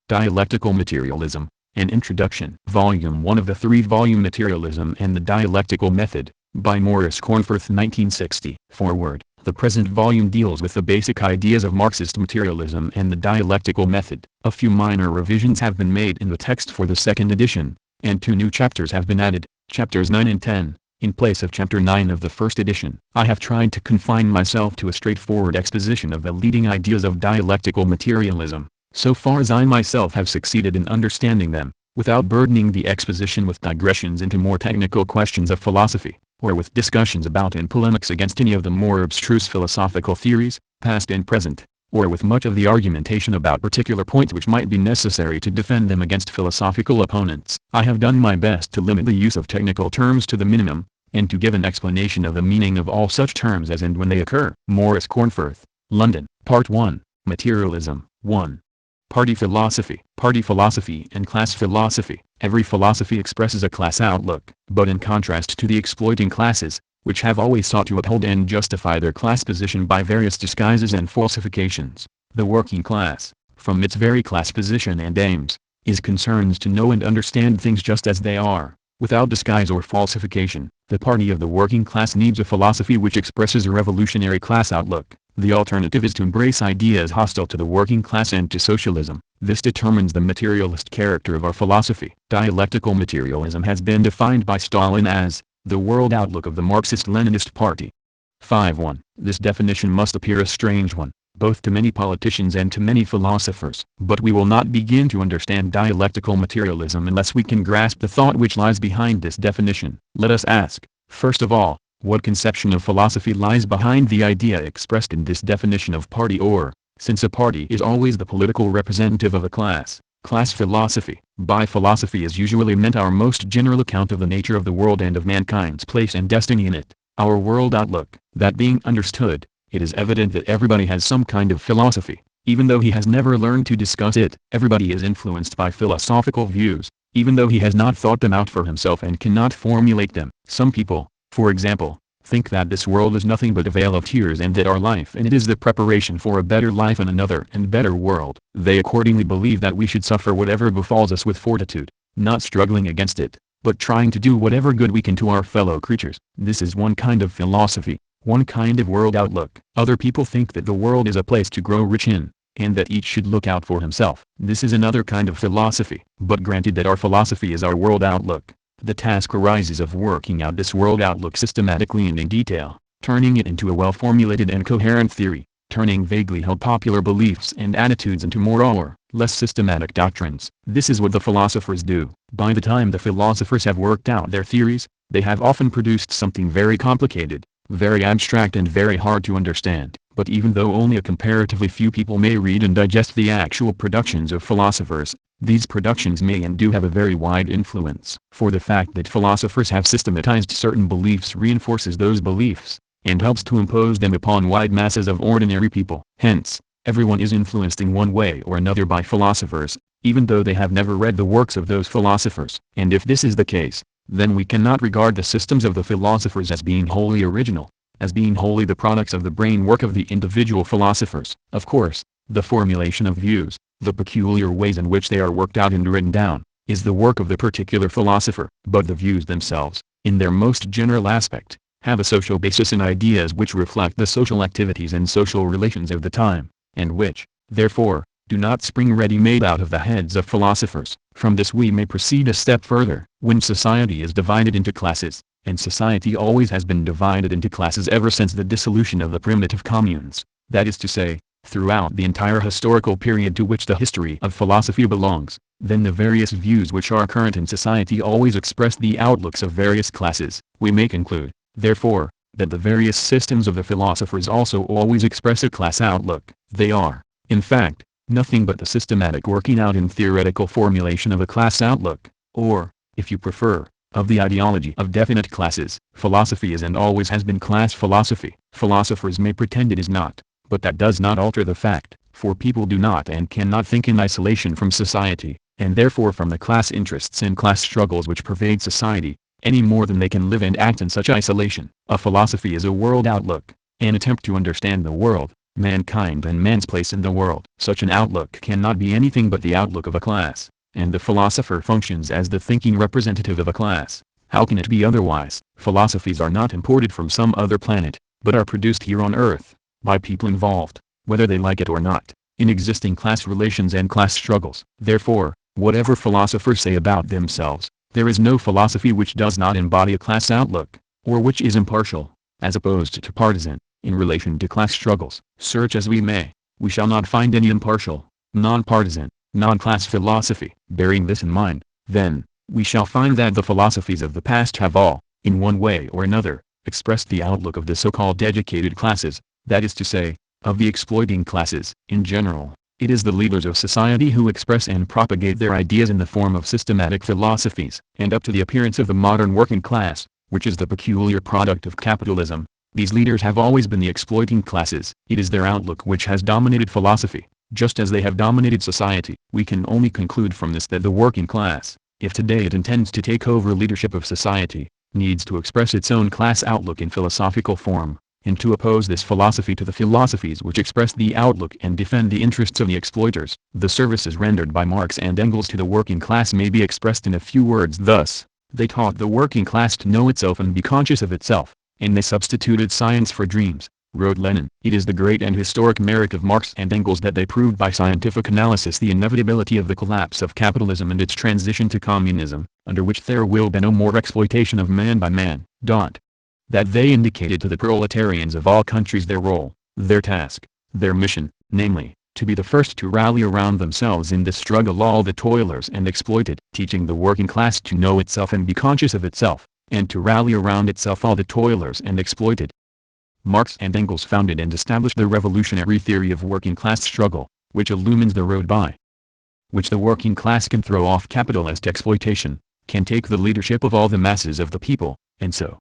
Dialectical Materialism, An Introduction. Volume 1 of the 3-volume Materialism and the Dialectical Method, by Maurice Cornforth 1960. Foreword. The present volume deals with the basic ideas of Marxist materialism and the dialectical method. A few minor revisions have been made in the text for the second edition, and 2 new chapters have been added, chapters 9 and 10, in place of chapter 9 of the first edition. I have tried to confine myself to a straightforward exposition of the leading ideas of dialectical materialism, so far as I myself have succeeded in understanding them, without burdening the exposition with digressions into more technical questions of philosophy, or with discussions about and polemics against any of the more abstruse philosophical theories, past and present, or with much of the argumentation about particular points which might be necessary to defend them against philosophical opponents. I have done my best to limit the use of technical terms to the minimum, and to give an explanation of the meaning of all such terms as and when they occur. Maurice Cornforth, London. Part 1. Materialism. 1. Party philosophy. Party philosophy and class philosophy. Every philosophy expresses a class outlook, but in contrast to the exploiting classes, which have always sought to uphold and justify their class position by various disguises and falsifications, the working class, from its very class position and aims, is concerned to know and understand things just as they are, without disguise or falsification. The party of the working class needs a philosophy which expresses a revolutionary class outlook. The alternative is to embrace ideas hostile to the working class and to socialism. This determines the materialist character of our philosophy. Dialectical materialism has been defined by Stalin as the world outlook of the Marxist-Leninist Party. 5.1. This definition must appear a strange one, both to many politicians and to many philosophers. But we will not begin to understand dialectical materialism unless we can grasp the thought which lies behind this definition. Let us ask, first of all, what conception of philosophy lies behind the idea expressed in this definition of party, or, since a party is always the political representative of a class, class philosophy. By philosophy is usually meant our most general account of the nature of the world and of mankind's place and destiny in it, our world outlook. That being understood, it is evident that everybody has some kind of philosophy, even though he has never learned to discuss it. Everybody is influenced by philosophical views, even though he has not thought them out for himself and cannot formulate them. Some people, for example, think that this world is nothing but a vale of tears and that our life in it is the preparation for a better life in another and better world. They accordingly believe that we should suffer whatever befalls us with fortitude, not struggling against it, but trying to do whatever good we can to our fellow creatures. This is one kind of philosophy, one kind of world outlook. Other people think that the world is a place to grow rich in, and that each should look out for himself. This is another kind of philosophy. But granted that our philosophy is our world outlook, the task arises of working out this world outlook systematically and in detail, turning it into a well-formulated and coherent theory, turning vaguely held popular beliefs and attitudes into more or less systematic doctrines. This is what the philosophers do. By the time the philosophers have worked out their theories, they have often produced something very complicated, very abstract and very hard to understand. But even though only a comparatively few people may read and digest the actual productions of philosophers, these productions may and do have a very wide influence. For the fact that philosophers have systematized certain beliefs reinforces those beliefs, and helps to impose them upon wide masses of ordinary people. Hence, everyone is influenced in one way or another by philosophers, even though they have never read the works of those philosophers. And if this is the case, then we cannot regard the systems of the philosophers as being wholly original, as being wholly the products of the brain work of the individual philosophers. Of course, the formulation of views, the peculiar ways in which they are worked out and written down, is the work of the particular philosopher. But the views themselves, in their most general aspect, have a social basis in ideas which reflect the social activities and social relations of the time, and which, therefore, do not spring ready-made out of the heads of philosophers. From this we may proceed a step further. When society is divided into classes, and society always has been divided into classes ever since the dissolution of the primitive communes, that is to say, throughout the entire historical period to which the history of philosophy belongs, then the various views which are current in society always express the outlooks of various classes. We may conclude, therefore, that the various systems of the philosophers also always express a class outlook. They are, in fact, nothing but the systematic working out in theoretical formulation of a class outlook, or, if you prefer, of the ideology of definite classes. Philosophy is and always has been class philosophy. Philosophers may pretend it is not, but that does not alter the fact, for people do not and cannot think in isolation from society, and therefore from the class interests and class struggles which pervade society, any more than they can live and act in such isolation. A philosophy is a world outlook, an attempt to understand the world, mankind and man's place in the world. Such an outlook cannot be anything but the outlook of a class, and the philosopher functions as the thinking representative of a class. How can it be otherwise? Philosophies are not imported from some other planet, but are produced here on Earth, by people involved, whether they like it or not, in existing class relations and class struggles. Therefore, whatever philosophers say about themselves, there is no philosophy which does not embody a class outlook, or which is impartial, as opposed to partisan, in relation to class struggles. Search as we may, we shall not find any impartial, non-partisan, non-class philosophy. Bearing this in mind, then, we shall find that the philosophies of the past have all, in one way or another, expressed the outlook of the so-called educated classes, that is to say, of the exploiting classes. In general, it is the leaders of society who express and propagate their ideas in the form of systematic philosophies. And up to the appearance of the modern working class, which is the peculiar product of capitalism, these leaders have always been the exploiting classes. It is their outlook which has dominated philosophy, just as they have dominated society. We can only conclude from this that the working class, if today it intends to take over leadership of society, needs to express its own class outlook in philosophical form, and to oppose this philosophy to the philosophies which express the outlook and defend the interests of the exploiters. The services rendered by Marx and Engels to the working class may be expressed in a few words thus: they taught the working class to know itself and be conscious of itself, and they substituted science for dreams, wrote Lenin. It is the great and historic merit of Marx and Engels that they proved by scientific analysis the inevitability of the collapse of capitalism and its transition to communism, under which there will be no more exploitation of man by man. That they indicated to the proletarians of all countries their role, their task, their mission, namely, to be the first to rally around themselves in this struggle all the toilers and exploited, teaching the working class to know itself and be conscious of itself, and to rally around itself all the toilers and exploited. Marx and Engels founded and established the revolutionary theory of working class struggle, which illumines the road by which the working class can throw off capitalist exploitation, can take the leadership of all the masses of the people, and so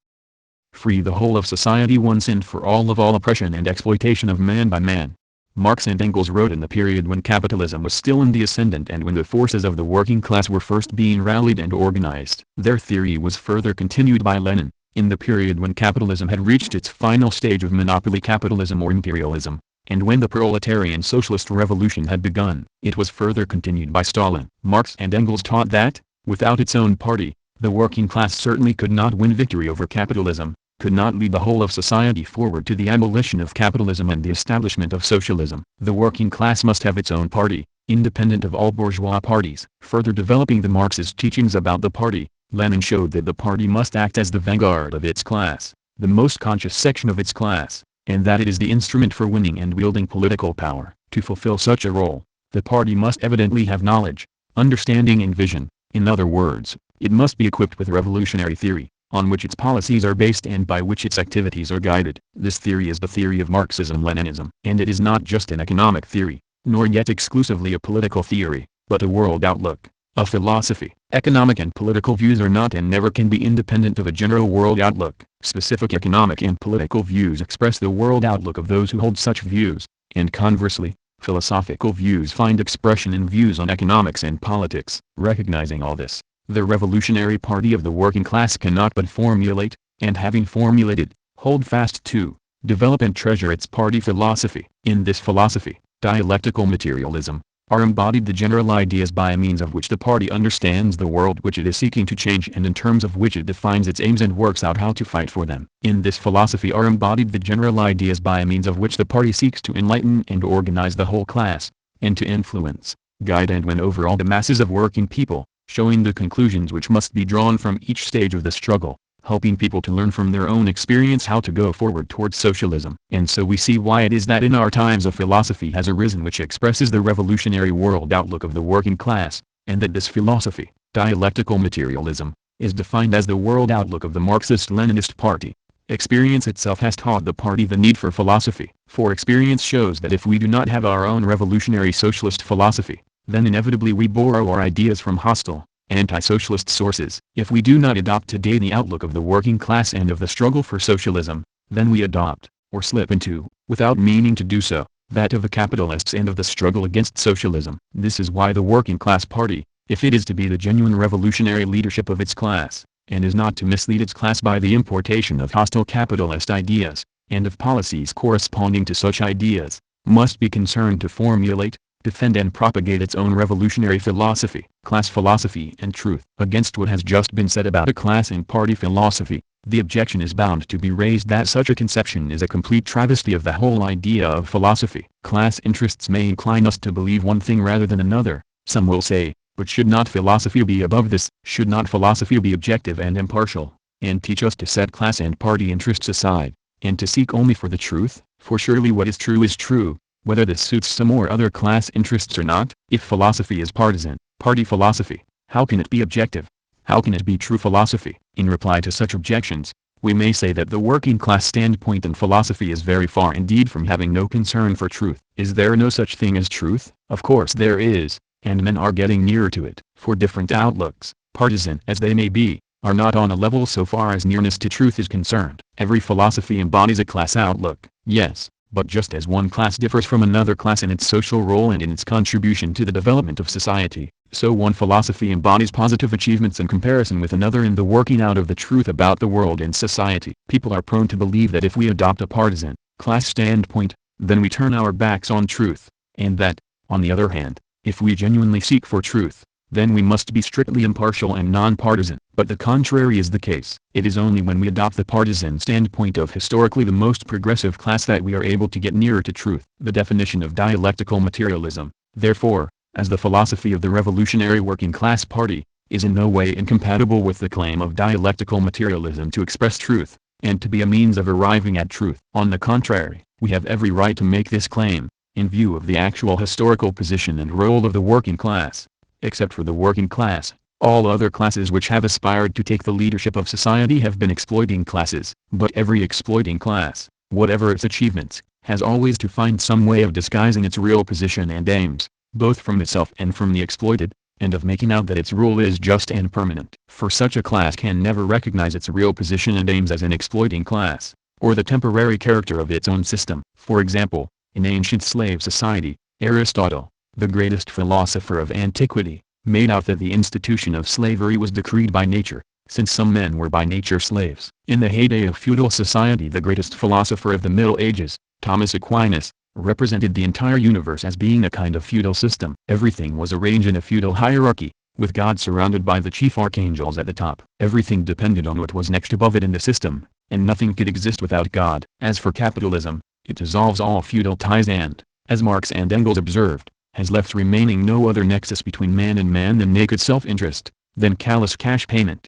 free the whole of society once and for all of all oppression and exploitation of man by man. Marx and Engels wrote in the period when capitalism was still in the ascendant and when the forces of the working class were first being rallied and organized. Their theory was further continued by Lenin, in the period when capitalism had reached its final stage of monopoly capitalism or imperialism, and when the proletarian socialist revolution had begun. It was further continued by Stalin. Marx and Engels taught that, without its own party, the working class certainly could not win victory over capitalism, could not lead the whole of society forward to the abolition of capitalism and the establishment of socialism. The working class must have its own party, independent of all bourgeois parties. Further developing the Marxist teachings about the party, Lenin showed that the party must act as the vanguard of its class, the most conscious section of its class, and that it is the instrument for winning and wielding political power. To fulfill such a role, the party must evidently have knowledge, understanding and vision. In other words, it must be equipped with revolutionary theory, on which its policies are based and by which its activities are guided. This theory is the theory of Marxism-Leninism, and it is not just an economic theory, nor yet exclusively a political theory, but a world outlook, a philosophy. Economic and political views are not and never can be independent of a general world outlook. Specific economic and political views express the world outlook of those who hold such views, and conversely, philosophical views find expression in views on economics and politics. Recognizing all this, the revolutionary party of the working class cannot but formulate, and having formulated, hold fast to, develop and treasure its party philosophy. In this philosophy, dialectical materialism, are embodied the general ideas by means of which the party understands the world which it is seeking to change and in terms of which it defines its aims and works out how to fight for them. In this philosophy are embodied the general ideas by means of which the party seeks to enlighten and organize the whole class, and to influence, guide and win over all the masses of working people, showing the conclusions which must be drawn from each stage of the struggle, helping people to learn from their own experience how to go forward towards socialism. And so we see why it is that in our times a philosophy has arisen which expresses the revolutionary world outlook of the working class, and that this philosophy, dialectical materialism, is defined as the world outlook of the Marxist-Leninist party. Experience itself has taught the party the need for philosophy, for experience shows that if we do not have our own revolutionary socialist philosophy, then inevitably we borrow our ideas from hostile, anti-socialist sources. If we do not adopt today the outlook of the working class and of the struggle for socialism, then we adopt, or slip into, without meaning to do so, that of the capitalists and of the struggle against socialism. This is why the working class party, if it is to be the genuine revolutionary leadership of its class, and is not to mislead its class by the importation of hostile capitalist ideas, and of policies corresponding to such ideas, must be concerned to formulate, defend and propagate its own revolutionary philosophy, class philosophy and truth. Against what has just been said about a class and party philosophy, the objection is bound to be raised that such a conception is a complete travesty of the whole idea of philosophy. Class interests may incline us to believe one thing rather than another, some will say, but should not philosophy be above this? Should not philosophy be objective and impartial, and teach us to set class and party interests aside, and to seek only for the truth? For surely what is true, whether this suits some or other class interests or not. If philosophy is partisan, party philosophy, how can it be objective? How can it be true philosophy? In reply to such objections, we may say that the working class standpoint in philosophy is very far indeed from having no concern for truth. Is there no such thing as truth? Of course there is, and men are getting nearer to it, for different outlooks, partisan as they may be, are not on a level so far as nearness to truth is concerned. Every philosophy embodies a class outlook, yes, but just as one class differs from another class in its social role and in its contribution to the development of society, so one philosophy embodies positive achievements in comparison with another in the working out of the truth about the world and society. People are prone to believe that if we adopt a partisan, class standpoint, then we turn our backs on truth, and that, on the other hand, if we genuinely seek for truth, then we must be strictly impartial and non-partisan. But the contrary is the case. It is only when we adopt the partisan standpoint of historically the most progressive class that we are able to get nearer to truth. The definition of dialectical materialism, therefore, as the philosophy of the revolutionary working class party, is in no way incompatible with the claim of dialectical materialism to express truth, and to be a means of arriving at truth. On the contrary, we have every right to make this claim, in view of the actual historical position and role of the working class. Except for the working class, all other classes which have aspired to take the leadership of society have been exploiting classes. But every exploiting class, whatever its achievements, has always to find some way of disguising its real position and aims, both from itself and from the exploited, and of making out that its rule is just and permanent. For such a class can never recognize its real position and aims as an exploiting class, or the temporary character of its own system. For example, in ancient slave society, Aristotle, the greatest philosopher of antiquity, made out that the institution of slavery was decreed by nature, since some men were by nature slaves. In the heyday of feudal society, the greatest philosopher of the Middle Ages, Thomas Aquinas, represented the entire universe as being a kind of feudal system. Everything was arranged in a feudal hierarchy, with God surrounded by the chief archangels at the top. Everything depended on what was next above it in the system, and nothing could exist without God. As for capitalism, it dissolves all feudal ties and, as Marx and Engels observed, has left remaining no other nexus between man and man than naked self-interest, than callous cash payment.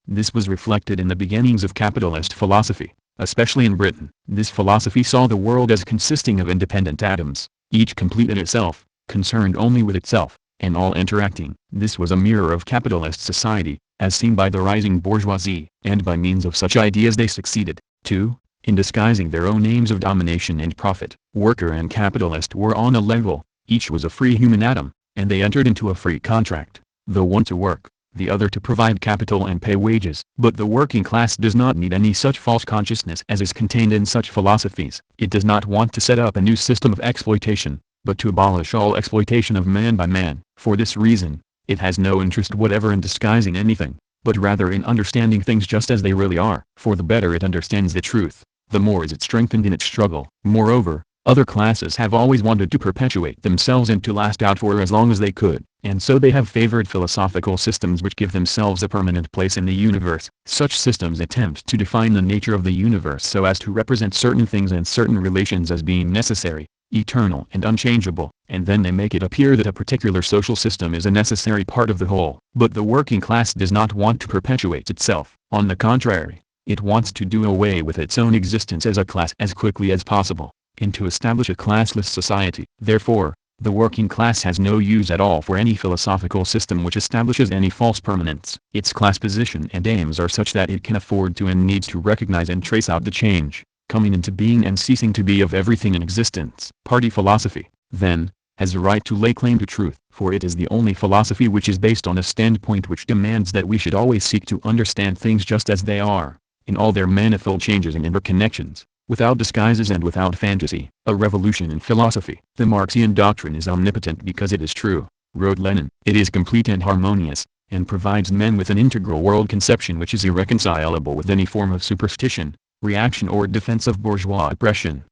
This was reflected in the beginnings of capitalist philosophy, especially in Britain. This philosophy saw the world as consisting of independent atoms, each complete in itself, concerned only with itself, and all interacting. This was a mirror of capitalist society, as seen by the rising bourgeoisie, and by means of such ideas they succeeded, too, in disguising their own aims of domination and profit. Worker and capitalist were on a level. Each was a free human atom, and they entered into a free contract, the one to work, the other to provide capital and pay wages. But the working class does not need any such false consciousness as is contained in such philosophies. It does not want to set up a new system of exploitation, but to abolish all exploitation of man by man. For this reason, it has no interest whatever in disguising anything, but rather in understanding things just as they really are. For the better it understands the truth, the more is it strengthened in its struggle. Moreover, other classes have always wanted to perpetuate themselves and to last out for as long as they could, and so they have favored philosophical systems which give themselves a permanent place in the universe. Such systems attempt to define the nature of the universe so as to represent certain things and certain relations as being necessary, eternal and unchangeable, and then they make it appear that a particular social system is a necessary part of the whole. But the working class does not want to perpetuate itself. On the contrary, it wants to do away with its own existence as a class as quickly as possible, and to establish a classless society. Therefore, the working class has no use at all for any philosophical system which establishes any false permanence. Its class position and aims are such that it can afford to and needs to recognize and trace out the change, coming into being and ceasing to be of everything in existence. Party philosophy, then, has a right to lay claim to truth, for it is the only philosophy which is based on a standpoint which demands that we should always seek to understand things just as they are, in all their manifold changes and interconnections, without disguises and without fantasy. A revolution in philosophy. The Marxian doctrine is omnipotent because it is true, wrote Lenin. It is complete and harmonious, and provides men with an integral world conception which is irreconcilable with any form of superstition, reaction or defense of bourgeois oppression.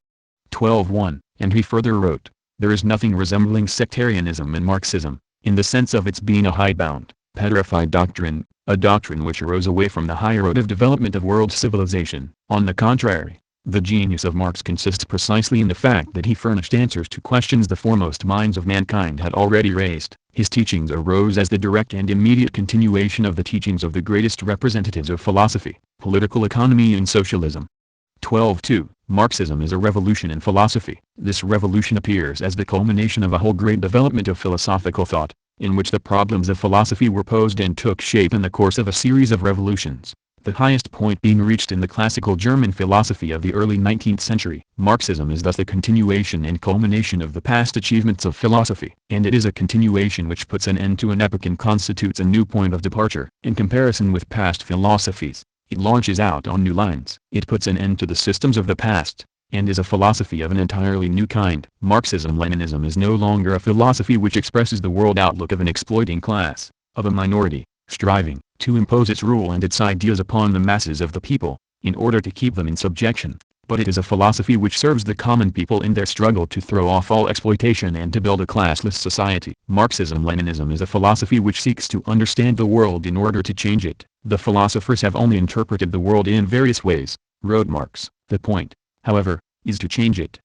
12.1. And he further wrote, "There is nothing resembling sectarianism in Marxism, in the sense of its being a hidebound, petrified doctrine, a doctrine which arose away from the higher road of development of world civilization. On the contrary, the genius of Marx consists precisely in the fact that he furnished answers to questions the foremost minds of mankind had already raised. His teachings arose as the direct and immediate continuation of the teachings of the greatest representatives of philosophy, political economy and socialism." 12.2. Marxism is a revolution in philosophy. This revolution appears as the culmination of a whole great development of philosophical thought, in which the problems of philosophy were posed and took shape in the course of a series of revolutions, the highest point being reached in the classical German philosophy of the early 19th century. Marxism is thus the continuation and culmination of the past achievements of philosophy, and it is a continuation which puts an end to an epoch and constitutes a new point of departure. In comparison with past philosophies, it launches out on new lines. It puts an end to the systems of the past, and is a philosophy of an entirely new kind. Marxism-Leninism is no longer a philosophy which expresses the world outlook of an exploiting class, of a minority, striving to impose its rule and its ideas upon the masses of the people, in order to keep them in subjection, but it is a philosophy which serves the common people in their struggle to throw off all exploitation and to build a classless society. Marxism-Leninism is a philosophy which seeks to understand the world in order to change it. The philosophers have only interpreted the world in various ways, wrote Marx. The point, however, is to change it.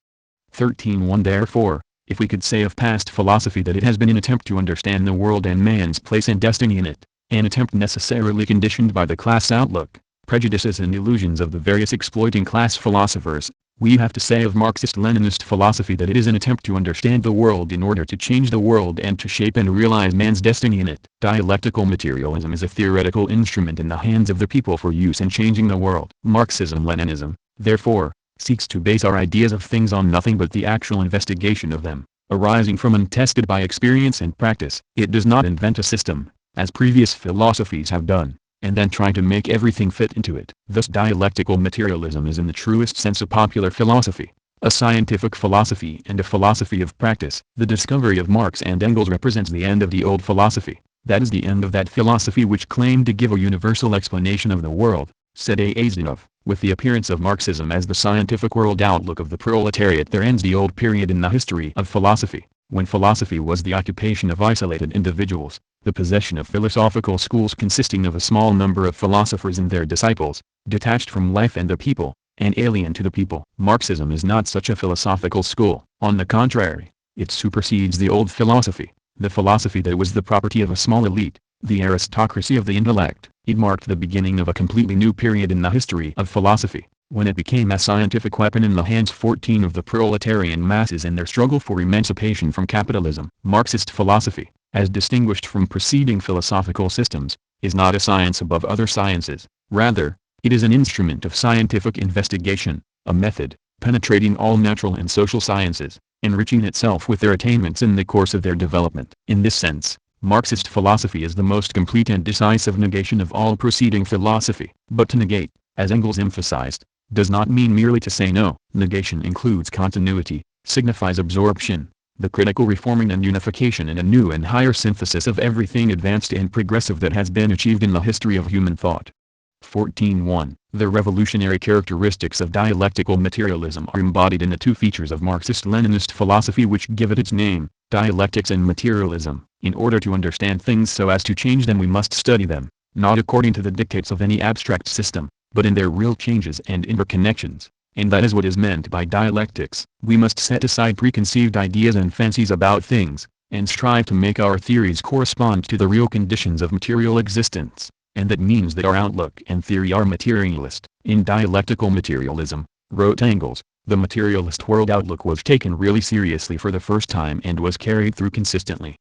13.1 Therefore, if we could say of past philosophy that it has been an attempt to understand the world and man's place and destiny in it, an attempt necessarily conditioned by the class outlook, prejudices and illusions of the various exploiting class philosophers, we have to say of Marxist-Leninist philosophy that it is an attempt to understand the world in order to change the world and to shape and realize man's destiny in it. Dialectical materialism is a theoretical instrument in the hands of the people for use in changing the world. Marxism-Leninism, therefore, seeks to base our ideas of things on nothing but the actual investigation of them, arising from and tested by experience and practice. It does not invent a system, as previous philosophies have done, and then try to make everything fit into it. Thus dialectical materialism is in the truest sense a popular philosophy, a scientific philosophy and a philosophy of practice. The discovery of Marx and Engels represents the end of the old philosophy, that is the end of that philosophy which claimed to give a universal explanation of the world, said Azanov. With the appearance of Marxism as the scientific world outlook of the proletariat there ends the old period in the history of philosophy, when philosophy was the occupation of isolated individuals, the possession of philosophical schools consisting of a small number of philosophers and their disciples, detached from life and the people, and alien to the people. Marxism is not such a philosophical school. On the contrary, it supersedes the old philosophy, the philosophy that was the property of a small elite, the aristocracy of the intellect. It marked the beginning of a completely new period in the history of philosophy, when it became a scientific weapon in the hands of the proletarian masses in their struggle for emancipation from capitalism. Marxist philosophy, as distinguished from preceding philosophical systems, is not a science above other sciences. Rather, it is an instrument of scientific investigation, a method, penetrating all natural and social sciences, enriching itself with their attainments in the course of their development. In this sense, Marxist philosophy is the most complete and decisive negation of all preceding philosophy. But to negate, as Engels emphasized, does not mean merely to say no. Negation includes continuity, signifies absorption, the critical reforming and unification in a new and higher synthesis of everything advanced and progressive that has been achieved in the history of human thought. 14.1 The revolutionary characteristics of dialectical materialism are embodied in the two features of Marxist-Leninist philosophy which give it its name, dialectics and materialism. In order to understand things so as to change them we must study them, not according to the dictates of any abstract system, but in their real changes and interconnections, and that is what is meant by dialectics. We must set aside preconceived ideas and fancies about things, and strive to make our theories correspond to the real conditions of material existence, and that means that our outlook and theory are materialist. In dialectical materialism, wrote Engels, the materialist world outlook was taken really seriously for the first time and was carried through consistently.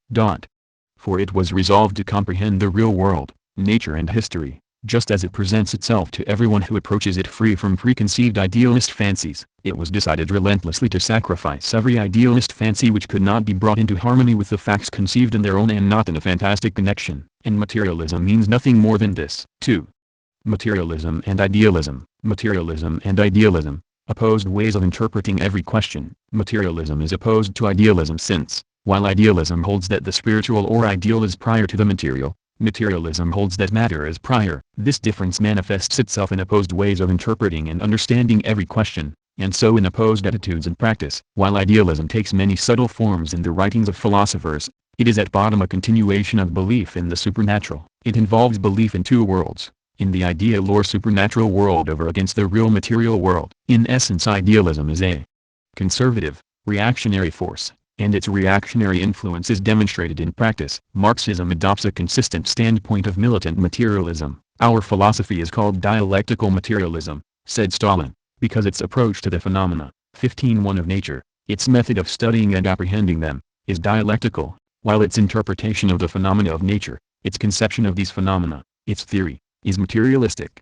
For it was resolved to comprehend the real world, nature and history, just as it presents itself to everyone who approaches it free from preconceived idealist fancies. It was decided relentlessly to sacrifice every idealist fancy which could not be brought into harmony with the facts conceived in their own and not in a fantastic connection. And materialism means nothing more than this. 2. Materialism and idealism. Materialism and idealism, opposed ways of interpreting every question. Materialism is opposed to idealism since, while idealism holds that the spiritual or ideal is prior to the material, materialism holds that matter is prior. This difference manifests itself in opposed ways of interpreting and understanding every question, and so in opposed attitudes and practice. While idealism takes many subtle forms in the writings of philosophers, it is at bottom a continuation of belief in the supernatural. It involves belief in two worlds, in the ideal or supernatural world over against the real material world. In essence, idealism is a conservative, reactionary force, and its reactionary influence is demonstrated in practice. Marxism adopts a consistent standpoint of militant materialism. Our philosophy is called dialectical materialism, said Stalin, because its approach to the phenomena, 15.1 of nature, its method of studying and apprehending them, is dialectical, while its interpretation of the phenomena of nature, its conception of these phenomena, its theory, is materialistic.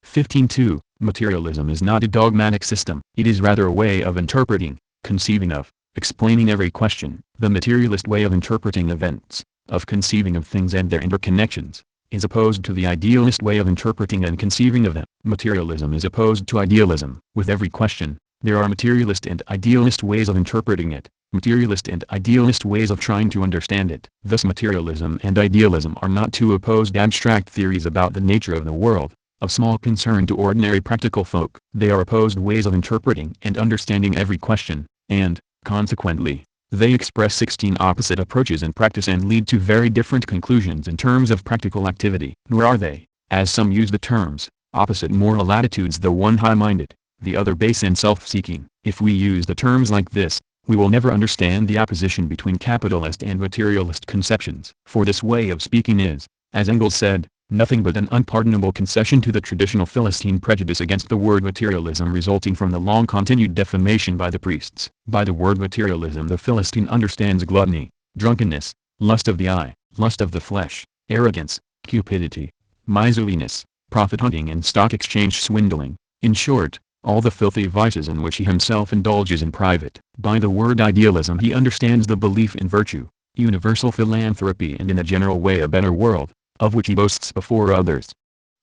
15.2 Materialism is not a dogmatic system. It is rather a way of interpreting, conceiving of, explaining every question. The materialist way of interpreting events, of conceiving of things and their interconnections, is opposed to the idealist way of interpreting and conceiving of them. Materialism is opposed to idealism. With every question, there are materialist and idealist ways of interpreting it, materialist and idealist ways of trying to understand it. Thus materialism and idealism are not two opposed abstract theories about the nature of the world, of small concern to ordinary practical folk. They are opposed ways of interpreting and understanding every question, and, consequently, they express 16 opposite approaches in practice and lead to very different conclusions in terms of practical activity. Nor are they, as some use the terms, opposite moral attitudes, the one high-minded, the other base and self-seeking. If we use the terms like this, we will never understand the opposition between capitalist and materialist conceptions. For this way of speaking is, as Engels said, nothing but an unpardonable concession to the traditional Philistine prejudice against the word materialism resulting from the long-continued defamation by the priests. By the word materialism the Philistine understands gluttony, drunkenness, lust of the eye, lust of the flesh, arrogance, cupidity, miserliness, profit-hunting and stock exchange swindling, in short, all the filthy vices in which he himself indulges in private. By the word idealism he understands the belief in virtue, universal philanthropy and in a general way a better world, of which he boasts before others.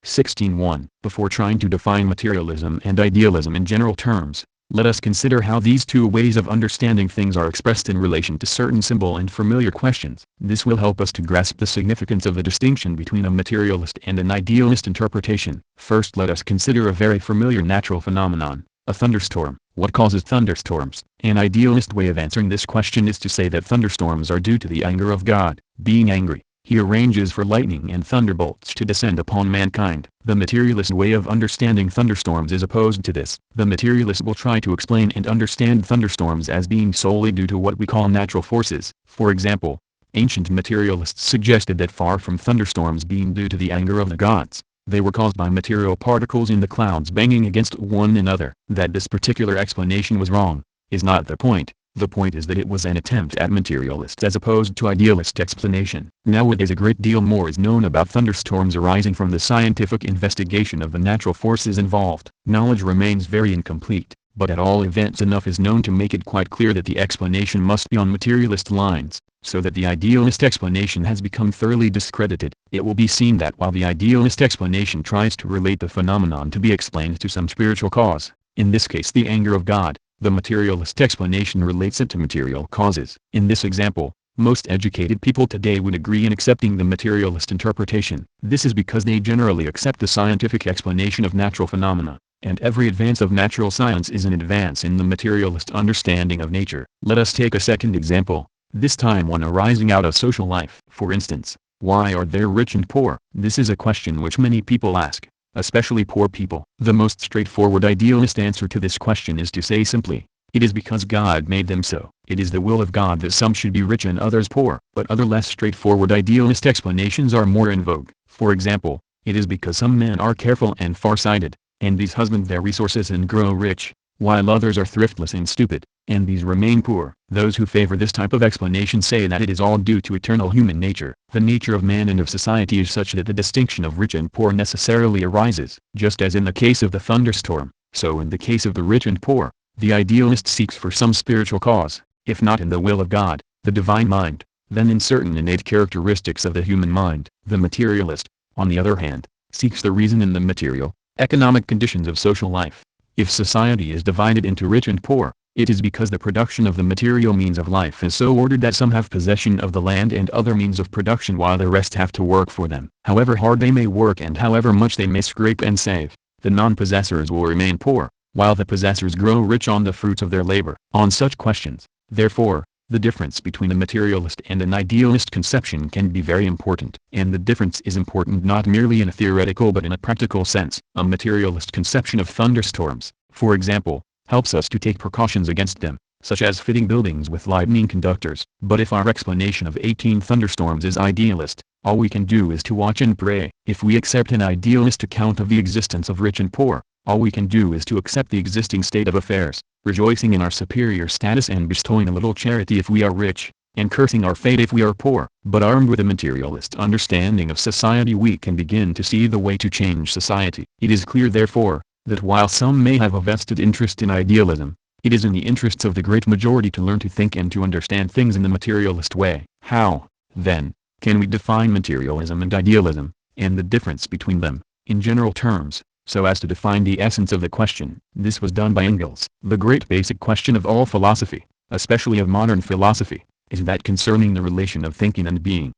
16.1 Before trying to define materialism and idealism in general terms, let us consider how these two ways of understanding things are expressed in relation to certain simple and familiar questions. This will help us to grasp the significance of the distinction between a materialist and an idealist interpretation. First let us consider a very familiar natural phenomenon, a thunderstorm. What causes thunderstorms? An idealist way of answering this question is to say that thunderstorms are due to the anger of God. Being angry, he arranges for lightning and thunderbolts to descend upon mankind. The materialist way of understanding thunderstorms is opposed to this. The materialist will try to explain and understand thunderstorms as being solely due to what we call natural forces. For example, ancient materialists suggested that far from thunderstorms being due to the anger of the gods, they were caused by material particles in the clouds banging against one another. That this particular explanation was wrong, is not the point. The point is that it was an attempt at materialist as opposed to idealist explanation. Nowadays a great deal more is known about thunderstorms arising from the scientific investigation of the natural forces involved. Knowledge remains very incomplete, but at all events enough is known to make it quite clear that the explanation must be on materialist lines, so that the idealist explanation has become thoroughly discredited. It will be seen that while the idealist explanation tries to relate the phenomenon to be explained to some spiritual cause, in this case the anger of God, the materialist explanation relates it to material causes. In this example, most educated people today would agree in accepting the materialist interpretation. This is because they generally accept the scientific explanation of natural phenomena, and every advance of natural science is an advance in the materialist understanding of nature. Let us take a second example, this time one arising out of social life. For instance, why are there rich and poor? This is a question which many people ask, especially poor people. The most straightforward idealist answer to this question is to say simply, it is because God made them so. It is the will of God that some should be rich and others poor. But other less straightforward idealist explanations are more in vogue. For example, it is because some men are careful and far-sighted, and these husband their resources and grow rich, while others are thriftless and stupid, and these remain poor. Those who favor this type of explanation say that it is all due to eternal human nature. The nature of man and of society is such that the distinction of rich and poor necessarily arises. Just as in the case of the thunderstorm, so in the case of the rich and poor, the idealist seeks for some spiritual cause, if not in the will of God, the divine mind, then in certain innate characteristics of the human mind. The materialist, on the other hand, seeks the reason in the material, economic conditions of social life. If society is divided into rich and poor, it is because the production of the material means of life is so ordered that some have possession of the land and other means of production while the rest have to work for them. However hard they may work and however much they may scrape and save, the non-possessors will remain poor, while the possessors grow rich on the fruits of their labor. On such questions, therefore, the difference between a materialist and an idealist conception can be very important. And the difference is important not merely in a theoretical but in a practical sense. A materialist conception of thunderstorms, for example, helps us to take precautions against them, such as fitting buildings with lightning conductors. But if our explanation of 18 thunderstorms is idealist, all we can do is to watch and pray. If we accept an idealist account of the existence of rich and poor, all we can do is to accept the existing state of affairs, rejoicing in our superior status and bestowing a little charity if we are rich, and cursing our fate if we are poor. But armed with a materialist understanding of society, we can begin to see the way to change society. It is clear therefore, that while some may have a vested interest in idealism, it is in the interests of the great majority to learn to think and to understand things in the materialist way. How, then, can we define materialism and idealism, and the difference between them, in general terms, so as to define the essence of the question? This was done by Engels. The great basic question of all philosophy, especially of modern philosophy, is that concerning the relation of thinking and being.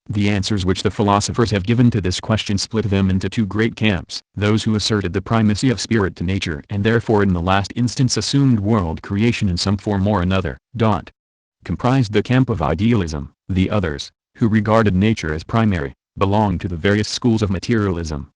The answers which the philosophers have given to this question split them into two great camps: those who asserted the primacy of spirit to nature and therefore in the last instance assumed world creation in some form or another, comprised the camp of idealism. The others, who regarded nature as primary, belonged to the various schools of materialism.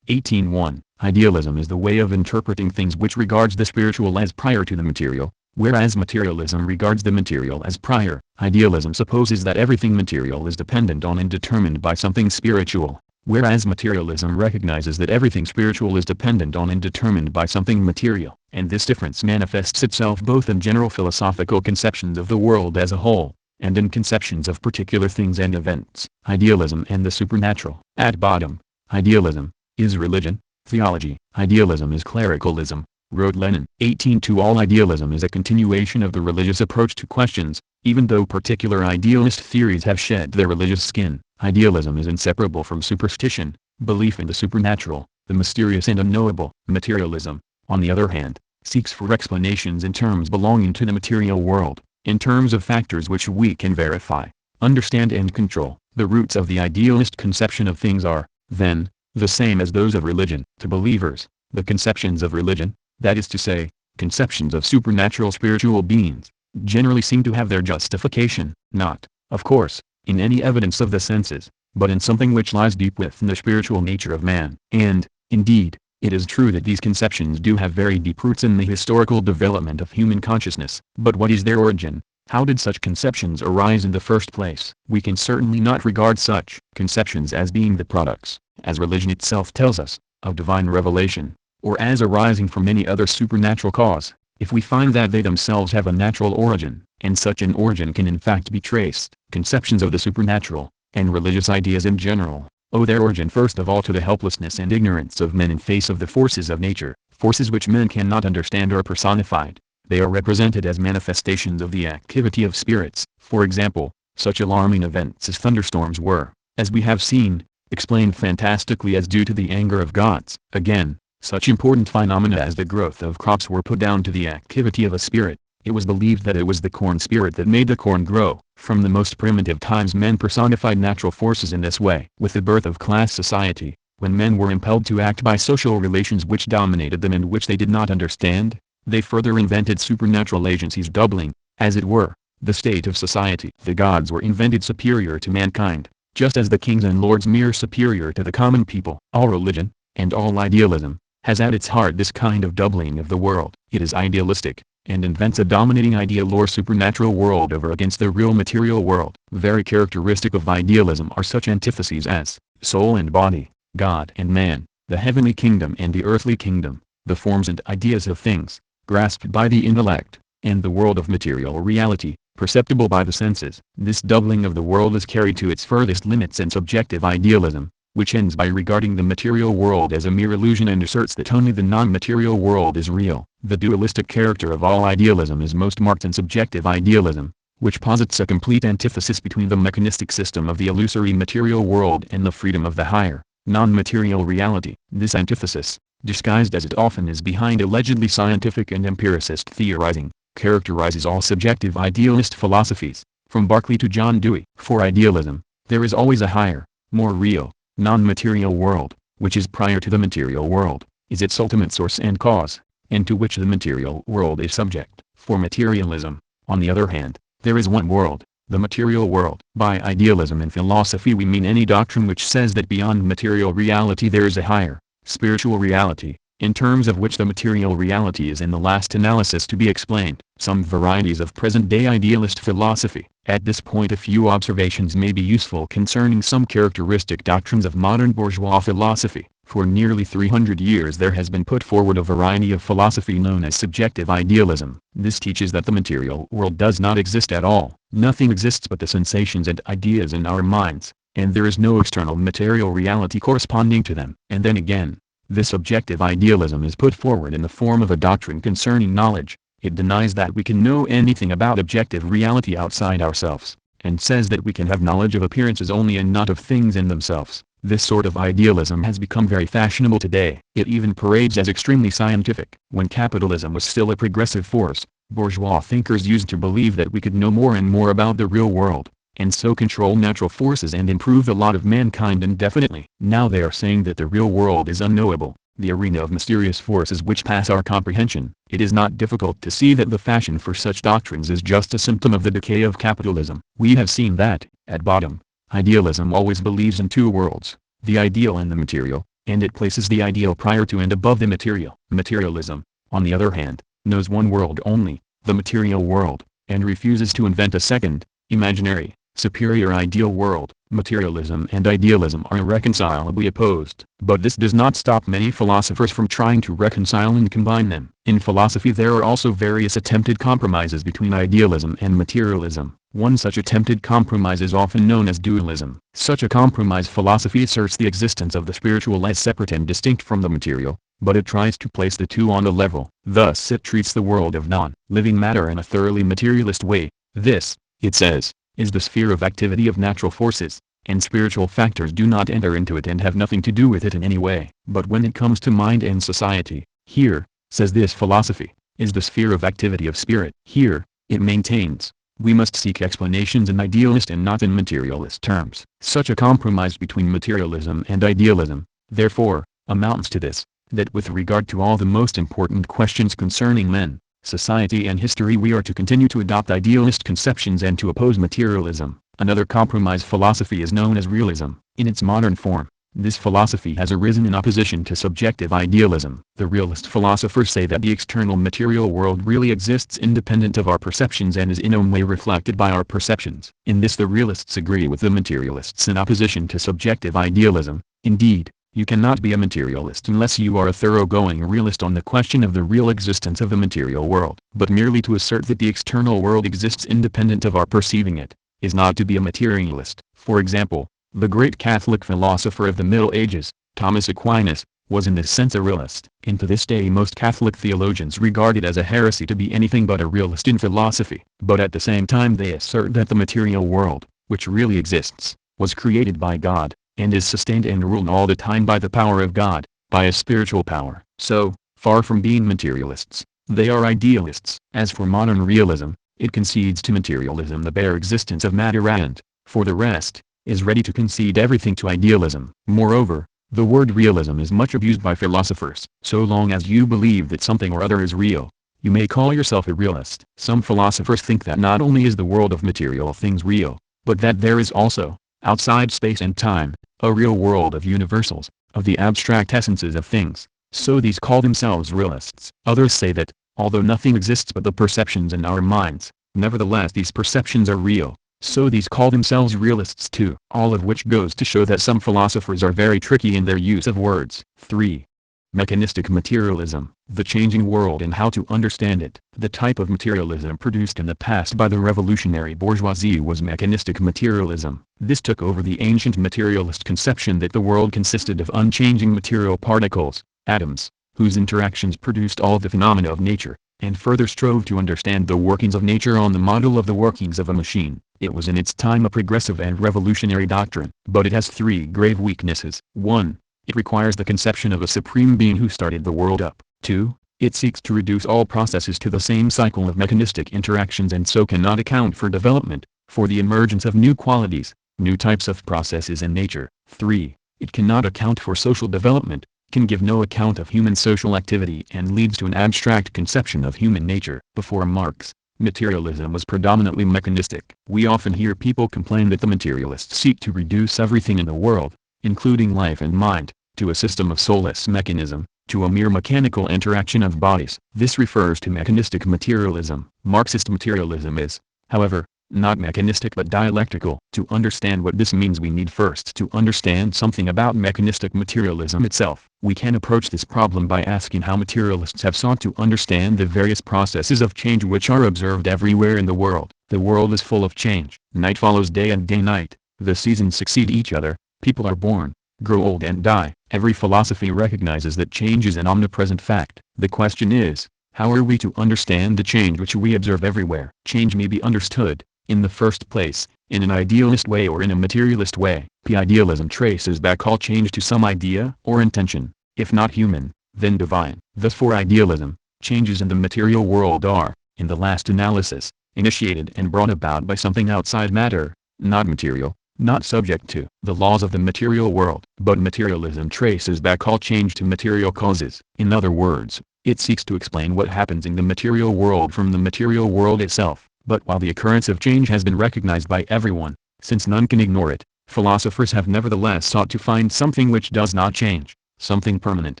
18.1. Idealism is the way of interpreting things which regards the spiritual as prior to the material, whereas materialism regards the material as prior. Idealism supposes that everything material is dependent on and determined by something spiritual, whereas materialism recognizes that everything spiritual is dependent on and determined by something material. And this difference manifests itself both in general philosophical conceptions of the world as a whole, and in conceptions of particular things and events. Idealism and the supernatural. At bottom, idealism is religion, theology. Idealism is clericalism, wrote Lenin. 18.2. All idealism is a continuation of the religious approach to questions, even though particular idealist theories have shed their religious skin. Idealism is inseparable from superstition, belief in the supernatural, the mysterious and unknowable. Materialism, on the other hand, seeks for explanations in terms belonging to the material world, in terms of factors which we can verify, understand and control. The roots of the idealist conception of things are, then, the same as those of religion. To believers, the conceptions of religion, that is to say, conceptions of supernatural spiritual beings, generally seem to have their justification, not, of course, in any evidence of the senses, but in something which lies deep within the spiritual nature of man. And, indeed, it is true that these conceptions do have very deep roots in the historical development of human consciousness. But what is their origin? How did such conceptions arise in the first place? We can certainly not regard such conceptions as being the products, as religion itself tells us, of divine revelation, or as arising from any other supernatural cause, if we find that they themselves have a natural origin, and such an origin can in fact be traced. Conceptions of the supernatural, and religious ideas in general, owe their origin first of all to the helplessness and ignorance of men in face of the forces of nature, forces which men cannot understand or personified. They are represented as manifestations of the activity of spirits. For example, such alarming events as thunderstorms were, as we have seen, explained fantastically as due to the anger of gods. Again, such important phenomena as the growth of crops were put down to the activity of a spirit. It was believed that it was the corn spirit that made the corn grow. From the most primitive times men personified natural forces in this way. With the birth of class society, when men were impelled to act by social relations which dominated them and which they did not understand, they further invented supernatural agencies doubling, as it were, the state of society. The gods were invented superior to mankind, just as the kings and lords mere superior to the common people. All religion, and all idealism, has at its heart this kind of doubling of the world. It is idealistic, and invents a dominating ideal or supernatural world over against the real material world. Very characteristic of idealism are such antitheses as soul and body, God and man, the heavenly kingdom and the earthly kingdom, the forms and ideas of things, grasped by the intellect, and the world of material reality, perceptible by the senses. This doubling of the world is carried to its furthest limits in subjective idealism, which ends by regarding the material world as a mere illusion and asserts that only the non-material world is real. The dualistic character of all idealism is most marked in subjective idealism, which posits a complete antithesis between the mechanistic system of the illusory material world and the freedom of the higher, non-material reality. This antithesis, disguised as it often is behind allegedly scientific and empiricist theorizing, characterizes all subjective idealist philosophies, from Berkeley to John Dewey. For idealism, there is always a higher, more real, non-material world, which is prior to the material world, is its ultimate source and cause. and to which the material world is subject. For materialism, on the other hand, there is one world, the material world. By idealism in philosophy we mean any doctrine which says that beyond material reality there is a higher, spiritual reality, in terms of which the material reality is in the last analysis to be explained. Some varieties of present-day idealist philosophy. At this point a few observations may be useful concerning some characteristic doctrines of modern bourgeois philosophy. For nearly 300 years there has been put forward a variety of philosophy known as subjective idealism. This teaches that the material world does not exist at all. Nothing exists but the sensations and ideas in our minds, and there is no external material reality corresponding to them. And then again, this objective idealism is put forward in the form of a doctrine concerning knowledge. It denies that we can know anything about objective reality outside ourselves, and says that we can have knowledge of appearances only and not of things in themselves. This sort of idealism has become very fashionable today. It even parades as extremely scientific. When capitalism was still a progressive force, bourgeois thinkers used to believe that we could know more and more about the real world, and so control natural forces and improve the lot of mankind indefinitely. Now they are saying that the real world is unknowable, the arena of mysterious forces which pass our comprehension. It is not difficult to see that the fashion for such doctrines is just a symptom of the decay of capitalism. We have seen that, at bottom, idealism always believes in two worlds, the ideal and the material, and it places the ideal prior to and above the material. Materialism, on the other hand, knows one world only, the material world, and refuses to invent a second, imaginary, superior ideal world. Materialism and idealism are irreconcilably opposed, but this does not stop many philosophers from trying to reconcile and combine them. In philosophy there are also various attempted compromises between idealism and materialism. One such attempted compromise is often known as dualism. Such a compromise philosophy asserts the existence of the spiritual as separate and distinct from the material, but it tries to place the two on a level. Thus it treats the world of non-living matter in a thoroughly materialist way. This, it says, is the sphere of activity of natural forces, and spiritual factors do not enter into it and have nothing to do with it in any way. But when it comes to mind and society, here, says this philosophy, is the sphere of activity of spirit. Here, it maintains, we must seek explanations in idealist and not in materialist terms. Such a compromise between materialism and idealism, therefore, amounts to this, that with regard to all the most important questions concerning men, society and history we are to continue to adopt idealist conceptions and to oppose materialism. Another compromise philosophy is known as realism. In its modern form, this philosophy has arisen in opposition to subjective idealism. The realist philosophers say that the external material world really exists independent of our perceptions and is in no way reflected by our perceptions. In this the realists agree with the materialists in opposition to subjective idealism. Indeed, you cannot be a materialist unless you are a thoroughgoing realist on the question of the real existence of the material world. But merely to assert that the external world exists independent of our perceiving it, is not to be a materialist. For example, the great Catholic philosopher of the Middle Ages, Thomas Aquinas, was in this sense a realist. And to this day most Catholic theologians regard it as a heresy to be anything but a realist in philosophy. But at the same time they assert that the material world, which really exists, was created by God, and is sustained and ruled all the time by the power of God, by a spiritual power. So, far from being materialists, they are idealists. As for modern realism, it concedes to materialism the bare existence of matter and, for the rest, is ready to concede everything to idealism. Moreover, the word realism is much abused by philosophers. So long as you believe that something or other is real, you may call yourself a realist. Some philosophers think that not only is the world of material things real, but that there is also, outside space and time, a real world of universals, of the abstract essences of things. So these call themselves realists. Others say that, although nothing exists but the perceptions in our minds, nevertheless these perceptions are real. So these call themselves realists too. All of which goes to show that some philosophers are very tricky in their use of words. 3. Mechanistic materialism, the changing world and how to understand it. The type of materialism produced in the past by the revolutionary bourgeoisie was mechanistic materialism. This took over the ancient materialist conception that the world consisted of unchanging material particles, atoms, whose interactions produced all the phenomena of nature, and further strove to understand the workings of nature on the model of the workings of a machine. It was in its time a progressive and revolutionary doctrine. But it has three grave weaknesses. 1. It requires the conception of a supreme being who started the world up. 2. It seeks to reduce all processes to the same cycle of mechanistic interactions and so cannot account for development, for the emergence of new qualities, new types of processes in nature. 3. It cannot account for social development, can give no account of human social activity and leads to an abstract conception of human nature. Before Marx, materialism was predominantly mechanistic. We often hear people complain that the materialists seek to reduce everything in the world, including life and mind, to a system of soulless mechanism, to a mere mechanical interaction of bodies. This refers to mechanistic materialism. Marxist materialism is, however, not mechanistic but dialectical. To understand what this means we need first to understand something about mechanistic materialism itself. We can approach this problem by asking how materialists have sought to understand the various processes of change which are observed everywhere in the world. The world is full of change. Night follows day and day night. The seasons succeed each other. People are born, grow old and die. Every philosophy recognizes that change is an omnipresent fact. The question is, how are we to understand the change which we observe everywhere? Change may be understood, in the first place, in an idealist way or in a materialist way. Idealism traces back all change to some idea or intention, if not human, then divine. Thus for idealism, changes in the material world are, in the last analysis, initiated and brought about by something outside matter, not material, not subject to the laws of the material world. But materialism traces back all change to material causes. In other words, it seeks to explain what happens in the material world from the material world itself. But while the occurrence of change has been recognized by everyone, since none can ignore it, philosophers have nevertheless sought to find something which does not change, something permanent,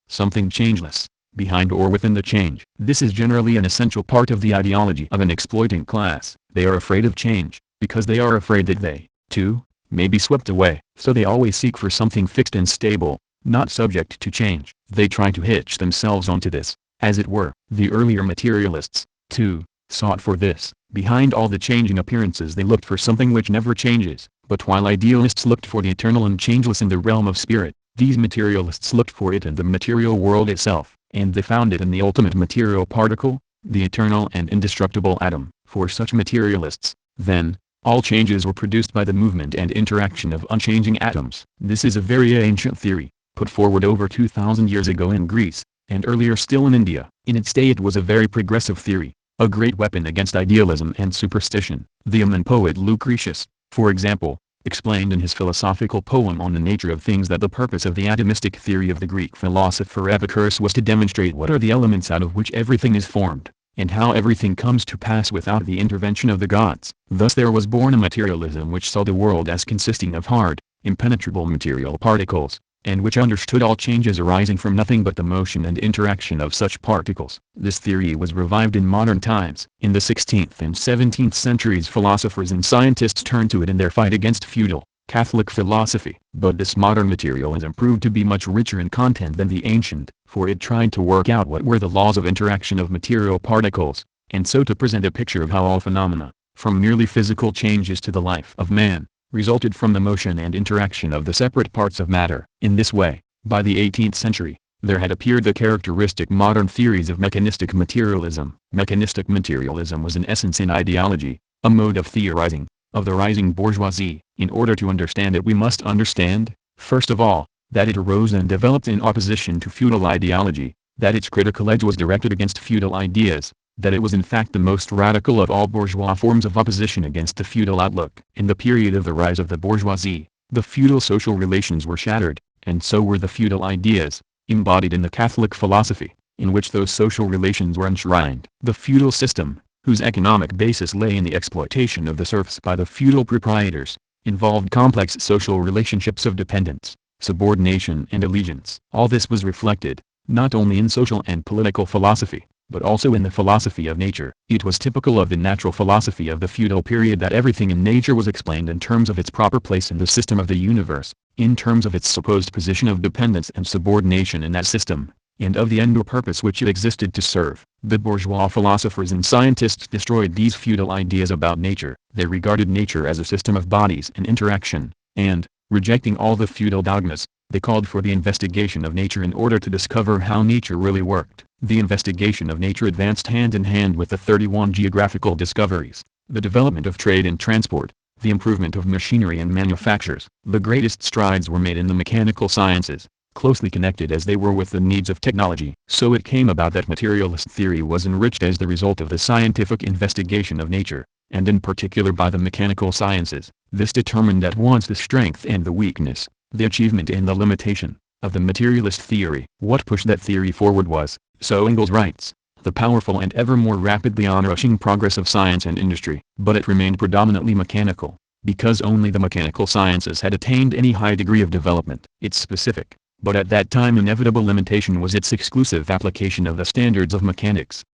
something changeless, behind or within the change. This is generally an essential part of the ideology of an exploiting class. They are afraid of change, because they are afraid that they, too, may be swept away. So they always seek for something fixed and stable, not subject to change. They try to hitch themselves onto this, as it were. The earlier materialists, too, sought for this. Behind all the changing appearances they looked for something which never changes. But while idealists looked for the eternal and changeless in the realm of spirit, these materialists looked for it in the material world itself, and they found it in the ultimate material particle, the eternal and indestructible atom. For such materialists, then, all changes were produced by the movement and interaction of unchanging atoms. This is a very ancient theory, put forward over 2,000 years ago in Greece, and earlier still in India. In its day it was a very progressive theory, a great weapon against idealism and superstition. The Aeolian poet Lucretius, for example, explained in his philosophical poem on the nature of things that the purpose of the atomistic theory of the Greek philosopher Epicurus was to demonstrate what are the elements out of which everything is formed, and how everything comes to pass without the intervention of the gods. Thus there was born a materialism which saw the world as consisting of hard, impenetrable material particles, and which understood all changes arising from nothing but the motion and interaction of such particles. This theory was revived in modern times. In the 16th and 17th centuries philosophers and scientists turned to it in their fight against feudal, Catholic philosophy. But this modern materialism proved to be much richer in content than the ancient, for it tried to work out what were the laws of interaction of material particles, and so to present a picture of how all phenomena, from merely physical changes to the life of man, resulted from the motion and interaction of the separate parts of matter. In this way, by the 18th century, there had appeared the characteristic modern theories of mechanistic materialism. Mechanistic materialism was in essence an ideology, a mode of theorizing, of the rising bourgeoisie. In order to understand it we must understand, first of all, that it arose and developed in opposition to feudal ideology, that its critical edge was directed against feudal ideas, that it was in fact the most radical of all bourgeois forms of opposition against the feudal outlook. In the period of the rise of the bourgeoisie, the feudal social relations were shattered, and so were the feudal ideas, embodied in the Catholic philosophy, in which those social relations were enshrined. The feudal system, whose economic basis lay in the exploitation of the serfs by the feudal proprietors, involved complex social relationships of dependence, subordination and allegiance. All this was reflected, not only in social and political philosophy, but also in the philosophy of nature. It was typical of the natural philosophy of the feudal period that everything in nature was explained in terms of its proper place in the system of the universe, in terms of its supposed position of dependence and subordination in that system, and of the end or purpose which it existed to serve. The bourgeois philosophers and scientists destroyed these feudal ideas about nature. They regarded nature as a system of bodies and interaction, and, rejecting all the feudal dogmas, they called for the investigation of nature in order to discover how nature really worked. The investigation of nature advanced hand in hand with the 31 geographical discoveries, the development of trade and transport, the improvement of machinery and manufactures. The greatest strides were made in the mechanical sciences, closely connected as they were with the needs of technology. So it came about that materialist theory was enriched as the result of the scientific investigation of nature, and in particular by the mechanical sciences. This determined at once the strength and the weakness, the achievement and the limitation, of the materialist theory. What pushed that theory forward was, so Engels writes, the powerful and ever more rapidly onrushing progress of science and industry. But it remained predominantly mechanical, because only the mechanical sciences had attained any high degree of development. Its specific, but at that time inevitable limitation was its exclusive application of the standards of mechanics.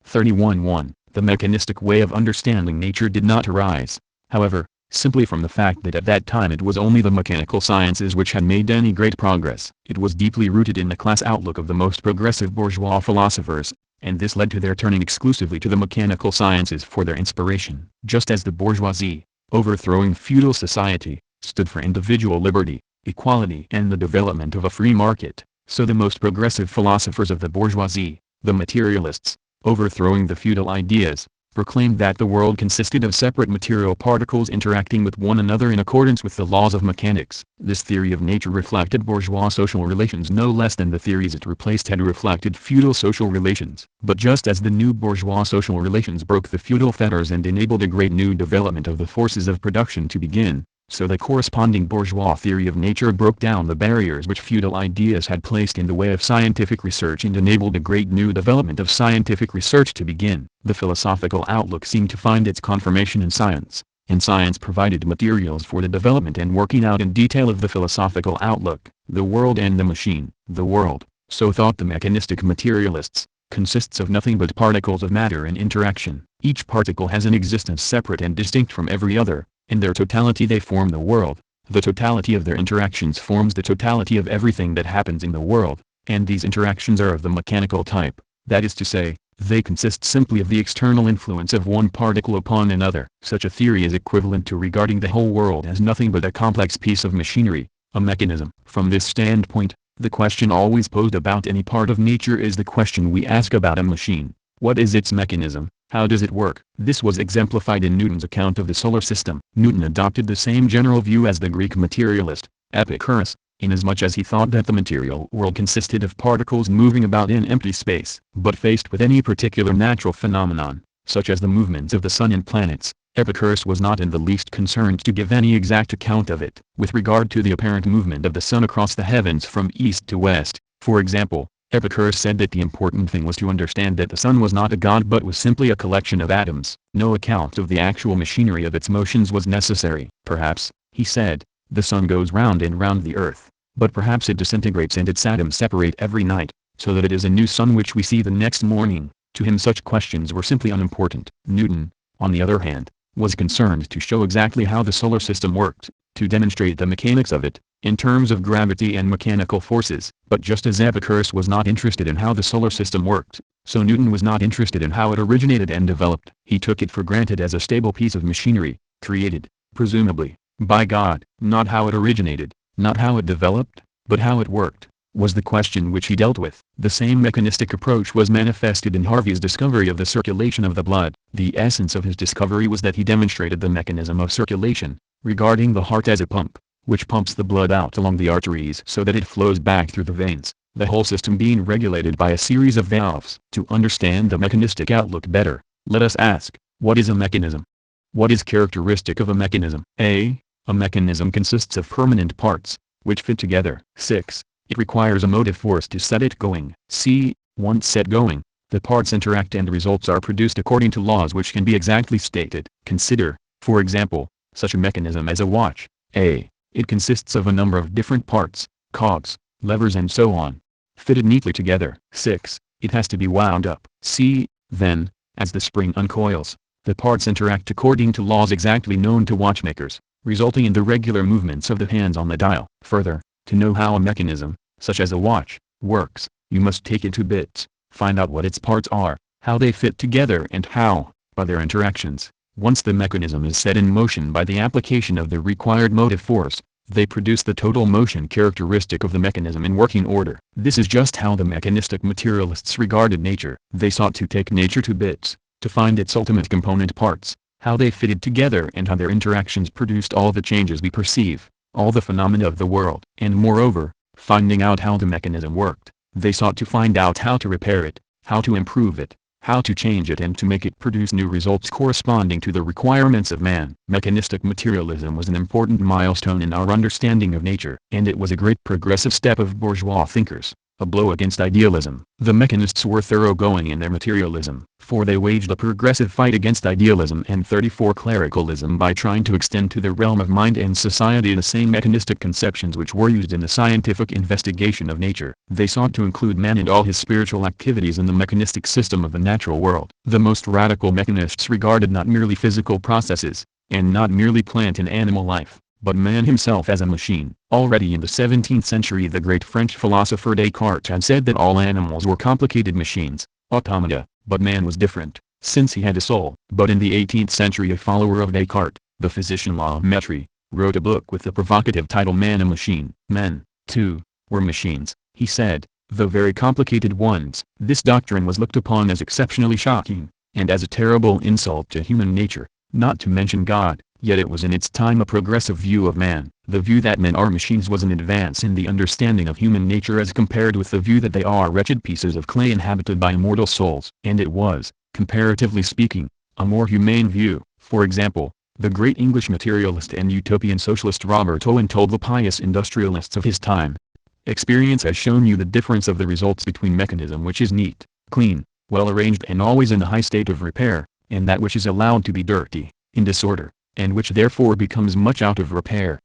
31.1. The mechanistic way of understanding nature did not arise, however, simply from the fact that at that time it was only the mechanical sciences which had made any great progress. It was deeply rooted in the class outlook of the most progressive bourgeois philosophers, and this led to their turning exclusively to the mechanical sciences for their inspiration. Just as the bourgeoisie, overthrowing feudal society, stood for individual liberty, equality and the development of a free market, so the most progressive philosophers of the bourgeoisie, the materialists, overthrowing the feudal ideas, proclaimed that the world consisted of separate material particles interacting with one another in accordance with the laws of mechanics. This theory of nature reflected bourgeois social relations no less than the theories it replaced had reflected feudal social relations. But just as the new bourgeois social relations broke the feudal fetters and enabled a great new development of the forces of production to begin, so the corresponding bourgeois theory of nature broke down the barriers which feudal ideas had placed in the way of scientific research and enabled a great new development of scientific research to begin. The philosophical outlook seemed to find its confirmation in science, and science provided materials for the development and working out in detail of the philosophical outlook. The world and the machine. The world, so thought the mechanistic materialists, consists of nothing but particles of matter in interaction. Each particle has an existence separate and distinct from every other. In their totality they form the world, the totality of their interactions forms the totality of everything that happens in the world, and these interactions are of the mechanical type, that is to say, they consist simply of the external influence of one particle upon another. Such a theory is equivalent to regarding the whole world as nothing but a complex piece of machinery, a mechanism. From this standpoint, the question always posed about any part of nature is the question we ask about a machine. What is its mechanism? How does it work? This was exemplified in Newton's account of the solar system. Newton adopted the same general view as the Greek materialist, Epicurus, inasmuch as he thought that the material world consisted of particles moving about in empty space. But faced with any particular natural phenomenon, such as the movements of the sun and planets, Epicurus was not in the least concerned to give any exact account of it. With regard to the apparent movement of the sun across the heavens from east to west, for example, Epicurus said that the important thing was to understand that the sun was not a god but was simply a collection of atoms. No account of the actual machinery of its motions was necessary. Perhaps, he said, the sun goes round and round the earth, but perhaps it disintegrates and its atoms separate every night, so that it is a new sun which we see the next morning. To him such questions were simply unimportant. Newton, on the other hand, was concerned to show exactly how the solar system worked, to demonstrate the mechanics of it, in terms of gravity and mechanical forces. But just as Epicurus was not interested in how the solar system worked, so Newton was not interested in how it originated and developed. He took it for granted as a stable piece of machinery, created, presumably, by God. Not how it originated, not how it developed, but how it worked, was the question which he dealt with. The same mechanistic approach was manifested in Harvey's discovery of the circulation of the blood. The essence of his discovery was that he demonstrated the mechanism of circulation, regarding the heart as a pump, which pumps the blood out along the arteries so that it flows back through the veins, the whole system being regulated by a series of valves. To understand the mechanistic outlook better, let us ask, what is a mechanism? What is characteristic of a mechanism? A mechanism consists of permanent parts, which fit together. 6. It requires a motive force to set it going. C. Once set going, the parts interact and results are produced according to laws which can be exactly stated. Consider, for example, such a mechanism as a watch. A. It consists of a number of different parts, cogs, levers and so on, fitted neatly together. 6. It has to be wound up. C. Then, as the spring uncoils, the parts interact according to laws exactly known to watchmakers, resulting in the regular movements of the hands on the dial. Further, to know how a mechanism, such as a watch, works, you must take it to bits, find out what its parts are, how they fit together and how, by their interactions, once the mechanism is set in motion by the application of the required motive force, they produce the total motion characteristic of the mechanism in working order. This is just how the mechanistic materialists regarded nature. They sought to take nature to bits, to find its ultimate component parts, how they fitted together and how their interactions produced all the changes we perceive, all the phenomena of the world. And moreover, finding out how the mechanism worked, they sought to find out how to repair it, how to improve it, how to change it and to make it produce new results corresponding to the requirements of man. Mechanistic materialism was an important milestone in our understanding of nature, and it was a great progressive step of bourgeois thinkers, a blow against idealism. The mechanists were thoroughgoing in their materialism, for they waged a progressive fight against idealism and clericalism by trying to extend to the realm of mind and society the same mechanistic conceptions which were used in the scientific investigation of nature. They sought to include man and all his spiritual activities in the mechanistic system of the natural world. The most radical mechanists regarded not merely physical processes, and not merely plant and animal life, but man himself as a machine. Already in the 17th century the great French philosopher Descartes had said that all animals were complicated machines, automata, but man was different, since he had a soul. But in the 18th century a follower of Descartes, the physician Maurice, wrote a book with the provocative title Man a Machine. Men, too, were machines, he said, though very complicated ones. This doctrine was looked upon as exceptionally shocking, and as a terrible insult to human nature, not to mention God. Yet it was in its time a progressive view of man. The view that men are machines was an advance in the understanding of human nature as compared with the view that they are wretched pieces of clay inhabited by immortal souls. And it was, comparatively speaking, a more humane view. For example, the great English materialist and utopian socialist Robert Owen told the pious industrialists of his time, "Experience has shown you the difference of the results between mechanism which is neat, clean, well arranged and always in a high state of repair, and that which is allowed to be dirty, in disorder, and which therefore becomes much out of repair."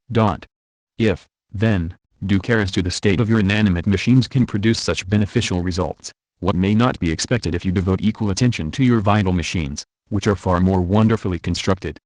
If, then, due care as to the state of your inanimate machines can produce such beneficial results, what may not be expected if you devote equal attention to your vital machines, which are far more wonderfully constructed.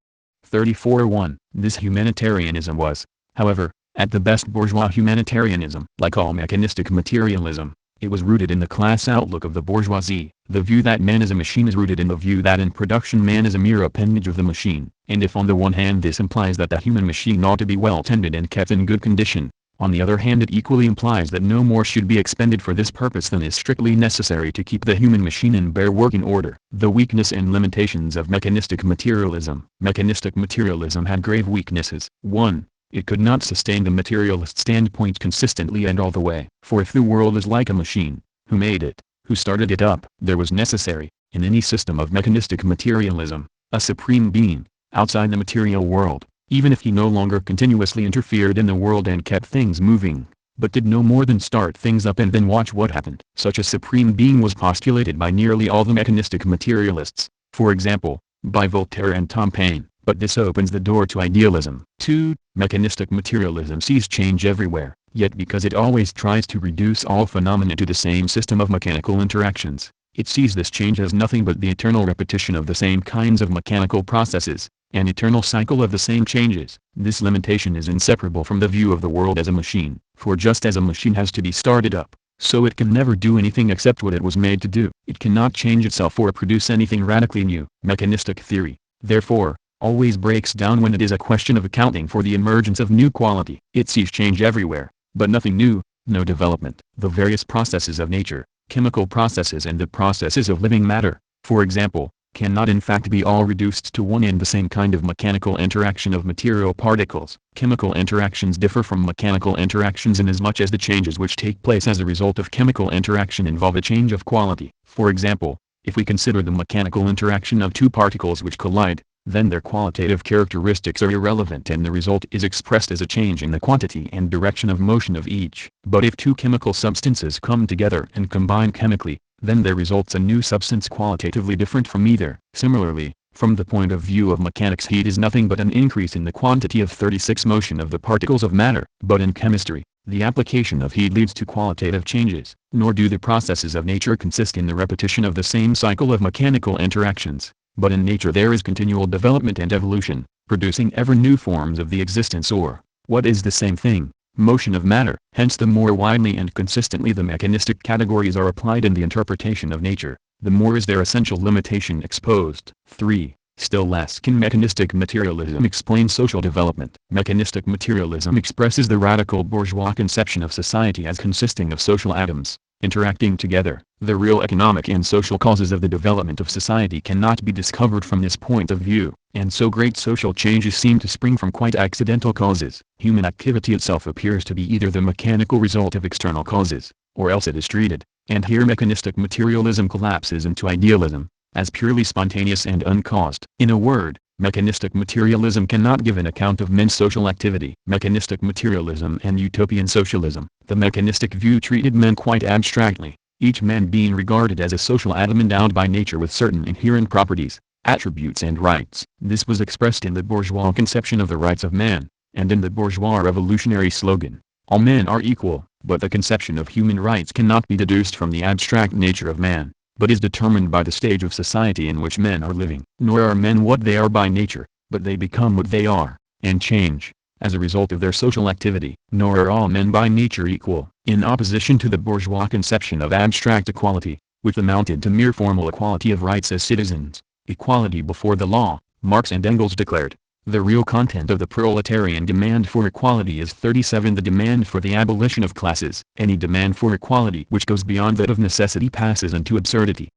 34.1. This humanitarianism was, however, at the best bourgeois humanitarianism. Like all mechanistic materialism, it was rooted in the class outlook of the bourgeoisie. The view that man is a machine is rooted in the view that in production man is a mere appendage of the machine. And if on the one hand this implies that the human machine ought to be well tended and kept in good condition, on the other hand it equally implies that no more should be expended for this purpose than is strictly necessary to keep the human machine in bare working order. The weakness and limitations of mechanistic materialism. Mechanistic materialism had grave weaknesses. 1. It could not sustain the materialist standpoint consistently and all the way. For if the world is like a machine, who made it, who started it up? There was necessary, in any system of mechanistic materialism, a supreme being, outside the material world, even if he no longer continuously interfered in the world and kept things moving, but did no more than start things up and then watch what happened. Such a supreme being was postulated by nearly all the mechanistic materialists, for example, by Voltaire and Tom Paine. But this opens the door to idealism. 2. Mechanistic materialism sees change everywhere, yet because it always tries to reduce all phenomena to the same system of mechanical interactions, it sees this change as nothing but the eternal repetition of the same kinds of mechanical processes, an eternal cycle of the same changes. This limitation is inseparable from the view of the world as a machine, for just as a machine has to be started up, so it can never do anything except what it was made to do. It cannot change itself or produce anything radically new. Mechanistic theory, therefore, always breaks down when it is a question of accounting for the emergence of new quality. It sees change everywhere, but nothing new, no development. The various processes of nature, chemical processes and the processes of living matter, for example, cannot in fact be all reduced to one and the same kind of mechanical interaction of material particles. Chemical interactions differ from mechanical interactions inasmuch as the changes which take place as a result of chemical interaction involve a change of quality. For example, if we consider the mechanical interaction of two particles which collide, then their qualitative characteristics are irrelevant and the result is expressed as a change in the quantity and direction of motion of each. But if two chemical substances come together and combine chemically, then there results a new substance qualitatively different from either. Similarly, from the point of view of mechanics, heat is nothing but an increase in the quantity of 36 motion of the particles of matter. But in chemistry, the application of heat leads to qualitative changes, nor do the processes of nature consist in the repetition of the same cycle of mechanical interactions. But in nature there is continual development and evolution, producing ever new forms of the existence or, what is the same thing, motion of matter. Hence the more widely and consistently the mechanistic categories are applied in the interpretation of nature, the more is their essential limitation exposed. 3. Still less can mechanistic materialism explain social development. Mechanistic materialism expresses the radical bourgeois conception of society as consisting of social atoms, interacting together. The real economic and social causes of the development of society cannot be discovered from this point of view, and so great social changes seem to spring from quite accidental causes. Human activity itself appears to be either the mechanical result of external causes, or else it is treated, And here mechanistic materialism collapses into idealism, as purely spontaneous and uncaused. In a word, mechanistic materialism cannot give an account of men's social activity. Mechanistic materialism and utopian socialism. The mechanistic view treated men quite abstractly, each man being regarded as a social atom endowed by nature with certain inherent properties, attributes and rights. This was expressed in the bourgeois conception of the rights of man, and in the bourgeois revolutionary slogan, "All men are equal." But the conception of human rights cannot be deduced from the abstract nature of man, but is determined by the stage of society in which men are living. Nor are men what they are by nature, but they become what they are, and change, as a result of their social activity. Nor are all men by nature equal. In opposition to the bourgeois conception of abstract equality, which amounted to mere formal equality of rights as citizens, equality before the law, Marx and Engels declared, the real content of the proletarian demand for equality is 37. The demand for the abolition of classes. Any demand for equality which goes beyond that of necessity passes into absurdity.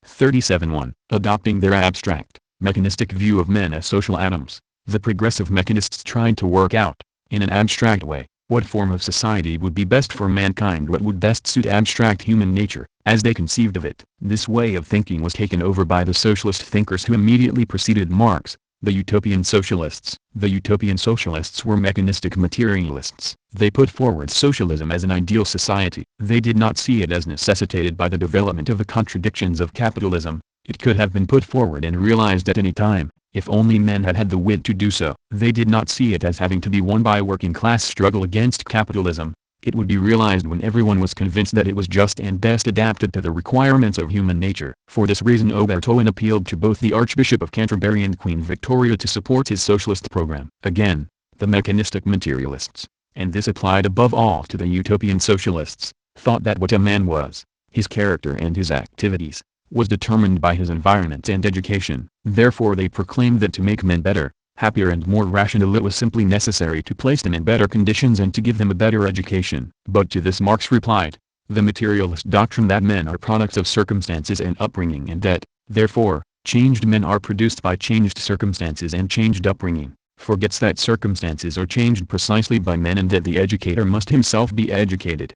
37.1. Adopting their abstract, mechanistic view of men as social atoms, the progressive mechanists tried to work out, in an abstract way, what form of society would be best for mankind, what would best suit abstract human nature, as they conceived of it. This way of thinking was taken over by the socialist thinkers who immediately preceded Marx, the utopian socialists. The utopian socialists were mechanistic materialists. They put forward socialism as an ideal society. They did not see it as necessitated by the development of the contradictions of capitalism. It could have been put forward and realized at any time, if only men had had the wit to do so. They did not see it as having to be won by a working class struggle against capitalism. It would be realized when everyone was convinced that it was just and best adapted to the requirements of human nature. For this reason Oberto appealed to both the Archbishop of Canterbury and Queen Victoria to support his socialist program. Again, the mechanistic materialists, and this applied above all to the utopian socialists, thought that what a man was, his character and his activities, was determined by his environment and education. Therefore they proclaimed that to make men better, happier and more rational it was simply necessary to place them in better conditions and to give them a better education. But to this Marx replied, the materialist doctrine that men are products of circumstances and upbringing, and that, therefore, changed men are produced by changed circumstances and changed upbringing, forgets that circumstances are changed precisely by men and that the educator must himself be educated.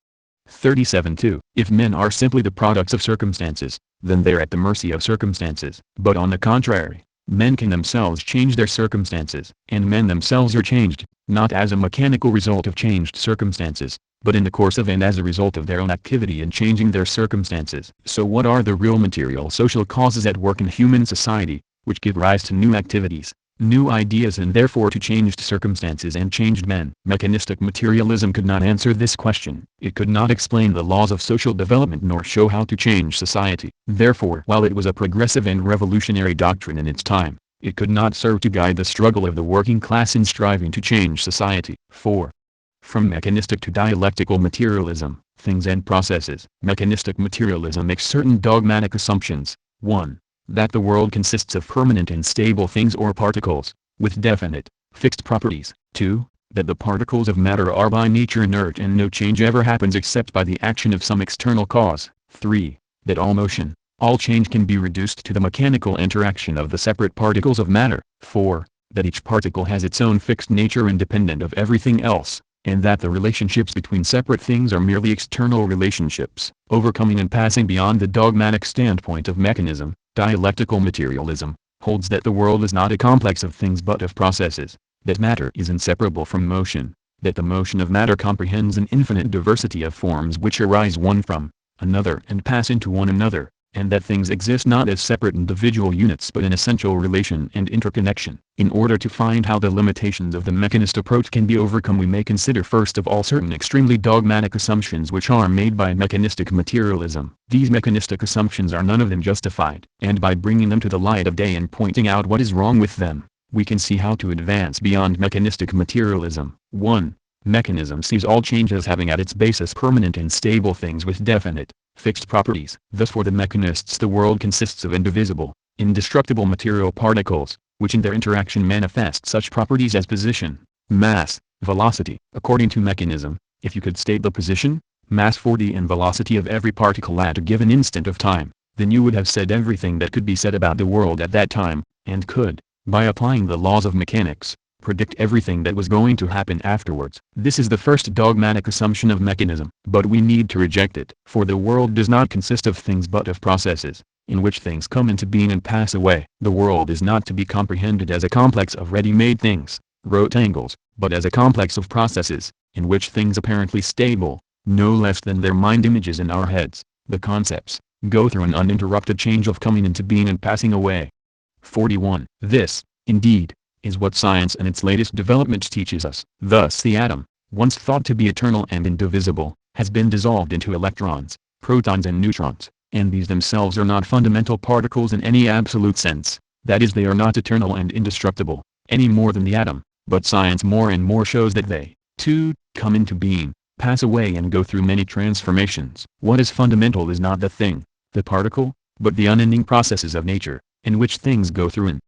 37.2. If men are simply the products of circumstances, then they're at the mercy of circumstances. But on the contrary, men can themselves change their circumstances, and men themselves are changed, not as a mechanical result of changed circumstances, but in the course of and as a result of their own activity in changing their circumstances. So what are the real material social causes at work in human society, which give rise to new activities, new ideas and therefore to changed circumstances and changed men? Mechanistic materialism could not answer this question. It could not explain the laws of social development nor show how to change society. Therefore, while it was a progressive and revolutionary doctrine in its time, it could not serve to guide the struggle of the working class in striving to change society. 4. From mechanistic to dialectical materialism, things and processes. Mechanistic materialism makes certain dogmatic assumptions. 1. That the world consists of permanent and stable things or particles, with definite, fixed properties. 2. That the particles of matter are by nature inert and no change ever happens except by the action of some external cause. 3. That all motion, all change can be reduced to the mechanical interaction of the separate particles of matter. 4. That each particle has its own fixed nature independent of everything else, and that the relationships between separate things are merely external relationships. Overcoming and passing beyond the dogmatic standpoint of mechanism, dialectical materialism holds that the world is not a complex of things but of processes, that matter is inseparable from motion, that the motion of matter comprehends an infinite diversity of forms which arise one from another and pass into one another, and that things exist not as separate individual units but in essential relation and interconnection. In order to find how the limitations of the mechanist approach can be overcome, we may consider first of all certain extremely dogmatic assumptions which are made by mechanistic materialism. These mechanistic assumptions are none of them justified, and by bringing them to the light of day and pointing out what is wrong with them, we can see how to advance beyond mechanistic materialism. 1. Mechanism sees all change as having at its basis permanent and stable things with definite, fixed properties. Thus for the mechanists the world consists of indivisible, indestructible material particles, which in their interaction manifest such properties as position, mass, velocity. According to mechanism, if you could state the position, mass, force and velocity of every particle at a given instant of time, then you would have said everything that could be said about the world at that time, and could, by applying the laws of mechanics, predict everything that was going to happen afterwards. This is the first dogmatic assumption of mechanism. But we need to reject it. For the world does not consist of things but of processes, in which things come into being and pass away. The world is not to be comprehended as a complex of ready-made things, rote angles, but as a complex of processes, in which things apparently stable, no less than their mind images in our heads, the concepts, go through an uninterrupted change of coming into being and passing away. 41. This, indeed, is what science and its latest development teaches us. Thus the atom, once thought to be eternal and indivisible, has been dissolved into electrons, protons and neutrons, and these themselves are not fundamental particles in any absolute sense, that is, they are not eternal and indestructible, any more than the atom, but science more and more shows that they, too, come into being, pass away and go through many transformations. What is fundamental is not the thing, the particle, but the unending processes of nature, in which things go through an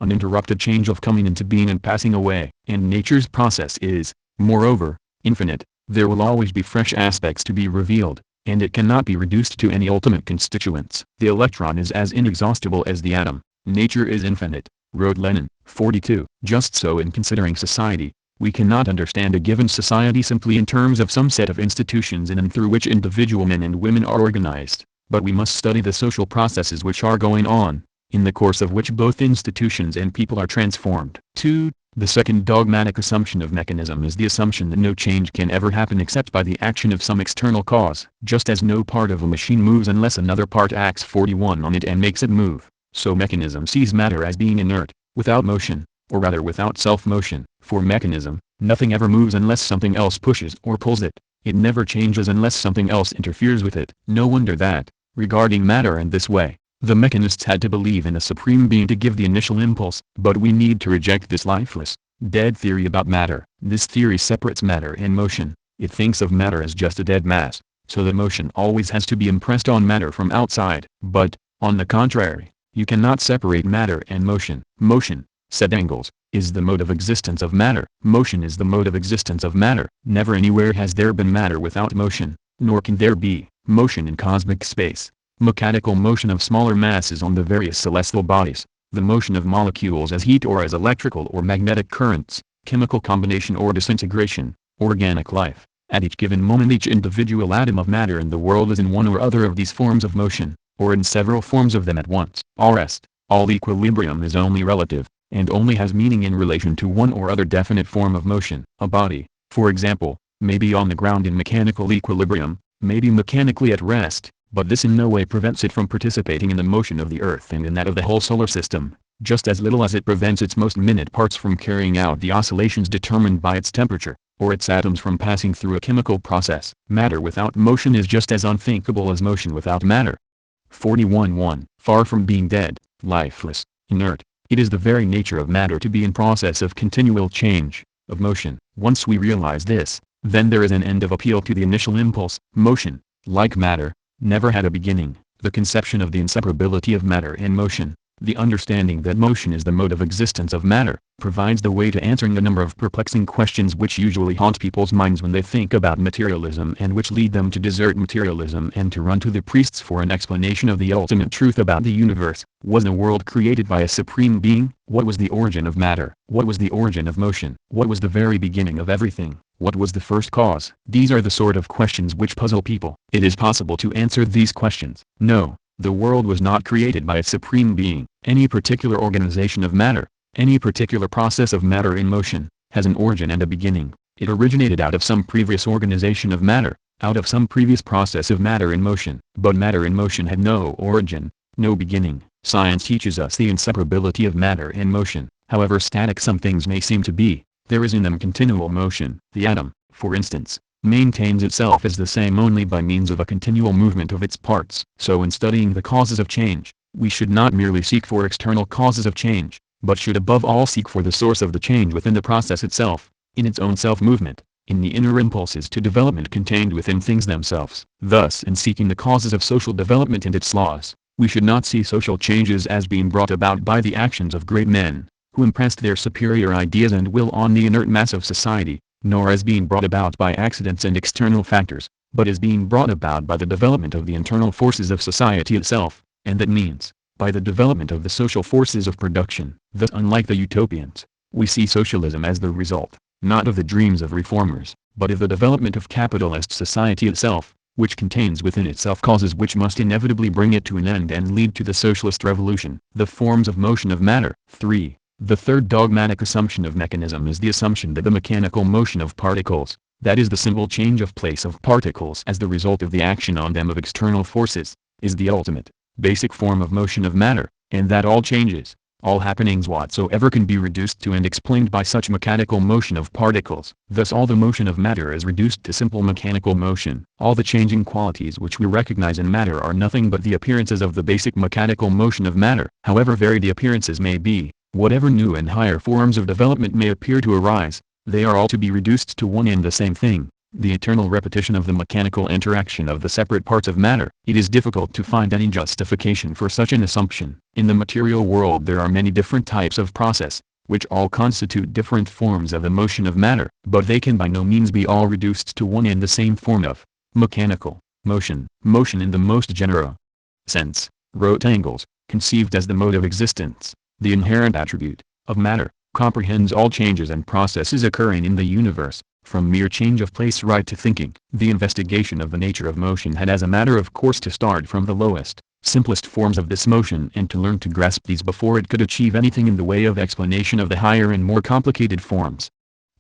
uninterrupted change of coming into being and passing away. And nature's process is, moreover, infinite. There will always be fresh aspects to be revealed, and it cannot be reduced to any ultimate constituents. The electron is as inexhaustible as the atom. Nature is infinite, wrote Lenin. 42. Just so in considering society, we cannot understand a given society simply in terms of some set of institutions in and through which individual men and women are organized, but we must study the social processes which are going on, in the course of which both institutions and people are transformed. 2. The second dogmatic assumption of mechanism is the assumption that no change can ever happen except by the action of some external cause. Just as no part of a machine moves unless another part acts 41 on it and makes it move, so mechanism sees matter as being inert, without motion, or rather without self-motion. For mechanism, nothing ever moves unless something else pushes or pulls it. It never changes unless something else interferes with it. No wonder that, regarding matter in this way, the mechanists had to believe in a supreme being to give the initial impulse. But we need to reject this lifeless, dead theory about matter. This theory separates matter and motion. It thinks of matter as just a dead mass, so that motion always has to be impressed on matter from outside. But, on the contrary, you cannot separate matter and motion. Motion, said Engels, is the mode of existence of matter. Motion is the mode of existence of matter. Never anywhere has there been matter without motion, nor can there be motion in cosmic space. Mechanical motion of smaller masses on the various celestial bodies, the motion of molecules as heat or as electrical or magnetic currents, chemical combination or disintegration, organic life. At each given moment each individual atom of matter in the world is in one or other of these forms of motion, or in several forms of them at once. All rest, all equilibrium is only relative, and only has meaning in relation to one or other definite form of motion. A body, for example, may be on the ground in mechanical equilibrium, may be mechanically at rest, but this in no way prevents it from participating in the motion of the Earth and in that of the whole solar system, just as little as it prevents its most minute parts from carrying out the oscillations determined by its temperature, or its atoms from passing through a chemical process. Matter without motion is just as unthinkable as motion without matter. 41.1. Far from being dead, lifeless, inert, it is the very nature of matter to be in process of continual change, of motion. Once we realize this, then there is an end of appeal to the initial impulse. Motion, like matter, never had a beginning. The conception of the inseparability of matter and motion, the understanding that motion is the mode of existence of matter, provides the way to answering a number of perplexing questions which usually haunt people's minds when they think about materialism and which lead them to desert materialism and to run to the priests for an explanation of the ultimate truth about the universe. Was the world created by a supreme being? What was the origin of matter? What was the origin of motion? What was the very beginning of everything? What was the first cause? These are the sort of questions which puzzle people. It is possible to answer these questions. No, the world was not created by a supreme being. Any particular organization of matter, any particular process of matter in motion, has an origin and a beginning. It originated out of some previous organization of matter, out of some previous process of matter in motion. But matter in motion had no origin, no beginning. Science teaches us the inseparability of matter and motion. However static some things may seem to be, there is in them continual motion. The atom, for instance, maintains itself as the same only by means of a continual movement of its parts. So in studying the causes of change, we should not merely seek for external causes of change, but should above all seek for the source of the change within the process itself, in its own self-movement, in the inner impulses to development contained within things themselves. Thus in seeking the causes of social development and its laws, we should not see social changes as being brought about by the actions of great men, who impressed their superior ideas and will on the inert mass of society, nor as being brought about by accidents and external factors, but as being brought about by the development of the internal forces of society itself, and that means, by the development of the social forces of production. Thus unlike the utopians, We see socialism as the result, not of the dreams of reformers, but of the development of capitalist society itself, which contains within itself causes which must inevitably bring it to an end and lead to the socialist revolution. The forms of motion of matter. 3. The third dogmatic assumption of mechanism is the assumption that the mechanical motion of particles, that is the simple change of place of particles as the result of the action on them of external forces, is the ultimate, basic form of motion of matter, and that all changes, all happenings whatsoever can be reduced to and explained by such mechanical motion of particles. Thus all the motion of matter is reduced to simple mechanical motion. All the changing qualities which we recognize in matter are nothing but the appearances of the basic mechanical motion of matter. However varied the appearances may be, whatever new and higher forms of development may appear to arise, they are all to be reduced to one and the same thing, the eternal repetition of the mechanical interaction of the separate parts of matter. It is difficult to find any justification for such an assumption. In the material world there are many different types of process, which all constitute different forms of the motion of matter, but they can by no means be all reduced to one and the same form of mechanical motion. Motion in the most general sense, rote angles, conceived as the mode of existence, the inherent attribute of matter, comprehends all changes and processes occurring in the universe, from mere change of place right to thinking. The investigation of the nature of motion had as a matter of course to start from the lowest, simplest forms of this motion and to learn to grasp these before it could achieve anything in the way of explanation of the higher and more complicated forms.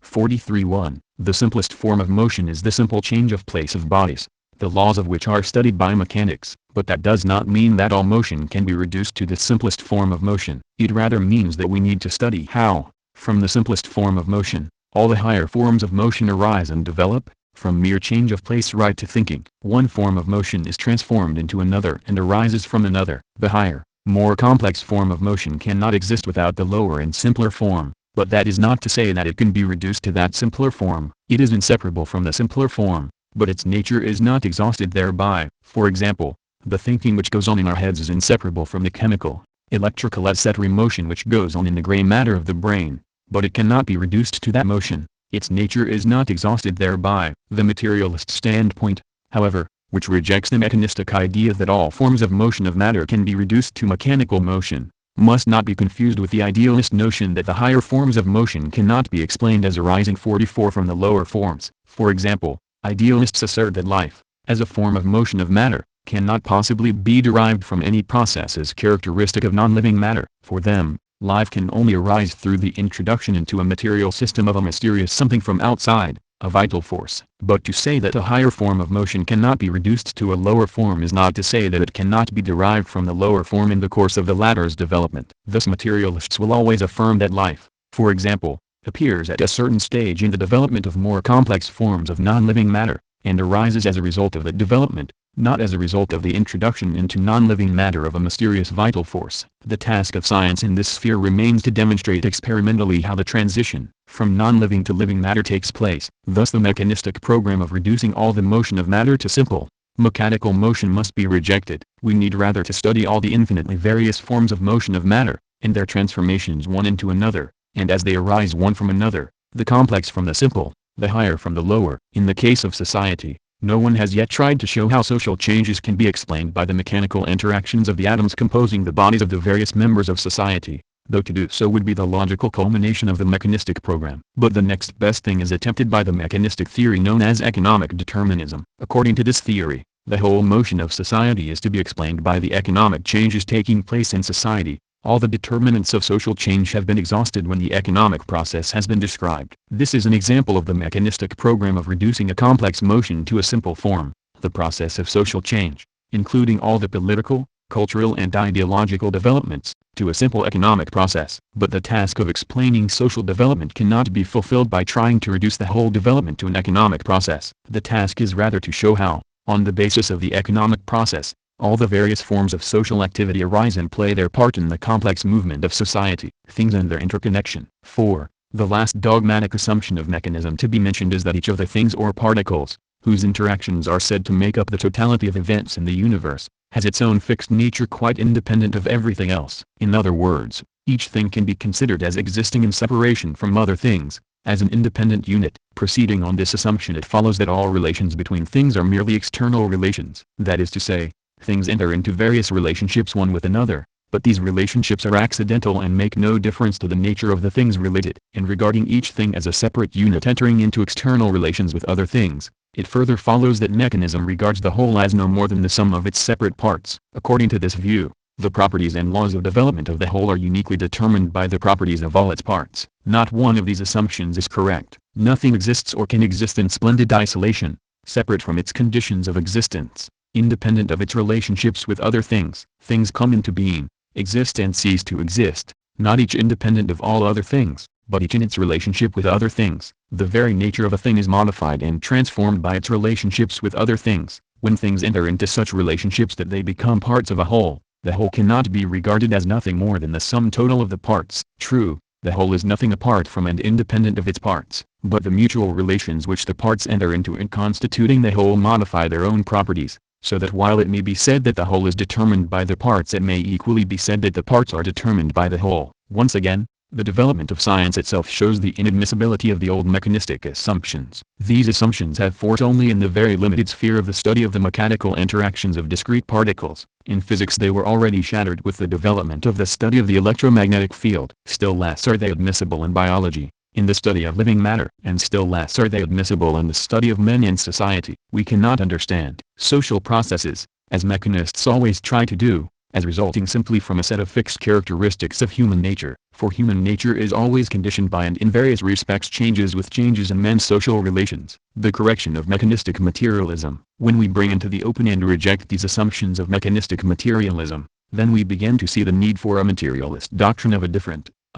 43.1. The simplest form of motion is the simple change of place of bodies, the laws of which are studied by mechanics, but that does not mean that all motion can be reduced to the simplest form of motion. It rather means that we need to study how, from the simplest form of motion, all the higher forms of motion arise and develop, from mere change of place right to thinking. One form of motion is transformed into another and arises from another. The higher, more complex form of motion cannot exist without the lower and simpler form, but that is not to say that it can be reduced to that simpler form. It is inseparable from the simpler form, but its nature is not exhausted thereby. For example, the thinking which goes on in our heads is inseparable from the chemical, electrical etc. motion which goes on in the gray matter of the brain, but it cannot be reduced to that motion. Its nature is not exhausted thereby. The materialist standpoint, however, which rejects the mechanistic idea that all forms of motion of matter can be reduced to mechanical motion, must not be confused with the idealist notion that the higher forms of motion cannot be explained as arising 44 from the lower forms. For example, idealists assert that life, as a form of motion of matter, cannot possibly be derived from any processes characteristic of non-living matter. For them, life can only arise through the introduction into a material system of a mysterious something from outside, a vital force. But to say that a higher form of motion cannot be reduced to a lower form is not to say that it cannot be derived from the lower form in the course of the latter's development. Thus materialists will always affirm that life, for example, appears at a certain stage in the development of more complex forms of non-living matter, and arises as a result of that development, not as a result of the introduction into non-living matter of a mysterious vital force. The task of science in this sphere remains to demonstrate experimentally how the transition from non-living to living matter takes place. Thus the mechanistic program of reducing all the motion of matter to simple, mechanical motion must be rejected. We need rather to study all the infinitely various forms of motion of matter, and their transformations one into another, and as they arise one from another, the complex from the simple, the higher from the lower. In the case of society, no one has yet tried to show how social changes can be explained by the mechanical interactions of the atoms composing the bodies of the various members of society, though to do so would be the logical culmination of the mechanistic program. But the next best thing is attempted by the mechanistic theory known as economic determinism. According to this theory, the whole motion of society is to be explained by the economic changes taking place in society. All the determinants of social change have been exhausted when the economic process has been described. This is an example of the mechanistic program of reducing a complex motion to a simple form, the process of social change, including all the political, cultural and ideological developments, to a simple economic process. But the task of explaining social development cannot be fulfilled by trying to reduce the whole development to an economic process. The task is rather to show how, on the basis of the economic process, all the various forms of social activity arise and play their part in the complex movement of society, things and their interconnection. 4. The last dogmatic assumption of mechanism to be mentioned is that each of the things or particles, whose interactions are said to make up the totality of events in the universe, has its own fixed nature quite independent of everything else. In other words, each thing can be considered as existing in separation from other things, as an independent unit. Proceeding on this assumption, it follows that all relations between things are merely external relations. That is to say, things enter into various relationships one with another, but these relationships are accidental and make no difference to the nature of the things related. In regarding each thing as a separate unit entering into external relations with other things, it further follows that mechanism regards the whole as no more than the sum of its separate parts. According to this view, the properties and laws of development of the whole are uniquely determined by the properties of all its parts. Not one of these assumptions is correct. Nothing exists or can exist in splendid isolation, separate from its conditions of existence, independent of its relationships with other things. Things come into being, exist and cease to exist, not each independent of all other things, but each in its relationship with other things. The very nature of a thing is modified and transformed by its relationships with other things. When things enter into such relationships that they become parts of a whole, the whole cannot be regarded as nothing more than the sum total of the parts. True, the whole is nothing apart from and independent of its parts, but the mutual relations which the parts enter into in constituting the whole modify their own properties, so that while it may be said that the whole is determined by the parts, it may equally be said that the parts are determined by the whole. Once again, the development of science itself shows the inadmissibility of the old mechanistic assumptions. These assumptions have force only in the very limited sphere of the study of the mechanical interactions of discrete particles. In physics they were already shattered with the development of the study of the electromagnetic field. Still less are they admissible in biology, in the study of living matter, and still less are they admissible in the study of men and society. We cannot understand social processes, as mechanists always try to do, as resulting simply from a set of fixed characteristics of human nature, for human nature is always conditioned by and in various respects changes with changes in men's social relations. The correction of mechanistic materialism. When we bring into the open and reject these assumptions of mechanistic materialism, then we begin to see the need for a materialist doctrine of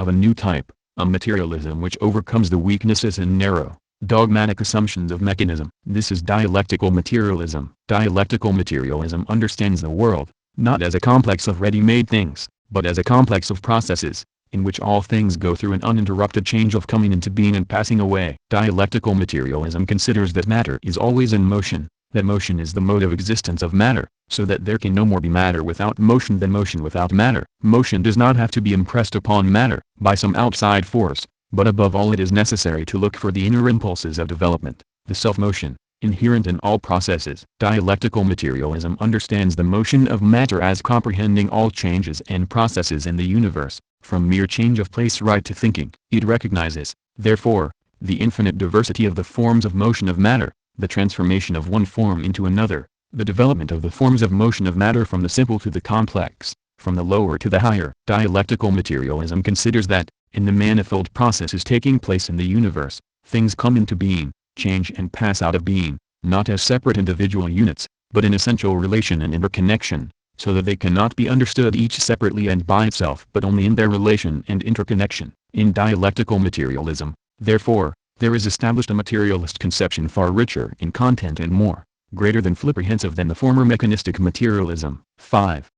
a new type, a materialism which overcomes the weaknesses and narrow, dogmatic assumptions of mechanism. This is dialectical materialism. Dialectical materialism understands the world, not as a complex of ready-made things, but as a complex of processes, in which all things go through an uninterrupted change of coming into being and passing away. Dialectical materialism considers that matter is always in motion, that motion is the mode of existence of matter, so that there can no more be matter without motion than motion without matter. Motion does not have to be impressed upon matter by some outside force, but above all it is necessary to look for the inner impulses of development, the self-motion, inherent in all processes. Dialectical materialism understands the motion of matter as comprehending all changes and processes in the universe, from mere change of place right to thinking. It recognizes, therefore, the infinite diversity of the forms of motion of matter, the transformation of one form into another, the development of the forms of motion of matter from the simple to the complex, from the lower to the higher. Dialectical materialism considers that, in the manifold processes taking place in the universe, things come into being, change and pass out of being, not as separate individual units, but in essential relation and interconnection, so that they cannot be understood each separately and by itself but only in their relation and interconnection. In dialectical materialism, therefore, there is established a materialist conception far richer in content and more, greater than comprehensive than the former mechanistic materialism. 5.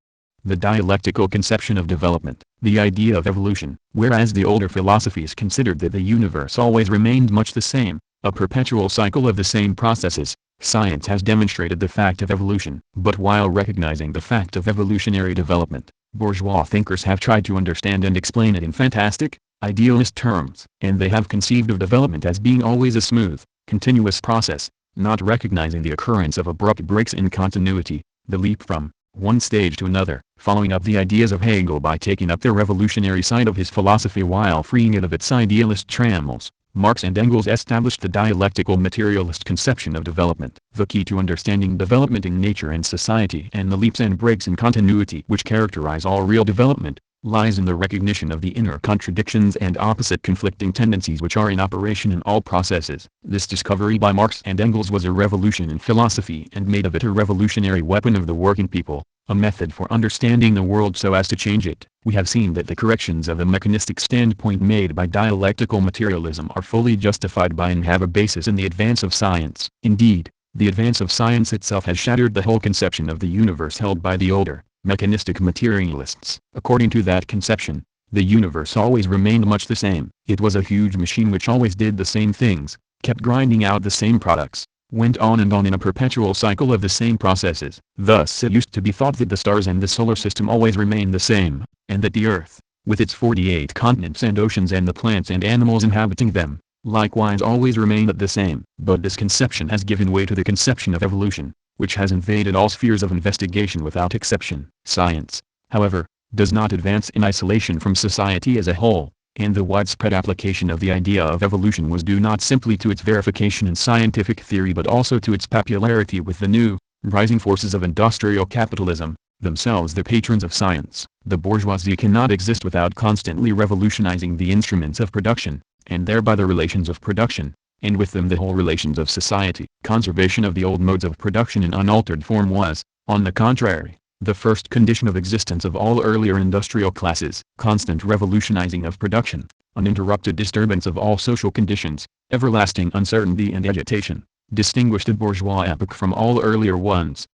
The dialectical conception of development, the idea of evolution. Whereas the older philosophies considered that the universe always remained much the same, a perpetual cycle of the same processes, science has demonstrated the fact of evolution. But while recognizing the fact of evolutionary development, bourgeois thinkers have tried to understand and explain it in fantastic, idealist terms. And they have conceived of development as being always a smooth, continuous process, not recognizing the occurrence of abrupt breaks in continuity, the leap from one stage to another. Following up the ideas of Hegel by taking up the revolutionary side of his philosophy while freeing it of its idealist trammels, Marx and Engels established the dialectical materialist conception of development. The key to understanding development in nature and society and the leaps and breaks in continuity which characterize all real development, lies in the recognition of the inner contradictions and opposite conflicting tendencies which are in operation in all processes. This discovery by Marx and Engels was a revolution in philosophy and made of it a revolutionary weapon of the working people, a method for understanding the world so as to change it. We have seen that the corrections of the mechanistic standpoint made by dialectical materialism are fully justified by and have a basis in the advance of science. Indeed, the advance of science itself has shattered the whole conception of the universe held by the older, mechanistic materialists. According to that conception, the universe always remained much the same. It was a huge machine which always did the same things, kept grinding out the same products, went on and on in a perpetual cycle of the same processes. Thus it used to be thought that the stars and the solar system always remained the same, and that the earth, with its 48 continents and oceans and the plants and animals inhabiting them, likewise always remained the same. But this conception has given way to the conception of evolution, which has invaded all spheres of investigation without exception. Science, however, does not advance in isolation from society as a whole, and the widespread application of the idea of evolution was due not simply to its verification in scientific theory but also to its popularity with the new, rising forces of industrial capitalism, themselves the patrons of science. The bourgeoisie cannot exist without constantly revolutionizing the instruments of production, and thereby the relations of production, and with them the whole relations of society. Conservation of the old modes of production in unaltered form was, on the contrary, the first condition of existence of all earlier industrial classes. Constant revolutionizing of production, uninterrupted disturbance of all social conditions, everlasting uncertainty and agitation, distinguished the bourgeois epoch from all earlier ones.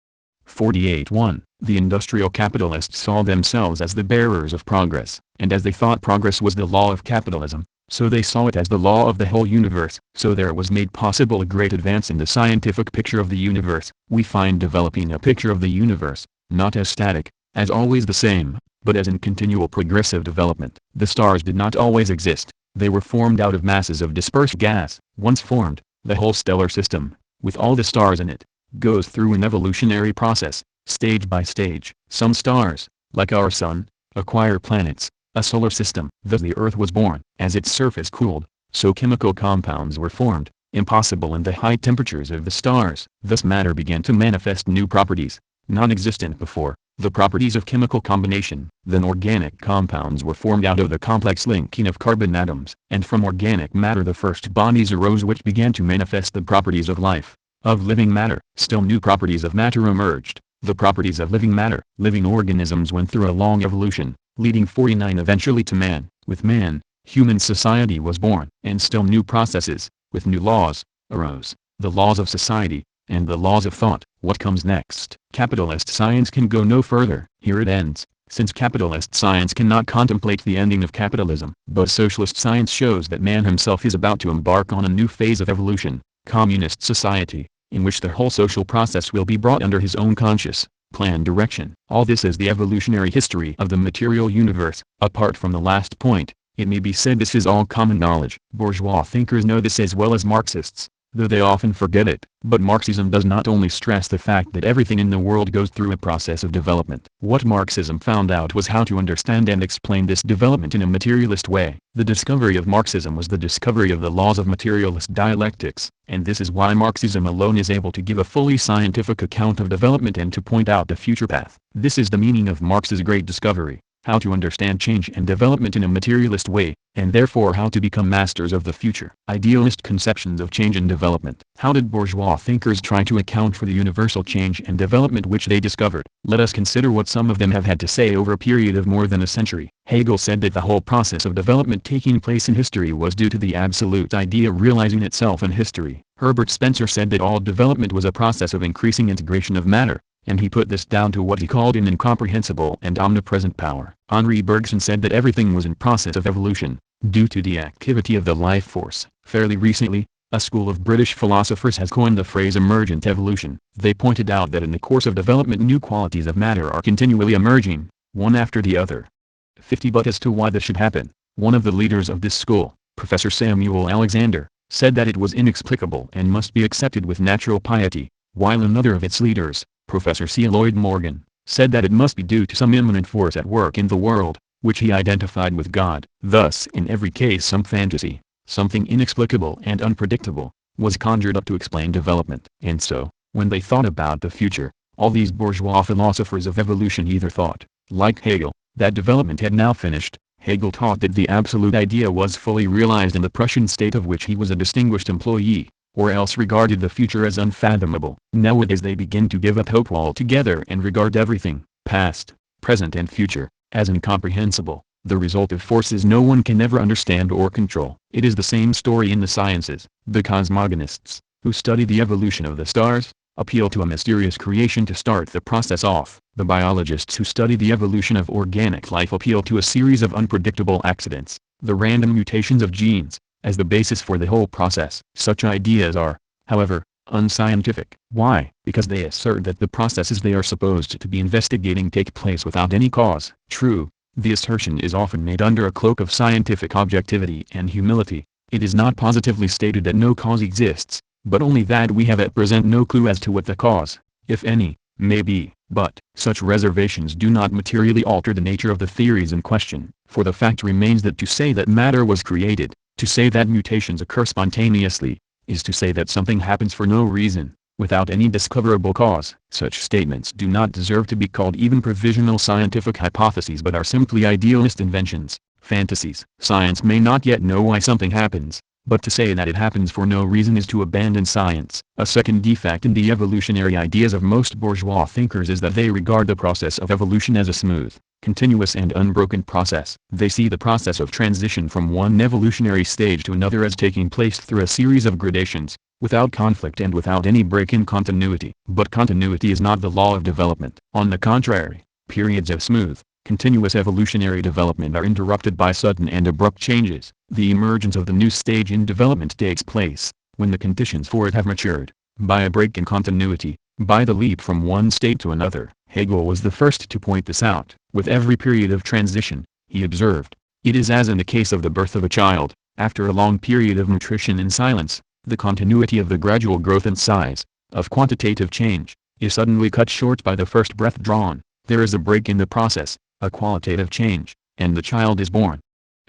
48.1. The industrial capitalists saw themselves as the bearers of progress, and as they thought progress was the law of capitalism, so they saw it as the law of the whole universe. So there was made possible a great advance in the scientific picture of the universe. We find developing a picture of the universe, not as static, as always the same, but as in continual progressive development. The stars did not always exist, they were formed out of masses of dispersed gas. Once formed, the whole stellar system, with all the stars in it, goes through an evolutionary process, stage by stage. Some stars, like our sun, acquire planets, a solar system. Thus the Earth was born. As its surface cooled, so chemical compounds were formed, impossible in the high temperatures of the stars. Thus matter began to manifest new properties, non-existent before, the properties of chemical combination. Then organic compounds were formed out of the complex linking of carbon atoms, and from organic matter the first bodies arose which began to manifest the properties of life, of living matter. Still new properties of matter emerged, the properties of living matter. Living organisms went through a long evolution, leading 49 eventually to man. With man, human society was born. And still new processes, with new laws, arose, the laws of society, and the laws of thought. What comes next? Capitalist science can go no further. Here it ends, since capitalist science cannot contemplate the ending of capitalism. But socialist science shows that man himself is about to embark on a new phase of evolution, communist society, in which the whole social process will be brought under his own conscious, planned direction. All this is the evolutionary history of the material universe. Apart from the last point, it may be said this is all common knowledge. Bourgeois thinkers know this as well as Marxists, though they often forget it. But Marxism does not only stress the fact that everything in the world goes through a process of development. What Marxism found out was how to understand and explain this development in a materialist way. The discovery of Marxism was the discovery of the laws of materialist dialectics, and this is why Marxism alone is able to give a fully scientific account of development and to point out the future path. This is the meaning of Marx's great discovery, how to understand change and development in a materialist way, and therefore how to become masters of the future. Idealist conceptions of change and development. How did bourgeois thinkers try to account for the universal change and development which they discovered? Let us consider what some of them have had to say over a period of more than a century. Hegel said that the whole process of development taking place in history was due to the absolute idea realizing itself in history. Herbert Spencer said that all development was a process of increasing integration of matter, and he put this down to what he called an incomprehensible and omnipresent power. Henri Bergson said that everything was in process of evolution, due to the activity of the life force. Fairly recently, a school of British philosophers has coined the phrase emergent evolution. They pointed out that in the course of development new qualities of matter are continually emerging, one after the other. 50. But as to why this should happen, one of the leaders of this school, Professor Samuel Alexander, said that it was inexplicable and must be accepted with natural piety, while another of its leaders, Professor C. Lloyd Morgan, said that it must be due to some immanent force at work in the world, which he identified with God. Thus in every case some fantasy, something inexplicable and unpredictable, was conjured up to explain development. And so, when they thought about the future, all these bourgeois philosophers of evolution either thought, like Hegel, that development had now finished. Hegel taught that the absolute idea was fully realized in the Prussian state of which he was a distinguished employee, or else regarded the future as unfathomable. Nowadays they begin to give up hope altogether and regard everything, past, present and future, as incomprehensible, the result of forces no one can ever understand or control. It is the same story in the sciences. The cosmogonists, who study the evolution of the stars, appeal to a mysterious creation to start the process off. The biologists who study the evolution of organic life appeal to a series of unpredictable accidents, the random mutations of genes, as the basis for the whole process. Such ideas are, however, unscientific. Why? Because they assert that the processes they are supposed to be investigating take place without any cause. True, the assertion is often made under a cloak of scientific objectivity and humility. It is not positively stated that no cause exists, but only that we have at present no clue as to what the cause, if any, may be. But, such reservations do not materially alter the nature of the theories in question, for the fact remains that to say that matter was created, to say that mutations occur spontaneously, is to say that something happens for no reason, without any discoverable cause. Such statements do not deserve to be called even provisional scientific hypotheses but are simply idealist inventions, fantasies. Science may not yet know why something happens, but to say that it happens for no reason is to abandon science. A second defect in the evolutionary ideas of most bourgeois thinkers is that they regard the process of evolution as a smooth, continuous and unbroken process. They see the process of transition from one evolutionary stage to another as taking place through a series of gradations, without conflict and without any break in continuity. But continuity is not the law of development. On the contrary, periods of smooth, continuous evolutionary development are interrupted by sudden and abrupt changes. The emergence of the new stage in development takes place, when the conditions for it have matured, by a break in continuity, by the leap from one state to another. Hegel was the first to point this out. With every period of transition, he observed, it is as in the case of the birth of a child, after a long period of nutrition in silence, the continuity of the gradual growth in size, of quantitative change, is suddenly cut short by the first breath drawn. There is a break in the process, a qualitative change, and the child is born.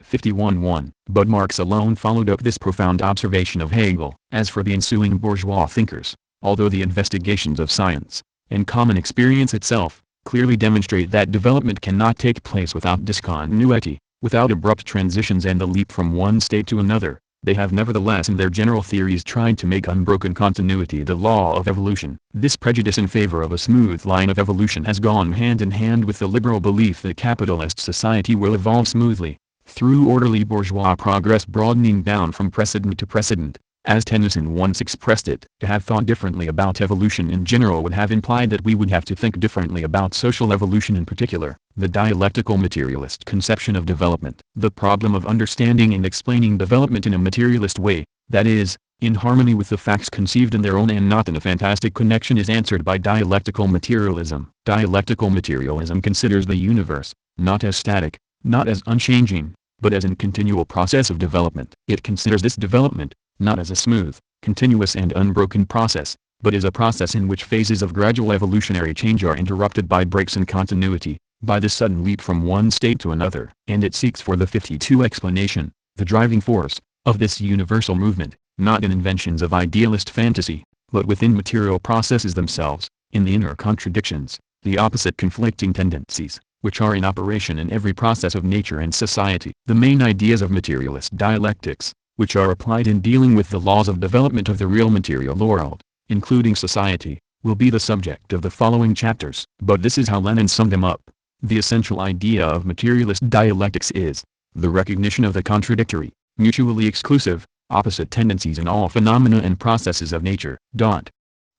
51.1. But Marx alone followed up this profound observation of Hegel. As for the ensuing bourgeois thinkers, although the investigations of science, and common experience itself, clearly demonstrate that development cannot take place without discontinuity, without abrupt transitions and the leap from one state to another, they have nevertheless in their general theories tried to make unbroken continuity the law of evolution. This prejudice in favor of a smooth line of evolution has gone hand in hand with the liberal belief that capitalist society will evolve smoothly, through orderly bourgeois progress broadening down from precedent to precedent, as Tennyson once expressed it. To have thought differently about evolution in general would have implied that we would have to think differently about social evolution in particular. The dialectical materialist conception of development. The problem of understanding and explaining development in a materialist way, that is, in harmony with the facts conceived in their own and not in a fantastic connection, is answered by dialectical materialism. Dialectical materialism considers the universe, not as static, not as unchanging, but as a continual process of development. It considers this development, not as a smooth, continuous and unbroken process, but as a process in which phases of gradual evolutionary change are interrupted by breaks in continuity, by the sudden leap from one state to another. And it seeks for the 52 explanation, the driving force, of this universal movement, not in inventions of idealist fantasy, but within material processes themselves, in the inner contradictions, the opposite conflicting tendencies, which are in operation in every process of nature and society. The main ideas of materialist dialectics, which are applied in dealing with the laws of development of the real material world, including society, will be the subject of the following chapters. But this is how Lenin summed them up. The essential idea of materialist dialectics is the recognition of the contradictory, mutually exclusive, opposite tendencies in all phenomena and processes of nature.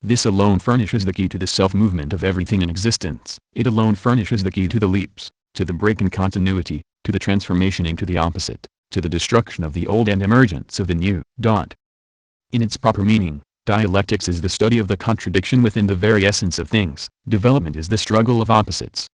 This alone furnishes the key to the self-movement of everything in existence. It alone furnishes the key to the leaps, to the break in continuity, to the transformation into the opposite, to the destruction of the old and emergence of the new. In its proper meaning, dialectics is the study of the contradiction within the very essence of things. Development is the struggle of opposites.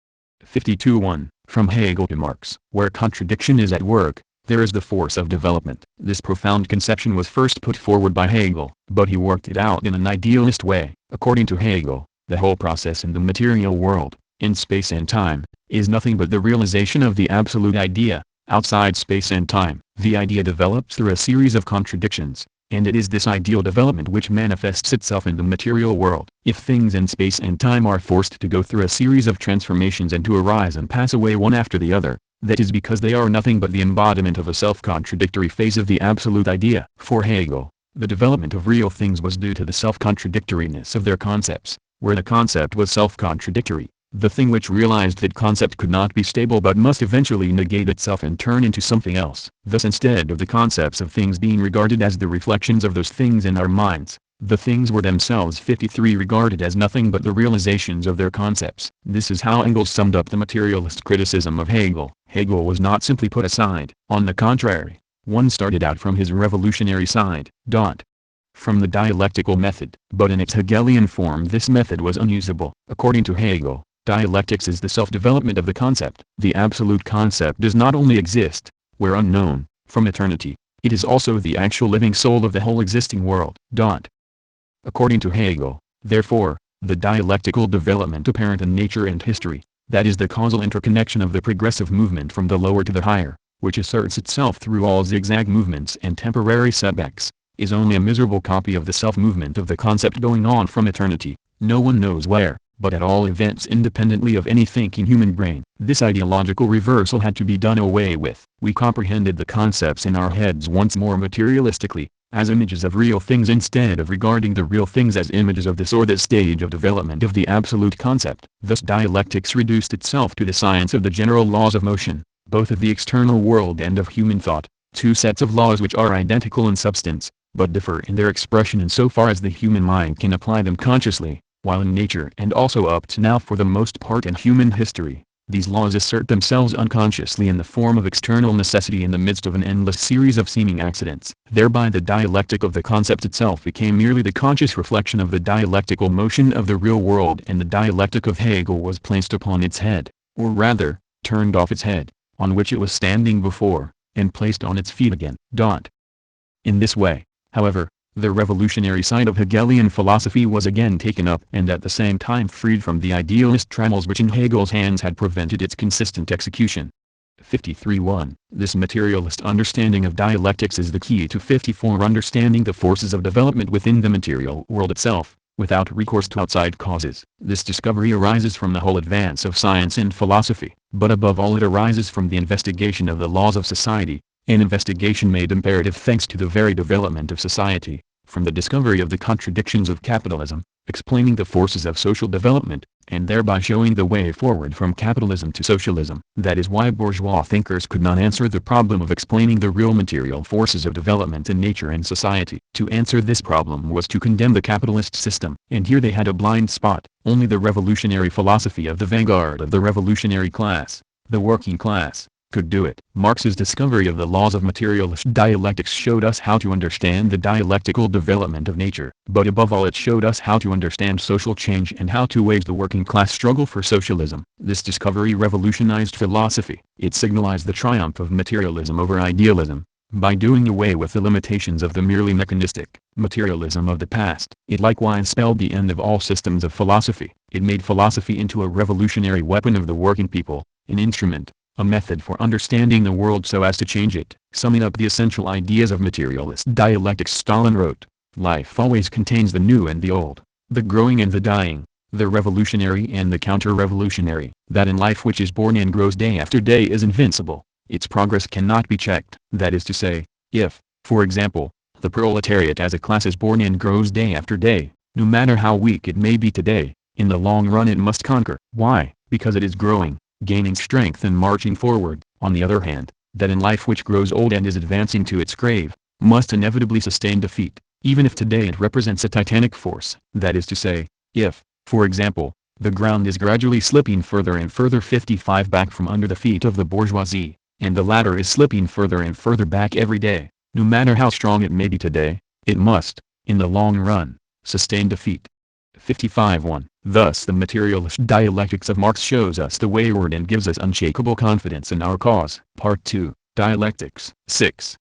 52.1. From Hegel to Marx. Where contradiction is at work, there is the force of development. This profound conception was first put forward by Hegel, but he worked it out in an idealist way. According to Hegel, the whole process in the material world, in space and time, is nothing but the realization of the absolute idea. Outside space and time, the idea develops through a series of contradictions, and it is this ideal development which manifests itself in the material world. If things in space and time are forced to go through a series of transformations and to arise and pass away one after the other, that is because they are nothing but the embodiment of a self-contradictory phase of the absolute idea. For Hegel, the development of real things was due to the self-contradictoriness of their concepts. Where the concept was self-contradictory, the thing which realized that concept could not be stable but must eventually negate itself and turn into something else. Thus, instead of the concepts of things being regarded as the reflections of those things in our minds, the things were themselves 53 regarded as nothing but the realizations of their concepts. This is how Engels summed up the materialist criticism of Hegel. Hegel was not simply put aside. On the contrary, one started out from his revolutionary side. From the dialectical method. But in its Hegelian form this method was unusable. According to Hegel, dialectics is the self-development of the concept. The absolute concept does not only exist, where unknown, from eternity, it is also the actual living soul of the whole existing world. According to Hegel, therefore, the dialectical development apparent in nature and history, that is the causal interconnection of the progressive movement from the lower to the higher, which asserts itself through all zigzag movements and temporary setbacks, is only a miserable copy of the self-movement of the concept going on from eternity, no one knows where, but at all events independently of any thinking human brain. This ideological reversal had to be done away with. We comprehended the concepts in our heads once more materialistically, as images of real things instead of regarding the real things as images of this or that stage of development of the absolute concept. Thus dialectics reduced itself to the science of the general laws of motion, both of the external world and of human thought, two sets of laws which are identical in substance, but differ in their expression insofar as the human mind can apply them consciously, while in nature and also up to now for the most part in human history, these laws assert themselves unconsciously in the form of external necessity in the midst of an endless series of seeming accidents. Thereby the dialectic of the concept itself became merely the conscious reflection of the dialectical motion of the real world, and the dialectic of Hegel was placed upon its head, or rather, turned off its head, on which it was standing before, and placed on its feet again. In this way, however, the revolutionary side of Hegelian philosophy was again taken up and at the same time freed from the idealist trammels which in Hegel's hands had prevented its consistent execution. 53.1. This materialist understanding of dialectics is the key to 54. Understanding the forces of development within the material world itself, without recourse to outside causes. This discovery arises from the whole advance of science and philosophy, but above all it arises from the investigation of the laws of society, an investigation made imperative thanks to the very development of society, from the discovery of the contradictions of capitalism, explaining the forces of social development, and thereby showing the way forward from capitalism to socialism. That is why bourgeois thinkers could not answer the problem of explaining the real material forces of development in nature and society. To answer this problem was to condemn the capitalist system, and here they had a blind spot. Only the revolutionary philosophy of the vanguard of the revolutionary class, the working class, could do it. Marx's discovery of the laws of materialist dialectics showed us how to understand the dialectical development of nature, but above all it showed us how to understand social change and how to wage the working class struggle for socialism. This discovery revolutionized philosophy. It signalized the triumph of materialism over idealism. By doing away with the limitations of the merely mechanistic materialism of the past, it likewise spelled the end of all systems of philosophy. It made philosophy into a revolutionary weapon of the working people, an instrument, a method for understanding the world so as to change it. Summing up the essential ideas of materialist dialectics, Stalin wrote, "Life always contains the new and the old, the growing and the dying, the revolutionary and the counter-revolutionary. That in life which is born and grows day after day is invincible, its progress cannot be checked." That is to say, if, for example, the proletariat as a class is born and grows day after day, no matter how weak it may be today, in the long run it must conquer. Why? Because it is growing, gaining strength and marching forward. On the other hand, that in life which grows old and is advancing to its grave, must inevitably sustain defeat, even if today it represents a titanic force. That is to say, if, for example, the ground is gradually slipping further and further 55 back from under the feet of the bourgeoisie, and the latter is slipping further and further back every day, no matter how strong it may be today, it must, in the long run, sustain defeat. 55.1. Thus the materialist dialectics of Marx shows us the wayward and gives us unshakable confidence in our cause. Part 2. Dialectics. 6.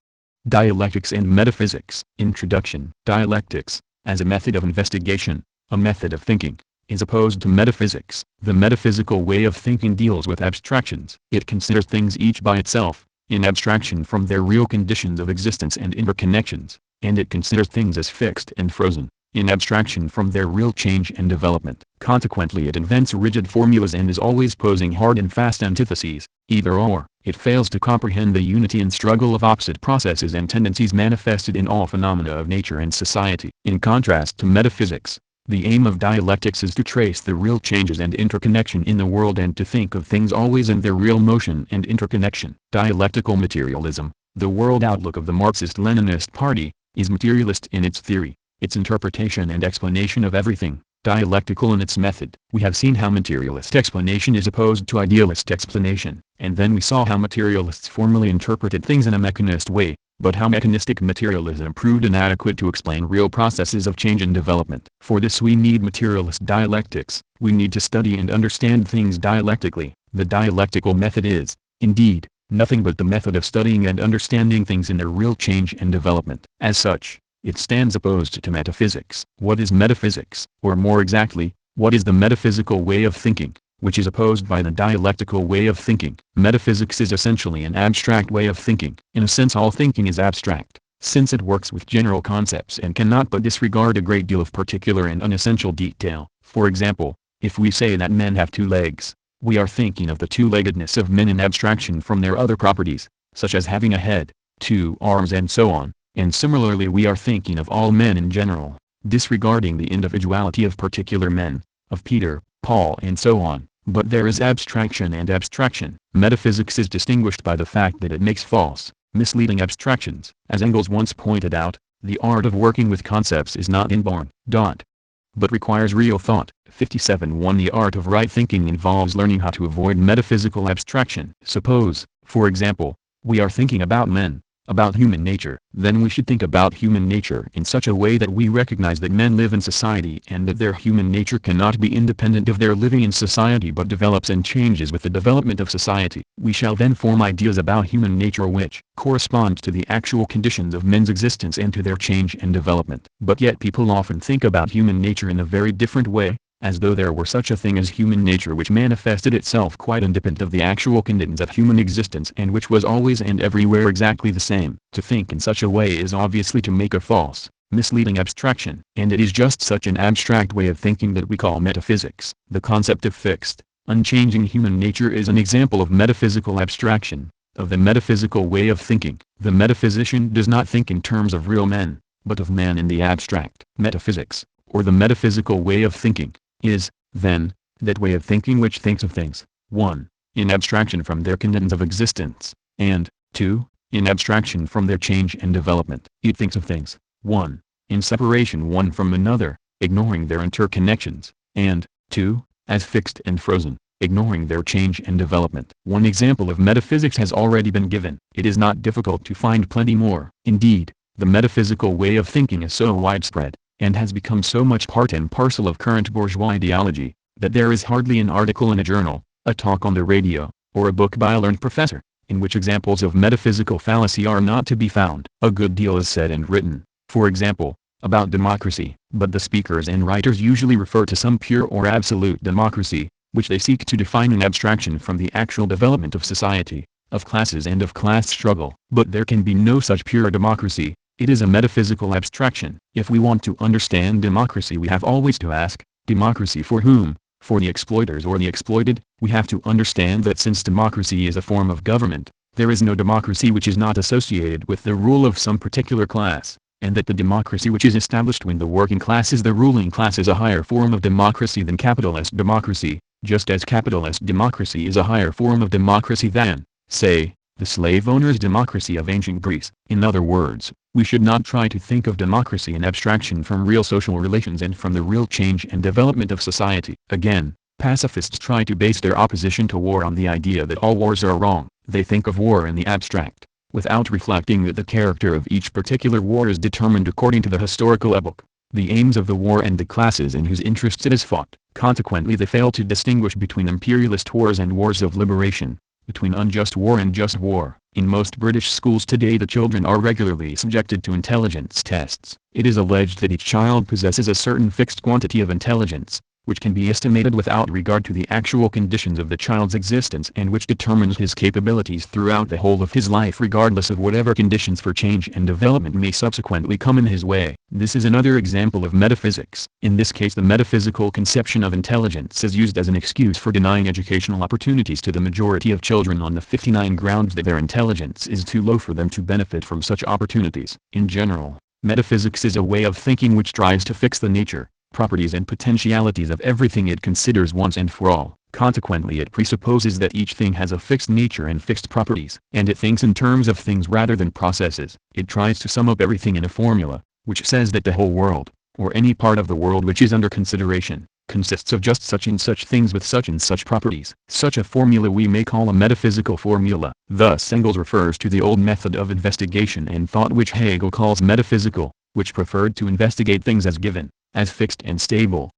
Dialectics and Metaphysics. Introduction. Dialectics, as a method of investigation, a method of thinking, is opposed to metaphysics. The metaphysical way of thinking deals with abstractions. It considers things each by itself, in abstraction from their real conditions of existence and interconnections, and it considers things as fixed and frozen, in abstraction from their real change and development. Consequently it invents rigid formulas and is always posing hard and fast antitheses, either or. It fails to comprehend the unity and struggle of opposite processes and tendencies manifested in all phenomena of nature and society. In contrast to metaphysics, the aim of dialectics is to trace the real changes and interconnection in the world and to think of things always in their real motion and interconnection. Dialectical materialism, the world outlook of the Marxist-Leninist Party, is materialist in its theory, its interpretation and explanation of everything, dialectical in its method. We have seen how materialist explanation is opposed to idealist explanation, and then we saw how materialists formally interpreted things in a mechanist way, but how mechanistic materialism proved inadequate to explain real processes of change and development. For this we need materialist dialectics. We need to study and understand things dialectically. The dialectical method is, indeed, nothing but the method of studying and understanding things in their real change and development. As such, it stands opposed to metaphysics. What is metaphysics? Or more exactly, What is the metaphysical way of thinking, which is opposed by the dialectical way of thinking? Metaphysics is essentially an abstract way of thinking. In a sense, all thinking is abstract, since it works with general concepts and cannot but disregard a great deal of particular and unessential detail. For example, if we say that men have two legs, we are thinking of the two-leggedness of men in abstraction from their other properties, such as having a head, two arms and so on, and similarly we are thinking of all men in general, disregarding the individuality of particular men, of Peter, Paul and so on. But there is abstraction and abstraction. Metaphysics is distinguished by the fact that it makes false, misleading abstractions. As Engels once pointed out, the art of working with concepts is not inborn, but requires real thought. 57.1 The art of right thinking involves learning how to avoid metaphysical abstraction. Suppose, for example, we are thinking about men, about human nature. Then we should think about human nature in such a way that we recognize that men live in society and that their human nature cannot be independent of their living in society but develops and changes with the development of society. We shall then form ideas about human nature which correspond to the actual conditions of men's existence and to their change and development. But yet people often think about human nature in a very different way, as though there were such a thing as human nature which manifested itself quite independent of the actual conditions of human existence and which was always and everywhere exactly the same. To think in such a way is obviously to make a false, misleading abstraction, and it is just such an abstract way of thinking that we call metaphysics. The concept of fixed, unchanging human nature is an example of metaphysical abstraction, of the metaphysical way of thinking. The metaphysician does not think in terms of real men, but of man in the abstract. Metaphysics, or the metaphysical way of thinking, is, then, that way of thinking which thinks of things, 1. in abstraction from their conditions of existence, and, 2. in abstraction from their change and development. It thinks of things, 1. in separation one from another, ignoring their interconnections, and, 2. as fixed and frozen, ignoring their change and development. One example of metaphysics has already been given. It is not difficult to find plenty more. Indeed, the metaphysical way of thinking is so widespread, and has become so much part and parcel of current bourgeois ideology, that there is hardly an article in a journal, a talk on the radio, or a book by a learned professor, in which examples of metaphysical fallacy are not to be found. A good deal is said and written, for example, about democracy, but the speakers and writers usually refer to some pure or absolute democracy, which they seek to define in abstraction from the actual development of society, of classes and of class struggle. But there can be no such pure democracy. It is a metaphysical abstraction. If we want to understand democracy, we have always to ask, democracy for whom? For the exploiters or the exploited? We have to understand that since democracy is a form of government, there is no democracy which is not associated with the rule of some particular class, and that the democracy which is established when the working class is the ruling class is a higher form of democracy than capitalist democracy, just as capitalist democracy is a higher form of democracy than, say, the slave owners' democracy of ancient Greece. In other words, we should not try to think of democracy in abstraction from real social relations and from the real change and development of society. Again, pacifists try to base their opposition to war on the idea that all wars are wrong. They think of war in the abstract, without reflecting that the character of each particular war is determined according to the historical epoch, the aims of the war and the classes in whose interests it is fought. Consequently, they fail to distinguish between imperialist wars and wars of liberation, between unjust war and just war. In most British schools today, the children are regularly subjected to intelligence tests. It is alleged that each child possesses a certain fixed quantity of intelligence, which can be estimated without regard to the actual conditions of the child's existence and which determines his capabilities throughout the whole of his life regardless of whatever conditions for change and development may subsequently come in his way. This is another example of metaphysics. In this case, the metaphysical conception of intelligence is used as an excuse for denying educational opportunities to the majority of children on the 59 grounds that their intelligence is too low for them to benefit from such opportunities. In general, metaphysics is a way of thinking which tries to fix the nature, properties and potentialities of everything it considers once and for all. Consequently, it presupposes that each thing has a fixed nature and fixed properties, and it thinks in terms of things rather than processes. It tries to sum up everything in a formula, which says that the whole world, or any part of the world which is under consideration, consists of just such and such things with such and such properties. Such a formula we may call a metaphysical formula. Thus Engels refers to the old method of investigation and thought which Hegel calls metaphysical, which preferred to investigate things as given, as fixed and stable.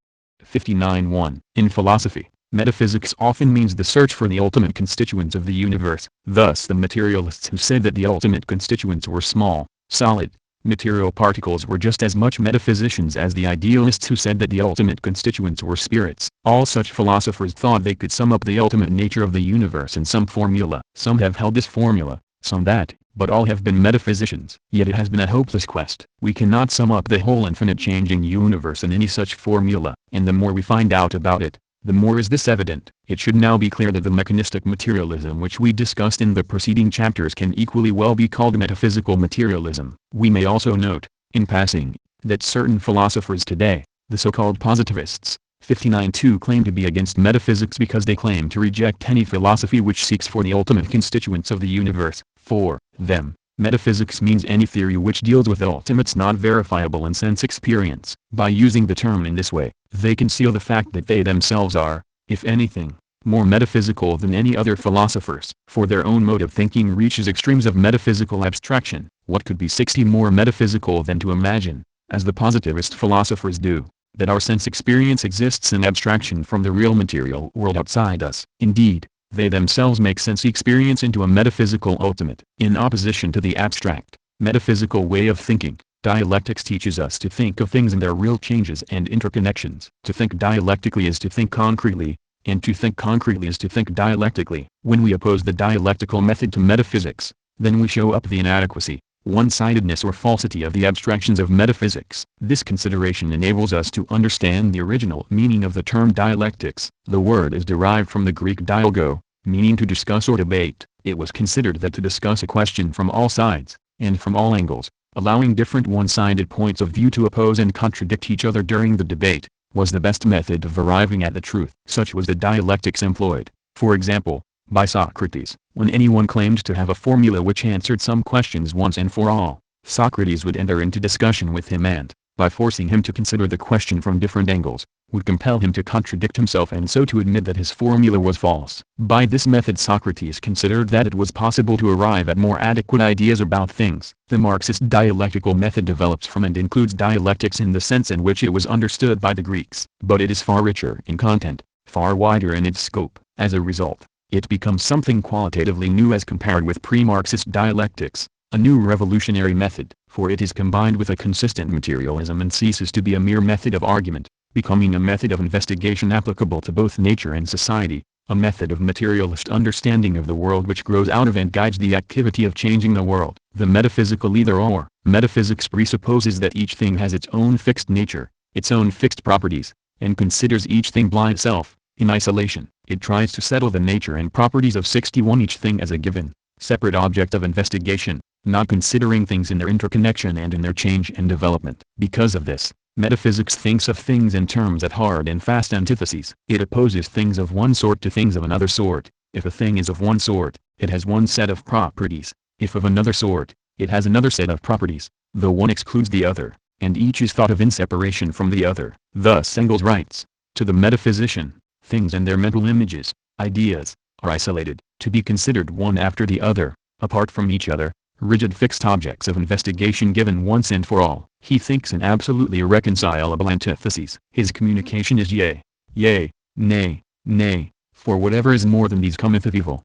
59.1 In philosophy, metaphysics often means the search for the ultimate constituents of the universe. Thus the materialists who said that the ultimate constituents were small, solid, Material particles were just as much metaphysicians as the idealists who said that the ultimate constituents were spirits. All such philosophers thought they could sum up the ultimate nature of the universe in some formula. Some have held this formula, some that, but all have been metaphysicians. Yet it has been a hopeless quest. We cannot sum up the whole infinite changing universe in any such formula, and the more we find out about it, the more is this evident. It should now be clear that the mechanistic materialism which we discussed in the preceding chapters can equally well be called metaphysical materialism. We may also note, in passing, that certain philosophers today, the so-called positivists, 59-2 claim to be against metaphysics because they claim to reject any philosophy which seeks for the ultimate constituents of the universe. For them, metaphysics means any theory which deals with ultimates not verifiable in sense experience. By using the term in this way, they conceal the fact that they themselves are, if anything, more metaphysical than any other philosophers. For their own mode of thinking reaches extremes of metaphysical abstraction. What could be 60 more metaphysical than to imagine, as the positivist philosophers do, that our sense experience exists in abstraction from the real material world outside us? Indeed, they themselves make sense experience into a metaphysical ultimate. In opposition to the abstract, metaphysical way of thinking, dialectics teaches us to think of things in their real changes and interconnections. To think dialectically is to think concretely, and to think concretely is to think dialectically. When we oppose the dialectical method to metaphysics, then we show up the inadequacy, one-sidedness or falsity of the abstractions of metaphysics. This consideration enables us to understand the original meaning of the term dialectics. The word is derived from the Greek dialgo, meaning to discuss or debate. It was considered that to discuss a question from all sides, and from all angles, allowing different one-sided points of view to oppose and contradict each other during the debate, was the best method of arriving at the truth. Such was the dialectics employed, for example, by Socrates. When anyone claimed to have a formula which answered some questions once and for all, Socrates would enter into discussion with him and, by forcing him to consider the question from different angles, would compel him to contradict himself and so to admit that his formula was false. By this method Socrates considered that it was possible to arrive at more adequate ideas about things. The Marxist dialectical method develops from and includes dialectics in the sense in which it was understood by the Greeks, but it is far richer in content, far wider in its scope. As a result, it becomes something qualitatively new as compared with pre-Marxist dialectics, a new revolutionary method, for it is combined with a consistent materialism and ceases to be a mere method of argument, becoming a method of investigation applicable to both nature and society, a method of materialist understanding of the world which grows out of and guides the activity of changing the world. The metaphysical either-or. Metaphysics presupposes that each thing has its own fixed nature, its own fixed properties, and considers each thing by itself, in isolation. It tries to settle the nature and properties of 61 each thing as a given, separate object of investigation, not considering things in their interconnection and in their change and development. Because of this, metaphysics thinks of things in terms of hard and fast antitheses. It opposes things of one sort to things of another sort. If a thing is of one sort, it has one set of properties. If of another sort, it has another set of properties, though one excludes the other, and each is thought of in separation from the other. Thus Engels writes, to the metaphysician, things and their mental images, ideas, are isolated, to be considered one after the other, apart from each other, rigid fixed objects of investigation given once and for all. He thinks in absolutely irreconcilable antitheses. His communication is yea, yea, nay, nay, for whatever is more than these cometh of evil.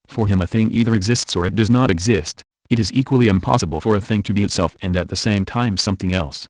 For him a thing either exists or it does not exist. It is equally impossible for a thing to be itself and at the same time something else.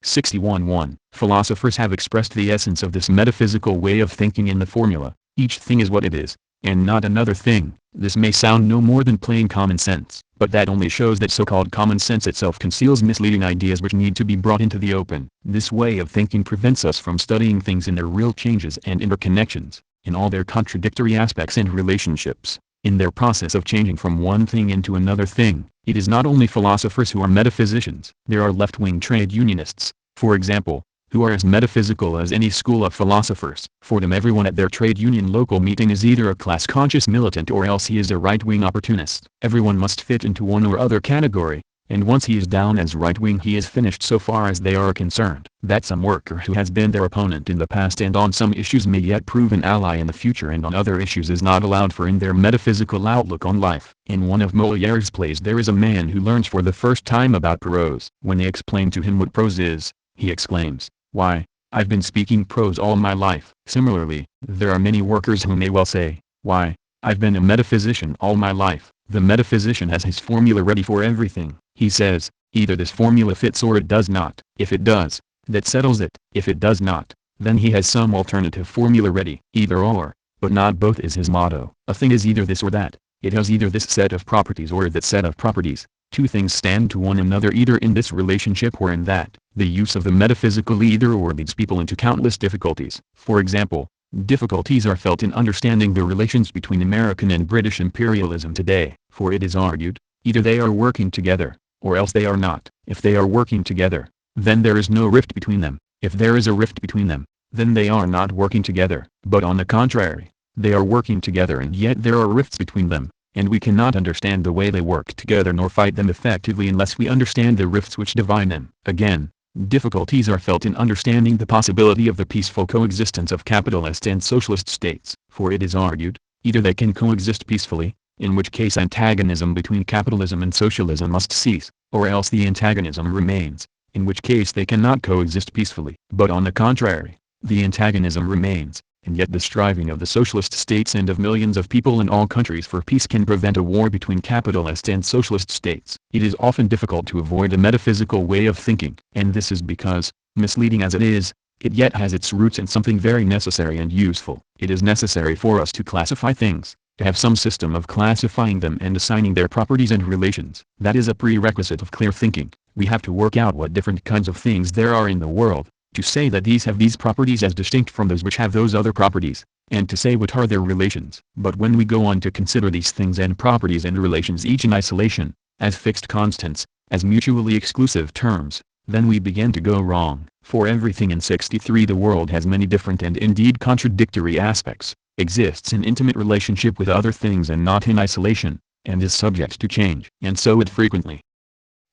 61.1. Philosophers have expressed the essence of this metaphysical way of thinking in the formula, each thing is what it is, and not another thing. This may sound no more than plain common sense, but that only shows that so-called common sense itself conceals misleading ideas which need to be brought into the open. This way of thinking prevents us from studying things in their real changes and interconnections, in all their contradictory aspects and relationships, in their process of changing from one thing into another thing. It is not only philosophers who are metaphysicians. There are left-wing trade unionists, for example, who are as metaphysical as any school of philosophers. For them everyone at their trade union local meeting is either a class-conscious militant or else he is a right-wing opportunist. Everyone must fit into one or other category, and once he is down as right-wing he is finished so far as they are concerned. That some worker who has been their opponent in the past and on some issues may yet prove an ally in the future and on other issues is not allowed for in their metaphysical outlook on life. In one of Molière's plays there is a man who learns for the first time about prose. When they explain to him what prose is, he exclaims, "Why, I've been speaking prose all my life." Similarly, there are many workers who may well say, "Why, I've been a metaphysician all my life." The metaphysician has his formula ready for everything. He says, Either this formula fits or it does not. If it does, that settles it. If it does not, then he has some alternative formula ready. Either or, but not both is his motto. A thing is either this or that. It has either this set of properties or that set of properties. Two things stand to one another either in this relationship or in that. The use of the metaphysical either or leads people into countless difficulties. For example, difficulties are felt in understanding the relations between American and British imperialism today, for it is argued, either they are working together, or else they are not. If they are working together, then there is no rift between them. If there is a rift between them, then they are not working together. But on the contrary, they are working together and yet there are rifts between them, and we cannot understand the way they work together nor fight them effectively unless we understand the rifts which divide them. Again, difficulties are felt in understanding the possibility of the peaceful coexistence of capitalist and socialist states, for it is argued, either they can coexist peacefully, in which case antagonism between capitalism and socialism must cease, or else the antagonism remains, in which case they cannot coexist peacefully. But on the contrary, the antagonism remains, and yet the striving of the socialist states and of millions of people in all countries for peace can prevent a war between capitalist and socialist states. It is often difficult to avoid a metaphysical way of thinking, and this is because, misleading as it is, it yet has its roots in something very necessary and useful. It is necessary for us to classify things, to have some system of classifying them and assigning their properties and relations. That is a prerequisite of clear thinking. We have to work out what different kinds of things there are in the world, to say that these have these properties as distinct from those which have those other properties, and to say what are their relations. But when we go on to consider these things and properties and relations each in isolation, as fixed constants, as mutually exclusive terms, then we begin to go wrong. For everything in 63 the world has many different and indeed contradictory aspects, exists in intimate relationship with other things and not in isolation, and is subject to change. And so it frequently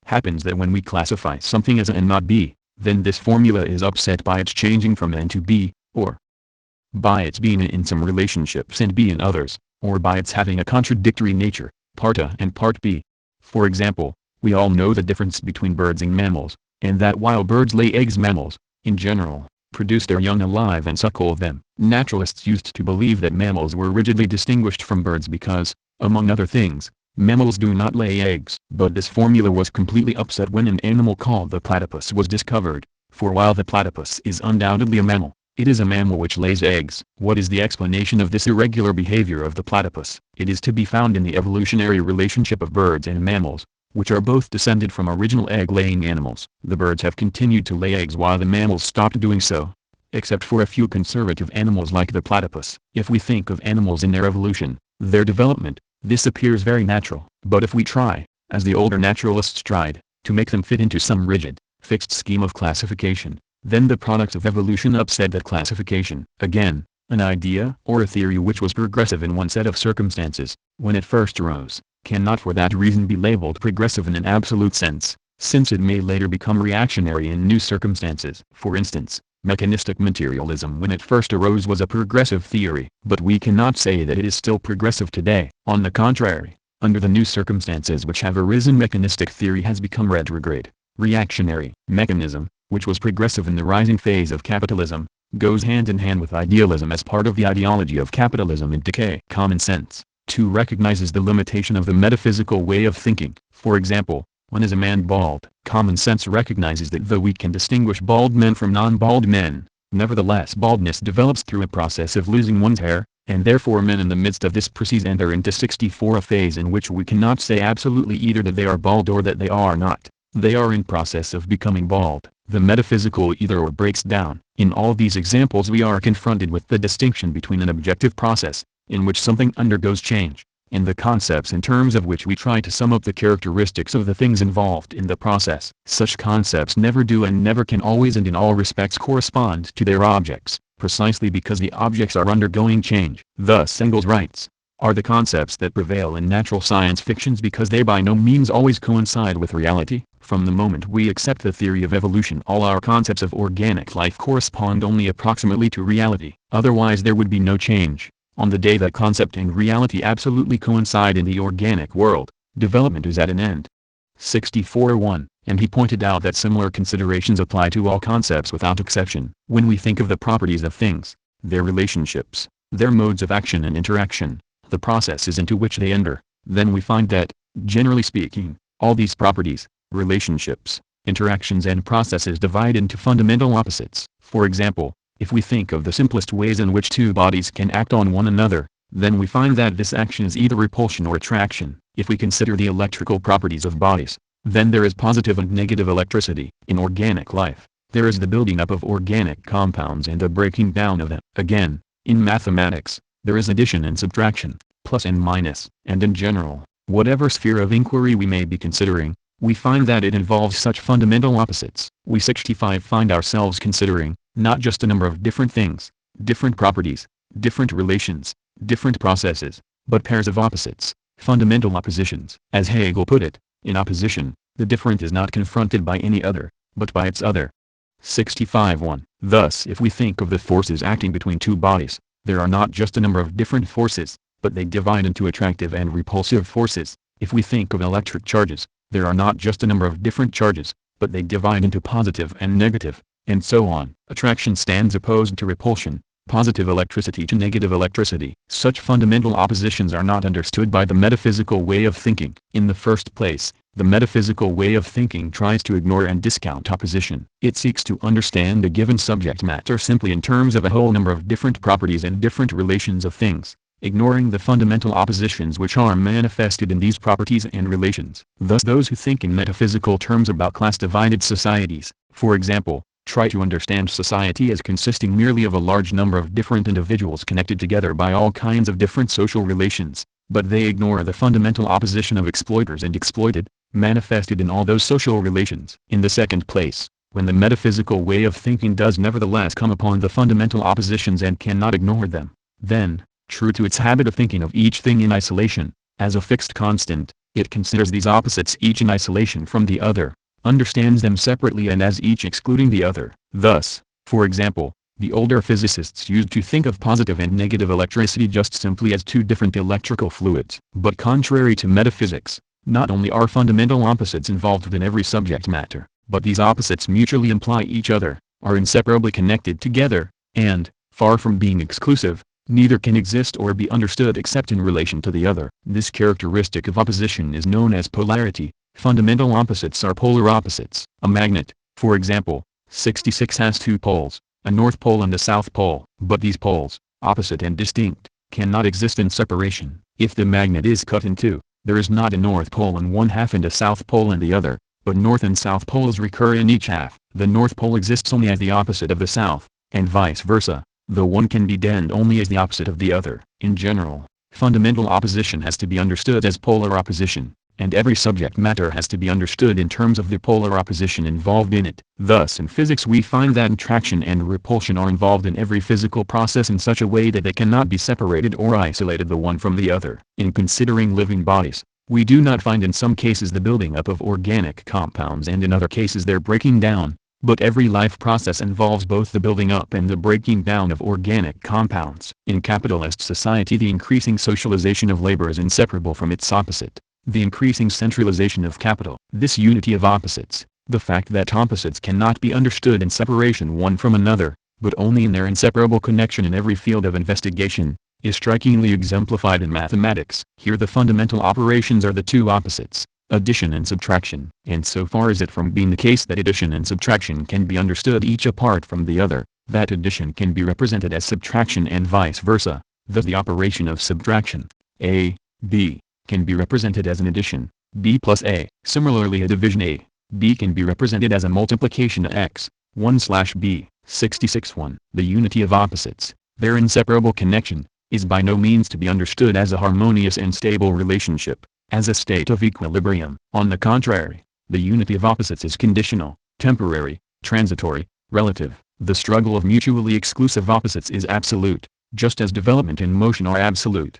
happens that when we classify something as A and not B, then this formula is upset by its changing from A into B, or by its being A in some relationships and B in others, or by its having a contradictory nature, part A and part B. For example, we all know the difference between birds and mammals, and that while birds lay eggs mammals, in general, produce their young alive and suckle them. Naturalists used to believe that mammals were rigidly distinguished from birds because, among other things, mammals do not lay eggs. But this formula was completely upset when an animal called the platypus was discovered, for while the platypus is undoubtedly a mammal, it is a mammal which lays eggs. What is the explanation of this irregular behavior of the platypus? It is to be found in the evolutionary relationship of birds and mammals, which are both descended from original egg-laying animals. The birds have continued to lay eggs while the mammals stopped doing so, except for a few conservative animals like the platypus. If we think of animals in their evolution, their development, this appears very natural. But if we try, as the older naturalists tried, to make them fit into some rigid, fixed scheme of classification, then the products of evolution upset that classification. Again, an idea or a theory which was progressive in one set of circumstances, when it first arose, cannot for that reason be labeled progressive in an absolute sense, since it may later become reactionary in new circumstances. For instance, mechanistic materialism when it first arose was a progressive theory, but we cannot say that it is still progressive today. On the contrary, under the new circumstances which have arisen, mechanistic theory has become retrograde, reactionary. Mechanism, which was progressive in the rising phase of capitalism, goes hand in hand with idealism as part of the ideology of capitalism in decay. Common sense, too, recognizes the limitation of the metaphysical way of thinking. For example, when is a man bald? Common sense recognizes that though we can distinguish bald men from non-bald men, nevertheless baldness develops through a process of losing one's hair, and therefore men in the midst of this process enter into 64 a phase in which we cannot say absolutely either that they are bald or that they are not. They are in process of becoming bald. The metaphysical either or breaks down. In all these examples we are confronted with the distinction between an objective process, in which something undergoes change, and the concepts in terms of which we try to sum up the characteristics of the things involved in the process. Such concepts never do and never can always and in all respects correspond to their objects, precisely because the objects are undergoing change. Thus Engels writes, are the concepts that prevail in natural science fictions because they by no means always coincide with reality. From the moment we accept the theory of evolution, all our concepts of organic life correspond only approximately to reality, otherwise there would be no change. On the day that concept and reality absolutely coincide in the organic world, development is at an end. 64.1. And he pointed out that similar considerations apply to all concepts without exception. When we think of the properties of things, their relationships, their modes of action and interaction, the processes into which they enter, then we find that, generally speaking, all these properties, relationships, interactions and processes divide into fundamental opposites. For example, if we think of the simplest ways in which two bodies can act on one another, then we find that this action is either repulsion or attraction. If we consider the electrical properties of bodies, then there is positive and negative electricity. In organic life, there is the building up of organic compounds and the breaking down of them. Again, in mathematics, there is addition and subtraction, plus and minus. And in general, whatever sphere of inquiry we may be considering, we find that it involves such fundamental opposites. We 65 find ourselves considering, not just a number of different things, different properties, different relations, different processes, but pairs of opposites, fundamental oppositions. As Hegel put it, in opposition, the different is not confronted by any other, but by its other. 65.1. Thus if we think of the forces acting between two bodies, there are not just a number of different forces, but they divide into attractive and repulsive forces. If we think of electric charges, there are not just a number of different charges, but they divide into positive and negative, and so on. Attraction stands opposed to repulsion, positive electricity to negative electricity. Such fundamental oppositions are not understood by the metaphysical way of thinking. In the first place, the metaphysical way of thinking tries to ignore and discount opposition. It seeks to understand a given subject matter simply in terms of a whole number of different properties and different relations of things, ignoring the fundamental oppositions which are manifested in these properties and relations. Thus those who think in metaphysical terms about class-divided societies, for example, try to understand society as consisting merely of a large number of different individuals connected together by all kinds of different social relations, but they ignore the fundamental opposition of exploiters and exploited, manifested in all those social relations. In the second place, when the metaphysical way of thinking does nevertheless come upon the fundamental oppositions and cannot ignore them, then, true to its habit of thinking of each thing in isolation, as a fixed constant, it considers these opposites each in isolation from the other, understands them separately and as each excluding the other. Thus, for example, the older physicists used to think of positive and negative electricity just simply as two different electrical fluids. But contrary to metaphysics, not only are fundamental opposites involved in every subject matter, but these opposites mutually imply each other, are inseparably connected together, and, far from being exclusive, neither can exist or be understood except in relation to the other. This characteristic of opposition is known as polarity. Fundamental opposites are polar opposites. A magnet, for example, 66 has two poles, a north pole and a south pole. But these poles, opposite and distinct, cannot exist in separation. If the magnet is cut in two, there is not a north pole in one half and a south pole in the other, but north and south poles recur in each half. The north pole exists only as the opposite of the south, and vice versa. The one can be then only as the opposite of the other. In general, fundamental opposition has to be understood as polar opposition, and every subject matter has to be understood in terms of the polar opposition involved in it. Thus in physics we find that attraction and repulsion are involved in every physical process in such a way that they cannot be separated or isolated the one from the other. In considering living bodies, we do not find in some cases the building up of organic compounds and in other cases their breaking down, but every life process involves both the building up and the breaking down of organic compounds. In capitalist society the increasing socialization of labor is inseparable from its opposite, the increasing centralization of capital. This unity of opposites, the fact that opposites cannot be understood in separation one from another, but only in their inseparable connection in every field of investigation, is strikingly exemplified in mathematics. Here the fundamental operations are the two opposites, addition and subtraction. And so far is it from being the case that addition and subtraction can be understood each apart from the other, that addition can be represented as subtraction and vice versa. Thus the operation of subtraction, A, B, can be represented as an addition, B plus A. Similarly a division A, B can be represented as a multiplication X, 1/B. 66.1. The unity of opposites, their inseparable connection, is by no means to be understood as a harmonious and stable relationship, as a state of equilibrium. On the contrary, the unity of opposites is conditional, temporary, transitory, relative. The struggle of mutually exclusive opposites is absolute, just as development and motion are absolute.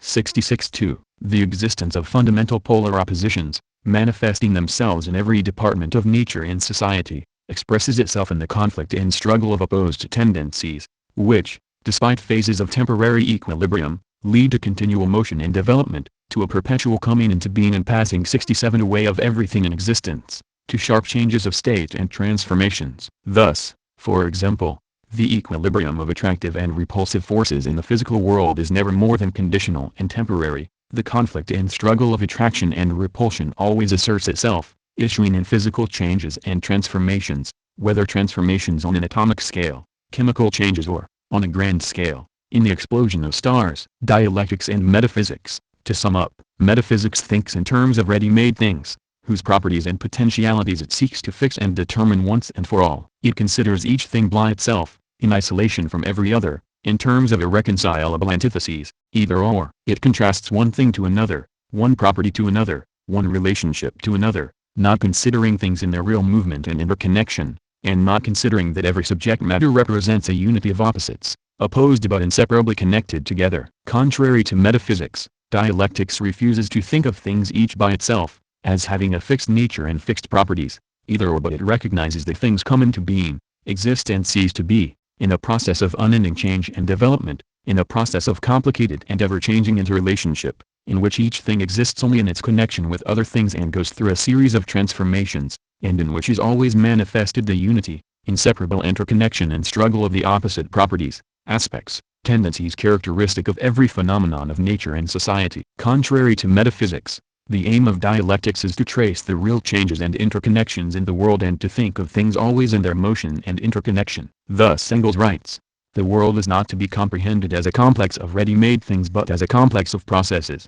66.2. The existence of fundamental polar oppositions, manifesting themselves in every department of nature and society, expresses itself in the conflict and struggle of opposed tendencies, which, despite phases of temporary equilibrium, lead to continual motion and development, to a perpetual coming into being and passing 67 away of everything in existence, to sharp changes of state and transformations. Thus, for example, the equilibrium of attractive and repulsive forces in the physical world is never more than conditional and temporary. The conflict and struggle of attraction and repulsion always asserts itself, issuing in physical changes and transformations, whether transformations on an atomic scale, chemical changes or, on a grand scale, in the explosion of stars. Dialectics and metaphysics. To sum up, metaphysics thinks in terms of ready-made things, whose properties and potentialities it seeks to fix and determine once and for all. It considers each thing by itself, in isolation from every other, in terms of irreconcilable antitheses, either or. It contrasts one thing to another, one property to another, one relationship to another, not considering things in their real movement and interconnection, and not considering that every subject matter represents a unity of opposites, opposed but inseparably connected together. Contrary to metaphysics, dialectics refuses to think of things each by itself, as having a fixed nature and fixed properties, either or, but it recognizes that things come into being, exist and cease to be, in a process of unending change and development, in a process of complicated and ever-changing interrelationship, in which each thing exists only in its connection with other things and goes through a series of transformations, and in which is always manifested the unity, inseparable interconnection and struggle of the opposite properties, aspects, tendencies characteristic of every phenomenon of nature and society. Contrary to metaphysics, the aim of dialectics is to trace the real changes and interconnections in the world and to think of things always in their motion and interconnection. Thus Engels writes, "The world is not to be comprehended as a complex of ready-made things but as a complex of processes."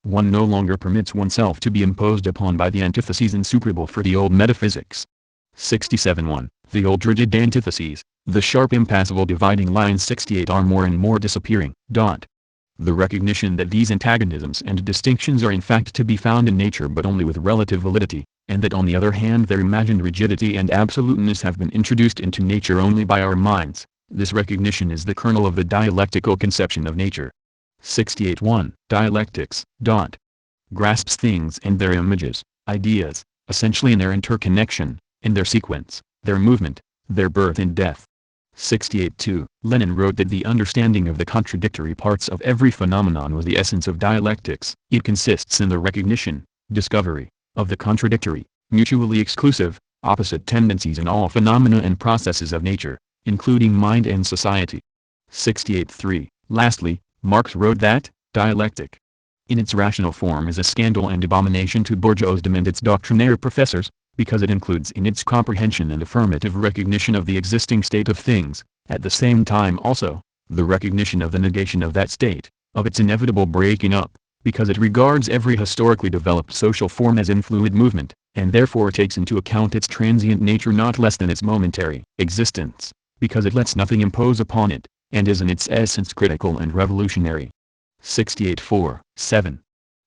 One no longer permits oneself to be imposed upon by the antitheses insuperable for the old metaphysics. 67.1. The old rigid antitheses, the sharp impassable dividing lines 68 are more and more disappearing. The recognition that these antagonisms and distinctions are in fact to be found in nature but only with relative validity, and that on the other hand their imagined rigidity and absoluteness have been introduced into nature only by our minds, this recognition is the kernel of the dialectical conception of nature. 68.1. Dialectics. Grasps things and their images, ideas, essentially in their interconnection, in their sequence, their movement, their birth and death. 68.2. Lenin wrote that the understanding of the contradictory parts of every phenomenon was the essence of dialectics. It consists in the recognition, discovery, of the contradictory, mutually exclusive, opposite tendencies in all phenomena and processes of nature, including mind and society. 68.3. Lastly, Marx wrote that, dialectic, in its rational form is a scandal and abomination to bourgeoisdom and its doctrinaire professors, because it includes in its comprehension and affirmative recognition of the existing state of things, at the same time also, the recognition of the negation of that state, of its inevitable breaking up, because it regards every historically developed social form as in fluid movement, and therefore takes into account its transient nature not less than its momentary existence, because it lets nothing impose upon it, and is in its essence critical and revolutionary. 68.4. 7.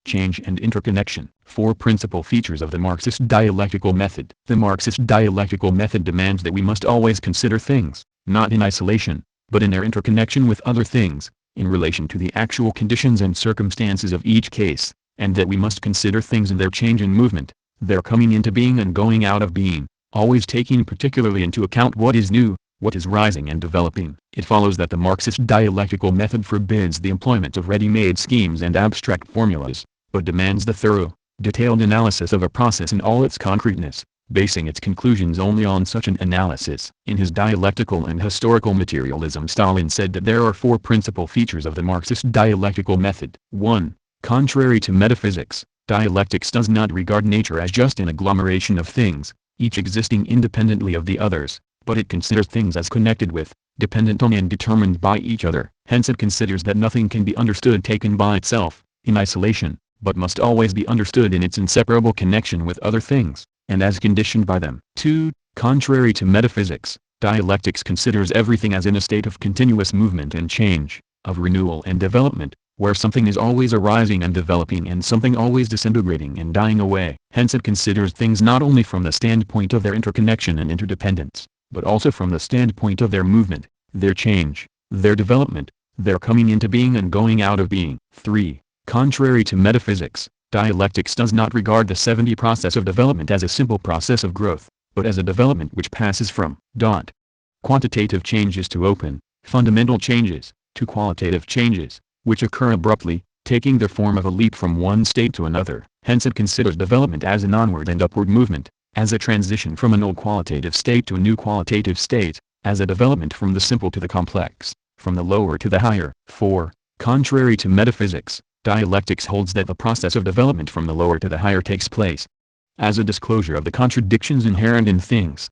Change and interconnection. Four principal features of the Marxist dialectical method. The Marxist dialectical method demands that we must always consider things, not in isolation, but in their interconnection with other things, in relation to the actual conditions and circumstances of each case, and that we must consider things in their change and movement, their coming into being and going out of being, always taking particularly into account what is new, what is rising and developing. It follows that the Marxist dialectical method forbids the employment of ready-made schemes and abstract formulas, but demands the thorough, detailed analysis of a process in all its concreteness, basing its conclusions only on such an analysis. In his Dialectical and Historical Materialism, Stalin said that there are four principal features of the Marxist dialectical method. 1. Contrary to metaphysics, dialectics does not regard nature as just an agglomeration of things, each existing independently of the others, but it considers things as connected with, dependent on and determined by each other. Hence it considers that nothing can be understood taken by itself, in isolation, but must always be understood in its inseparable connection with other things, and as conditioned by them. 2. Contrary to metaphysics, dialectics considers everything as in a state of continuous movement and change, of renewal and development, where something is always arising and developing and something always disintegrating and dying away. Hence it considers things not only from the standpoint of their interconnection and interdependence, but also from the standpoint of their movement, their change, their development, their coming into being and going out of being. 3. Contrary to metaphysics, dialectics does not regard the 70 process of development as a simple process of growth, but as a development which passes from quantitative changes to open, fundamental changes, to qualitative changes, which occur abruptly, taking the form of a leap from one state to another. Hence it considers development as an onward and upward movement, as a transition from an old qualitative state to a new qualitative state, as a development from the simple to the complex, from the lower to the higher. 4. Contrary to metaphysics, dialectics holds that the process of development from the lower to the higher takes place as a disclosure of the contradictions inherent in things,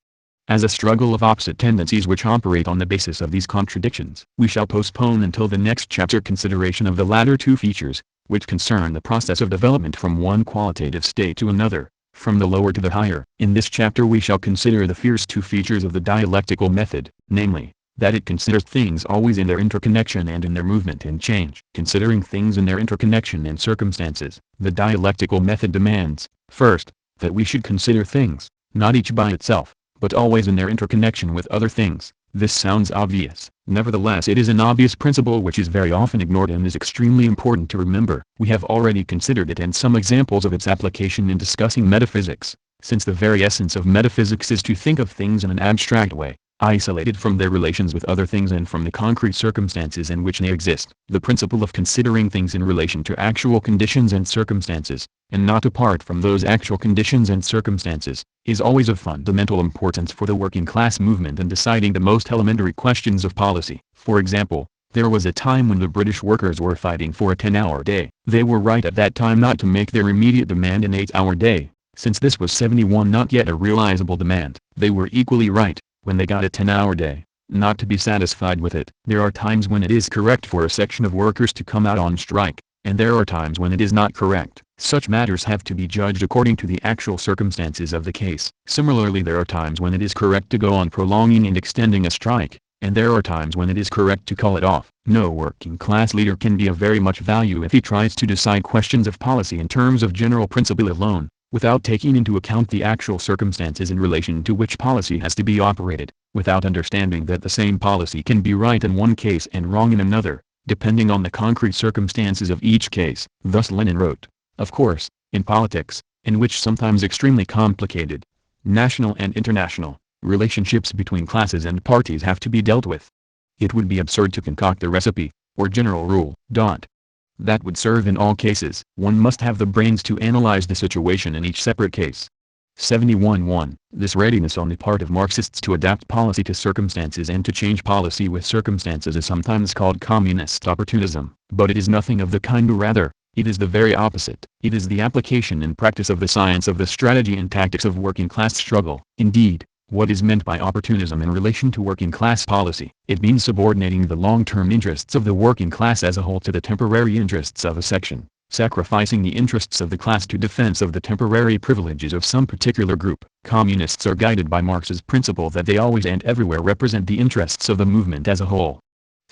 as a struggle of opposite tendencies which operate on the basis of these contradictions. We shall postpone until the next chapter consideration of the latter two features, which concern the process of development from one qualitative state to another, from the lower to the higher. In this chapter we shall consider the first two features of the dialectical method, namely, that it considers things always in their interconnection and in their movement and change. Considering things in their interconnection and circumstances, the dialectical method demands, first, that we should consider things, not each by itself, but always in their interconnection with other things. This sounds obvious. Nevertheless, it is an obvious principle which is very often ignored and is extremely important to remember. We have already considered it and some examples of its application in discussing metaphysics, since the very essence of metaphysics is to think of things in an abstract way, isolated from their relations with other things and from the concrete circumstances in which they exist. The principle of considering things in relation to actual conditions and circumstances, and not apart from those actual conditions and circumstances, is always of fundamental importance for the working class movement in deciding the most elementary questions of policy. For example, there was a time when the British workers were fighting for a 10-hour day. They were right at that time not to make their immediate demand an 8-hour day, since this was 71 not yet a realizable demand. They were equally right, when they got a 10-hour day, not to be satisfied with it. There are times when it is correct for a section of workers to come out on strike, and there are times when it is not correct. Such matters have to be judged according to the actual circumstances of the case. Similarly, there are times when it is correct to go on prolonging and extending a strike, and there are times when it is correct to call it off. No working class leader can be of very much value if he tries to decide questions of policy in terms of general principle alone, without taking into account the actual circumstances in relation to which policy has to be operated, without understanding that the same policy can be right in one case and wrong in another, depending on the concrete circumstances of each case. Thus Lenin wrote, of course, in politics, in which sometimes extremely complicated, national and international, relationships between classes and parties have to be dealt with, it would be absurd to concoct a recipe, or general rule, that would serve in all cases. One must have the brains to analyze the situation in each separate case. 71.1. This readiness on the part of Marxists to adapt policy to circumstances and to change policy with circumstances is sometimes called communist opportunism. But it is nothing of the kind, or rather, it is the very opposite. It is the application and practice of the science of the strategy and tactics of working class struggle. Indeed, what is meant by opportunism in relation to working class policy? It means subordinating the long-term interests of the working class as a whole to the temporary interests of a section, sacrificing the interests of the class to defense of the temporary privileges of some particular group. Communists are guided by Marx's principle that they always and everywhere represent the interests of the movement as a whole.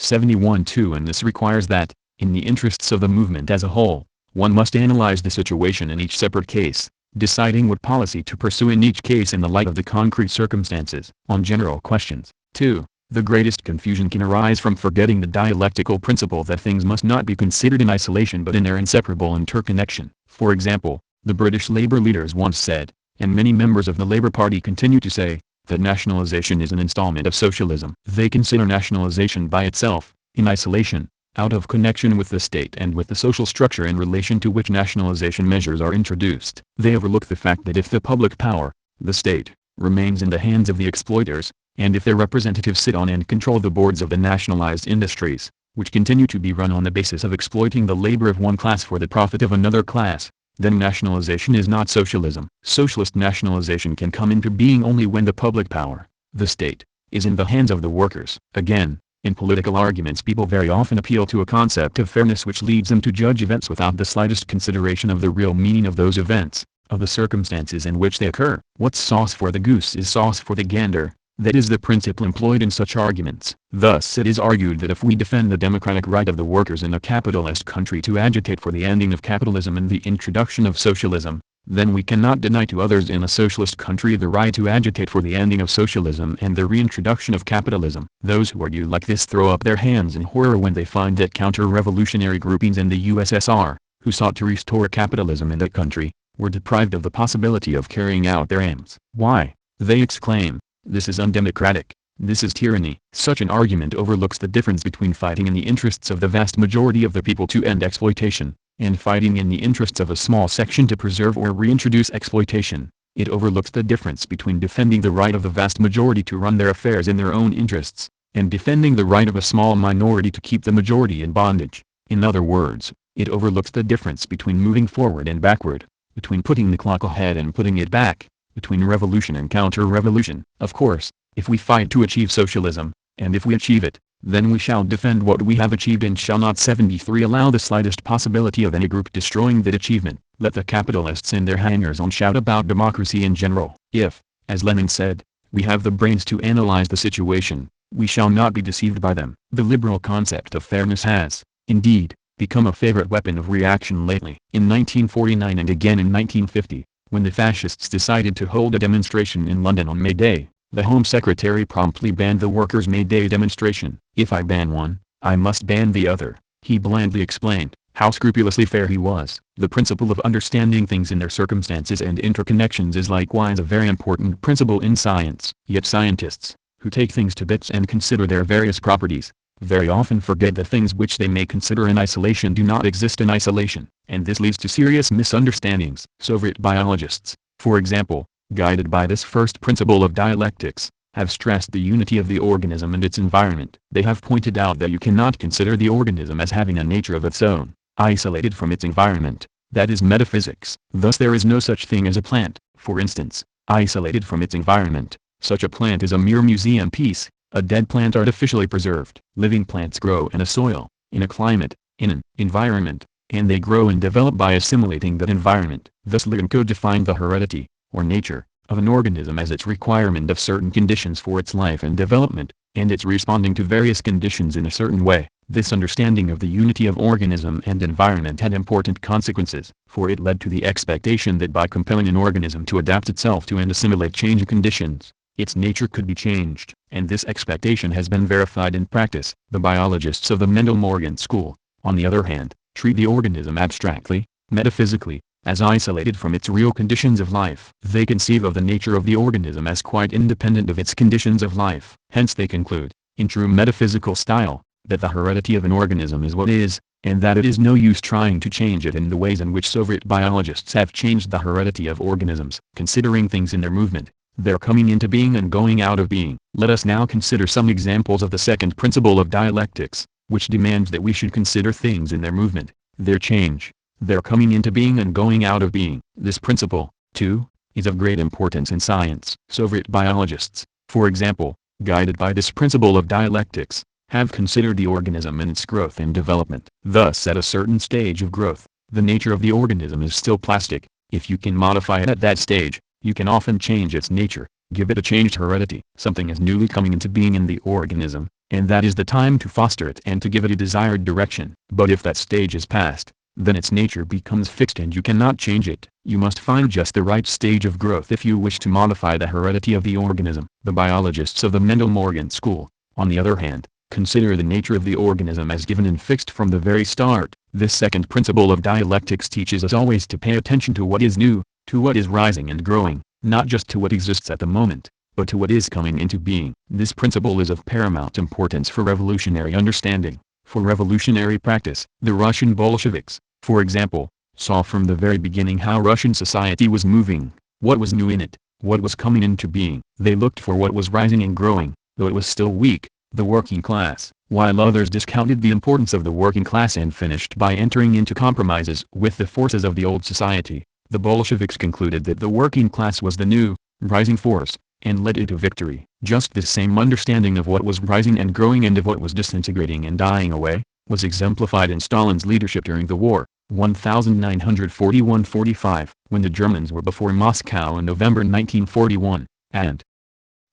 71.2. And this requires that, in the interests of the movement as a whole, one must analyze the situation in each separate case, deciding what policy to pursue in each case in the light of the concrete circumstances. On general questions, 2. The greatest confusion can arise from forgetting the dialectical principle that things must not be considered in isolation but in their inseparable interconnection. For example, the British Labour leaders once said, and many members of the Labour Party continue to say, that nationalisation is an installment of socialism. They consider nationalisation by itself, in isolation, out of connection with the state and with the social structure in relation to which nationalization measures are introduced. They overlook the fact that if the public power, the state, remains in the hands of the exploiters, and if their representatives sit on and control the boards of the nationalized industries, which continue to be run on the basis of exploiting the labor of one class for the profit of another class, then nationalization is not socialism. Socialist nationalization can come into being only when the public power, the state, is in the hands of the workers. Again, in political arguments people very often appeal to a concept of fairness which leads them to judge events without the slightest consideration of the real meaning of those events, of the circumstances in which they occur. What's sauce for the goose is sauce for the gander. That is the principle employed in such arguments. Thus it is argued that if we defend the democratic right of the workers in a capitalist country to agitate for the ending of capitalism and the introduction of socialism, then we cannot deny to others in a socialist country the right to agitate for the ending of socialism and the reintroduction of capitalism. Those who argue like this throw up their hands in horror when they find that counter-revolutionary groupings in the USSR, who sought to restore capitalism in that country, were deprived of the possibility of carrying out their aims. Why, they exclaim, this is undemocratic, this is tyranny. Such an argument overlooks the difference between fighting in the interests of the vast majority of the people to end exploitation, and fighting in the interests of a small section to preserve or reintroduce exploitation. It overlooks the difference between defending the right of the vast majority to run their affairs in their own interests, and defending the right of a small minority to keep the majority in bondage. In other words, it overlooks the difference between moving forward and backward, between putting the clock ahead and putting it back, between revolution and counter-revolution. Of course, if we fight to achieve socialism, and if we achieve it, then we shall defend what we have achieved and shall not 73 allow the slightest possibility of any group destroying that achievement. Let the capitalists and their hangers-on shout about democracy in general. If, as Lenin said, we have the brains to analyze the situation, we shall not be deceived by them. The liberal concept of fairness has, indeed, become a favorite weapon of reaction lately. In 1949 and again in 1950, when the fascists decided to hold a demonstration in London on May Day, the Home Secretary promptly banned the workers' May Day demonstration. If I ban one, I must ban the other, he blandly explained. How scrupulously fair he was. The principle of understanding things in their circumstances and interconnections is likewise a very important principle in science. Yet scientists, who take things to bits and consider their various properties, very often forget that things which they may consider in isolation do not exist in isolation, and this leads to serious misunderstandings. Soviet biologists, for example, guided by this first principle of dialectics, have stressed the unity of the organism and its environment. They have pointed out that you cannot consider the organism as having a nature of its own, isolated from its environment. That is metaphysics. Thus there is no such thing as a plant, for instance, isolated from its environment. Such a plant is a mere museum piece, a dead plant artificially preserved. Living plants grow in a soil, in a climate, in an environment, and they grow and develop by assimilating that environment. Thus Lenin defined the heredity, or nature, of an organism as its requirement of certain conditions for its life and development, and its responding to various conditions in a certain way. This understanding of the unity of organism and environment had important consequences, for it led to the expectation that by compelling an organism to adapt itself to and assimilate changing conditions, its nature could be changed, and this expectation has been verified in practice. The biologists of the Mendel-Morgan school, on the other hand, treat the organism abstractly, metaphysically, as isolated from its real conditions of life. They conceive of the nature of the organism as quite independent of its conditions of life. Hence they conclude, in true metaphysical style, that the heredity of an organism is what is, and that it is no use trying to change it in the ways in which Soviet biologists have changed the heredity of organisms. Considering things in their movement, their coming into being and going out of being. Let us now consider some examples of the second principle of dialectics, which demands that we should consider things in their movement, their change, their coming into being and going out of being. This principle, too, is of great importance in science. Soviet biologists, for example, guided by this principle of dialectics, have considered the organism in its growth and development. Thus at a certain stage of growth, the nature of the organism is still plastic. If you can modify it at that stage, you can often change its nature, give it a changed heredity. Something is newly coming into being in the organism, and that is the time to foster it and to give it a desired direction. But if that stage is past, then its nature becomes fixed and you cannot change it. You must find just the right stage of growth if you wish to modify the heredity of the organism. The biologists of the Mendel-Morgan school, on the other hand, consider the nature of the organism as given and fixed from the very start. This second principle of dialectics teaches us always to pay attention to what is new, to what is rising and growing, not just to what exists at the moment, but to what is coming into being. This principle is of paramount importance for revolutionary understanding, for revolutionary practice. The Russian Bolsheviks, for example, saw from the very beginning how Russian society was moving, what was new in it, what was coming into being. They looked for what was rising and growing, though it was still weak, the working class, while others discounted the importance of the working class and finished by entering into compromises with the forces of the old society. The Bolsheviks concluded that the working class was the new, rising force, and led it to victory. Just this same understanding of what was rising and growing and of what was disintegrating and dying away, was exemplified in Stalin's leadership during the war, 1941–45, when the Germans were before Moscow in November 1941, and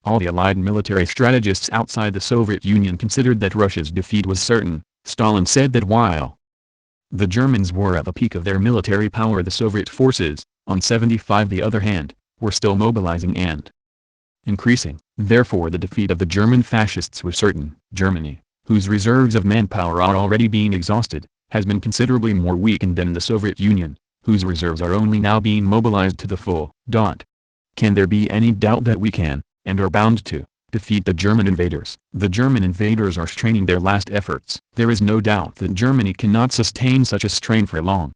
all the Allied military strategists outside the Soviet Union considered that Russia's defeat was certain. Stalin said that while the Germans were at the peak of their military power, the Soviet forces, on 75 the other hand, were still mobilizing and increasing. Therefore the defeat of the German fascists was certain. Germany, whose reserves of manpower are already being exhausted, has been considerably more weakened than the Soviet Union, whose reserves are only now being mobilized to the full. Can there be any doubt that we can, and are bound to, defeat the German invaders? The German invaders are straining their last efforts. There is no doubt that Germany cannot sustain such a strain for long.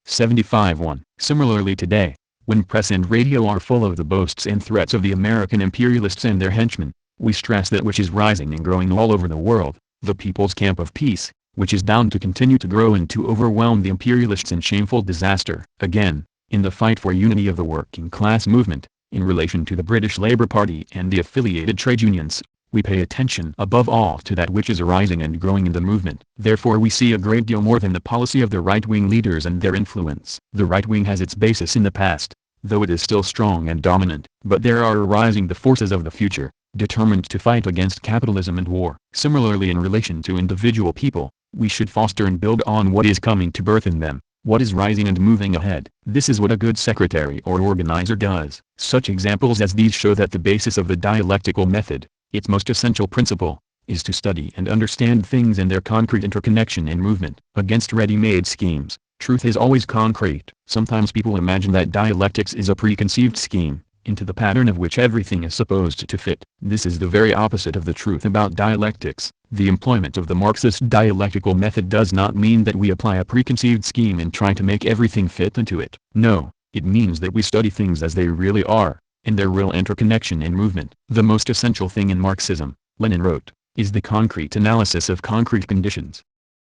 75-1. Similarly today, when press and radio are full of the boasts and threats of the American imperialists and their henchmen, we stress that which is rising and growing all over the world, the People's Camp of Peace, which is bound to continue to grow and to overwhelm the imperialists in shameful disaster. Again, In the fight for unity of the working class movement, in relation to the British Labour Party and the affiliated trade unions, we pay attention above all to that which is arising and growing in the movement. Therefore we see a great deal more than the policy of the right-wing leaders and their influence. The right wing has its basis in the past, though it is still strong and dominant. But there are arising the forces of the future, determined to fight against capitalism and war. Similarly, in relation to individual people, we should foster and build on what is coming to birth in them, what is rising and moving ahead. This is what a good secretary or organizer does. Such examples as these show that the basis of the dialectical method, its most essential principle, is to study and understand things in their concrete interconnection and movement. Against ready-made schemes, truth is always concrete. Sometimes people imagine that dialectics is a preconceived scheme, into the pattern of which everything is supposed to fit. This is the very opposite of the truth about dialectics. The employment of the Marxist dialectical method does not mean that we apply a preconceived scheme and try to make everything fit into it. No, it means that we study things as they really are, in their real interconnection and movement. The most essential thing in Marxism, Lenin wrote, is the concrete analysis of concrete conditions.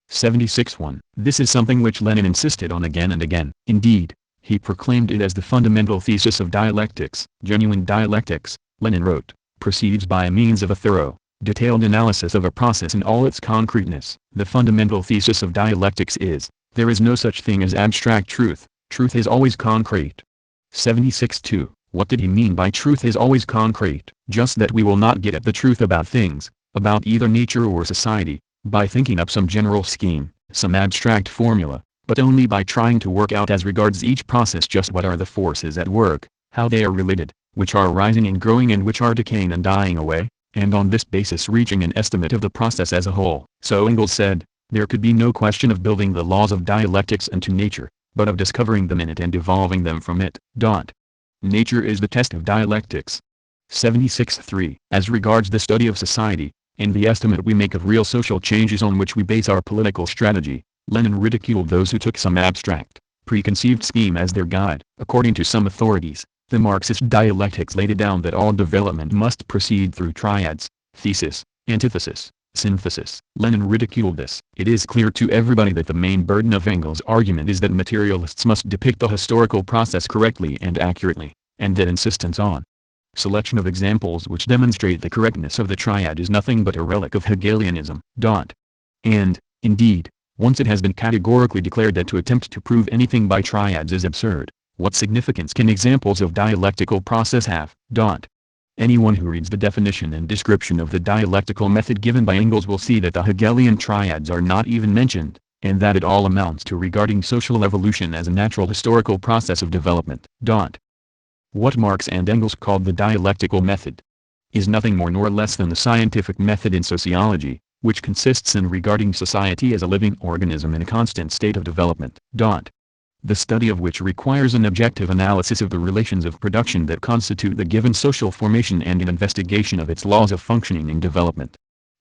76.1. This is something which Lenin insisted on again and again. Indeed, he proclaimed it as the fundamental thesis of dialectics. Genuine dialectics, Lenin wrote, proceeds by means of a thorough, detailed analysis of a process in all its concreteness. The fundamental thesis of dialectics is, there is no such thing as abstract truth, truth is always concrete. 76.2. What did he mean by truth is always concrete? Just that we will not get at the truth about things, about either nature or society, by thinking up some general scheme, some abstract formula, but only by trying to work out as regards each process just what are the forces at work, how they are related, which are rising and growing and which are decaying and dying away, and on this basis reaching an estimate of the process as a whole. So Engels said, there could be no question of building the laws of dialectics into nature, but of discovering them in it and evolving them from it. Nature is the test of dialectics. 76.3. As regards the study of society, and the estimate we make of real social changes on which we base our political strategy, Lenin ridiculed those who took some abstract, preconceived scheme as their guide. According to some authorities, the Marxist dialectics laid it down that all development must proceed through triads, thesis, antithesis, synthesis. Lenin ridiculed this. It is clear to everybody that the main burden of Engels' argument is that materialists must depict the historical process correctly and accurately, and that insistence on selection of examples which demonstrate the correctness of the triad is nothing but a relic of Hegelianism. And, indeed, once it has been categorically declared that to attempt to prove anything by triads is absurd, what significance can examples of dialectical process have? Anyone who reads the definition and description of the dialectical method given by Engels will see that the Hegelian triads are not even mentioned, and that it all amounts to regarding social evolution as a natural historical process of development. What Marx and Engels called the dialectical method is nothing more nor less than the scientific method in sociology, which consists in regarding society as a living organism in a constant state of development. The study of which requires an objective analysis of the relations of production that constitute the given social formation and an investigation of its laws of functioning and development.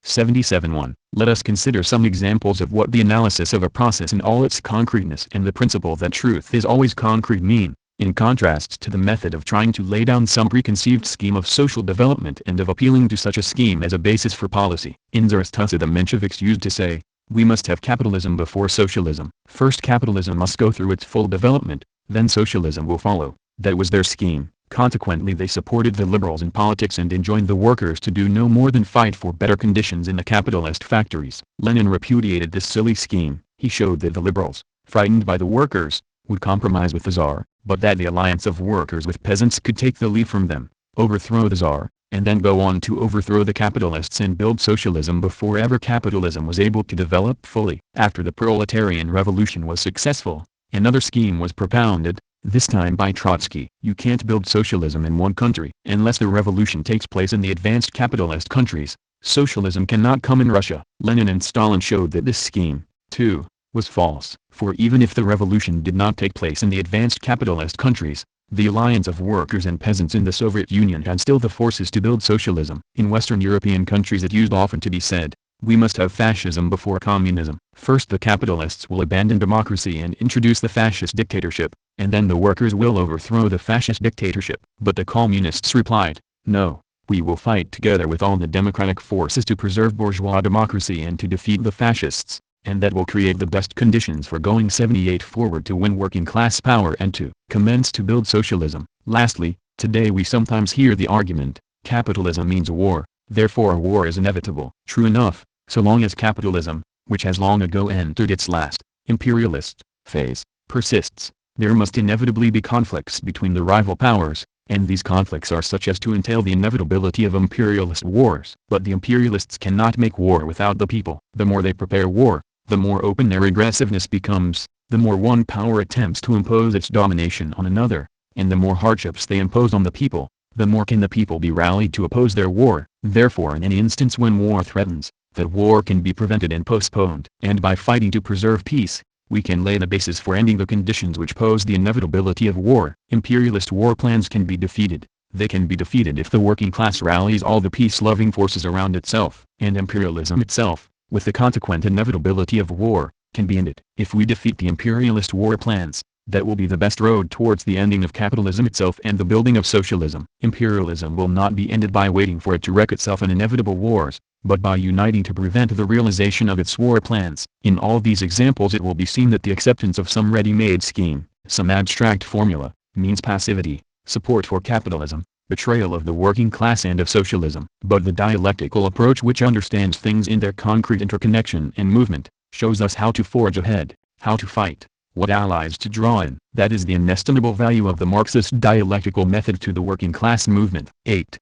77.1. Let us consider some examples of what the analysis of a process in all its concreteness and the principle that truth is always concrete mean, in contrast to the method of trying to lay down some preconceived scheme of social development and of appealing to such a scheme as a basis for policy. In Zarathustra the Mensheviks used to say, we must have capitalism before socialism. First capitalism must go through its full development, then socialism will follow. That was their scheme. Consequently they supported the liberals in politics and enjoined the workers to do no more than fight for better conditions in the capitalist factories. Lenin repudiated this silly scheme. He showed that the liberals, frightened by the workers, would compromise with the Tsar, but that the alliance of workers with peasants could take the lead from them, overthrow the Tsar, and then go on to overthrow the capitalists and build socialism before ever capitalism was able to develop fully. After the proletarian revolution was successful, another scheme was propounded, this time by Trotsky. You can't build socialism in one country. Unless the revolution takes place in the advanced capitalist countries, socialism cannot come in Russia. Lenin and Stalin showed that this scheme, too, was false. For even if the revolution did not take place in the advanced capitalist countries, the alliance of workers and peasants in the Soviet Union had still the forces to build socialism. In Western European countries it used often to be said, we must have fascism before communism. First the capitalists will abandon democracy and introduce the fascist dictatorship, and then the workers will overthrow the fascist dictatorship. But the communists replied, no, we will fight together with all the democratic forces to preserve bourgeois democracy and to defeat the fascists, and that will create the best conditions for going 78 forward to win working class power and to commence to build socialism. Lastly, today we sometimes hear the argument, capitalism means war, therefore war is inevitable. True enough, so long as capitalism, which has long ago entered its last, imperialist, phase, persists, there must inevitably be conflicts between the rival powers, and these conflicts are such as to entail the inevitability of imperialist wars. But the imperialists cannot make war without the people. The more they prepare war, the more open their aggressiveness becomes, the more one power attempts to impose its domination on another, and the more hardships they impose on the people, the more can the people be rallied to oppose their war. Therefore in any instance when war threatens, that war can be prevented and postponed. And by fighting to preserve peace, we can lay the basis for ending the conditions which pose the inevitability of war. Imperialist war plans can be defeated. They can be defeated if the working class rallies all the peace-loving forces around itself. And imperialism itself, with the consequent inevitability of war, can be ended. If we defeat the imperialist war plans, that will be the best road towards the ending of capitalism itself and the building of socialism. Imperialism will not be ended by waiting for it to wreak itself in inevitable wars, but by uniting to prevent the realization of its war plans. In all these examples it will be seen that the acceptance of some ready-made scheme, some abstract formula, means passivity, support for capitalism, betrayal of the working class and of socialism. But the dialectical approach which understands things in their concrete interconnection and movement, shows us how to forge ahead, how to fight, what allies to draw in. That is the inestimable value of the Marxist dialectical method to the working class movement. 8.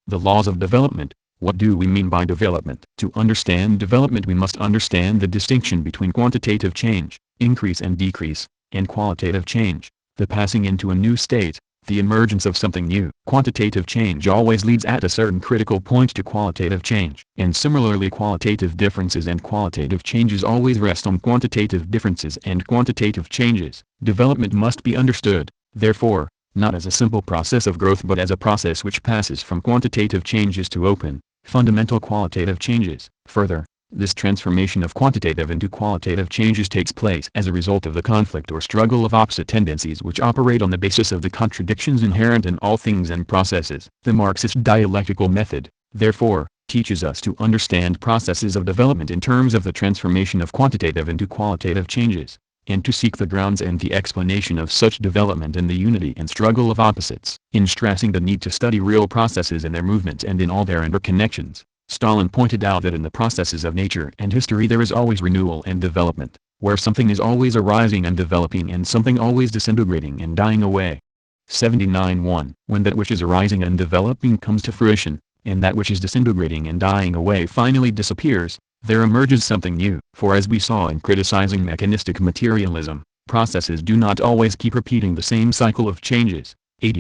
The laws of development. What do we mean by development? To understand development we must understand the distinction between quantitative change, increase and decrease, and qualitative change, the passing into a new state, the emergence of something new. Quantitative change always leads at a certain critical point to qualitative change. And similarly qualitative differences and qualitative changes always rest on quantitative differences and quantitative changes. Development must be understood, therefore, not as a simple process of growth but as a process which passes from quantitative changes to open, fundamental qualitative changes. Further, this transformation of quantitative into qualitative changes takes place as a result of the conflict or struggle of opposite tendencies which operate on the basis of the contradictions inherent in all things and processes. The Marxist dialectical method, therefore, teaches us to understand processes of development in terms of the transformation of quantitative into qualitative changes, and to seek the grounds and the explanation of such development in the unity and struggle of opposites. In stressing the need to study real processes in their movement and in all their interconnections, Stalin pointed out that in the processes of nature and history there is always renewal and development, where something is always arising and developing and something always disintegrating and dying away. 79.1. When that which is arising and developing comes to fruition, and that which is disintegrating and dying away finally disappears, there emerges something new. For as we saw in criticizing mechanistic materialism, processes do not always keep repeating the same cycle of changes,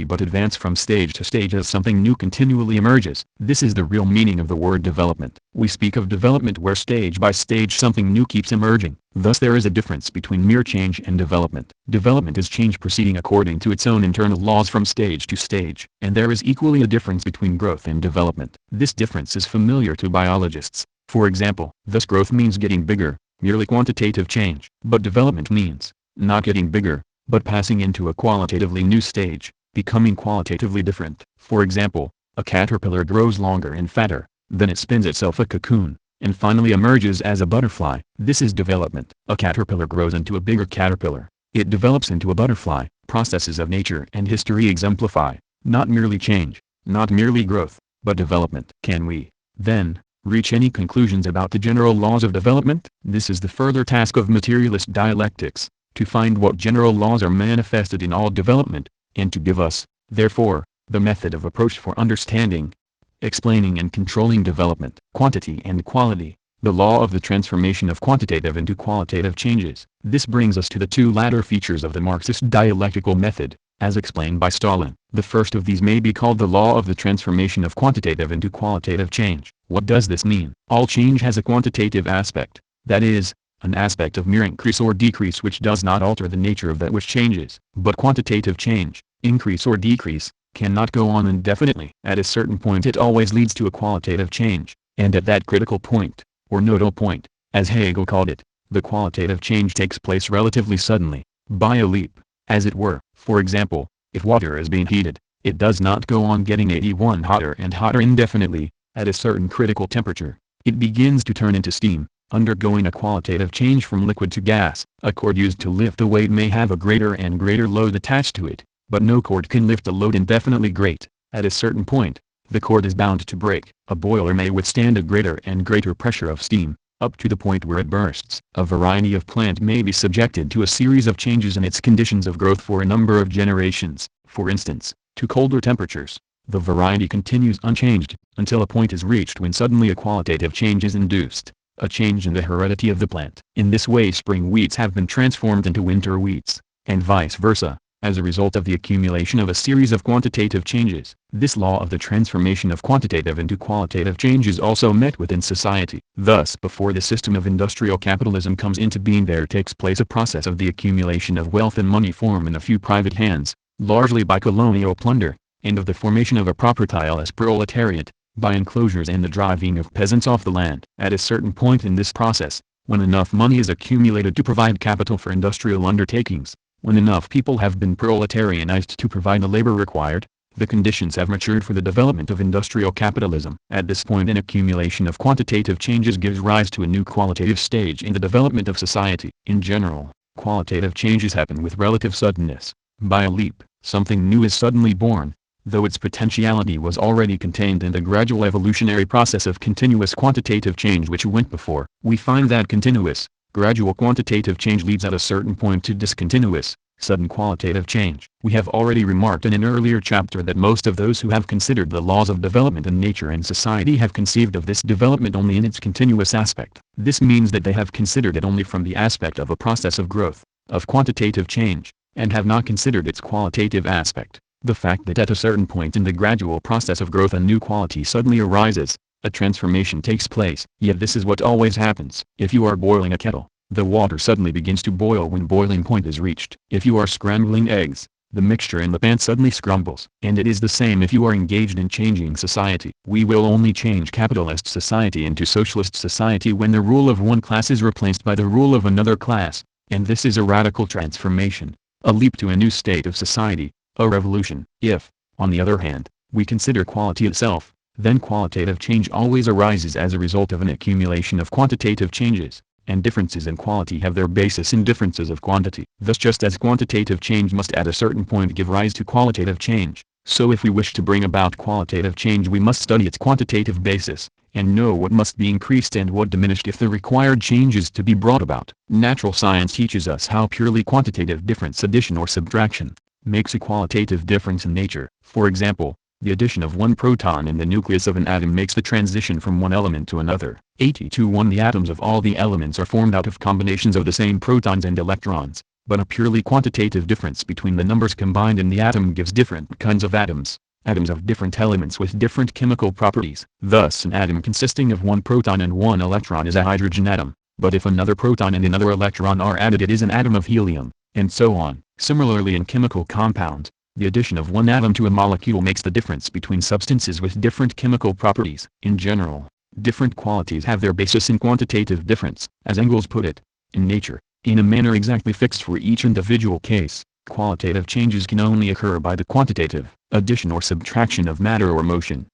but advance from stage to stage as something new continually emerges. This is the real meaning of the word development. We speak of development where stage by stage something new keeps emerging. Thus there is a difference between mere change and development. Development is change proceeding according to its own internal laws from stage to stage. And there is equally a difference between growth and development. This difference is familiar to biologists. For example, thus growth means getting bigger, merely quantitative change. But development means, not getting bigger, but passing into a qualitatively new stage, becoming qualitatively different. For example, a caterpillar grows longer and fatter, then it spins itself a cocoon, and finally emerges as a butterfly. This is development. A caterpillar grows into a bigger caterpillar. It develops into a butterfly. Processes of nature and history exemplify, not merely change, not merely growth, but development. Can we, then, reach any conclusions about the general laws of development? This is the further task of materialist dialectics, to find what general laws are manifested in all development, and to give us, therefore, the method of approach for understanding, explaining and controlling development. Quantity and quality, the law of the transformation of quantitative into qualitative changes. This brings us to the two latter features of the Marxist dialectical method, as explained by Stalin. The first of these may be called the law of the transformation of quantitative into qualitative change. What does this mean? All change has a quantitative aspect, that is, an aspect of mere increase or decrease which does not alter the nature of that which changes. But quantitative change, increase or decrease, cannot go on indefinitely. At a certain point it always leads to a qualitative change, and at that critical point, or nodal point, as Hegel called it, the qualitative change takes place relatively suddenly, by a leap, as it were. For example, if water is being heated, it does not go on getting 81 hotter and hotter indefinitely. At a certain critical temperature, it begins to turn into steam, Undergoing a qualitative change from liquid to gas, a cord used to lift a weight may have a greater and greater load attached to it, but no cord can lift a load indefinitely great. At a certain point, the cord is bound to break. A boiler may withstand a greater and greater pressure of steam, up to the point where it bursts. A variety of plant may be subjected to a series of changes in its conditions of growth for a number of generations, for instance, to colder temperatures. The variety continues unchanged, until a point is reached when suddenly a qualitative change is induced, a change in the heredity of the plant. In this way spring wheats have been transformed into winter wheats, and vice versa, as a result of the accumulation of a series of quantitative changes. This law of the transformation of quantitative into qualitative change is also met with in society. Thus, before the system of industrial capitalism comes into being, there takes place a process of the accumulation of wealth and money formed in a few private hands, largely by colonial plunder, and of the formation of a propertyless proletariat, by enclosures and the driving of peasants off the land. At a certain point in this process, when enough money is accumulated to provide capital for industrial undertakings, when enough people have been proletarianized to provide the labor required, the conditions have matured for the development of industrial capitalism. At this point, an accumulation of quantitative changes gives rise to a new qualitative stage in the development of society. In general, qualitative changes happen with relative suddenness. By a leap, something new is suddenly born, though its potentiality was already contained in the gradual evolutionary process of continuous quantitative change which went before. We find that continuous, gradual quantitative change leads at a certain point to discontinuous, sudden qualitative change. We have already remarked in an earlier chapter that most of those who have considered the laws of development in nature and society have conceived of this development only in its continuous aspect. This means that they have considered it only from the aspect of a process of growth, of quantitative change, and have not considered its qualitative aspect. The fact that at a certain point in the gradual process of growth a new quality suddenly arises, a transformation takes place. Yet this is what always happens. If you are boiling a kettle, the water suddenly begins to boil when boiling point is reached. If you are scrambling eggs, the mixture in the pan suddenly scrambles. And it is the same if you are engaged in changing society. We will only change capitalist society into socialist society when the rule of one class is replaced by the rule of another class, and this is a radical transformation, a leap to a new state of society, a revolution. If, on the other hand, we consider quality itself, then qualitative change always arises as a result of an accumulation of quantitative changes, and differences in quality have their basis in differences of quantity. Thus, just as quantitative change must at a certain point give rise to qualitative change, so if we wish to bring about qualitative change we must study its quantitative basis, and know what must be increased and what diminished if the required change is to be brought about. Natural science teaches us how purely quantitative difference, addition or subtraction, makes a qualitative difference in nature. For example, the addition of one proton in the nucleus of an atom makes the transition from one element to another. 80-1 The atoms of all the elements are formed out of combinations of the same protons and electrons, but a purely quantitative difference between the numbers combined in the atom gives different kinds of atoms, atoms of different elements with different chemical properties. Thus an atom consisting of one proton and one electron is a hydrogen atom, but if another proton and another electron are added it is an atom of helium, and so on. Similarly in chemical compounds, the addition of one atom to a molecule makes the difference between substances with different chemical properties. In general, different qualities have their basis in quantitative difference. As Engels put it, in nature, in a manner exactly fixed for each individual case, qualitative changes can only occur by the quantitative addition or subtraction of matter or motion.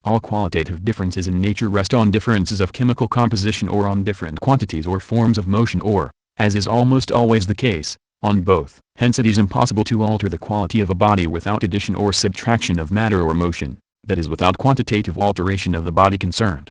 All qualitative differences in nature rest on differences of chemical composition or on different quantities or forms of motion or, as is almost always the case, on both. Hence it is impossible to alter the quality of a body without addition or subtraction of matter or motion, that is without quantitative alteration of the body concerned.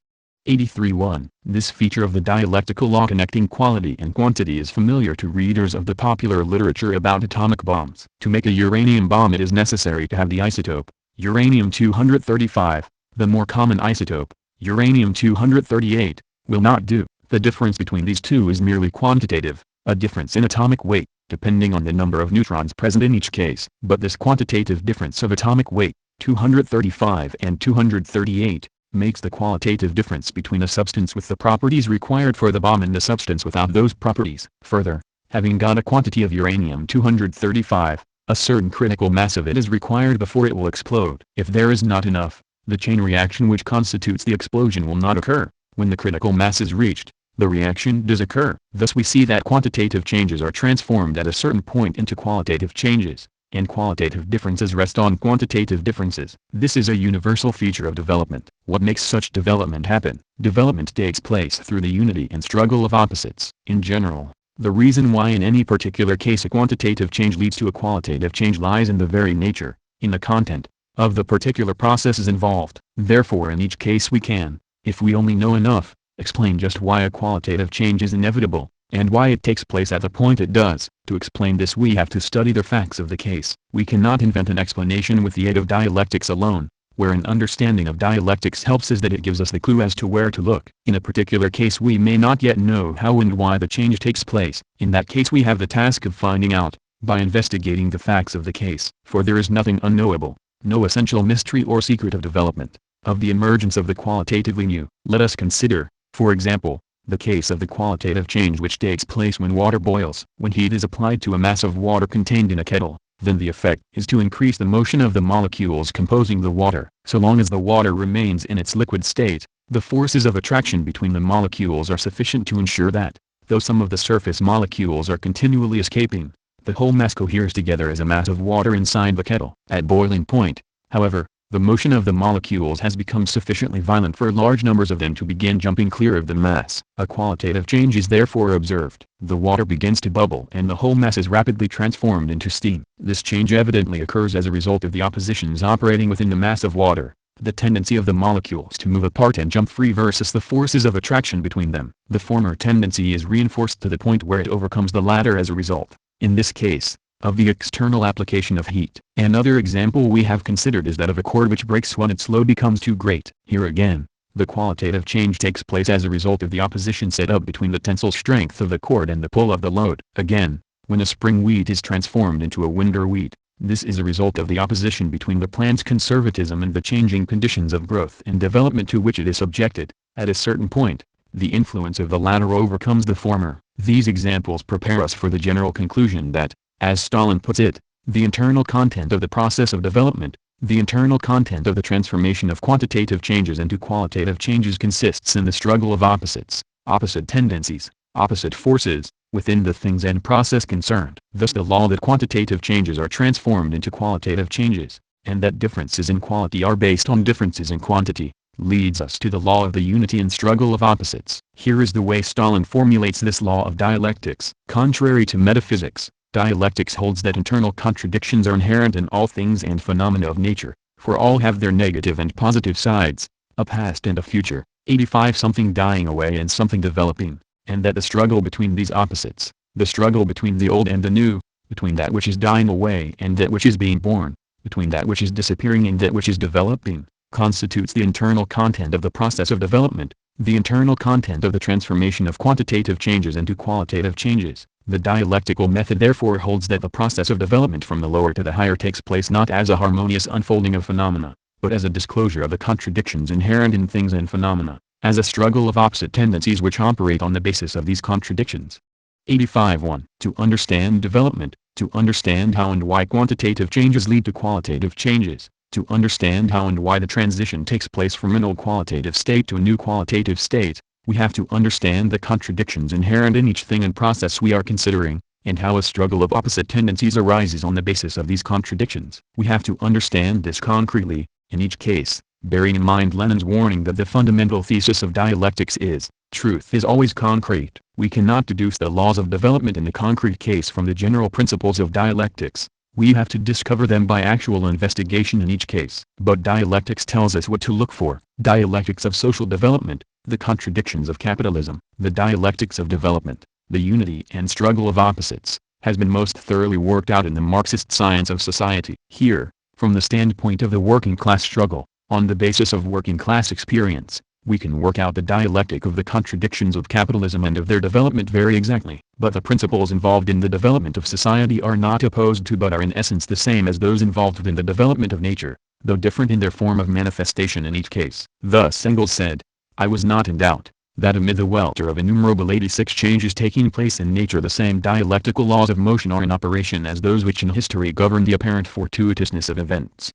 83-1 This feature of the dialectical law connecting quality and quantity is familiar to readers of the popular literature about atomic bombs. To make a uranium bomb it is necessary to have the isotope, uranium-235. The more common isotope, uranium-238, will not do. The difference between these two is merely quantitative, a difference in atomic weight, depending on the number of neutrons present in each case. But this quantitative difference of atomic weight, 235 and 238, makes the qualitative difference between a substance with the properties required for the bomb and a substance without those properties. Further, having got a quantity of uranium-235, a certain critical mass of it is required before it will explode. If there is not enough, the chain reaction which constitutes the explosion will not occur. When the critical mass is reached, the reaction does occur. Thus we see that quantitative changes are transformed at a certain point into qualitative changes, and qualitative differences rest on quantitative differences. This is a universal feature of development. What makes such development happen? Development takes place through the unity and struggle of opposites. In general, the reason why in any particular case a quantitative change leads to a qualitative change lies in the very nature, in the content, of the particular processes involved. Therefore in each case we can, if we only know enough, explain just why a qualitative change is inevitable, and why it takes place at the point it does. To explain this we have to study the facts of the case. We cannot invent an explanation with the aid of dialectics alone. Where an understanding of dialectics helps is that it gives us the clue as to where to look. In a particular case we may not yet know how and why the change takes place. In that case we have the task of finding out, by investigating the facts of the case. For there is nothing unknowable, no essential mystery or secret of development, of the emergence of the qualitatively new. Let us consider, for example, the case of the qualitative change which takes place when water boils. When heat is applied to a mass of water contained in a kettle, then the effect is to increase the motion of the molecules composing the water. So long as the water remains in its liquid state, the forces of attraction between the molecules are sufficient to ensure that, though some of the surface molecules are continually escaping, the whole mass coheres together as a mass of water inside the kettle. At boiling point, however, the motion of the molecules has become sufficiently violent for large numbers of them to begin jumping clear of the mass. A qualitative change is therefore observed. The water begins to bubble and the whole mass is rapidly transformed into steam. This change evidently occurs as a result of the oppositions operating within the mass of water, the tendency of the molecules to move apart and jump free versus the forces of attraction between them. The former tendency is reinforced to the point where it overcomes the latter as a result, in this case, of the external application of heat. Another example we have considered is that of a cord which breaks when its load becomes too great. Here again, the qualitative change takes place as a result of the opposition set up between the tensile strength of the cord and the pull of the load. Again, when a spring wheat is transformed into a winter wheat, this is a result of the opposition between the plant's conservatism and the changing conditions of growth and development to which it is subjected. At a certain point, the influence of the latter overcomes the former. These examples prepare us for the general conclusion that, as Stalin puts it, the internal content of the process of development, the internal content of the transformation of quantitative changes into qualitative changes consists in the struggle of opposites, opposite tendencies, opposite forces, within the things and process concerned. Thus the law that quantitative changes are transformed into qualitative changes, and that differences in quality are based on differences in quantity, leads us to the law of the unity and struggle of opposites. Here is the way Stalin formulates this law of dialectics. Contrary to metaphysics, dialectics holds that internal contradictions are inherent in all things and phenomena of nature, for all have their negative and positive sides, a past and a future, 85 something dying away and something developing, and that the struggle between these opposites, the struggle between the old and the new, between that which is dying away and that which is being born, between that which is disappearing and that which is developing, constitutes the internal content of the process of development, the internal content of the transformation of quantitative changes into qualitative changes. The dialectical method therefore holds that the process of development from the lower to the higher takes place not as a harmonious unfolding of phenomena, but as a disclosure of the contradictions inherent in things and phenomena, as a struggle of opposite tendencies which operate on the basis of these contradictions. 85.1. To understand development, to understand how and why quantitative changes lead to qualitative changes, to understand how and why the transition takes place from an old qualitative state to a new qualitative state, we have to understand the contradictions inherent in each thing and process we are considering, and how a struggle of opposite tendencies arises on the basis of these contradictions. We have to understand this concretely, in each case, bearing in mind Lenin's warning that the fundamental thesis of dialectics is, truth is always concrete. We cannot deduce the laws of development in the concrete case from the general principles of dialectics. We have to discover them by actual investigation in each case. But dialectics tells us what to look for. Dialectics of social development, the contradictions of capitalism, the dialectics of development, the unity and struggle of opposites, has been most thoroughly worked out in the Marxist science of society. Here, from the standpoint of the working class struggle, on the basis of working class experience, we can work out the dialectic of the contradictions of capitalism and of their development very exactly. But the principles involved in the development of society are not opposed to but are in essence the same as those involved within the development of nature, though different in their form of manifestation in each case. Thus Engels said, "I was not in doubt, that amid the welter of innumerable 86 changes taking place in nature the same dialectical laws of motion are in operation as those which in history govern the apparent fortuitousness of events."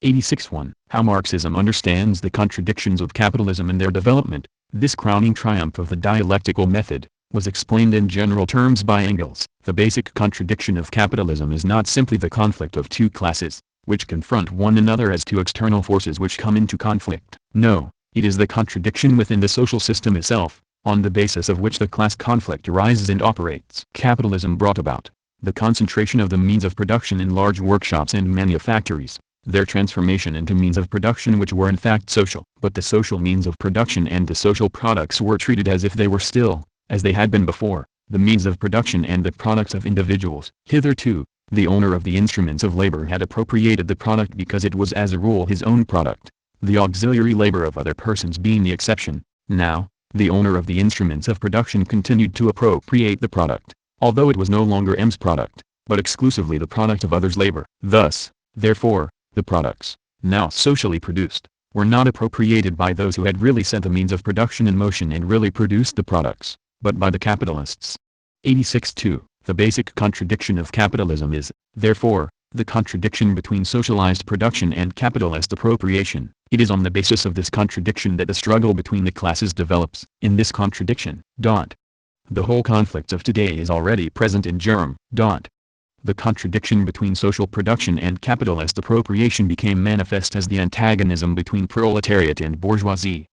86.1. How Marxism understands the contradictions of capitalism and their development. This crowning triumph of the dialectical method, was explained in general terms by Engels. The basic contradiction of capitalism is not simply the conflict of two classes, which confront one another as two external forces which come into conflict. No, it is the contradiction within the social system itself, on the basis of which the class conflict arises and operates. Capitalism brought about the concentration of the means of production in large workshops and manufactories, their transformation into means of production which were in fact social. But the social means of production and the social products were treated as if they were still, as they had been before, the means of production and the products of individuals. Hitherto, the owner of the instruments of labor had appropriated the product because it was as a rule his own product, the auxiliary labor of other persons being the exception. Now, the owner of the instruments of production continued to appropriate the product, although it was no longer M's product, but exclusively the product of others' labor. Thus, therefore, the products, now socially produced, were not appropriated by those who had really set the means of production in motion and really produced the products, but by the capitalists. 86.2. The basic contradiction of capitalism is, therefore, the contradiction between socialized production and capitalist appropriation. It is on the basis of this contradiction that the struggle between the classes develops. In this contradiction, the whole conflict of today is already present in germ. The contradiction between social production and capitalist appropriation became manifest as the antagonism between proletariat and bourgeoisie.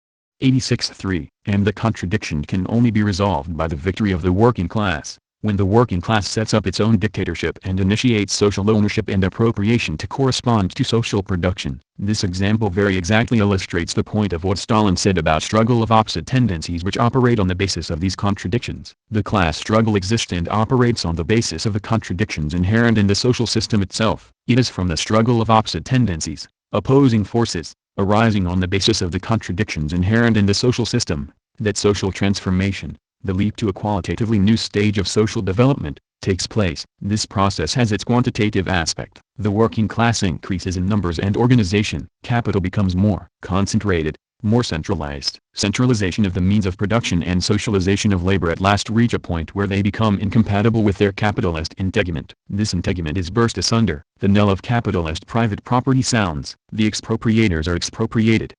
86.3. And the contradiction can only be resolved by the victory of the working class, when the working class sets up its own dictatorship and initiates social ownership and appropriation to correspond to social production. This example very exactly illustrates the point of what Stalin said about struggle of opposite tendencies which operate on the basis of these contradictions. The class struggle exists and operates on the basis of the contradictions inherent in the social system itself. It is from the struggle of opposite tendencies, opposing forces, arising on the basis of the contradictions inherent in the social system, that social transformation, the leap to a qualitatively new stage of social development, takes place. This process has its quantitative aspect. The working class increases in numbers and organization. Capital becomes more concentrated, more centralized. Centralization of the means of production and socialization of labor at last reach a point where they become incompatible with their capitalist integument. This integument is burst asunder. The knell of capitalist private property sounds. The expropriators are expropriated.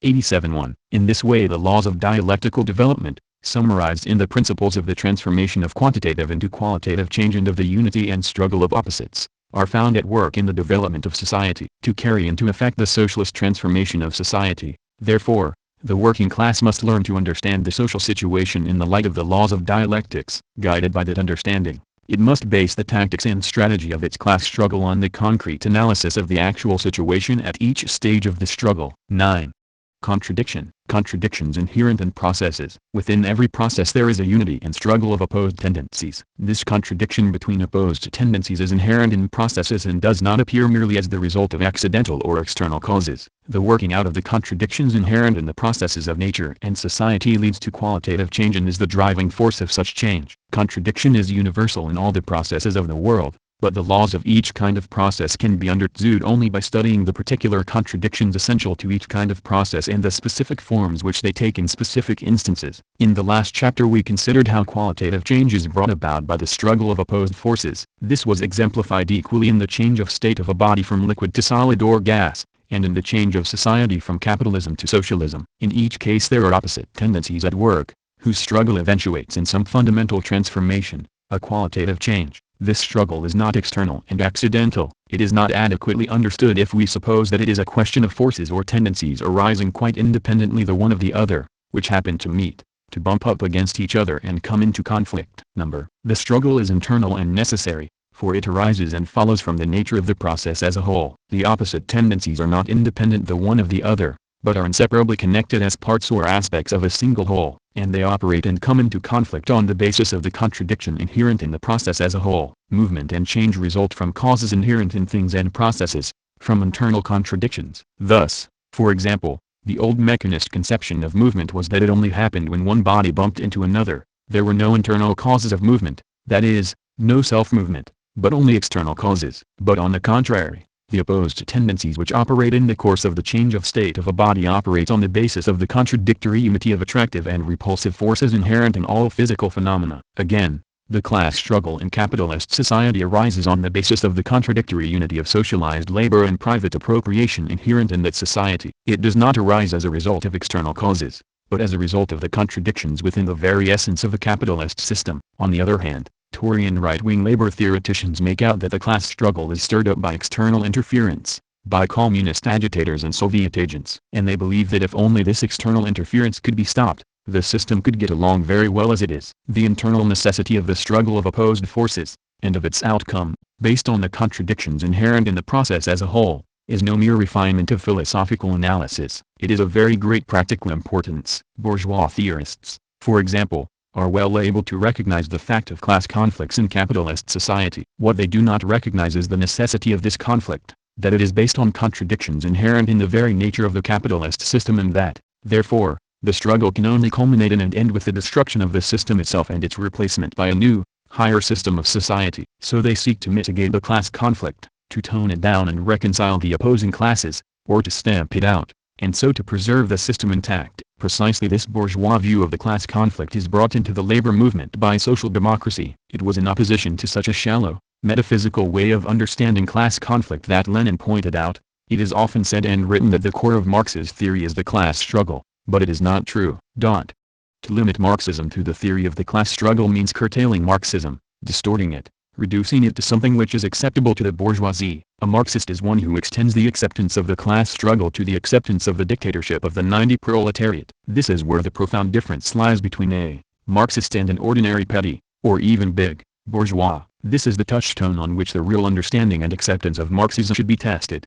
87.1. In this way the laws of dialectical development, summarized in the principles of the transformation of quantitative into qualitative change and of the unity and struggle of opposites, are found at work in the development of society. To carry into effect the socialist transformation of society, therefore, the working class must learn to understand the social situation in the light of the laws of dialectics. Guided by that understanding, it must base the tactics and strategy of its class struggle on the concrete analysis of the actual situation at each stage of the struggle. 9. Contradictions inherent in processes. Within every process there is a unity and struggle of opposed tendencies. This contradiction between opposed tendencies is inherent in processes and does not appear merely as the result of accidental or external causes. The working out of the contradictions inherent in the processes of nature and society leads to qualitative change and is the driving force of such change. Contradiction is universal in all the processes of the world, but the laws of each kind of process can be understood only by studying the particular contradictions essential to each kind of process and the specific forms which they take in specific instances. In the last chapter we considered how qualitative change is brought about by the struggle of opposed forces. This was exemplified equally in the change of state of a body from liquid to solid or gas, and in the change of society from capitalism to socialism. In each case there are opposite tendencies at work, whose struggle eventuates in some fundamental transformation, a qualitative change. This struggle is not external and accidental. It is not adequately understood if we suppose that it is a question of forces or tendencies arising quite independently the one of the other, which happen to meet, to bump up against each other and come into conflict. The struggle is internal and necessary, for it arises and follows from the nature of the process as a whole. The opposite tendencies are not independent the one of the other, but are inseparably connected as parts or aspects of a single whole, and they operate and come into conflict on the basis of the contradiction inherent in the process as a whole. Movement and change result from causes inherent in things and processes, from internal contradictions. Thus, for example, the old mechanist conception of movement was that it only happened when one body bumped into another. There were no internal causes of movement, that is, no self-movement, but only external causes. But on the contrary, the opposed tendencies which operate in the course of the change of state of a body operate on the basis of the contradictory unity of attractive and repulsive forces inherent in all physical phenomena. Again, the class struggle in capitalist society arises on the basis of the contradictory unity of socialized labor and private appropriation inherent in that society. It does not arise as a result of external causes, but as a result of the contradictions within the very essence of the capitalist system. On the other hand, Tory and right-wing labor theoreticians make out that the class struggle is stirred up by external interference, by communist agitators and Soviet agents. And they believe that if only this external interference could be stopped, the system could get along very well as it is. The internal necessity of the struggle of opposed forces, and of its outcome, based on the contradictions inherent in the process as a whole, is no mere refinement of philosophical analysis. It is of very great practical importance. Bourgeois theorists, for example, are well able to recognize the fact of class conflicts in capitalist society. What they do not recognize is the necessity of this conflict, that it is based on contradictions inherent in the very nature of the capitalist system, and that, therefore, the struggle can only culminate in and end with the destruction of the system itself and its replacement by a new, higher system of society. So they seek to mitigate the class conflict, to tone it down and reconcile the opposing classes, or to stamp it out, and so to preserve the system intact. Precisely this bourgeois view of the class conflict is brought into the labor movement by social democracy. It was in opposition to such a shallow, metaphysical way of understanding class conflict that Lenin pointed out. It is often said and written that the core of Marx's theory is the class struggle, but it is not true. To limit Marxism to the theory of the class struggle means curtailing Marxism, distorting it, reducing it to something which is acceptable to the bourgeoisie. A Marxist is one who extends the acceptance of the class struggle to the acceptance of the dictatorship of the 90 proletariat. This is where the profound difference lies between a Marxist and an ordinary petty, or even big, bourgeois. This is the touchstone on which the real understanding and acceptance of Marxism should be tested.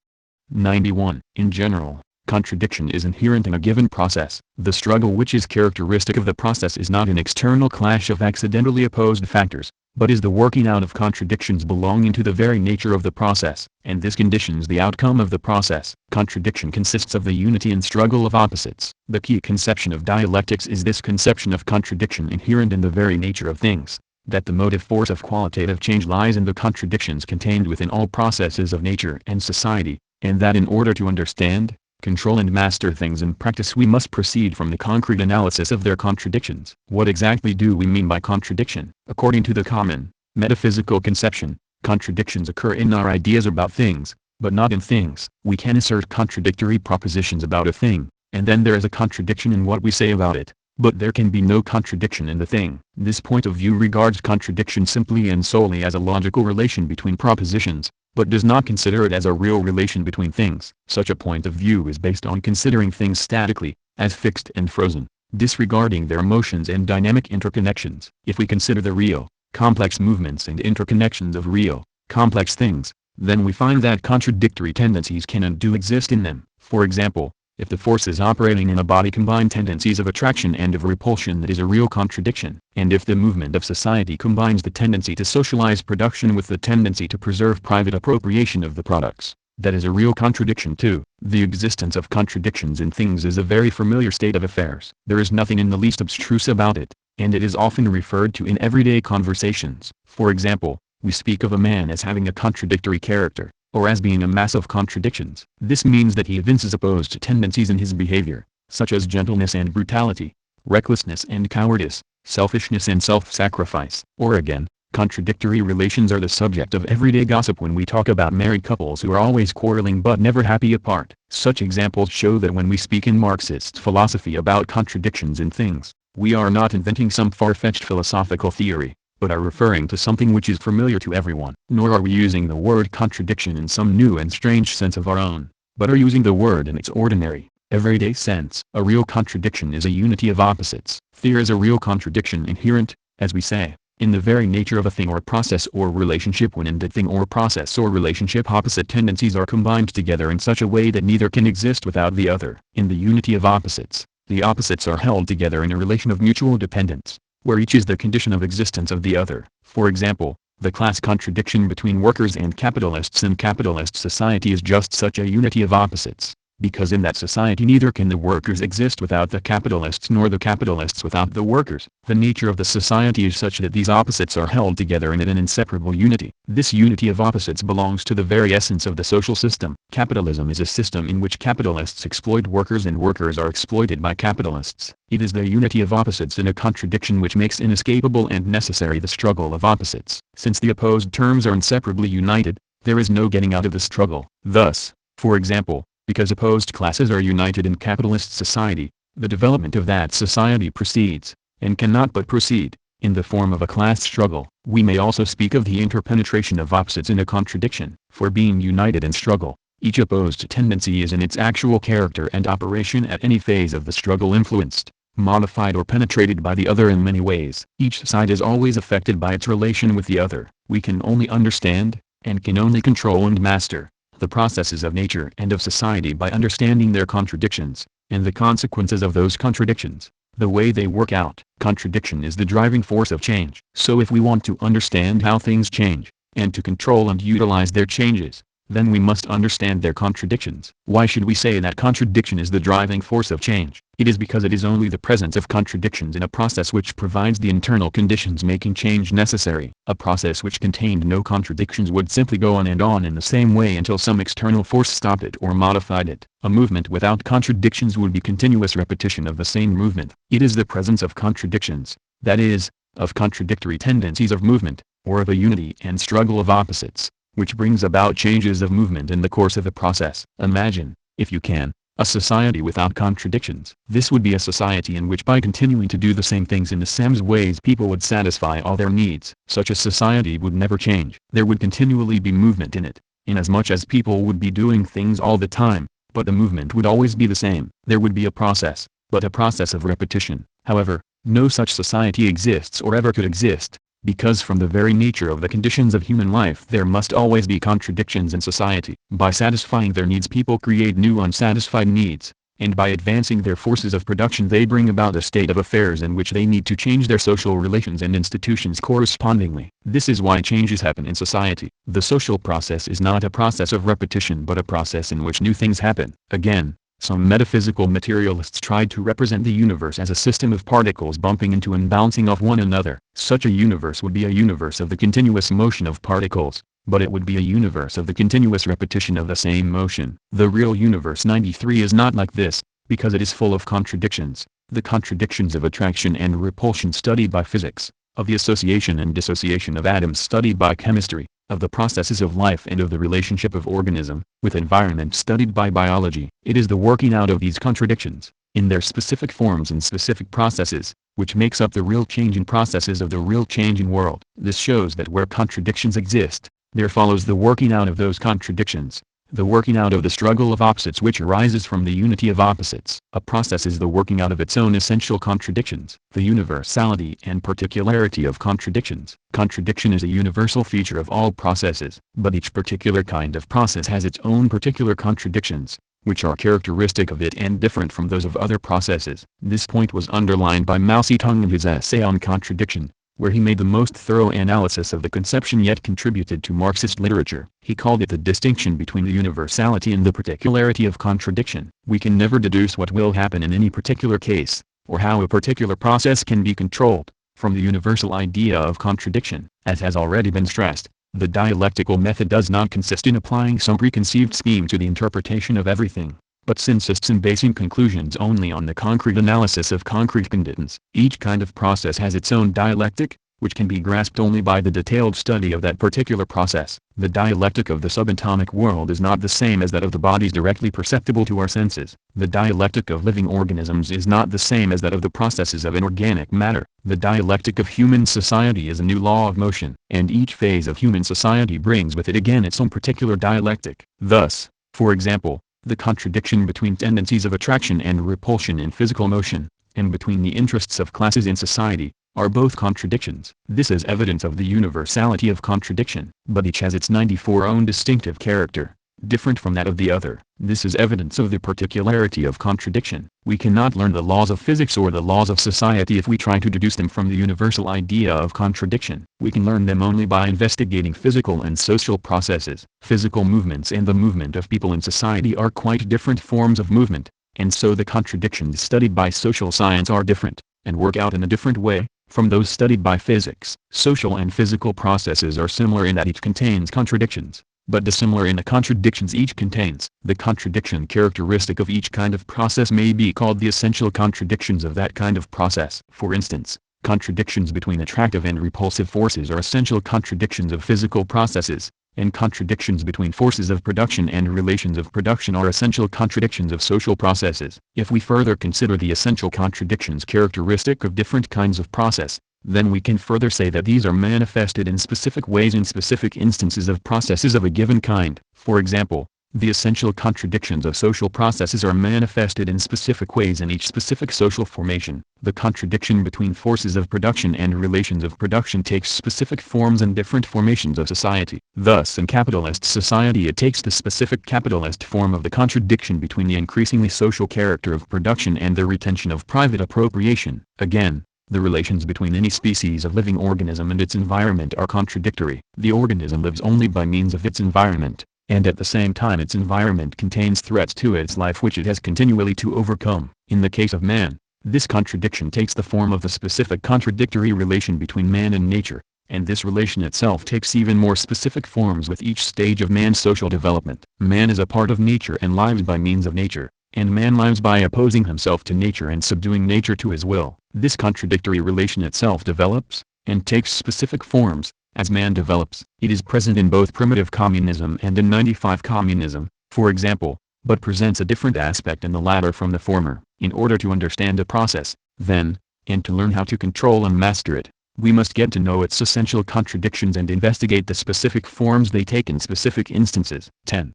91. In general, contradiction is inherent in a given process. The struggle which is characteristic of the process is not an external clash of accidentally opposed factors, but is the working out of contradictions belonging to the very nature of the process, and this conditions the outcome of the process. Contradiction consists of the unity and struggle of opposites. The key conception of dialectics is this conception of contradiction inherent in the very nature of things, that the motive force of qualitative change lies in the contradictions contained within all processes of nature and society, and that in order to understand, control and master things in practice we must proceed from the concrete analysis of their contradictions. What exactly do we mean by contradiction? According to the common, metaphysical conception, contradictions occur in our ideas about things, but not in things. We can assert contradictory propositions about a thing, and then there is a contradiction in what we say about it, but there can be no contradiction in the thing. This point of view regards contradiction simply and solely as a logical relation between propositions, but does not consider it as a real relation between things. Such a point of view is based on considering things statically, as fixed and frozen, disregarding their motions and dynamic interconnections. If we consider the real, complex movements and interconnections of real, complex things, then we find that contradictory tendencies can and do exist in them. For example, if the forces operating in a body combine tendencies of attraction and of repulsion, that is a real contradiction. And if the movement of society combines the tendency to socialize production with the tendency to preserve private appropriation of the products, that is a real contradiction too. The existence of contradictions in things is a very familiar state of affairs. There is nothing in the least abstruse about it, and it is often referred to in everyday conversations. For example, we speak of a man as having a contradictory character, or as being a mass of contradictions. This means that he evinces opposed tendencies in his behavior, such as gentleness and brutality, recklessness and cowardice, selfishness and self-sacrifice. Or again, contradictory relations are the subject of everyday gossip when we talk about married couples who are always quarreling but never happy apart. Such examples show that when we speak in Marxist philosophy about contradictions in things, we are not inventing some far-fetched philosophical theory, but are referring to something which is familiar to everyone. Nor are we using the word contradiction in some new and strange sense of our own, but are using the word in its ordinary, everyday sense. A real contradiction is a unity of opposites. There is a real contradiction inherent, as we say, in the very nature of a thing or process or relationship when in that thing or process or relationship opposite tendencies are combined together in such a way that neither can exist without the other. In the unity of opposites, the opposites are held together in a relation of mutual dependence, where each is the condition of existence of the other. For example, the class contradiction between workers and capitalists in capitalist society is just such a unity of opposites, because in that society neither can the workers exist without the capitalists nor the capitalists without the workers. The nature of the society is such that these opposites are held together in an inseparable unity. This unity of opposites belongs to the very essence of the social system. Capitalism is a system in which capitalists exploit workers and workers are exploited by capitalists. It is the unity of opposites in a contradiction which makes inescapable and necessary the struggle of opposites. Since the opposed terms are inseparably united, there is no getting out of the struggle. Thus, for example, because opposed classes are united in capitalist society, the development of that society proceeds, and cannot but proceed, in the form of a class struggle. We may also speak of the interpenetration of opposites in a contradiction, for being united in struggle, each opposed tendency is in its actual character and operation at any phase of the struggle influenced, modified or penetrated by the other in many ways. Each side is always affected by its relation with the other. We can only understand, and can only control and master, the processes of nature and of society by understanding their contradictions, and the consequences of those contradictions, the way they work out. Contradiction is the driving force of change. So if we want to understand how things change, and to control and utilize their changes, then we must understand their contradictions. Why should we say that contradiction is the driving force of change? It is because it is only the presence of contradictions in a process which provides the internal conditions making change necessary. A process which contained no contradictions would simply go on and on in the same way until some external force stopped it or modified it. A movement without contradictions would be continuous repetition of the same movement. It is the presence of contradictions, that is, of contradictory tendencies of movement, or of a unity and struggle of opposites, which brings about changes of movement in the course of the process. Imagine, if you can, a society without contradictions. This would be a society in which by continuing to do the same things in the same ways people would satisfy all their needs. Such a society would never change. There would continually be movement in it, inasmuch as people would be doing things all the time, but the movement would always be the same. There would be a process, but a process of repetition. However, no such society exists or ever could exist, because from the very nature of the conditions of human life there must always be contradictions in society. By satisfying their needs people create new unsatisfied needs, and by advancing their forces of production they bring about a state of affairs in which they need to change their social relations and institutions correspondingly. This is why changes happen in society. The social process is not a process of repetition but a process in which new things happen. Again, some metaphysical materialists tried to represent the universe as a system of particles bumping into and bouncing off one another. Such a universe would be a universe of the continuous motion of particles, but it would be a universe of the continuous repetition of the same motion. The real universe 93 is not like this, because it is full of contradictions, the contradictions of attraction and repulsion studied by physics, of the association and dissociation of atoms studied by chemistry, of the processes of life and of the relationship of organism with environment studied by biology. It is the working out of these contradictions, in their specific forms and specific processes, which makes up the real changing processes of the real changing world. This shows that where contradictions exist, there follows the working out of those contradictions, the working out of the struggle of opposites which arises from the unity of opposites. A process is the working out of its own essential contradictions. The universality and particularity of contradictions. Contradiction is a universal feature of all processes, but each particular kind of process has its own particular contradictions, which are characteristic of it and different from those of other processes. This point was underlined by Mao Zedong in his essay on contradiction, where he made the most thorough analysis of the conception yet contributed to Marxist literature. He called it the distinction between the universality and the particularity of contradiction. We can never deduce what will happen in any particular case, or how a particular process can be controlled, from the universal idea of contradiction. As has already been stressed, the dialectical method does not consist in applying some preconceived scheme to the interpretation of everything, but insists in basing conclusions only on the concrete analysis of concrete conditions. Each kind of process has its own dialectic, which can be grasped only by the detailed study of that particular process. The dialectic of the subatomic world is not the same as that of the bodies directly perceptible to our senses. The dialectic of living organisms is not the same as that of the processes of inorganic matter. The dialectic of human society is a new law of motion, and each phase of human society brings with it again its own particular dialectic. Thus, for example, the contradiction between tendencies of attraction and repulsion in physical motion, and between the interests of classes in society, are both contradictions. This is evidence of the universality of contradiction. But each has its 94 own distinctive character, different from that of the other. This is evidence of the particularity of contradiction. We cannot learn the laws of physics or the laws of society if we try to deduce them from the universal idea of contradiction. We can learn them only by investigating physical and social processes. Physical movements and the movement of people in society are quite different forms of movement, and so the contradictions studied by social science are different, and work out in a different way, from those studied by physics. Social and physical processes are similar in that each contains contradictions, but dissimilar in the contradictions each contains. The contradiction characteristic of each kind of process may be called the essential contradictions of that kind of process. For instance, contradictions between attractive and repulsive forces are essential contradictions of physical processes, and contradictions between forces of production and relations of production are essential contradictions of social processes. If we further consider the essential contradictions characteristic of different kinds of process, then we can further say that these are manifested in specific ways in specific instances of processes of a given kind. For example, the essential contradictions of social processes are manifested in specific ways in each specific social formation. The contradiction between forces of production and relations of production takes specific forms in different formations of society. Thus in capitalist society it takes the specific capitalist form of the contradiction between the increasingly social character of production and the retention of private appropriation. Again, the relations between any species of living organism and its environment are contradictory. The organism lives only by means of its environment, and at the same time its environment contains threats to its life which it has continually to overcome. In the case of man, this contradiction takes the form of the specific contradictory relation between man and nature, and this relation itself takes even more specific forms with each stage of man's social development. Man is a part of nature and lives by means of nature, and man lives by opposing himself to nature and subduing nature to his will. This contradictory relation itself develops, and takes specific forms, as man develops. It is present in both primitive communism and in 95 communism, for example, but presents a different aspect in the latter from the former. In order to understand a process, then, and to learn how to control and master it, we must get to know its essential contradictions and investigate the specific forms they take in specific instances. 10.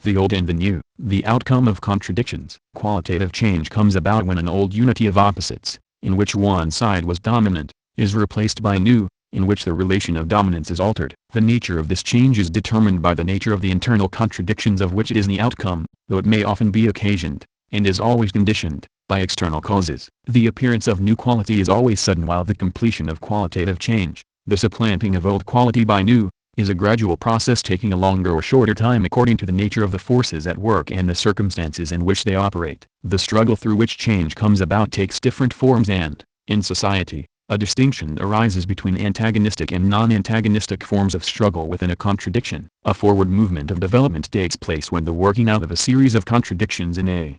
The old and the new. The outcome of contradictions. Qualitative change comes about when an old unity of opposites, in which one side was dominant, is replaced by a new, in which the relation of dominance is altered. The nature of this change is determined by the nature of the internal contradictions of which it is the outcome, though it may often be occasioned, and is always conditioned, by external causes. The appearance of new quality is always sudden while the completion of qualitative change, the supplanting of old quality by new, is a gradual process taking a longer or shorter time according to the nature of the forces at work and the circumstances in which they operate. The struggle through which change comes about takes different forms and, in society, a distinction arises between antagonistic and non-antagonistic forms of struggle within a contradiction. A forward movement of development takes place when the working out of a series of contradictions in a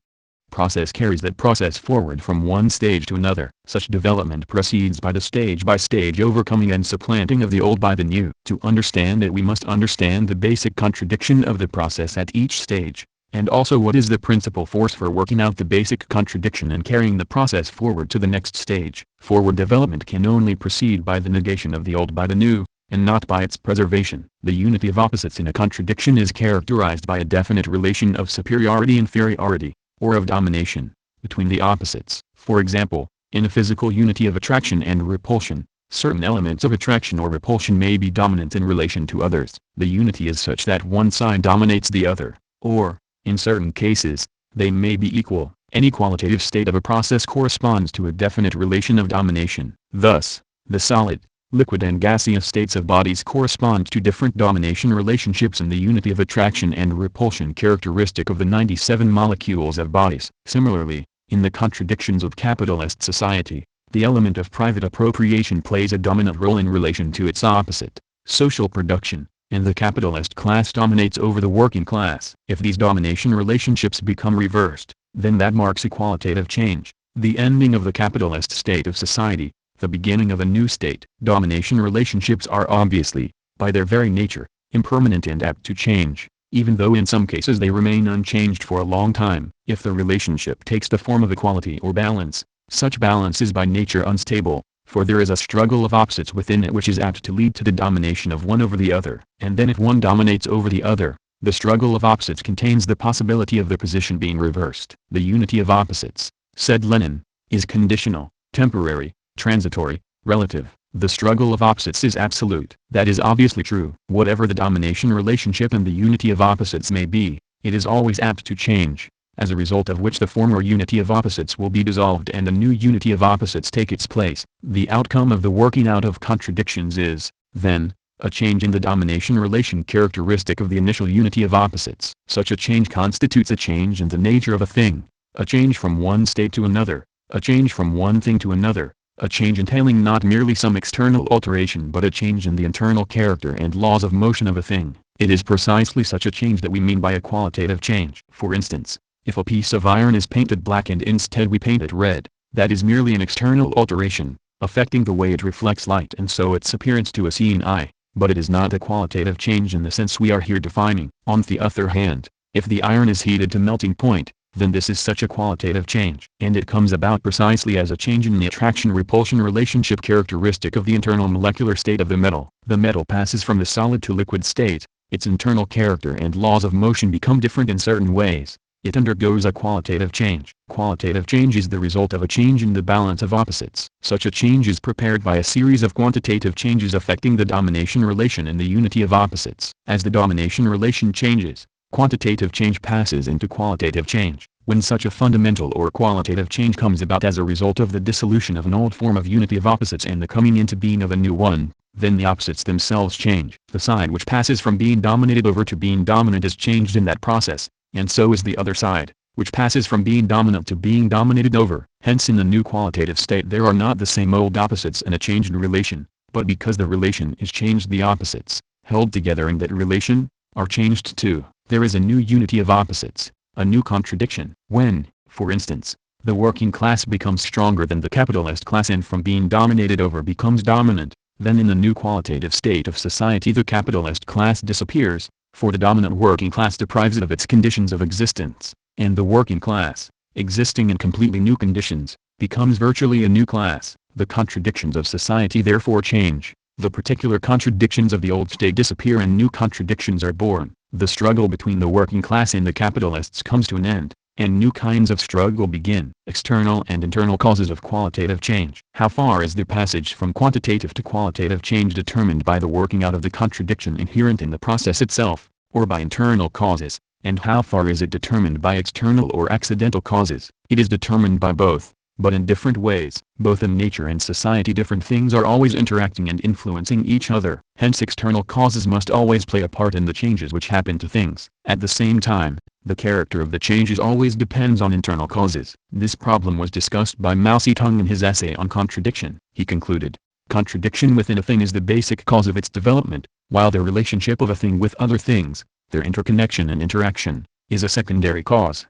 process carries that process forward from one stage to another. Such development proceeds by the stage-by-stage overcoming and supplanting of the old by the new. To understand it we must understand the basic contradiction of the process at each stage, and also what is the principal force for working out the basic contradiction and carrying the process forward to the next stage. Forward development can only proceed by the negation of the old by the new, and not by its preservation. The unity of opposites in a contradiction is characterized by a definite relation of superiority-inferiority, or of domination, between the opposites. For example, in a physical unity of attraction and repulsion, certain elements of attraction or repulsion may be dominant in relation to others. The unity is such that one side dominates the other, or, in certain cases, they may be equal. Any qualitative state of a process corresponds to a definite relation of domination. Thus, the solid, liquid and gaseous states of bodies correspond to different domination relationships in the unity of attraction and repulsion characteristic of the 97 molecules of bodies. Similarly, in the contradictions of capitalist society, the element of private appropriation plays a dominant role in relation to its opposite, social production, and the capitalist class dominates over the working class. If these domination relationships become reversed, then that marks a qualitative change, the ending of the capitalist state of society, the beginning of a new state. Domination relationships are obviously, by their very nature, impermanent and apt to change, even though in some cases they remain unchanged for a long time. If the relationship takes the form of equality or balance, such balance is by nature unstable, for there is a struggle of opposites within it which is apt to lead to the domination of one over the other. And then if one dominates over the other, the struggle of opposites contains the possibility of the position being reversed. The unity of opposites, said Lenin, is conditional, temporary, transitory, relative. The struggle of opposites is absolute. That is obviously true. Whatever the domination relationship and the unity of opposites may be, it is always apt to change, as a result of which the former unity of opposites will be dissolved and a new unity of opposites take its place. The outcome of the working out of contradictions is, then, a change in the domination relation characteristic of the initial unity of opposites. Such a change constitutes a change in the nature of a thing, a change from one state to another, a change from one thing to another, a change entailing not merely some external alteration but a change in the internal character and laws of motion of a thing. It is precisely such a change that we mean by a qualitative change. For instance, if a piece of iron is painted black and instead we paint it red, that is merely an external alteration, affecting the way it reflects light and so its appearance to a seeing eye. but it is not a qualitative change in the sense we are here defining. On the other hand, if the iron is heated to melting point, then this is such a qualitative change. And it comes about precisely as a change in the attraction-repulsion relationship characteristic of the internal molecular state of the metal. The metal passes from the solid to liquid state, its internal character and laws of motion become different in certain ways. It undergoes a qualitative change. Qualitative change is the result of a change in the balance of opposites. Such a change is prepared by a series of quantitative changes affecting the domination relation and the unity of opposites. As the domination relation changes, quantitative change passes into qualitative change. When such a fundamental or qualitative change comes about as a result of the dissolution of an old form of unity of opposites and the coming into being of a new one, then the opposites themselves change. The side which passes from being dominated over to being dominant is changed in that process, and so is the other side, which passes from being dominant to being dominated over. Hence in the new qualitative state there are not the same old opposites in a changed relation, but because the relation is changed the opposites, held together in that relation, are changed too. There is a new unity of opposites, a new contradiction. When, for instance, the working class becomes stronger than the capitalist class and from being dominated over becomes dominant, then in the new qualitative state of society the capitalist class disappears, for the dominant working class deprives it of its conditions of existence, and the working class, existing in completely new conditions, becomes virtually a new class. The contradictions of society therefore change, the particular contradictions of the old state disappear and new contradictions are born. The struggle between the working class and the capitalists comes to an end, and new kinds of struggle begin. External and internal causes of qualitative change. How far is the passage from quantitative to qualitative change determined by the working out of the contradiction inherent in the process itself, or by internal causes, and how far is it determined by external or accidental causes? It is determined by both, but in different ways. Both in nature and society different things are always interacting and influencing each other. Hence external causes must always play a part in the changes which happen to things. At the same time, the character of the changes always depends on internal causes. This problem was discussed by Mao Zedong in his essay on contradiction. He concluded, contradiction within a thing is the basic cause of its development, while the relationship of a thing with other things, their interconnection and interaction, is a secondary cause.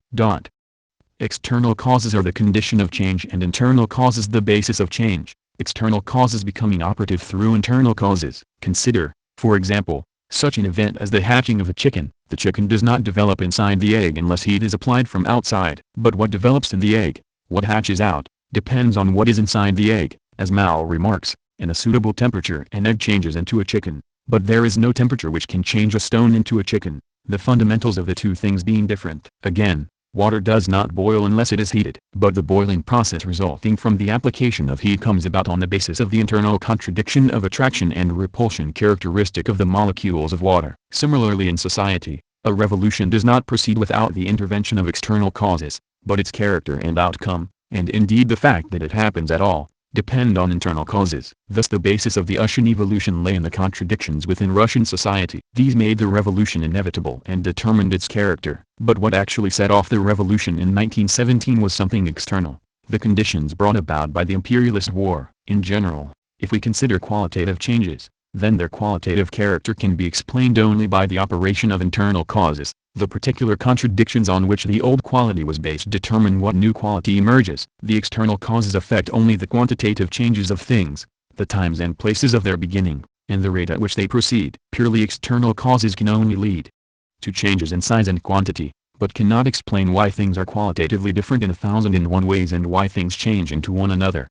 External causes are the condition of change and internal causes the basis of change, external causes becoming operative through internal causes. Consider, for example, such an event as the hatching of a chicken. The chicken does not develop inside the egg unless heat is applied from outside. But what develops in the egg, what hatches out, depends on what is inside the egg. As Mao remarks, in a suitable temperature an egg changes into a chicken, but there is no temperature which can change a stone into a chicken, the fundamentals of the two things being different. Again, water does not boil unless it is heated. But the boiling process resulting from the application of heat comes about on the basis of the internal contradiction of attraction and repulsion characteristic of the molecules of water. Similarly in society, a revolution does not proceed without the intervention of external causes, but its character and outcome, and indeed the fact that it happens at all, depend on internal causes. Thus the basis of the Russian evolution lay in the contradictions within Russian society. These made the revolution inevitable and determined its character. But what actually set off the revolution in 1917 was something external, the conditions brought about by the imperialist war. In general, if we consider qualitative changes, then their qualitative character can be explained only by the operation of internal causes. The particular contradictions on which the old quality was based determine what new quality emerges. The external causes affect only the quantitative changes of things, the times and places of their beginning, and the rate at which they proceed. Purely external causes can only lead to changes in size and quantity, but cannot explain why things are qualitatively different in 1001 ways and why things change into one another.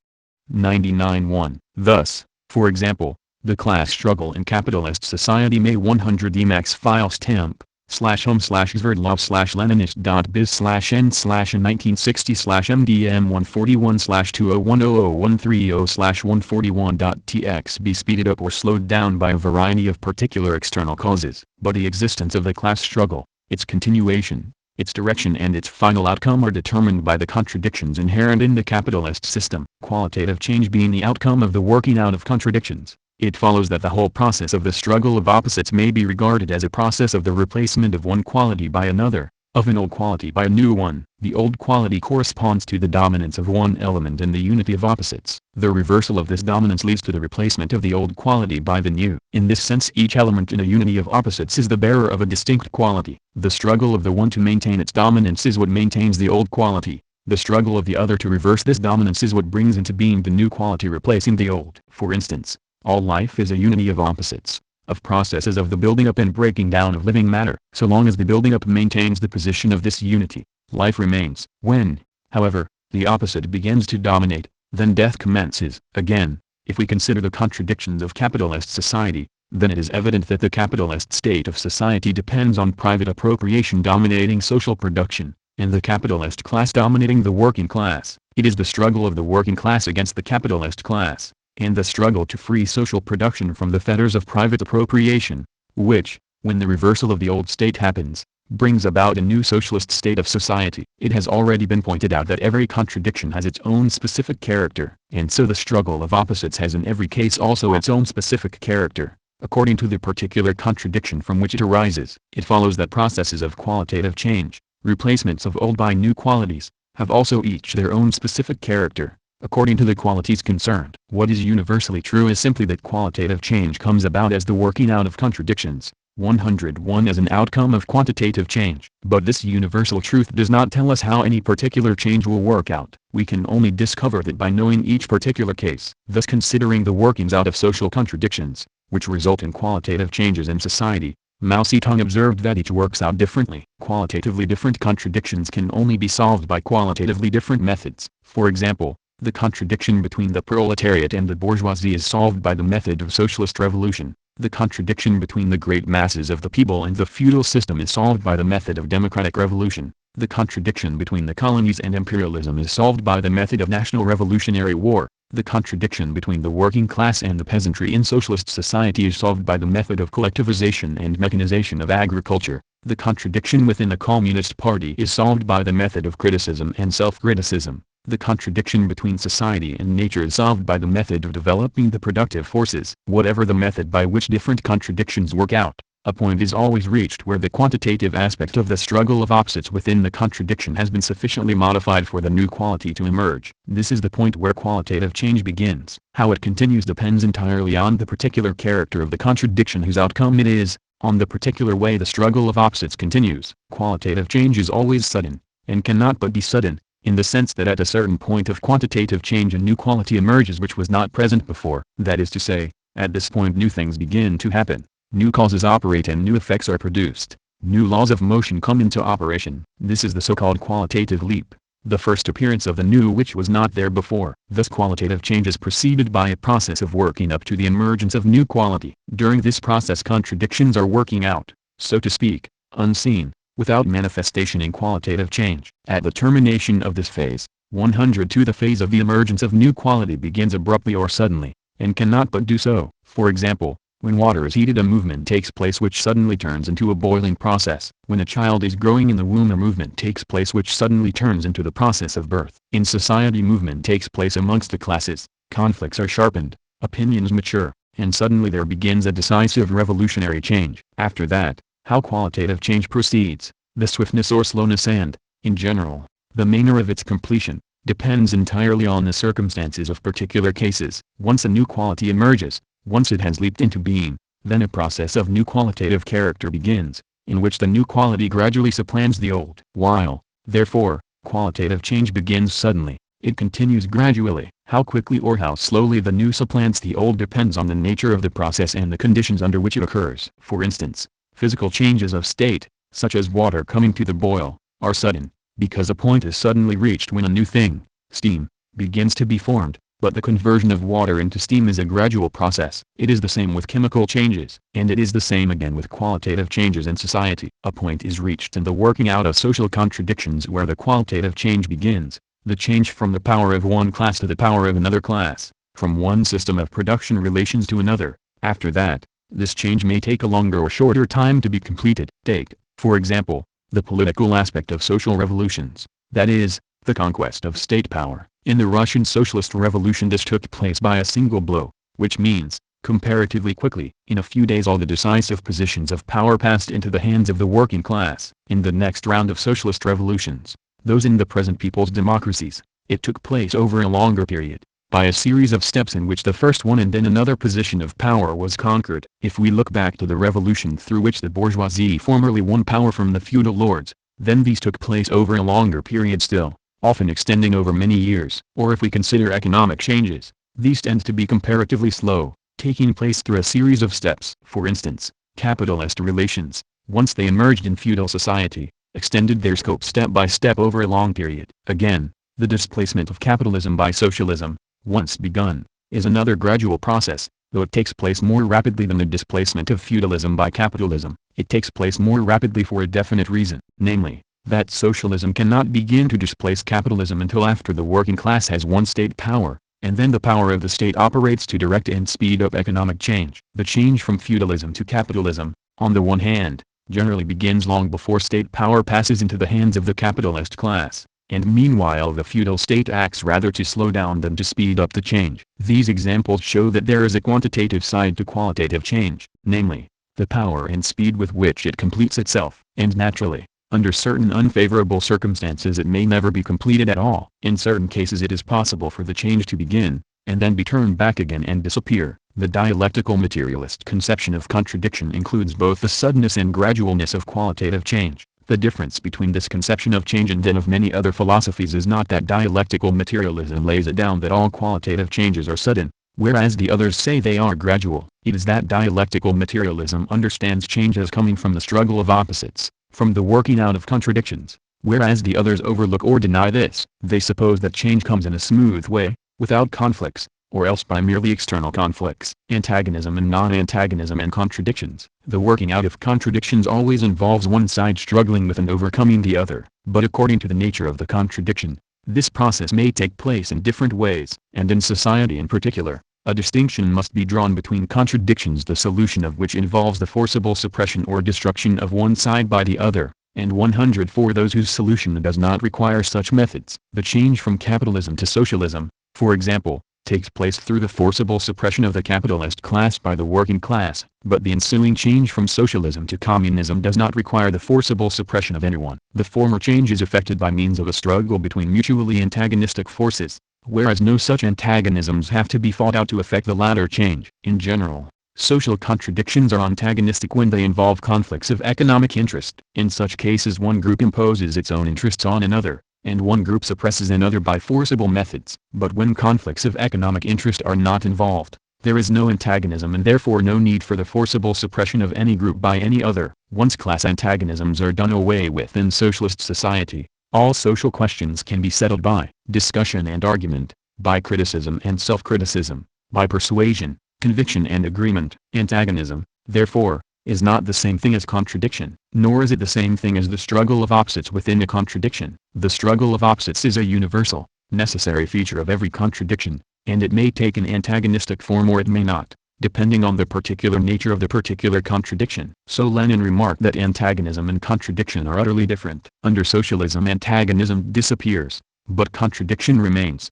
99.1. Thus, for example, the class struggle in capitalist society May 100 Emacs file stamp /home/Leninist.biz/n/1960/MDM141/20100130/141.txt be speeded up or slowed down by a variety of particular external causes. But the existence of the class struggle, its continuation, its direction and its final outcome are determined by the contradictions inherent in the capitalist system. Qualitative change being the outcome of the working out of contradictions, it follows that the whole process of the struggle of opposites may be regarded as a process of the replacement of one quality by another, of an old quality by a new one. The old quality corresponds to the dominance of one element in the unity of opposites. The reversal of this dominance leads to the replacement of the old quality by the new. In this sense each element in a unity of opposites is the bearer of a distinct quality. The struggle of the one to maintain its dominance is what maintains the old quality. The struggle of the other to reverse this dominance is what brings into being the new quality replacing the old. For instance, all life is a unity of opposites, of processes of the building up and breaking down of living matter. So long as the building up maintains the position of this unity, life remains. When, however, the opposite begins to dominate, then death commences. Again, if we consider the contradictions of capitalist society, then it is evident that the capitalist state of society depends on private appropriation dominating social production, and the capitalist class dominating the working class. It is the struggle of the working class against the capitalist class, and the struggle to free social production from the fetters of private appropriation, which, when the reversal of the old state happens, brings about a new socialist state of society. It has already been pointed out that every contradiction has its own specific character, and so the struggle of opposites has in every case also its own specific character, according to the particular contradiction from which it arises. It follows that processes of qualitative change, replacements of old by new qualities, have also each their own specific character, according to the qualities concerned. What is universally true is simply that qualitative change comes about as the working out of contradictions. 101 as an outcome of quantitative change. But this universal truth does not tell us how any particular change will work out. We can only discover that by knowing each particular case. Thus considering the workings out of social contradictions, which result in qualitative changes in society, Mao Zedong observed that each works out differently. Qualitatively different contradictions can only be solved by qualitatively different methods. For example, the contradiction between the proletariat and the bourgeoisie is solved by the method of socialist revolution. The contradiction between the great masses of the people and the feudal system is solved by the method of democratic revolution. The contradiction between the colonies and imperialism is solved by the method of national revolutionary war. The contradiction between the working class and the peasantry in socialist society is solved by the method of collectivization and mechanization of agriculture. The contradiction within the Communist Party is solved by the method of criticism and self-criticism. The contradiction between society and nature is solved by the method of developing the productive forces. Whatever the method by which different contradictions work out, a point is always reached where the quantitative aspect of the struggle of opposites within the contradiction has been sufficiently modified for the new quality to emerge. This is the point where qualitative change begins. How it continues depends entirely on the particular character of the contradiction whose outcome it is, on the particular way the struggle of opposites continues. Qualitative change is always sudden, and cannot but be sudden, in the sense that at a certain point of quantitative change a new quality emerges which was not present before. That is to say, at this point new things begin to happen, new causes operate and new effects are produced, new laws of motion come into operation. This is the so-called qualitative leap, the first appearance of the new which was not there before. Thus qualitative change is preceded by a process of working up to the emergence of new quality. During this process contradictions are working out, so to speak, unseen, without manifestation in qualitative change. At the termination of this phase, 102 the phase of the emergence of new quality begins abruptly or suddenly, and cannot but do so. For example, when water is heated a movement takes place which suddenly turns into a boiling process. When a child is growing in the womb a movement takes place which suddenly turns into the process of birth. In society movement takes place amongst the classes, conflicts are sharpened, opinions mature, and suddenly there begins a decisive revolutionary change. After that, how qualitative change proceeds, the swiftness or slowness and, in general, the manner of its completion, depends entirely on the circumstances of particular cases. Once a new quality emerges, once it has leaped into being, then a process of new qualitative character begins, in which the new quality gradually supplants the old. While, therefore, qualitative change begins suddenly, it continues gradually. How quickly or how slowly the new supplants the old depends on the nature of the process and the conditions under which it occurs. For instance, physical changes of state, such as water coming to the boil, are sudden, because a point is suddenly reached when a new thing, steam, begins to be formed, but the conversion of water into steam is a gradual process. It is the same with chemical changes, and it is the same again with qualitative changes in society. A point is reached in the working out of social contradictions where the qualitative change begins, the change from the power of one class to the power of another class, from one system of production relations to another. After that, this change may take a longer or shorter time to be completed. Take, for example, the political aspect of social revolutions, that is, the conquest of state power. In the Russian Socialist Revolution this took place by a single blow, which means, comparatively quickly, in a few days all the decisive positions of power passed into the hands of the working class. In the next round of socialist revolutions, those in the present people's democracies, it took place over a longer period, by a series of steps in which the first one and then another position of power was conquered. If we look back to the revolution through which the bourgeoisie formerly won power from the feudal lords, then these took place over a longer period still, often extending over many years. Or if we consider economic changes, these tend to be comparatively slow, taking place through a series of steps. For instance, capitalist relations, once they emerged in feudal society, extended their scope step by step over a long period. Again, the displacement of capitalism by socialism, once begun, is another gradual process, though it takes place more rapidly than the displacement of feudalism by capitalism. It takes place more rapidly for a definite reason, namely, that socialism cannot begin to displace capitalism until after the working class has won state power, and then the power of the state operates to direct and speed up economic change. The change from feudalism to capitalism, on the one hand, generally begins long before state power passes into the hands of the capitalist class, and meanwhile the feudal state acts rather to slow down than to speed up the change. These examples show that there is a quantitative side to qualitative change, namely, the power and speed with which it completes itself, and naturally, under certain unfavorable circumstances it may never be completed at all. In certain cases it is possible for the change to begin, and then be turned back again and disappear. The dialectical materialist conception of contradiction includes both the suddenness and gradualness of qualitative change. The difference between this conception of change and that of many other philosophies is not that dialectical materialism lays it down that all qualitative changes are sudden, whereas the others say they are gradual. It is that dialectical materialism understands change as coming from the struggle of opposites, from the working out of contradictions, whereas the others overlook or deny this. They suppose that change comes in a smooth way, without conflicts, or else by merely external conflicts. Antagonism and non-antagonism and contradictions. The working out of contradictions always involves one side struggling with and overcoming the other, but according to the nature of the contradiction, this process may take place in different ways, and in society in particular, a distinction must be drawn between contradictions the solution of which involves the forcible suppression or destruction of one side by the other, and 104 those whose solution does not require such methods. The change from capitalism to socialism, for example, takes place through the forcible suppression of the capitalist class by the working class, but the ensuing change from socialism to communism does not require the forcible suppression of anyone. The former change is effected by means of a struggle between mutually antagonistic forces, whereas no such antagonisms have to be fought out to effect the latter change. In general, social contradictions are antagonistic when they involve conflicts of economic interest. In such cases one group imposes its own interests on another, and one group suppresses another by forcible methods. But when conflicts of economic interest are not involved, there is no antagonism and therefore no need for the forcible suppression of any group by any other. Once class antagonisms are done away with in socialist society, all social questions can be settled by discussion and argument, by criticism and self-criticism, by persuasion, conviction and agreement. Antagonism, therefore, is not the same thing as contradiction, nor is it the same thing as the struggle of opposites within a contradiction. The struggle of opposites is a universal, necessary feature of every contradiction, and it may take an antagonistic form or it may not, depending on the particular nature of the particular contradiction. So Lenin remarked that antagonism and contradiction are utterly different. Under socialism antagonism disappears, but contradiction remains.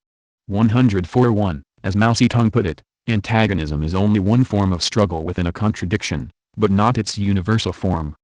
104.1. As Mao Zedong put it, antagonism is only one form of struggle within a contradiction, but not its universal form.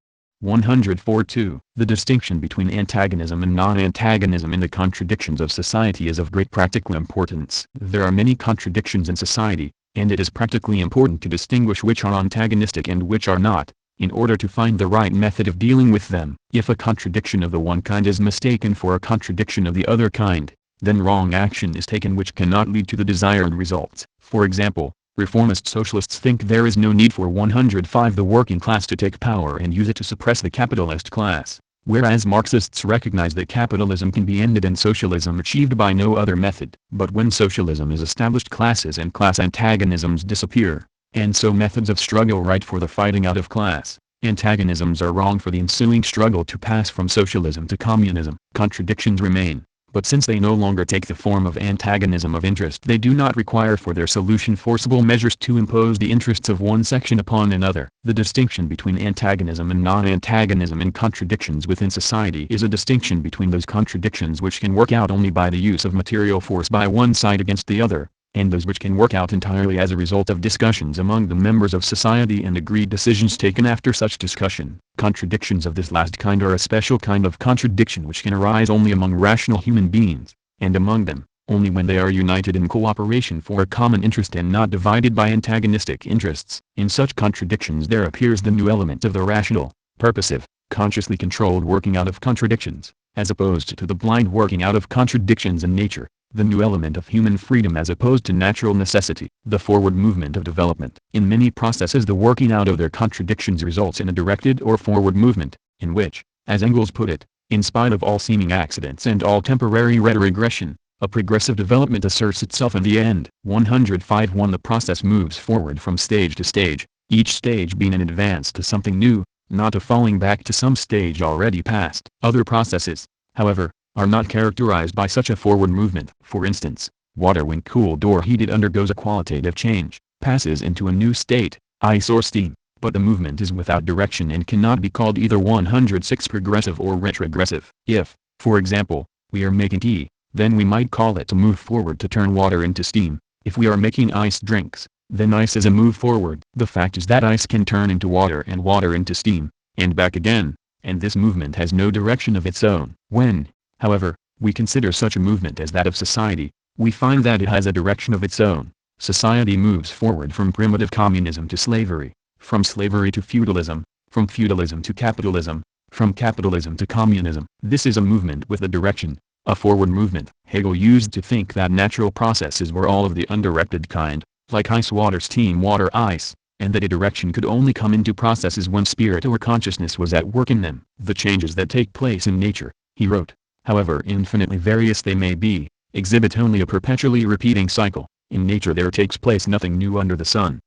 104.2. The distinction between antagonism and non-antagonism in the contradictions of society is of great practical importance. There are many contradictions in society, and it is practically important to distinguish which are antagonistic and which are not, in order to find the right method of dealing with them. If a contradiction of the one kind is mistaken for a contradiction of the other kind, then wrong action is taken which cannot lead to the desired results. For example, reformist socialists think there is no need for 105 the working class to take power and use it to suppress the capitalist class, whereas Marxists recognize that capitalism can be ended and socialism achieved by no other method. But when socialism is established, classes and class antagonisms disappear, and so methods of struggle right for the fighting out of class antagonisms are wrong for the ensuing struggle to pass from socialism to communism. Contradictions remain, but since they no longer take the form of antagonism of interest, they do not require for their solution forcible measures to impose the interests of one section upon another. The distinction between antagonism and non-antagonism in contradictions within society is a distinction between those contradictions which can work out only by the use of material force by one side against the other, and those which can work out entirely as a result of discussions among the members of society and agreed decisions taken after such discussion. Contradictions of this last kind are a special kind of contradiction which can arise only among rational human beings, and among them, only when they are united in cooperation for a common interest and not divided by antagonistic interests. In such contradictions there appears the new element of the rational, purposive, consciously controlled working out of contradictions, as opposed to the blind working out of contradictions in nature. the new element of human freedom as opposed to natural necessity. The forward movement of development. In many processes the working out of their contradictions results in a directed or forward movement, in which, as Engels put it, in spite of all seeming accidents and all temporary retrogression, a progressive development asserts itself in the end. 105.1 The process moves forward from stage to stage, each stage being an advance to something new, not a falling back to some stage already past. Other processes, however, are not characterized by such a forward movement. For instance, water when cooled or heated undergoes a qualitative change, passes into a new state, ice or steam, but the movement is without direction and cannot be called either 106 progressive or retrogressive. If, for example, we are making tea, then we might call it a move forward to turn water into steam. If we are making iced drinks, then ice is a move forward. The fact is that ice can turn into water and water into steam, and back again, and this movement has no direction of its own. When, however, we consider such a movement as that of society, we find that it has a direction of its own. Society moves forward from primitive communism to slavery, from slavery to feudalism, from feudalism to capitalism, from capitalism to communism. This is a movement with a direction, a forward movement. Hegel used to think that natural processes were all of the undirected kind, like ice water steam water ice, and that a direction could only come into processes when spirit or consciousness was at work in them. The changes that take place in nature, he wrote, however infinitely various they may be, exhibit only a perpetually repeating cycle. In nature there takes place nothing new under the sun.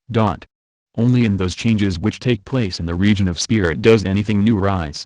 Only in those changes which take place in the region of spirit does anything new rise.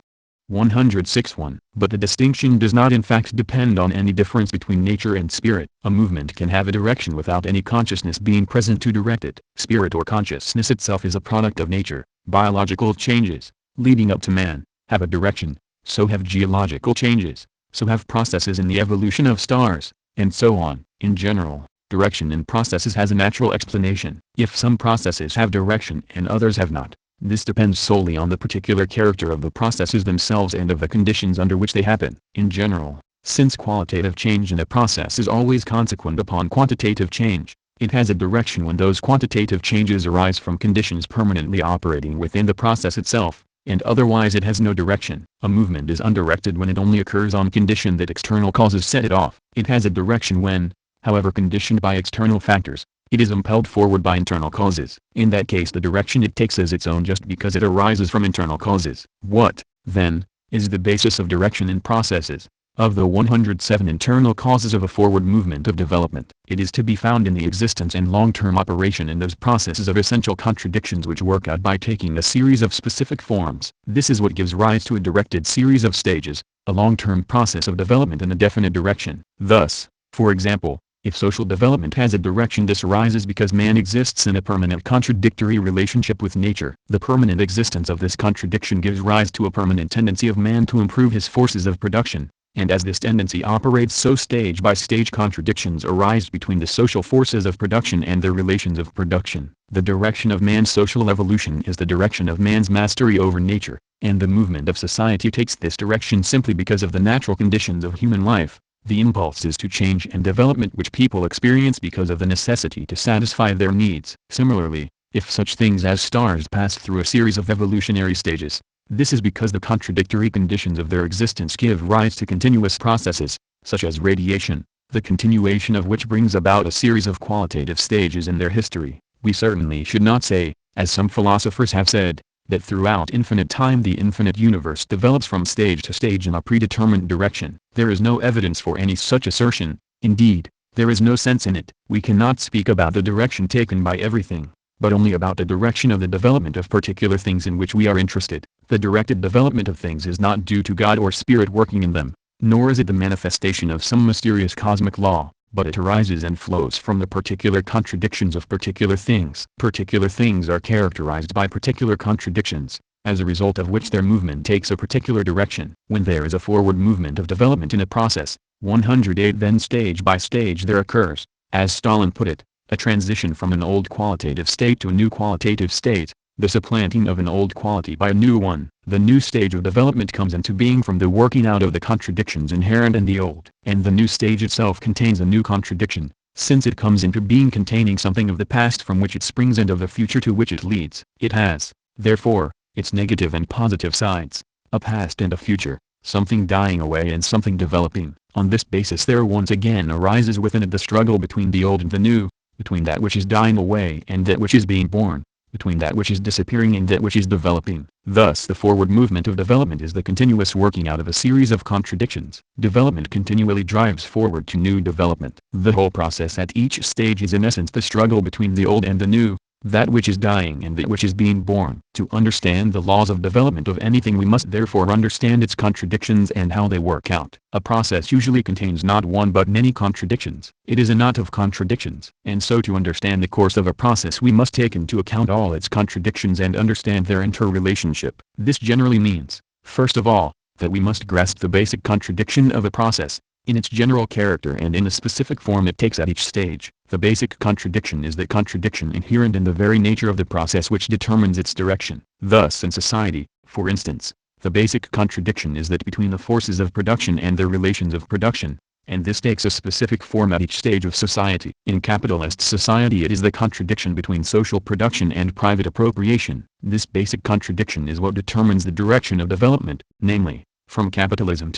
106.1 But the distinction does not in fact depend on any difference between nature and spirit. A movement can have a direction without any consciousness being present to direct it. Spirit or consciousness itself is a product of nature. Biological changes, leading up to man, have a direction, so have geological changes, so have processes in the evolution of stars, and so on. In general, direction in processes has a natural explanation. If some processes have direction and others have not, this depends solely on the particular character of the processes themselves and of the conditions under which they happen. In general, since qualitative change in a process is always consequent upon quantitative change, it has a direction when those quantitative changes arise from conditions permanently operating within the process itself, and otherwise it has no direction. A movement is undirected when it only occurs on condition that external causes set it off. It has a direction when, however conditioned by external factors, it is impelled forward by internal causes. In that case the direction it takes is its own just because it arises from internal causes. What, then, is the basis of direction in processes? Of the 107 internal causes of a forward movement of development, it is to be found in the existence and long-term operation in those processes of essential contradictions which work out by taking a series of specific forms. This is what gives rise to a directed series of stages, a long-term process of development in a definite direction. Thus, for example, if social development has a direction, this arises because man exists in a permanent contradictory relationship with nature. The permanent existence of this contradiction gives rise to a permanent tendency of man to improve his forces of production, and as this tendency operates, so stage by stage contradictions arise between the social forces of production and their relations of production. The direction of man's social evolution is the direction of man's mastery over nature, and the movement of society takes this direction simply because of the natural conditions of human life. The impulses to change and development which people experience because of the necessity to satisfy their needs. Similarly, if such things as stars pass through a series of evolutionary stages, this is because the contradictory conditions of their existence give rise to continuous processes, such as radiation, the continuation of which brings about a series of qualitative stages in their history. We certainly should not say, as some philosophers have said, that throughout infinite time the infinite universe develops from stage to stage in a predetermined direction. There is no evidence for any such assertion. Indeed, there is no sense in it. We cannot speak about the direction taken by everything, but only about the direction of the development of particular things in which we are interested. The directed development of things is not due to God or spirit working in them, nor is it the manifestation of some mysterious cosmic law, but it arises and flows from the particular contradictions of particular things. Particular things are characterized by particular contradictions, as a result of which their movement takes a particular direction. When there is a forward movement of development in a process, 108 then stage by stage there occurs, as Stalin put it, a transition from an old qualitative state to a new qualitative state, the supplanting of an old quality by a new one. The new stage of development comes into being from the working out of the contradictions inherent in the old. And the new stage itself contains a new contradiction, since it comes into being containing something of the past from which it springs and of the future to which it leads. It has, therefore, its negative and positive sides, a past and a future, something dying away and something developing. On this basis there once again arises within it the struggle between the old and the new, between that which is dying away and that which is being born, between that which is disappearing and that which is developing. Thus the forward movement of development is the continuous working out of a series of contradictions. Development continually drives forward to new development. The whole process at each stage is in essence the struggle between the old and the new, that which is dying and that which is being born. To understand the laws of development of anything we must therefore understand its contradictions and how they work out. A process usually contains not one but many contradictions. It is a knot of contradictions. And so to understand the course of a process we must take into account all its contradictions and understand their interrelationship. This generally means, first of all, that we must grasp the basic contradiction of a process, in its general character and in the specific form it takes at each stage. The basic contradiction is the contradiction inherent in the very nature of the process which determines its direction. Thus in society, for instance, the basic contradiction is that between the forces of production and the relations of production, and this takes a specific form at each stage of society. In capitalist society it is the contradiction between social production and private appropriation. This basic contradiction is what determines the direction of development, namely, from capitalism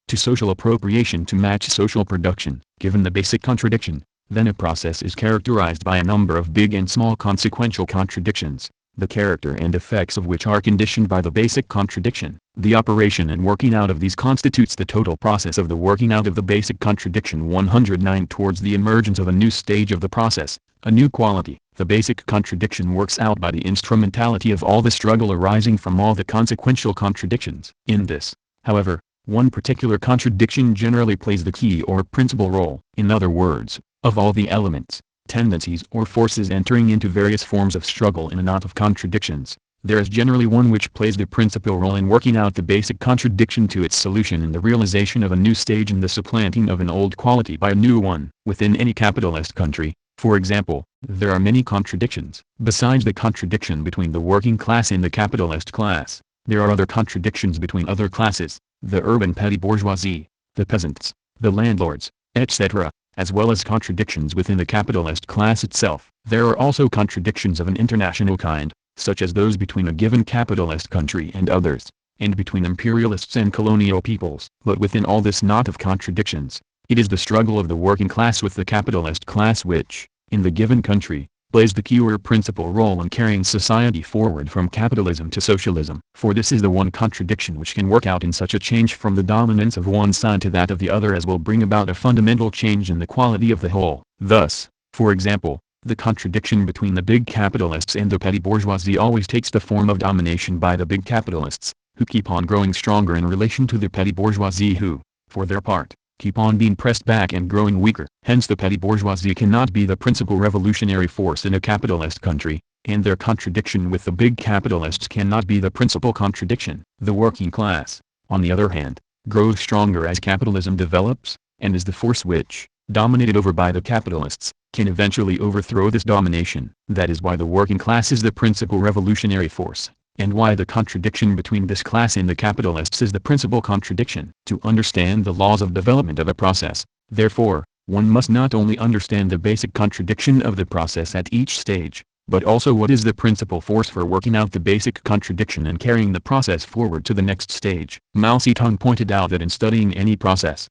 to social appropriation to match social production. Given the basic contradiction, then a process is characterized by a number of big and small consequential contradictions, the character and effects of which are conditioned by the basic contradiction. The operation and working out of these constitutes the total process of the working out of the basic contradiction. 109 Towards the emergence of a new stage of the process, a new quality. The basic contradiction works out by the instrumentality of all the struggle arising from all the consequential contradictions. In this, however, one particular contradiction generally plays the key or principal role. In other words, of all the elements, tendencies or forces entering into various forms of struggle in a knot of contradictions, there is generally one which plays the principal role in working out the basic contradiction to its solution in the realization of a new stage and the supplanting of an old quality by a new one. Within any capitalist country, for example, there are many contradictions. Besides the contradiction between the working class and the capitalist class, there are other contradictions between other classes, the urban petty bourgeoisie, the peasants, the landlords, etc., as well as contradictions within the capitalist class itself. There are also contradictions of an international kind, such as those between a given capitalist country and others, and between imperialists and colonial peoples. But within all this knot of contradictions, it is the struggle of the working class with the capitalist class which, in the given country, plays the key or principal role in carrying society forward from capitalism to socialism. For this is the one contradiction which can work out in such a change from the dominance of one side to that of the other as will bring about a fundamental change in the quality of the whole. Thus, for example, the contradiction between the big capitalists and the petty bourgeoisie always takes the form of domination by the big capitalists, who keep on growing stronger in relation to the petty bourgeoisie who, for their part, keep on being pressed back and growing weaker. Hence the petty bourgeoisie cannot be the principal revolutionary force in a capitalist country, and their contradiction with the big capitalists cannot be the principal contradiction. The working class, on the other hand, grows stronger as capitalism develops, and is the force which, dominated over by the capitalists, can eventually overthrow this domination. That is why the working class is the principal revolutionary force, and why the contradiction between this class and the capitalists is the principal contradiction. To understand the laws of development of a process, therefore, one must not only understand the basic contradiction of the process at each stage, but also what is the principal force for working out the basic contradiction and carrying the process forward to the next stage. Mao Zedong pointed out that in studying any process,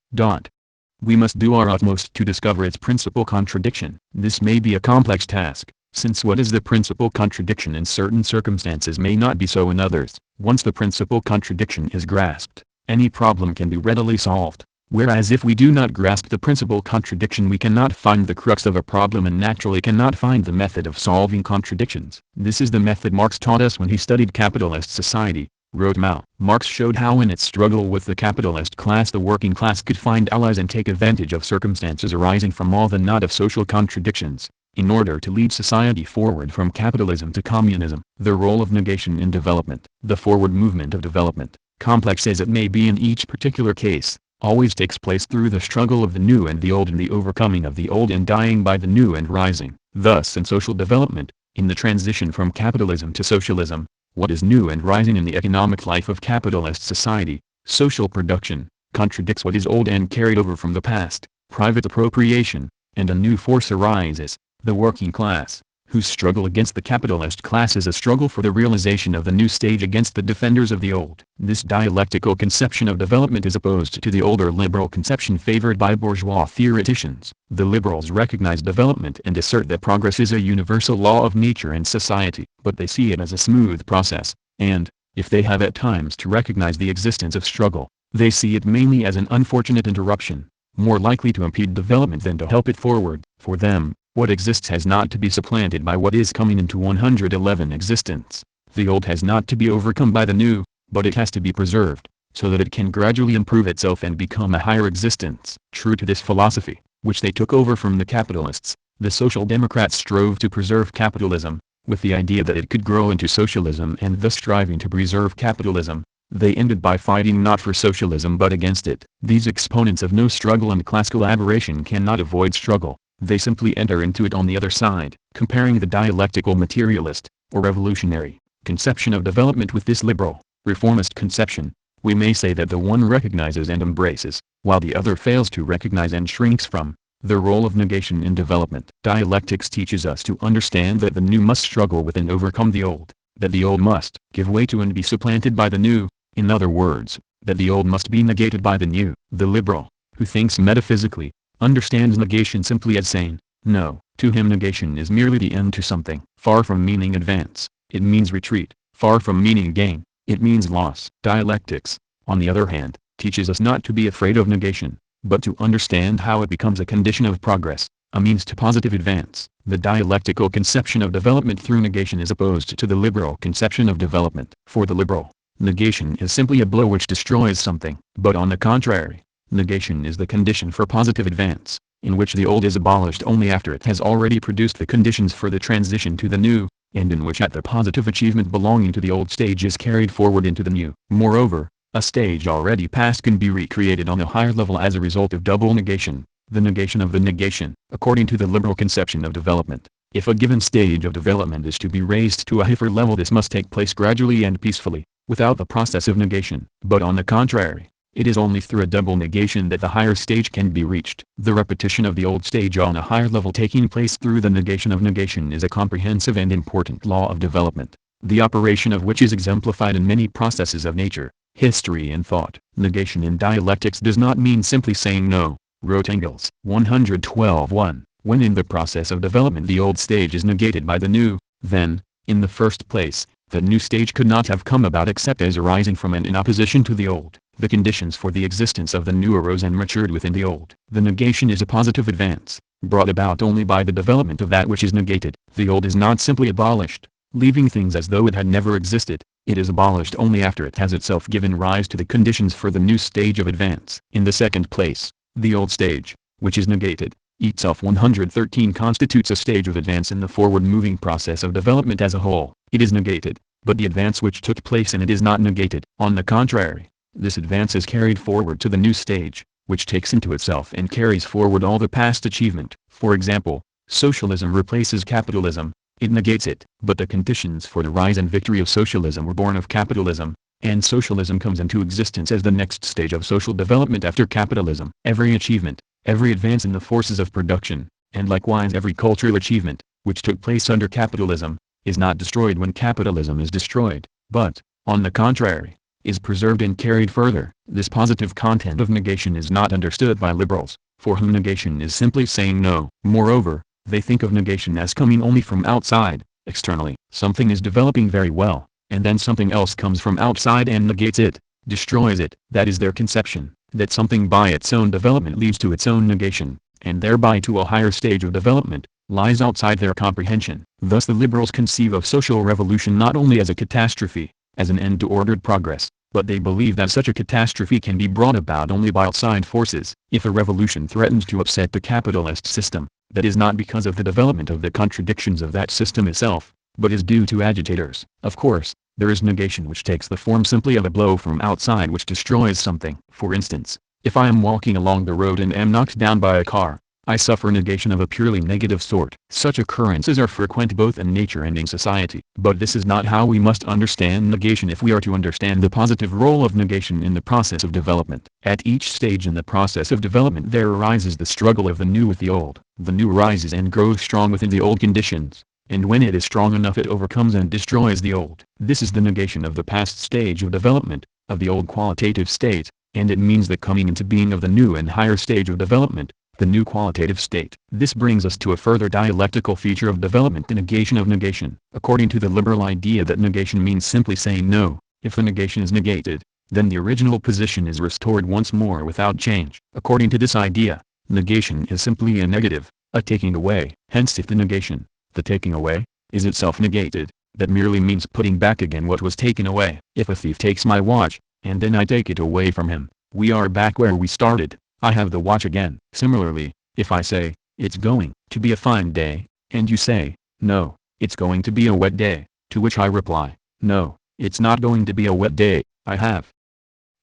we must do our utmost to discover its principal contradiction. This may be a complex task, since what is the principal contradiction in certain circumstances may not be so in others. Once the principal contradiction is grasped, any problem can be readily solved, whereas if we do not grasp the principal contradiction we cannot find the crux of a problem and naturally cannot find the method of solving contradictions. This is the method Marx taught us when he studied capitalist society, wrote Mao. Marx showed how in its struggle with the capitalist class the working class could find allies and take advantage of circumstances arising from all the knot of social contradictions, in order to lead society forward from capitalism to communism. The role of negation in development. The forward movement of development, complex as it may be in each particular case, always takes place through the struggle of the new and the old and the overcoming of the old and dying by the new and rising. Thus in social development, in the transition from capitalism to socialism, what is new and rising in the economic life of capitalist society, social production, contradicts what is old and carried over from the past, private appropriation, and a new force arises, the working class, whose struggle against the capitalist class is a struggle for the realization of the new stage against the defenders of the old. This dialectical conception of development is opposed to the older liberal conception favored by bourgeois theoreticians. The liberals recognize development and assert that progress is a universal law of nature and society, but they see it as a smooth process, and, if they have at times to recognize the existence of struggle, they see it mainly as an unfortunate interruption, more likely to impede development than to help it forward. For them, what exists has not to be supplanted by what is coming into 111 existence. The old has not to be overcome by the new, but it has to be preserved, so that it can gradually improve itself and become a higher existence. True to this philosophy, which they took over from the capitalists, the Social Democrats strove to preserve capitalism, with the idea that it could grow into socialism, and thus striving to preserve capitalism, they ended by fighting not for socialism but against it. These exponents of no struggle and class collaboration cannot avoid struggle. They simply enter into it on the other side. Comparing the dialectical materialist, or revolutionary, conception of development with this liberal, reformist conception, we may say that the one recognizes and embraces, while the other fails to recognize and shrinks from, the role of negation in development. Dialectics teaches us to understand that the new must struggle with and overcome the old, that the old must give way to and be supplanted by the new, in other words, that the old must be negated by the new. The liberal, who thinks metaphysically, understands negation simply as saying, no. To him negation is merely the end to something. Far from meaning advance, it means retreat. Far from meaning gain, it means loss. Dialectics, on the other hand, teaches us not to be afraid of negation, but to understand how it becomes a condition of progress, a means to positive advance. The dialectical conception of development through negation is opposed to the liberal conception of development. For the liberal, negation is simply a blow which destroys something. But on the contrary, negation is the condition for positive advance, in which the old is abolished only after it has already produced the conditions for the transition to the new, and in which at the positive achievement belonging to the old stage is carried forward into the new. Moreover, a stage already past can be recreated on a higher level as a result of double negation, the negation of the negation. According to the liberal conception of development, if a given stage of development is to be raised to a higher level, this must take place gradually and peacefully, without the process of negation. But on the contrary, it is only through a double negation that the higher stage can be reached. The repetition of the old stage on a higher level taking place through the negation of negation is a comprehensive and important law of development, the operation of which is exemplified in many processes of nature, history and thought. Negation in dialectics does not mean simply saying no, wrote Engels. 112.1. When in the process of development the old stage is negated by the new, then, in the first place, the new stage could not have come about except as arising from and in opposition to the old. The conditions for the existence of the new arose and matured within the old. The negation is a positive advance, brought about only by the development of that which is negated. The old is not simply abolished, leaving things as though it had never existed. It is abolished only after it has itself given rise to the conditions for the new stage of advance. In the second place, the old stage, which is negated, itself 113 constitutes a stage of advance in the forward-moving process of development as a whole. It is negated, but the advance which took place in it is not negated. On the contrary, this advance is carried forward to the new stage, which takes into itself and carries forward all the past achievement. For example, socialism replaces capitalism, it negates it. But the conditions for the rise and victory of socialism were born of capitalism, and socialism comes into existence as the next stage of social development after capitalism. Every achievement, every advance in the forces of production, and likewise every cultural achievement, which took place under capitalism, is not destroyed when capitalism is destroyed, but, on the contrary, is preserved and carried further. This positive content of negation is not understood by liberals, for whom negation is simply saying no. Moreover, they think of negation as coming only from outside, externally. Something is developing very well, and then something else comes from outside and negates it, destroys it. That is their conception, that something by its own development leads to its own negation, and thereby to a higher stage of development, lies outside their comprehension. Thus the liberals conceive of social revolution not only as a catastrophe, as an end to ordered progress, but they believe that such a catastrophe can be brought about only by outside forces. If a revolution threatens to upset the capitalist system, that is not because of the development of the contradictions of that system itself, but is due to agitators. Of course, there is negation which takes the form simply of a blow from outside which destroys something. For instance, if I am walking along the road and am knocked down by a car, I suffer negation of a purely negative sort. Such occurrences are frequent both in nature and in society. But this is not how we must understand negation if we are to understand the positive role of negation in the process of development. At each stage in the process of development there arises the struggle of the new with the old. The new rises and grows strong within the old conditions, and when it is strong enough it overcomes and destroys the old. This is the negation of the past stage of development, of the old qualitative state, and it means the coming into being of the new and higher stage of development, the new qualitative state. This brings us to a further dialectical feature of development, the negation of negation. According to the liberal idea that negation means simply saying no, if the negation is negated, then the original position is restored once more without change. According to this idea, negation is simply a negative, a taking away. Hence if the negation, the taking away, is itself negated, that merely means putting back again what was taken away. If a thief takes my watch, and then I take it away from him, we are back where we started. I have the watch again. Similarly, if I say, it's going to be a fine day, and you say, no, it's going to be a wet day, to which I reply, no, it's not going to be a wet day, I have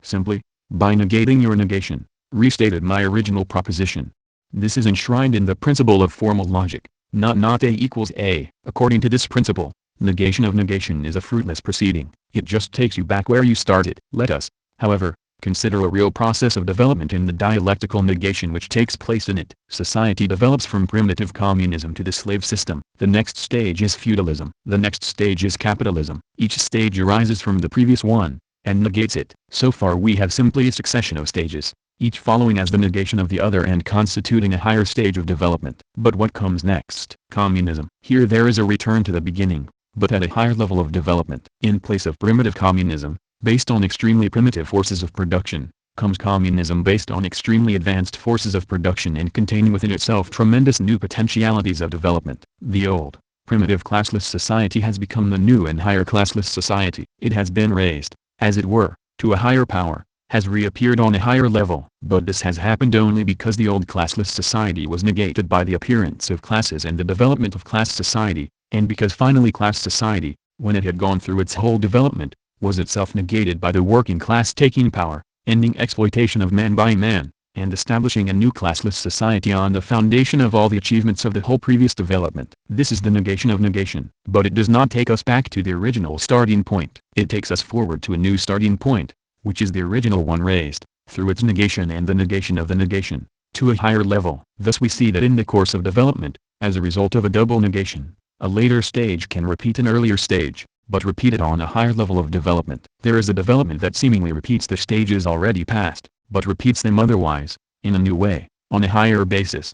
simply, by negating your negation, restated my original proposition. This is enshrined in the principle of formal logic, not A equals A. According to this principle, negation of negation is a fruitless proceeding. It just takes you back where you started. Let us, however, consider a real process of development in the dialectical negation which takes place in it. Society develops from primitive communism to the slave system. The next stage is feudalism. The next stage is capitalism. Each stage arises from the previous one, and negates it. So far we have simply a succession of stages, each following as the negation of the other and constituting a higher stage of development. But what comes next? Communism. Here there is a return to the beginning, but at a higher level of development. In place of primitive communism, based on extremely primitive forces of production, comes communism based on extremely advanced forces of production and containing within itself tremendous new potentialities of development. The old, primitive classless society has become the new and higher classless society. It has been raised, as it were, to a higher power, has reappeared on a higher level. But this has happened only because the old classless society was negated by the appearance of classes and the development of class society, and because finally class society, when it had gone through its whole development, was itself negated by the working class taking power, ending exploitation of man by man, and establishing a new classless society on the foundation of all the achievements of the whole previous development. This is the negation of negation. But it does not take us back to the original starting point. It takes us forward to a new starting point, which is the original one raised, through its negation and the negation of the negation, to a higher level. Thus we see that in the course of development, as a result of a double negation, a later stage can repeat an earlier stage, but repeat it on a higher level of development. There is a development that seemingly repeats the stages already passed, but repeats them otherwise, in a new way, on a higher basis.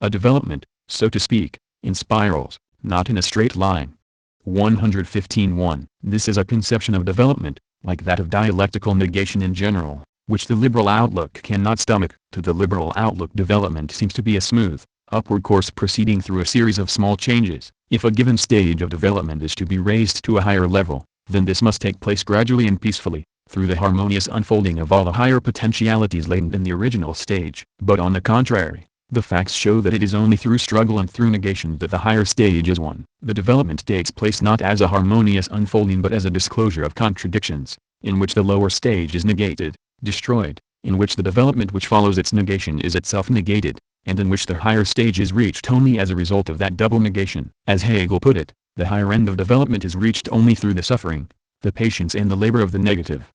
A development, so to speak, in spirals, not in a straight line. 115.1. This is a conception of development, like that of dialectical negation in general, which the liberal outlook cannot stomach. To the liberal outlook development seems to be a smooth, upward course proceeding through a series of small changes. If a given stage of development is to be raised to a higher level, then this must take place gradually and peacefully, through the harmonious unfolding of all the higher potentialities latent in the original stage. But on the contrary, the facts show that it is only through struggle and through negation that the higher stage is won. The development takes place not as a harmonious unfolding but as a disclosure of contradictions, in which the lower stage is negated, destroyed, in which the development which follows its negation is itself negated, and in which the higher stage is reached only as a result of that double negation. As Hegel put it, the higher end of development is reached only through the suffering, the patience and the labor of the negative.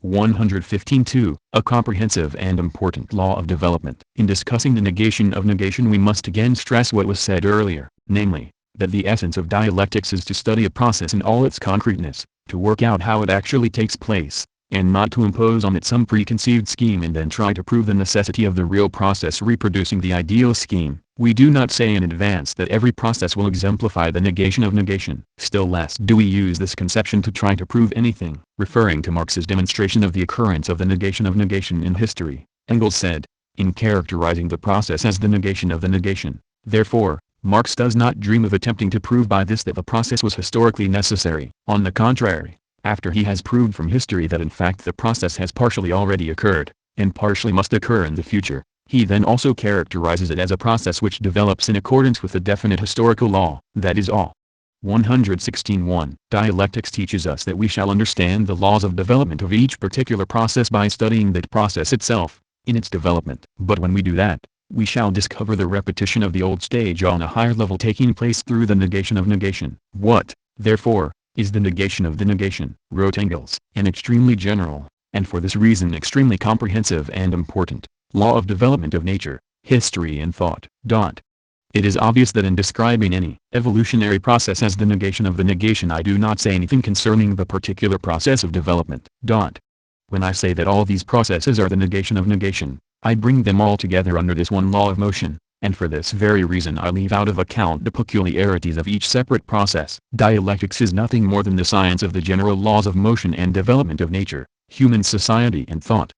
115.2. A comprehensive and important law of development. In discussing the negation of negation we must again stress what was said earlier, namely, that the essence of dialectics is to study a process in all its concreteness, to work out how it actually takes place, and not to impose on it some preconceived scheme and then try to prove the necessity of the real process reproducing the ideal scheme. We do not say in advance that every process will exemplify the negation of negation. Still less do we use this conception to try to prove anything. Referring to Marx's demonstration of the occurrence of the negation in history, Engels said, in characterizing the process as the negation of the negation, therefore, Marx does not dream of attempting to prove by this that the process was historically necessary. On the contrary, after he has proved from history that in fact the process has partially already occurred, and partially must occur in the future, he then also characterizes it as a process which develops in accordance with a definite historical law. That is all. 116.1. Dialectics teaches us that we shall understand the laws of development of each particular process by studying that process itself, in its development. But when we do that, we shall discover the repetition of the old stage on a higher level taking place through the negation of negation. What, therefore, is the negation of the negation? Wrote Engels, an extremely general, and for this reason extremely comprehensive and important, law of development of nature, history and thought. It is obvious that in describing any evolutionary process as the negation of the negation, I do not say anything concerning the particular process of development. When I say that all these processes are the negation of negation, I bring them all together under this one law of motion, and for this very reason I leave out of account the peculiarities of each separate process. Dialectics is nothing more than the science of the general laws of motion and development of nature, human society and thought.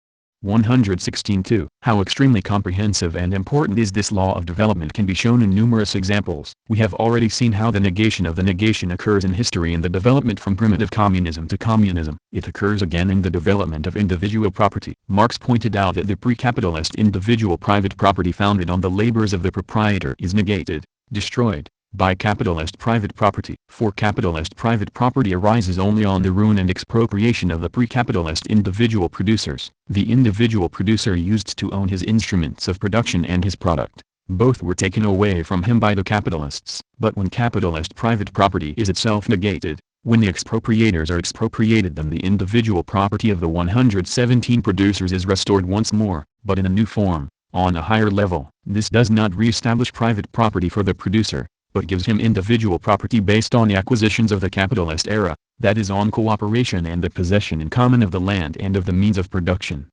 116.2. How extremely comprehensive and important is this law of development can be shown in numerous examples. We have already seen how the negation of the negation occurs in history in the development from primitive communism to communism. It occurs again in the development of individual property. Marx pointed out that the pre-capitalist individual private property founded on the labors of the proprietor is negated, destroyed, by capitalist private property. For capitalist private property arises only on the ruin and expropriation of the pre-capitalist individual producers. The individual producer used to own his instruments of production and his product. Both were taken away from him by the capitalists. But when capitalist private property is itself negated, when the expropriators are expropriated, then the individual property of the 117 producers is restored once more, but in a new form, on a higher level. This does not re-establish private property for the producer, but gives him individual property based on the acquisitions of the capitalist era, that is on cooperation and the possession in common of the land and of the means of production.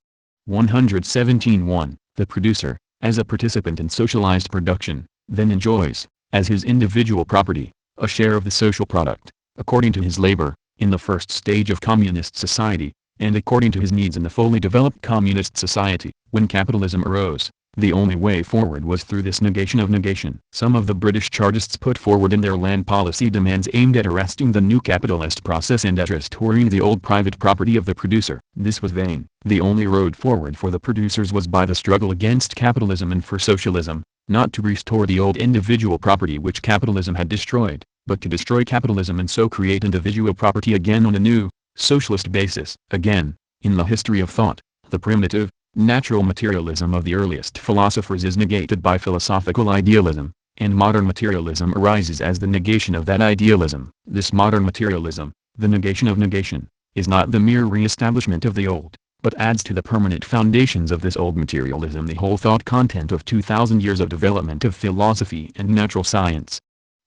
117.1. The producer, as a participant in socialized production, then enjoys, as his individual property, a share of the social product, according to his labor, in the first stage of communist society, and according to his needs in the fully developed communist society. When capitalism arose, the only way forward was through this negation of negation. Some of the British Chartists put forward in their land policy demands aimed at arresting the new capitalist process and at restoring the old private property of the producer. This was vain. The only road forward for the producers was by the struggle against capitalism and for socialism, not to restore the old individual property which capitalism had destroyed, but to destroy capitalism and so create individual property again on a new, socialist basis. Again, in the history of thought, the primitive, natural materialism of the earliest philosophers is negated by philosophical idealism, and modern materialism arises as the negation of that idealism. This modern materialism, the negation of negation, is not the mere re-establishment of the old, but adds to the permanent foundations of this old materialism the whole thought content of 2,000 years of development of philosophy and natural science.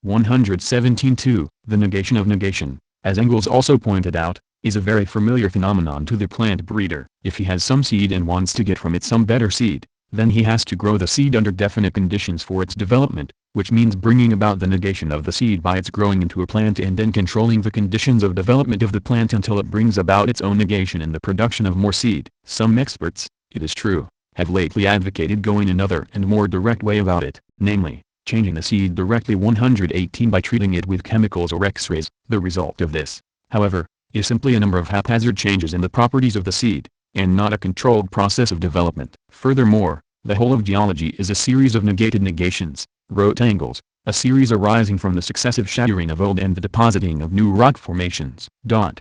117.2. The negation of negation, as Engels also pointed out, is a very familiar phenomenon to the plant breeder. If he has some seed and wants to get from it some better seed, then he has to grow the seed under definite conditions for its development, which means bringing about the negation of the seed by its growing into a plant and then controlling the conditions of development of the plant until it brings about its own negation in the production of more seed. Some experts, it is true, have lately advocated going another and more direct way about it, namely, changing the seed directly 118 by treating it with chemicals or X-rays. The result of this, however, is simply a number of haphazard changes in the properties of the seed, and not a controlled process of development. Furthermore, the whole of geology is a series of negated negations, wrote Engels, a series arising from the successive shattering of old and the depositing of new rock formations. But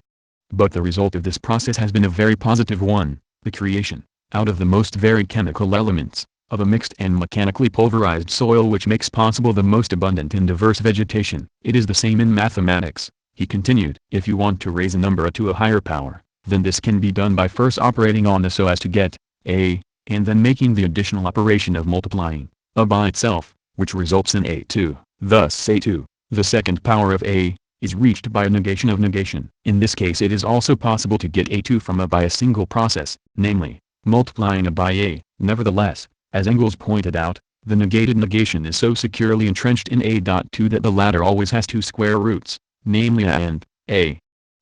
the result of this process has been a very positive one, the creation, out of the most varied chemical elements, of a mixed and mechanically pulverized soil which makes possible the most abundant and diverse vegetation. It is the same in mathematics. He continued, if you want to raise a number to a higher power, then this can be done by first operating on the so as to get a, and then making the additional operation of multiplying a by itself, which results in a2. Thus a2, the second power of a, is reached by a negation of negation. In this case it is also possible to get a2 from a by a single process, namely, multiplying a by a. Nevertheless, as Engels pointed out, the negated negation is so securely entrenched in a.2 that the latter always has two square roots, namely a and a.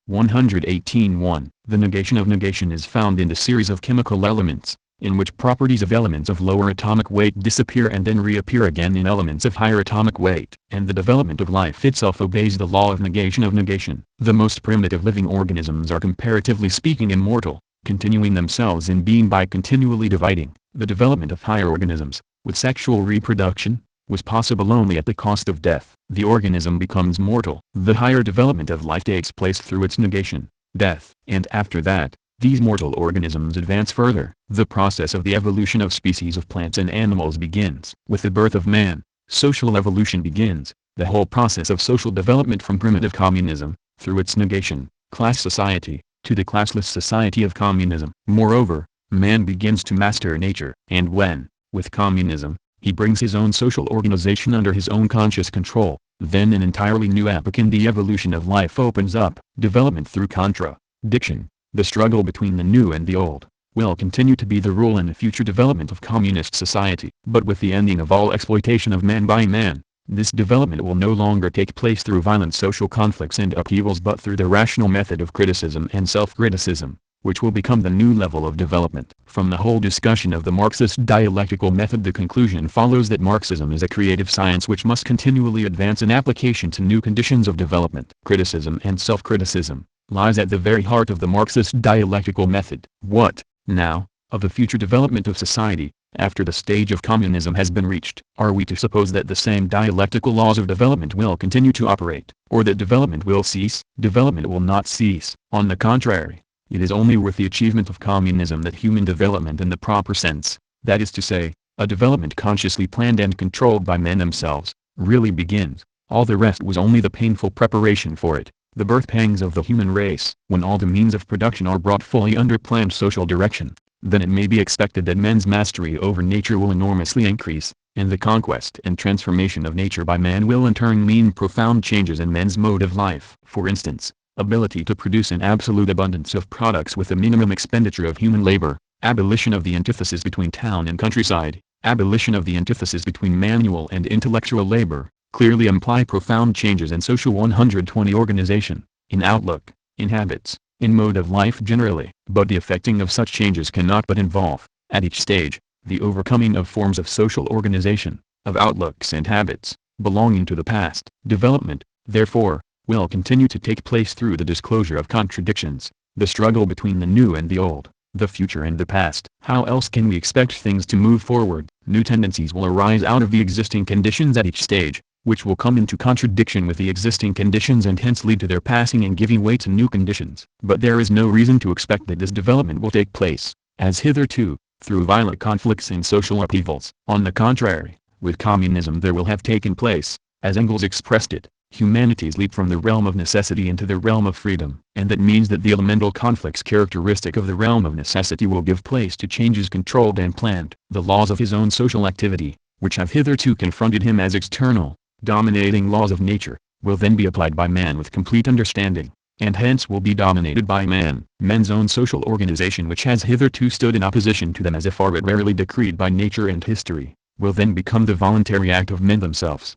118.1. The negation of negation is found in the series of chemical elements, in which properties of elements of lower atomic weight disappear and then reappear again in elements of higher atomic weight. And the development of life itself obeys the law of negation of negation. The most primitive living organisms are comparatively speaking immortal, continuing themselves in being by continually dividing. The development of higher organisms, with sexual reproduction, was possible only at the cost of death. The organism becomes mortal. The higher development of life takes place through its negation, death. And after that, these mortal organisms advance further. The process of the evolution of species of plants and animals begins. With the birth of man, social evolution begins, the whole process of social development from primitive communism, through its negation, class society, to the classless society of communism. Moreover, man begins to master nature. And when, with communism, he brings his own social organization under his own conscious control. Then an entirely new epoch in the evolution of life opens up. Development through contradiction, the struggle between the new and the old, will continue to be the rule in the future development of communist society. But with the ending of all exploitation of man by man, this development will no longer take place through violent social conflicts and upheavals but through the rational method of criticism and self-criticism, which will become the new level of development. From the whole discussion of the Marxist dialectical method, the conclusion follows that Marxism is a creative science which must continually advance in application to new conditions of development. Criticism and self-criticism lies at the very heart of the Marxist dialectical method. What, now, of the future development of society, after the stage of communism has been reached? Are we to suppose that the same dialectical laws of development will continue to operate, or that development will cease? Development will not cease. On the contrary, it is only with the achievement of communism that human development in the proper sense, that is to say, a development consciously planned and controlled by men themselves, really begins. All the rest was only the painful preparation for it, the birth pangs of the human race. When all the means of production are brought fully under planned social direction, then it may be expected that men's mastery over nature will enormously increase, and the conquest and transformation of nature by man will in turn mean profound changes in men's mode of life. For instance, ability to produce an absolute abundance of products with a minimum expenditure of human labor, abolition of the antithesis between town and countryside, abolition of the antithesis between manual and intellectual labor, clearly imply profound changes in social 120 organization, in outlook, in habits, in mode of life generally. But the effecting of such changes cannot but involve, at each stage, the overcoming of forms of social organization, of outlooks and habits, belonging to the past. Development, therefore, will continue to take place through the disclosure of contradictions, the struggle between the new and the old, the future and the past. How else can we expect things to move forward? New tendencies will arise out of the existing conditions at each stage, which will come into contradiction with the existing conditions and hence lead to their passing and giving way to new conditions. But there is no reason to expect that this development will take place, as hitherto, through violent conflicts and social upheavals. On the contrary, with communism there will have taken place, as Engels expressed it, humanity's leap from the realm of necessity into the realm of freedom. And that means that the elemental conflicts characteristic of the realm of necessity will give place to changes controlled and planned. The laws of his own social activity, which have hitherto confronted him as external, dominating laws of nature, will then be applied by man with complete understanding, and hence will be dominated by man. Men's own social organization, which has hitherto stood in opposition to them as if arbitrarily decreed by nature and history, will then become the voluntary act of men themselves.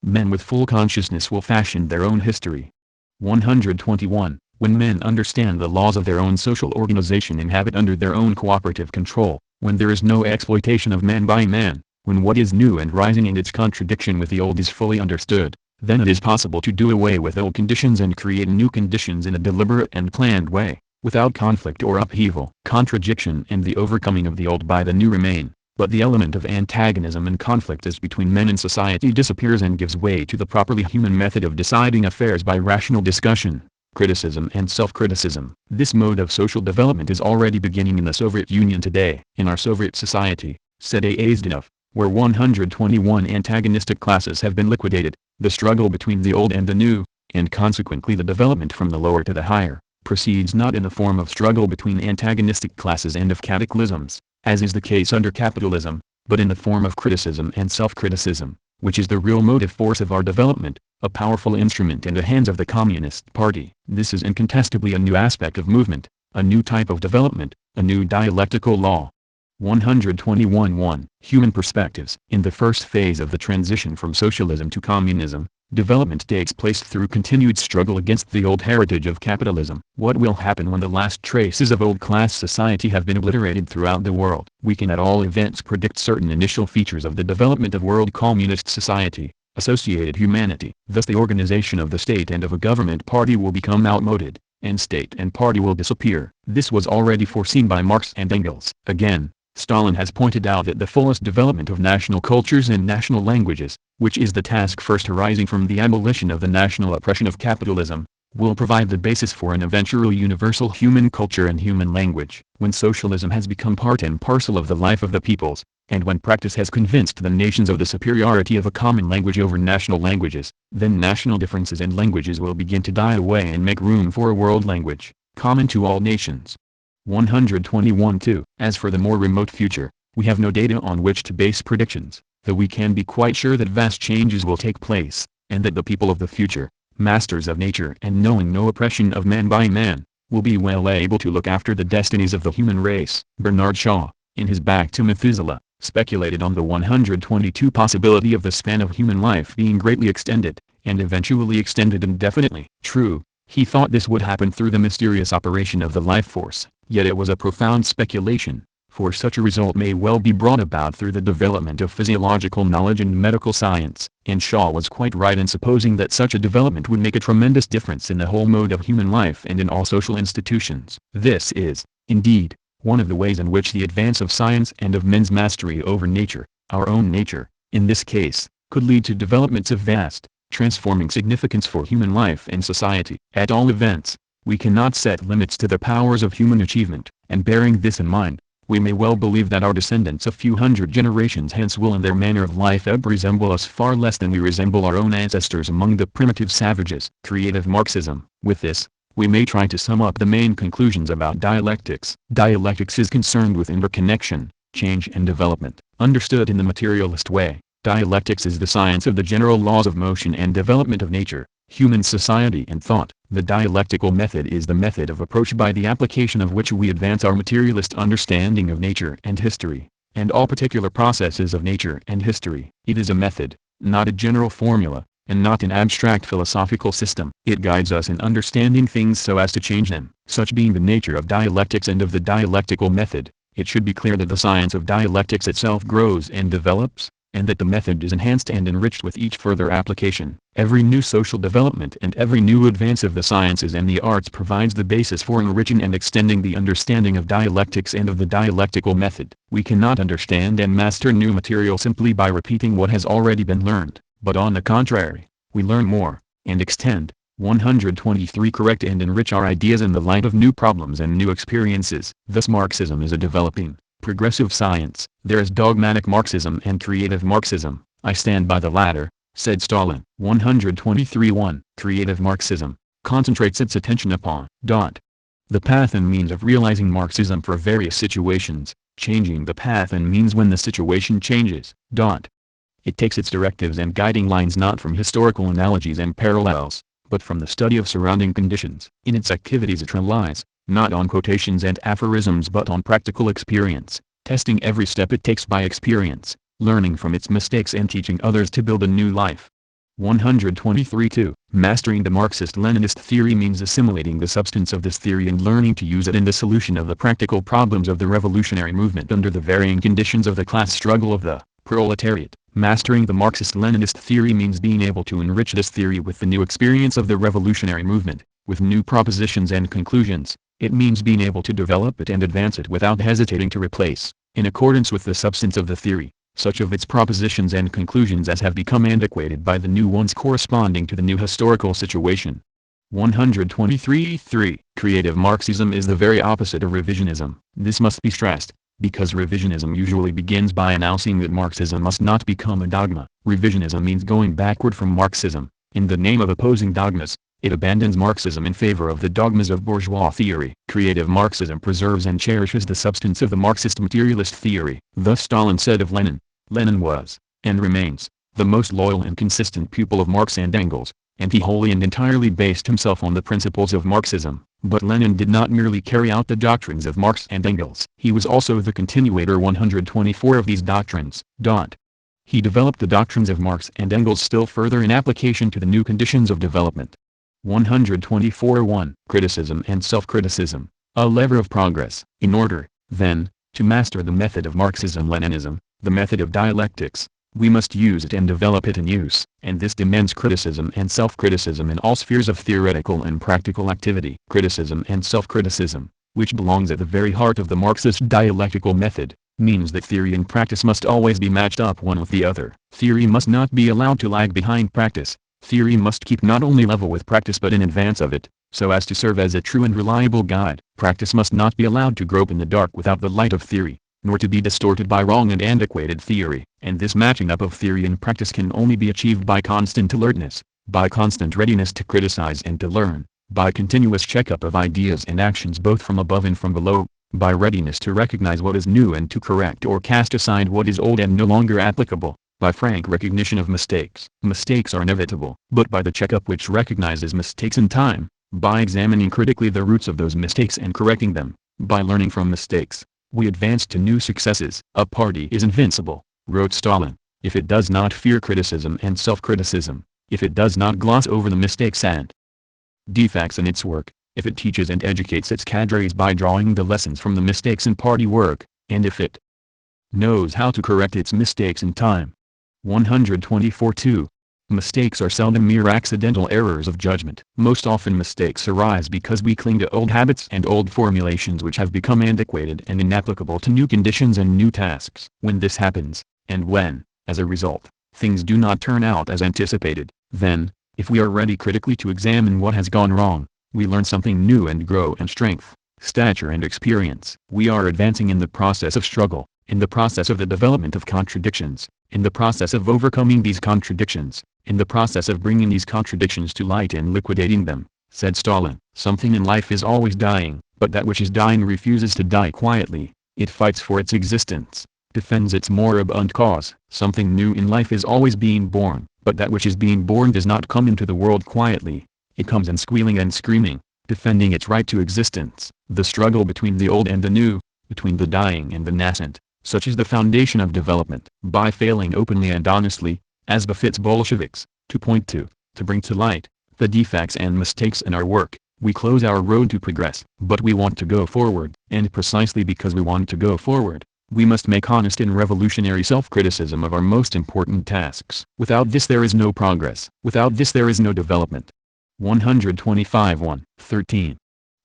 Men with full consciousness will fashion their own history. 121. When men understand the laws of their own social organization and have it under their own cooperative control, when there is no exploitation of man by man, when what is new and rising in its contradiction with the old is fully understood, then it is possible to do away with old conditions and create new conditions in a deliberate and planned way, without conflict or upheaval. Contradiction and the overcoming of the old by the new remain, but the element of antagonism and conflict as between men and society disappears and gives way to the properly human method of deciding affairs by rational discussion, criticism and self-criticism. This mode of social development is already beginning in the Soviet Union today. In our Soviet society, said A. Azdinov, where 121 antagonistic classes have been liquidated, the struggle between the old and the new, and consequently the development from the lower to the higher, proceeds not in the form of struggle between antagonistic classes and of cataclysms, as is the case under capitalism, but in the form of criticism and self-criticism, which is the real motive force of our development, a powerful instrument in the hands of the Communist Party. This is incontestably a new aspect of movement, a new type of development, a new dialectical law. 121.1. Human perspectives. In the first phase of the transition from socialism to communism, development takes place through continued struggle against the old heritage of capitalism. What will happen when the last traces of old-class society have been obliterated throughout the world? We can at all events predict certain initial features of the development of world communist society, associated humanity. Thus the organization of the state and of a government party will become outmoded, and state and party will disappear. This was already foreseen by Marx and Engels. Again, Stalin has pointed out that the fullest development of national cultures and national languages, which is the task first arising from the abolition of the national oppression of capitalism, will provide the basis for an eventual universal human culture and human language. When socialism has become part and parcel of the life of the peoples, and when practice has convinced the nations of the superiority of a common language over national languages, then national differences in languages will begin to die away and make room for a world language, common to all nations. 121.2. As for the more remote future, We have no data on which to base predictions, though we can be quite sure that vast changes will take place, and that the people of the future, masters of nature and knowing no oppression of man by man, will be well able to look after the destinies of the human race. Bernard Shaw, in his Back to Methuselah, speculated on the 122 possibility of the span of human life being greatly extended, and eventually extended indefinitely. True, he thought this would happen through the mysterious operation of the life force, yet it was a profound speculation, for such a result may well be brought about through the development of physiological knowledge and medical science, and Shaw was quite right in supposing that such a development would make a tremendous difference in the whole mode of human life and in all social institutions. This is, indeed, one of the ways in which the advance of science and of men's mastery over nature, our own nature, in this case, could lead to developments of vast, transforming significance for human life and society. At all events, we cannot set limits to the powers of human achievement, and bearing this in mind, we may well believe that our descendants a few hundred generations hence will in their manner of life resemble us far less than we resemble our own ancestors among the primitive savages. Creative Marxism. With this, we may try to sum up the main conclusions about dialectics. Dialectics is concerned with interconnection, change and development. Understood in the materialist way, dialectics is the science of the general laws of motion and development of nature, human society and thought. The dialectical method is the method of approach by the application of which we advance our materialist understanding of nature and history, and all particular processes of nature and history. It is a method, not a general formula, and not an abstract philosophical system. It guides us in understanding things so as to change them. Such being the nature of dialectics and of the dialectical method, it should be clear that the science of dialectics itself grows and develops, and that the method is enhanced and enriched with each further application. Every new social development and every new advance of the sciences and the arts provides the basis for enriching and extending the understanding of dialectics and of the dialectical method. We cannot understand and master new material simply by repeating what has already been learned, but on the contrary, we learn more, and extend. 123 Correct and enrich our ideas in the light of new problems and new experiences. Thus Marxism is a developing, progressive science. There is dogmatic Marxism and creative Marxism. I stand by the latter, said Stalin. 123 Creative Marxism concentrates its attention upon the path and means of realizing Marxism for various situations, changing the path and means when the situation changes. It takes its directives and guiding lines not from historical analogies and parallels, but from the study of surrounding conditions. In its activities it relies, not on quotations and aphorisms but on practical experience, testing every step it takes by experience, learning from its mistakes and teaching others to build a new life. 123 Mastering the Marxist-Leninist theory means assimilating the substance of this theory and learning to use it in the solution of the practical problems of the revolutionary movement under the varying conditions of the class struggle of the proletariat. Mastering the Marxist-Leninist theory means being able to enrich this theory with the new experience of the revolutionary movement, with new propositions and conclusions. It means being able to develop it and advance it without hesitating to replace, in accordance with the substance of the theory, such of its propositions and conclusions as have become antiquated by the new ones corresponding to the new historical situation. 123 Creative Marxism is the very opposite of revisionism. This must be stressed, because revisionism usually begins by announcing that Marxism must not become a dogma. Revisionism means going backward from Marxism. In the name of opposing dogmas, it abandons Marxism in favor of the dogmas of bourgeois theory. Creative Marxism preserves and cherishes the substance of the Marxist materialist theory. Thus Stalin said of Lenin, Lenin was, and remains, the most loyal and consistent pupil of Marx and Engels, and he wholly and entirely based himself on the principles of Marxism. But Lenin did not merely carry out the doctrines of Marx and Engels. He was also the continuator 124 of these doctrines. He developed the doctrines of Marx and Engels still further in application to the new conditions of development. 124 Criticism and self-criticism, a lever of progress. In order, then, to master the method of Marxism-Leninism, the method of dialectics, we must use it and develop it in use, and this demands criticism and self-criticism in all spheres of theoretical and practical activity. Criticism and self-criticism, which belongs at the very heart of the Marxist dialectical method, means that theory and practice must always be matched up one with the other. Theory must not be allowed to lag behind practice. Theory must keep not only level with practice but in advance of it, so as to serve as a true and reliable guide. Practice must not be allowed to grope in the dark without the light of theory, nor to be distorted by wrong and antiquated theory. And this matching up of theory and practice can only be achieved by constant alertness, by constant readiness to criticize and to learn, by continuous checkup of ideas and actions both from above and from below. by readiness to recognize what is new and to correct or cast aside what is old and no longer applicable, by frank recognition of mistakes. Mistakes are inevitable, but by the checkup which recognizes mistakes in time, by examining critically the roots of those mistakes and correcting them, by learning from mistakes, we advance to new successes. A party is invincible, wrote Stalin, if it does not fear criticism and self-criticism, if it does not gloss over the mistakes and defects in its work, if it teaches and educates its cadres by drawing the lessons from the mistakes in party work, and if it knows how to correct its mistakes in time. 124-2. Mistakes are seldom mere accidental errors of judgment. Most often mistakes arise because we cling to old habits and old formulations which have become antiquated and inapplicable to new conditions and new tasks. When this happens, and when, as a result, things do not turn out as anticipated, then, if we are ready critically to examine what has gone wrong, we learn something new and grow in strength, stature and experience. We are advancing in the process of struggle, in the process of the development of contradictions, in the process of overcoming these contradictions, in the process of bringing these contradictions to light and liquidating them, said Stalin. Something in life is always dying, but that which is dying refuses to die quietly. It fights for its existence, defends its moribund cause. Something new in life is always being born, but that which is being born does not come into the world quietly. It comes in squealing and screaming, defending its right to existence. The struggle between the old and the new, between the dying and the nascent, such is the foundation of development. By failing openly and honestly, as befits Bolsheviks, to point to bring to light, the defects and mistakes in our work, we close our road to progress. But we want to go forward, and precisely because we want to go forward, we must make honest and revolutionary self-criticism of our most important tasks. Without this there is no progress. Without this there is no development. 125-1-13.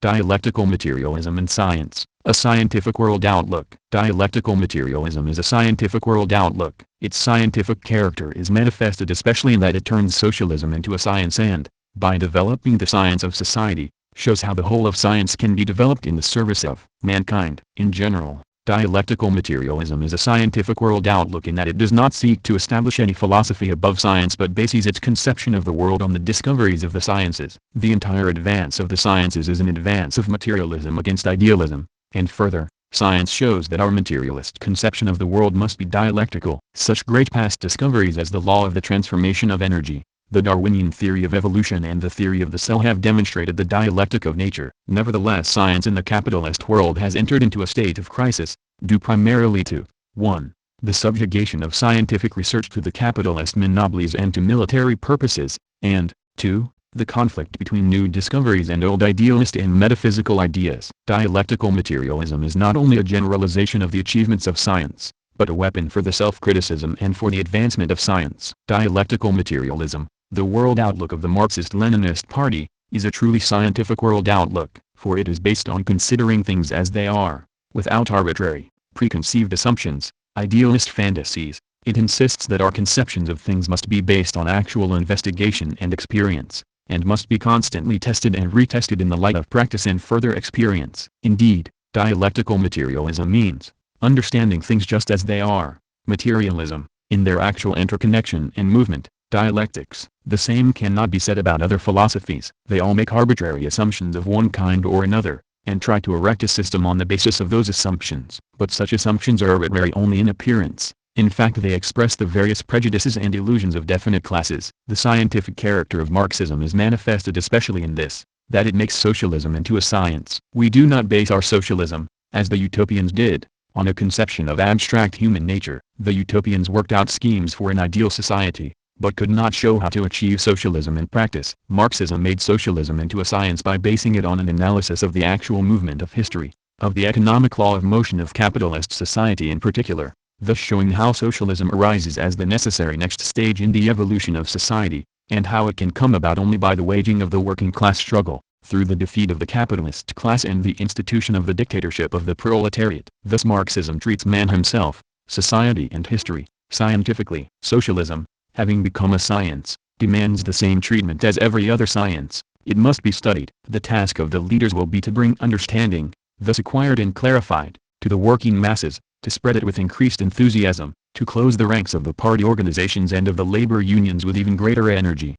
Dialectical Materialism in Science, a Scientific World Outlook. Dialectical materialism is a scientific world outlook. Its scientific character is manifested especially in that it turns socialism into a science and, by developing the science of society, shows how the whole of science can be developed in the service of mankind. In general, dialectical materialism is a scientific world outlook in that it does not seek to establish any philosophy above science but bases its conception of the world on the discoveries of the sciences. The entire advance of the sciences is an advance of materialism against idealism, and further, science shows that our materialist conception of the world must be dialectical. Such great past discoveries as the law of the transformation of energy, the Darwinian theory of evolution and the theory of the cell have demonstrated the dialectic of nature. Nevertheless, science in the capitalist world has entered into a state of crisis, due primarily to 1. The subjugation of scientific research to the capitalist monopolies and to military purposes, and 2. The conflict between new discoveries and old idealist and metaphysical ideas. Dialectical materialism is not only a generalization of the achievements of science, but a weapon for the self-criticism and for the advancement of science. Dialectical materialism, the world outlook of the Marxist-Leninist Party, is a truly scientific world outlook, for it is based on considering things as they are, without arbitrary, preconceived assumptions, idealist fantasies. It insists that our conceptions of things must be based on actual investigation and experience, and must be constantly tested and retested in the light of practice and further experience. Indeed, dialectical materialism means understanding things just as they are. Materialism, in their actual interconnection and movement, dialectics. The same cannot be said about other philosophies. They all make arbitrary assumptions of one kind or another, and try to erect a system on the basis of those assumptions. But such assumptions are arbitrary only in appearance. In fact, they express the various prejudices and illusions of definite classes. The scientific character of Marxism is manifested especially in this, that it makes socialism into a science. We do not base our socialism, as the utopians did, on a conception of abstract human nature. The utopians worked out schemes for an ideal society, but could not show how to achieve socialism in practice. Marxism made socialism into a science by basing it on an analysis of the actual movement of history, of the economic law of motion of capitalist society in particular, thus showing how socialism arises as the necessary next stage in the evolution of society, and how it can come about only by the waging of the working class struggle, through the defeat of the capitalist class and the institution of the dictatorship of the proletariat. Thus Marxism treats man himself, society and history, scientifically. Socialism, having become a science, demands the same treatment as every other science. It must be studied. The task of the leaders will be to bring understanding, thus acquired and clarified, to the working masses, to spread it with increased enthusiasm, to close the ranks of the party organizations and of the labor unions with even greater energy.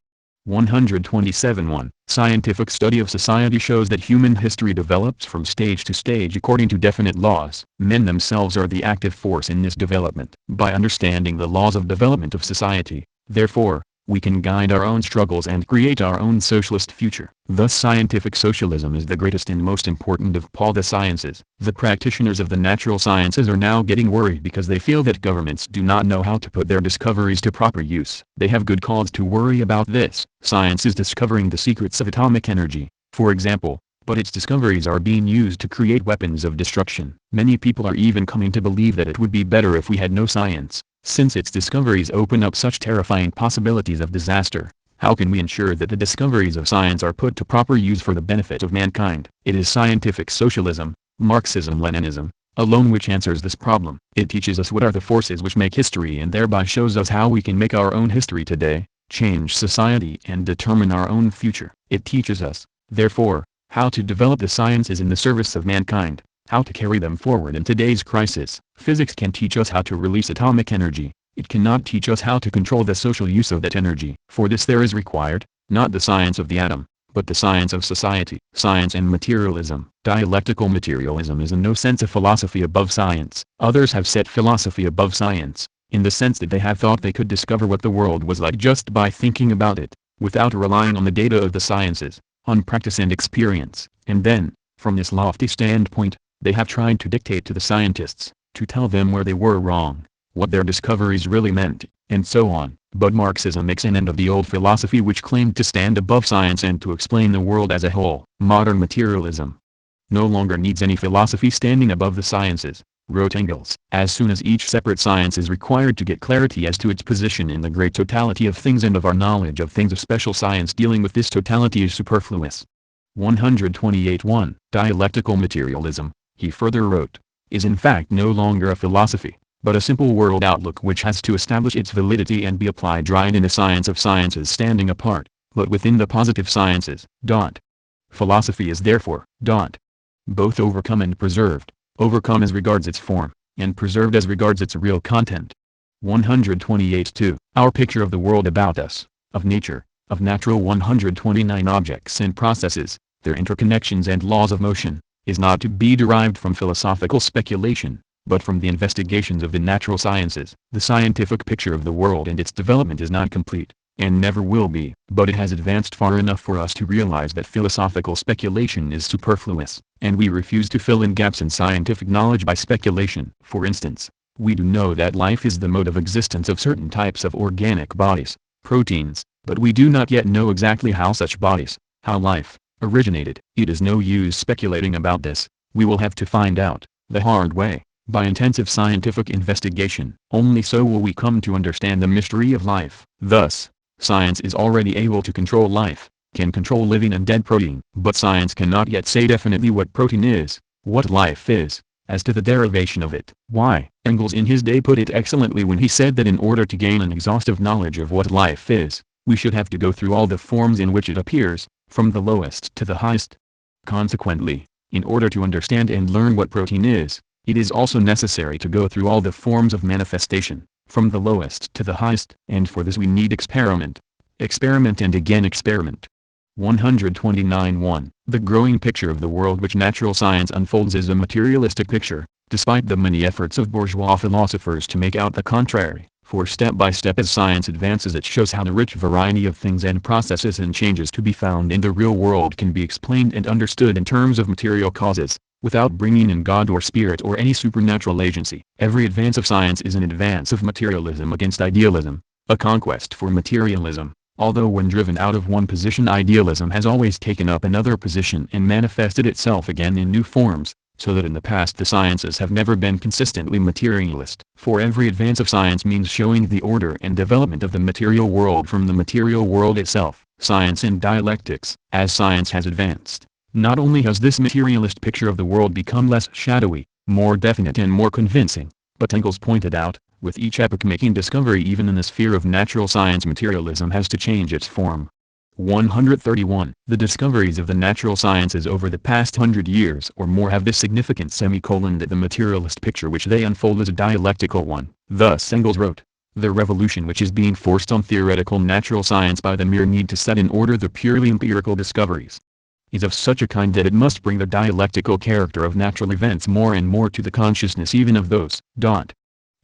127.1. Scientific study of society shows that human history develops from stage to stage according to definite laws. Men themselves are the active force in this development. By understanding the laws of development of society, therefore, we can guide our own struggles and create our own socialist future. Thus scientific socialism is the greatest and most important of all the sciences. The practitioners of the natural sciences are now getting worried because they feel that governments do not know how to put their discoveries to proper use. They have good cause to worry about this. Science is discovering the secrets of atomic energy, for example, but its discoveries are being used to create weapons of destruction. Many people are even coming to believe that it would be better if we had no science, since its discoveries open up such terrifying possibilities of disaster. How can we ensure that the discoveries of science are put to proper use for the benefit of mankind? It is scientific socialism, Marxism-Leninism, alone which answers this problem. It teaches us what are the forces which make history and thereby shows us how we can make our own history today, change society and determine our own future. It teaches us, therefore, how to develop the sciences in the service of mankind, how to carry them forward in today's crisis. Physics can teach us how to release atomic energy. It cannot teach us how to control the social use of that energy. For this there is required, not the science of the atom, but the science of society. Science and materialism. Dialectical materialism is in no sense a philosophy above science. Others have set philosophy above science, in the sense that they have thought they could discover what the world was like just by thinking about it, without relying on the data of the sciences, on practice and experience. And then, from this lofty standpoint, they have tried to dictate to the scientists, to tell them where they were wrong, what their discoveries really meant, and so on. But Marxism makes an end of the old philosophy which claimed to stand above science and to explain the world as a whole. Modern materialism no longer needs any philosophy standing above the sciences, wrote Engels. As soon as each separate science is required to get clarity as to its position in the great totality of things and of our knowledge of things, of special science dealing with this totality is superfluous. 128.1. Dialectical materialism, he further wrote, is in fact no longer a philosophy, but a simple world outlook which has to establish its validity and be applied right in a science of sciences standing apart, but within the positive sciences. Philosophy is therefore, both overcome and preserved, overcome as regards its form, and preserved as regards its real content. 128.2. Our picture of the world about us, of nature, of natural 129 objects and processes, their interconnections and laws of motion, is not to be derived from philosophical speculation, but from the investigations of the natural sciences. The scientific picture of the world and its development is not complete, and never will be, but it has advanced far enough for us to realize that philosophical speculation is superfluous, and we refuse to fill in gaps in scientific knowledge by speculation. For instance, we do know that life is the mode of existence of certain types of organic bodies, proteins, but we do not yet know exactly how such bodies, how life, originated. It is no use speculating about this. We will have to find out, the hard way, by intensive scientific investigation. Only so will we come to understand the mystery of life. Thus, science is already able to control life, can control living and dead protein. But science cannot yet say definitely what protein is, what life is, as to the derivation of it. Why? Engels in his day put it excellently when he said that in order to gain an exhaustive knowledge of what life is, we should have to go through all the forms in which it appears, from the lowest to the highest. Consequently, in order to understand and learn what protein is, it is also necessary to go through all the forms of manifestation, from the lowest to the highest. And for this we need experiment. Experiment and again experiment. 129.1. The growing picture of the world which natural science unfolds is a materialistic picture, despite the many efforts of bourgeois philosophers to make out the contrary. For step by step as science advances it shows how the rich variety of things and processes and changes to be found in the real world can be explained and understood in terms of material causes, without bringing in God or spirit or any supernatural agency. Every advance of science is an advance of materialism against idealism, a conquest for materialism. Although when driven out of one position idealism has always taken up another position and manifested itself again in new forms, so that in the past the sciences have never been consistently materialist. For every advance of science means showing the order and development of the material world from the material world itself. Science and dialectics. As science has advanced, not only has this materialist picture of the world become less shadowy, more definite and more convincing, but Engels pointed out, with each epoch making discovery even in the sphere of natural science materialism has to change its form. 131. The discoveries of the natural sciences over the past 100 years or more have this significant semicolon that the materialist picture which they unfold is a dialectical one. Thus Engels wrote, The revolution which is being forced on theoretical natural science by the mere need to set in order the purely empirical discoveries is of such a kind that it must bring the dialectical character of natural events more and more to the consciousness even of those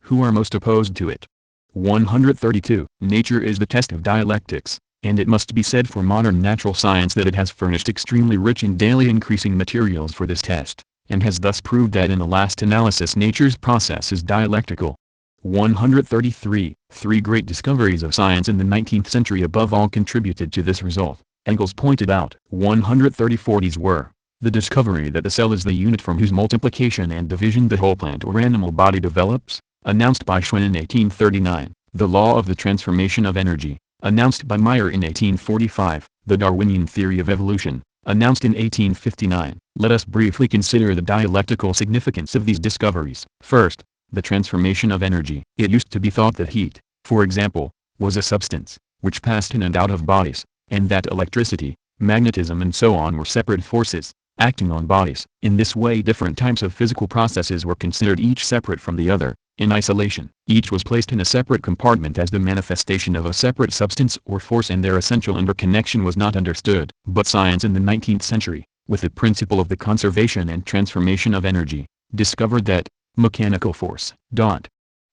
who are most opposed to it. 132. Nature is the test of dialectics, and it must be said for modern natural science that it has furnished extremely rich and daily increasing materials for this test, and has thus proved that in the last analysis nature's process is dialectical. 133. Three great discoveries of science in the 19th century above all contributed to this result, Engels pointed out. 134. These were: the discovery that the cell is the unit from whose multiplication and division the whole plant or animal body develops, announced by Schwann in 1839, the law of the transformation of energy, announced by Meyer in 1845, the Darwinian theory of evolution, announced in 1859. Let us briefly consider the dialectical significance of these discoveries. First, the transformation of energy. It used to be thought that heat, for example, was a substance, which passed in and out of bodies, and that electricity, magnetism and so on were separate forces, acting on bodies. In this way different types of physical processes were considered each separate from the other, in isolation. Each was placed in a separate compartment as the manifestation of a separate substance or force, and their essential interconnection was not understood. But science in the 19th century, with the principle of the conservation and transformation of energy, discovered that mechanical force,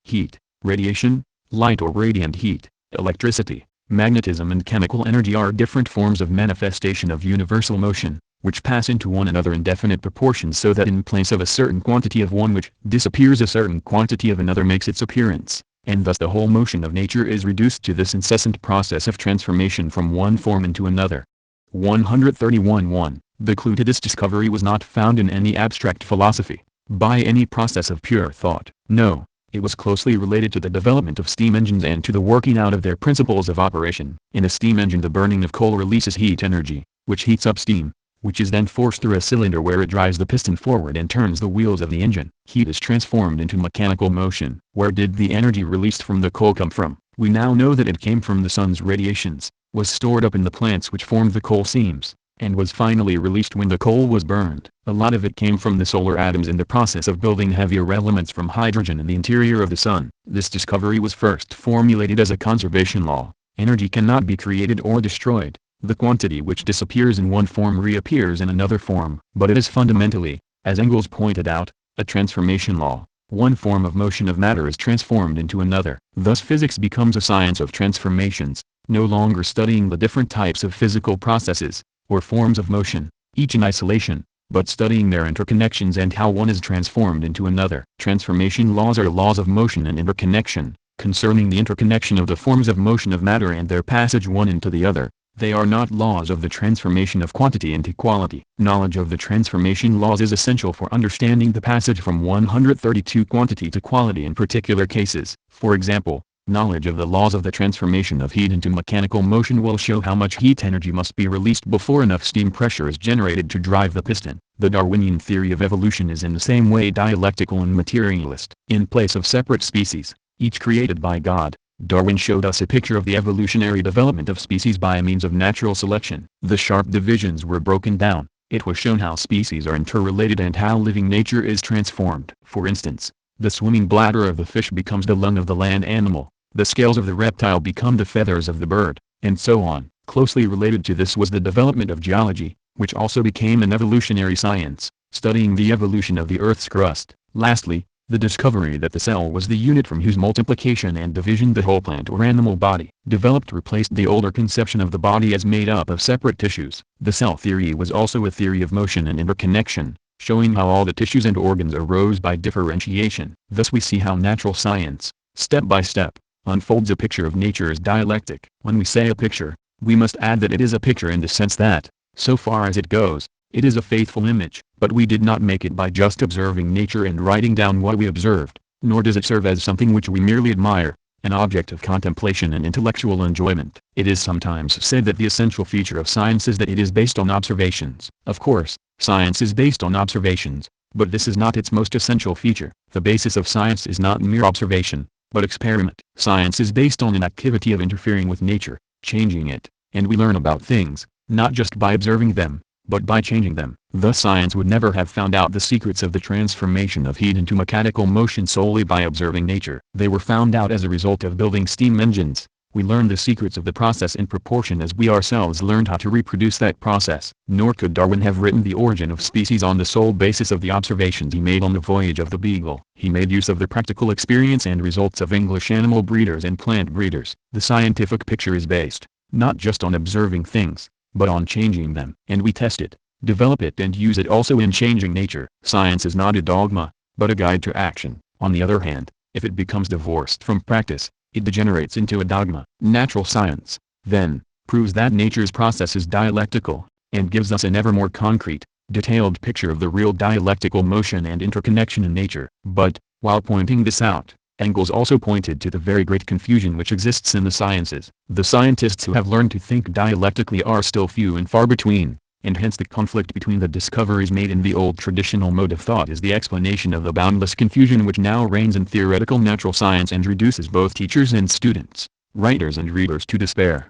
heat, radiation, light or radiant heat, electricity, magnetism and chemical energy are different forms of manifestation of universal motion, which pass into one another in definite proportions, so that in place of a certain quantity of one which disappears a certain quantity of another makes its appearance, and thus the whole motion of nature is reduced to this incessant process of transformation from one form into another. 131. The clue to this discovery was not found in any abstract philosophy, by any process of pure thought. No, it was closely related to the development of steam engines and to the working out of their principles of operation. In a steam engine the burning of coal releases heat energy, which heats up steam, which is then forced through a cylinder where it drives the piston forward and turns the wheels of the engine. Heat is transformed into mechanical motion. Where did the energy released from the coal come from? We now know that it came from the sun's radiations, was stored up in the plants which formed the coal seams, and was finally released when the coal was burned. A lot of it came from the solar atoms in the process of building heavier elements from hydrogen in the interior of the sun. This discovery was first formulated as a conservation law. Energy cannot be created or destroyed. The quantity which disappears in one form reappears in another form. But it is fundamentally, as Engels pointed out, a transformation law. One form of motion of matter is transformed into another. Thus physics becomes a science of transformations, no longer studying the different types of physical processes, or forms of motion, each in isolation, but studying their interconnections and how one is transformed into another. Transformation laws are laws of motion and interconnection, concerning the interconnection of the forms of motion of matter and their passage one into the other. They are not laws of the transformation of quantity into quality. Knowledge of the transformation laws is essential for understanding the passage from 132 quantity to quality in particular cases. For example, knowledge of the laws of the transformation of heat into mechanical motion will show how much heat energy must be released before enough steam pressure is generated to drive the piston. The Darwinian theory of evolution is in the same way dialectical and materialist. In place of separate species, each created by God, Darwin showed us a picture of the evolutionary development of species by means of natural selection. The sharp divisions were broken down. It was shown how species are interrelated and how living nature is transformed. For instance, the swimming bladder of the fish becomes the lung of the land animal, the scales of the reptile become the feathers of the bird, and so on. Closely related to this was the development of geology, which also became an evolutionary science, studying the evolution of the Earth's crust. Lastly, the discovery that the cell was the unit from whose multiplication and division the whole plant or animal body developed replaced the older conception of the body as made up of separate tissues. The cell theory was also a theory of motion and interconnection, showing how all the tissues and organs arose by differentiation. Thus we see how natural science, step by step, unfolds a picture of nature as dialectic. When we say a picture, we must add that it is a picture in the sense that, so far as it goes, it is a faithful image. But we did not make it by just observing nature and writing down what we observed, nor does it serve as something which we merely admire, an object of contemplation and intellectual enjoyment. It is sometimes said that the essential feature of science is that it is based on observations. Of course, science is based on observations, but this is not its most essential feature. The basis of science is not mere observation, but experiment. Science is based on an activity of interfering with nature, changing it, and we learn about things, not just by observing them, but by changing them. Thus science would never have found out the secrets of the transformation of heat into mechanical motion solely by observing nature. They were found out as a result of building steam engines. We learned the secrets of the process in proportion as we ourselves learned how to reproduce that process. Nor could Darwin have written The Origin of Species on the sole basis of the observations he made on the voyage of the Beagle. He made use of the practical experience and results of English animal breeders and plant breeders. The scientific picture is based, not just on observing things, but on changing them. And we test it, develop it and use it also in changing nature. Science is not a dogma, but a guide to action. On the other hand, if it becomes divorced from practice, it degenerates into a dogma. Natural science, then, proves that nature's process is dialectical, and gives us an ever more concrete, detailed picture of the real dialectical motion and interconnection in nature. But, while pointing this out, Engels also pointed to the very great confusion which exists in the sciences. The scientists who have learned to think dialectically are still few and far between, and hence the conflict between the discoveries made in the old traditional mode of thought is the explanation of the boundless confusion which now reigns in theoretical natural science and reduces both teachers and students, writers and readers to despair.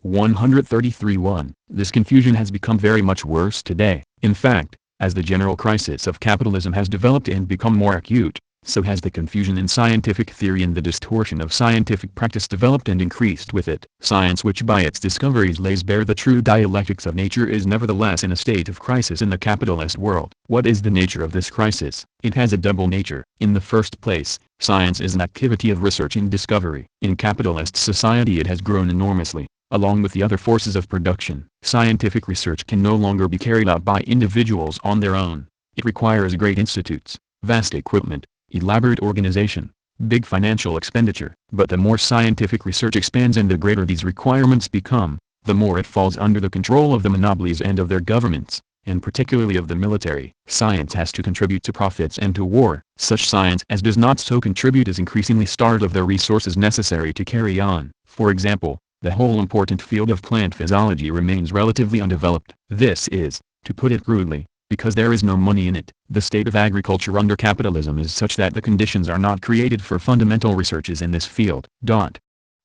133.1. This confusion has become very much worse today. In fact, as the general crisis of capitalism has developed and become more acute, so has the confusion in scientific theory and the distortion of scientific practice developed and increased with it. Science, which by its discoveries lays bare the true dialectics of nature, is nevertheless in a state of crisis in the capitalist world. What is the nature of this crisis? It has a double nature. In the first place, science is an activity of research and discovery. In capitalist society it has grown enormously, along with the other forces of production. Scientific research can no longer be carried out by individuals on their own. It requires great institutes, vast equipment, elaborate organization, big financial expenditure. But the more scientific research expands and the greater these requirements become, the more it falls under the control of the monopolies and of their governments, and particularly of the military. Science has to contribute to profits and to war. Such science as does not so contribute is increasingly starved of the resources necessary to carry on. For example, the whole important field of plant physiology remains relatively undeveloped. This is, to put it crudely, because there is no money in it. The state of agriculture under capitalism is such that the conditions are not created for fundamental researches in this field.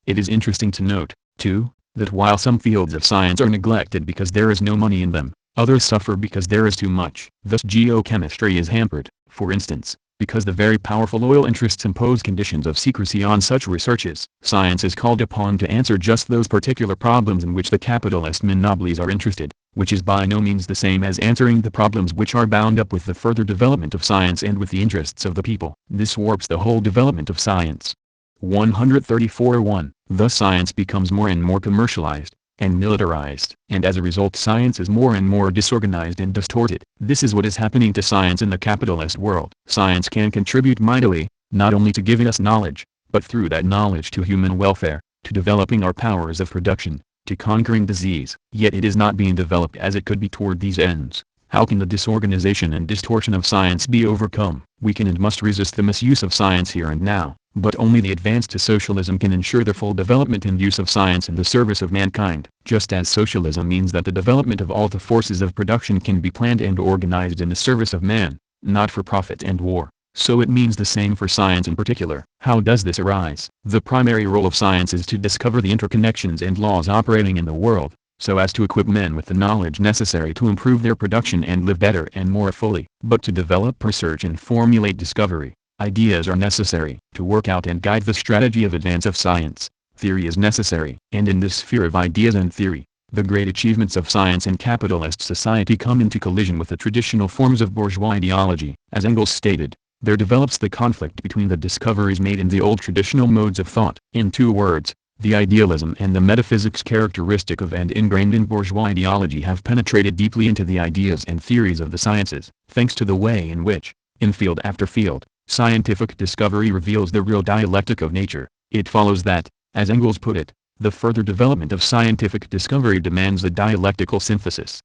It is interesting to note, too, that while some fields of science are neglected because there is no money in them, others suffer because there is too much. Thus geochemistry is hampered, for instance, because the very powerful oil interests impose conditions of secrecy on such researches. Science is called upon to answer just those particular problems in which the capitalist monopolies are interested, which is by no means the same as answering the problems which are bound up with the further development of science and with the interests of the people. This warps the whole development of science. 134.1. Thus science becomes more and more commercialized and militarized, and as a result science is more and more disorganized and distorted. This is what is happening to science in the capitalist world. Science can contribute mightily, not only to giving us knowledge, but through that knowledge to human welfare, to developing our powers of production, to conquering disease. Yet it is not being developed as it could be toward these ends. How can the disorganization and distortion of science be overcome? We can and must resist the misuse of science here and now, but only the advance to socialism can ensure the full development and use of science in the service of mankind. Just as socialism means that the development of all the forces of production can be planned and organized in the service of man, not for profit and war, so it means the same for science in particular. How does this arise? The primary role of science is to discover the interconnections and laws operating in the world, so as to equip men with the knowledge necessary to improve their production and live better and more fully. But to develop research and formulate discovery, ideas are necessary. To work out and guide the strategy of advance of science, theory is necessary. And in this sphere of ideas and theory, the great achievements of science in capitalist society come into collision with the traditional forms of bourgeois ideology. As Engels stated, there develops the conflict between the discoveries made in the old traditional modes of thought. In 2 words, the idealism and the metaphysics characteristic of and ingrained in bourgeois ideology have penetrated deeply into the ideas and theories of the sciences. Thanks to the way in which, in field after field, scientific discovery reveals the real dialectic of nature, it follows that, as Engels put it, the further development of scientific discovery demands a dialectical synthesis.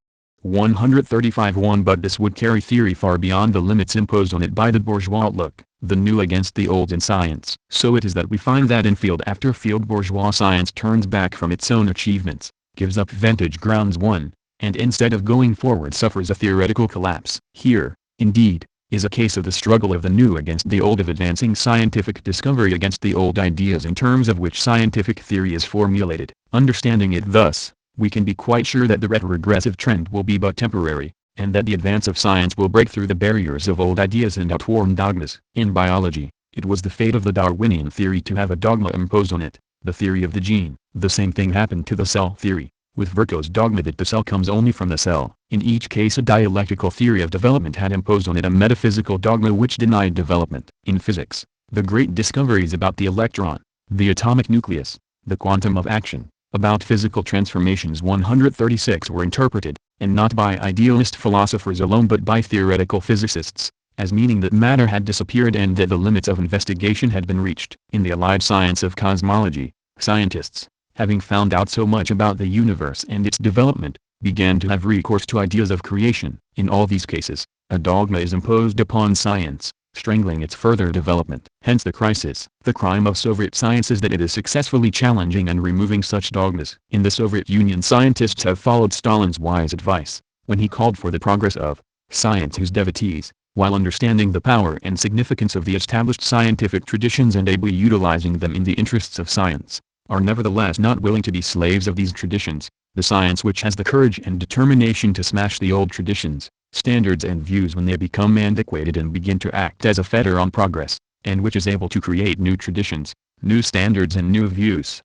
135.1. But this would carry theory far beyond the limits imposed on it by the bourgeois outlook, the new against the old in science. So it is that we find that in field after field bourgeois science turns back from its own achievements, gives up vantage grounds won, and instead of going forward suffers a theoretical collapse. Here, indeed, is a case of the struggle of the new against the old, of advancing scientific discovery against the old ideas in terms of which scientific theory is formulated. Understanding it thus, we can be quite sure that the retrogressive trend will be but temporary, and that the advance of science will break through the barriers of old ideas and outworn dogmas. In biology, it was the fate of the Darwinian theory to have a dogma imposed on it, the theory of the gene. The same thing happened to the cell theory, with Virchow's dogma that the cell comes only from the cell. In each case a dialectical theory of development had imposed on it a metaphysical dogma which denied development. In physics, the great discoveries about the electron, the atomic nucleus, the quantum of action, about physical transformations 136 were interpreted, and not by idealist philosophers alone but by theoretical physicists, as meaning that matter had disappeared and that the limits of investigation had been reached. In the allied science of cosmology, scientists, having found out so much about the universe and its development, began to have recourse to ideas of creation. In all these cases, a dogma is imposed upon science, strangling its further development. Hence the crisis. The crime of Soviet science is that it is successfully challenging and removing such dogmas. In the Soviet Union scientists have followed Stalin's wise advice, when he called for the progress of science whose devotees, while understanding the power and significance of the established scientific traditions and ably utilizing them in the interests of science, are nevertheless not willing to be slaves of these traditions. The science which has the courage and determination to smash the old traditions, standards and views when they become antiquated and begin to act as a fetter on progress, and which is able to create new traditions, new standards and new views.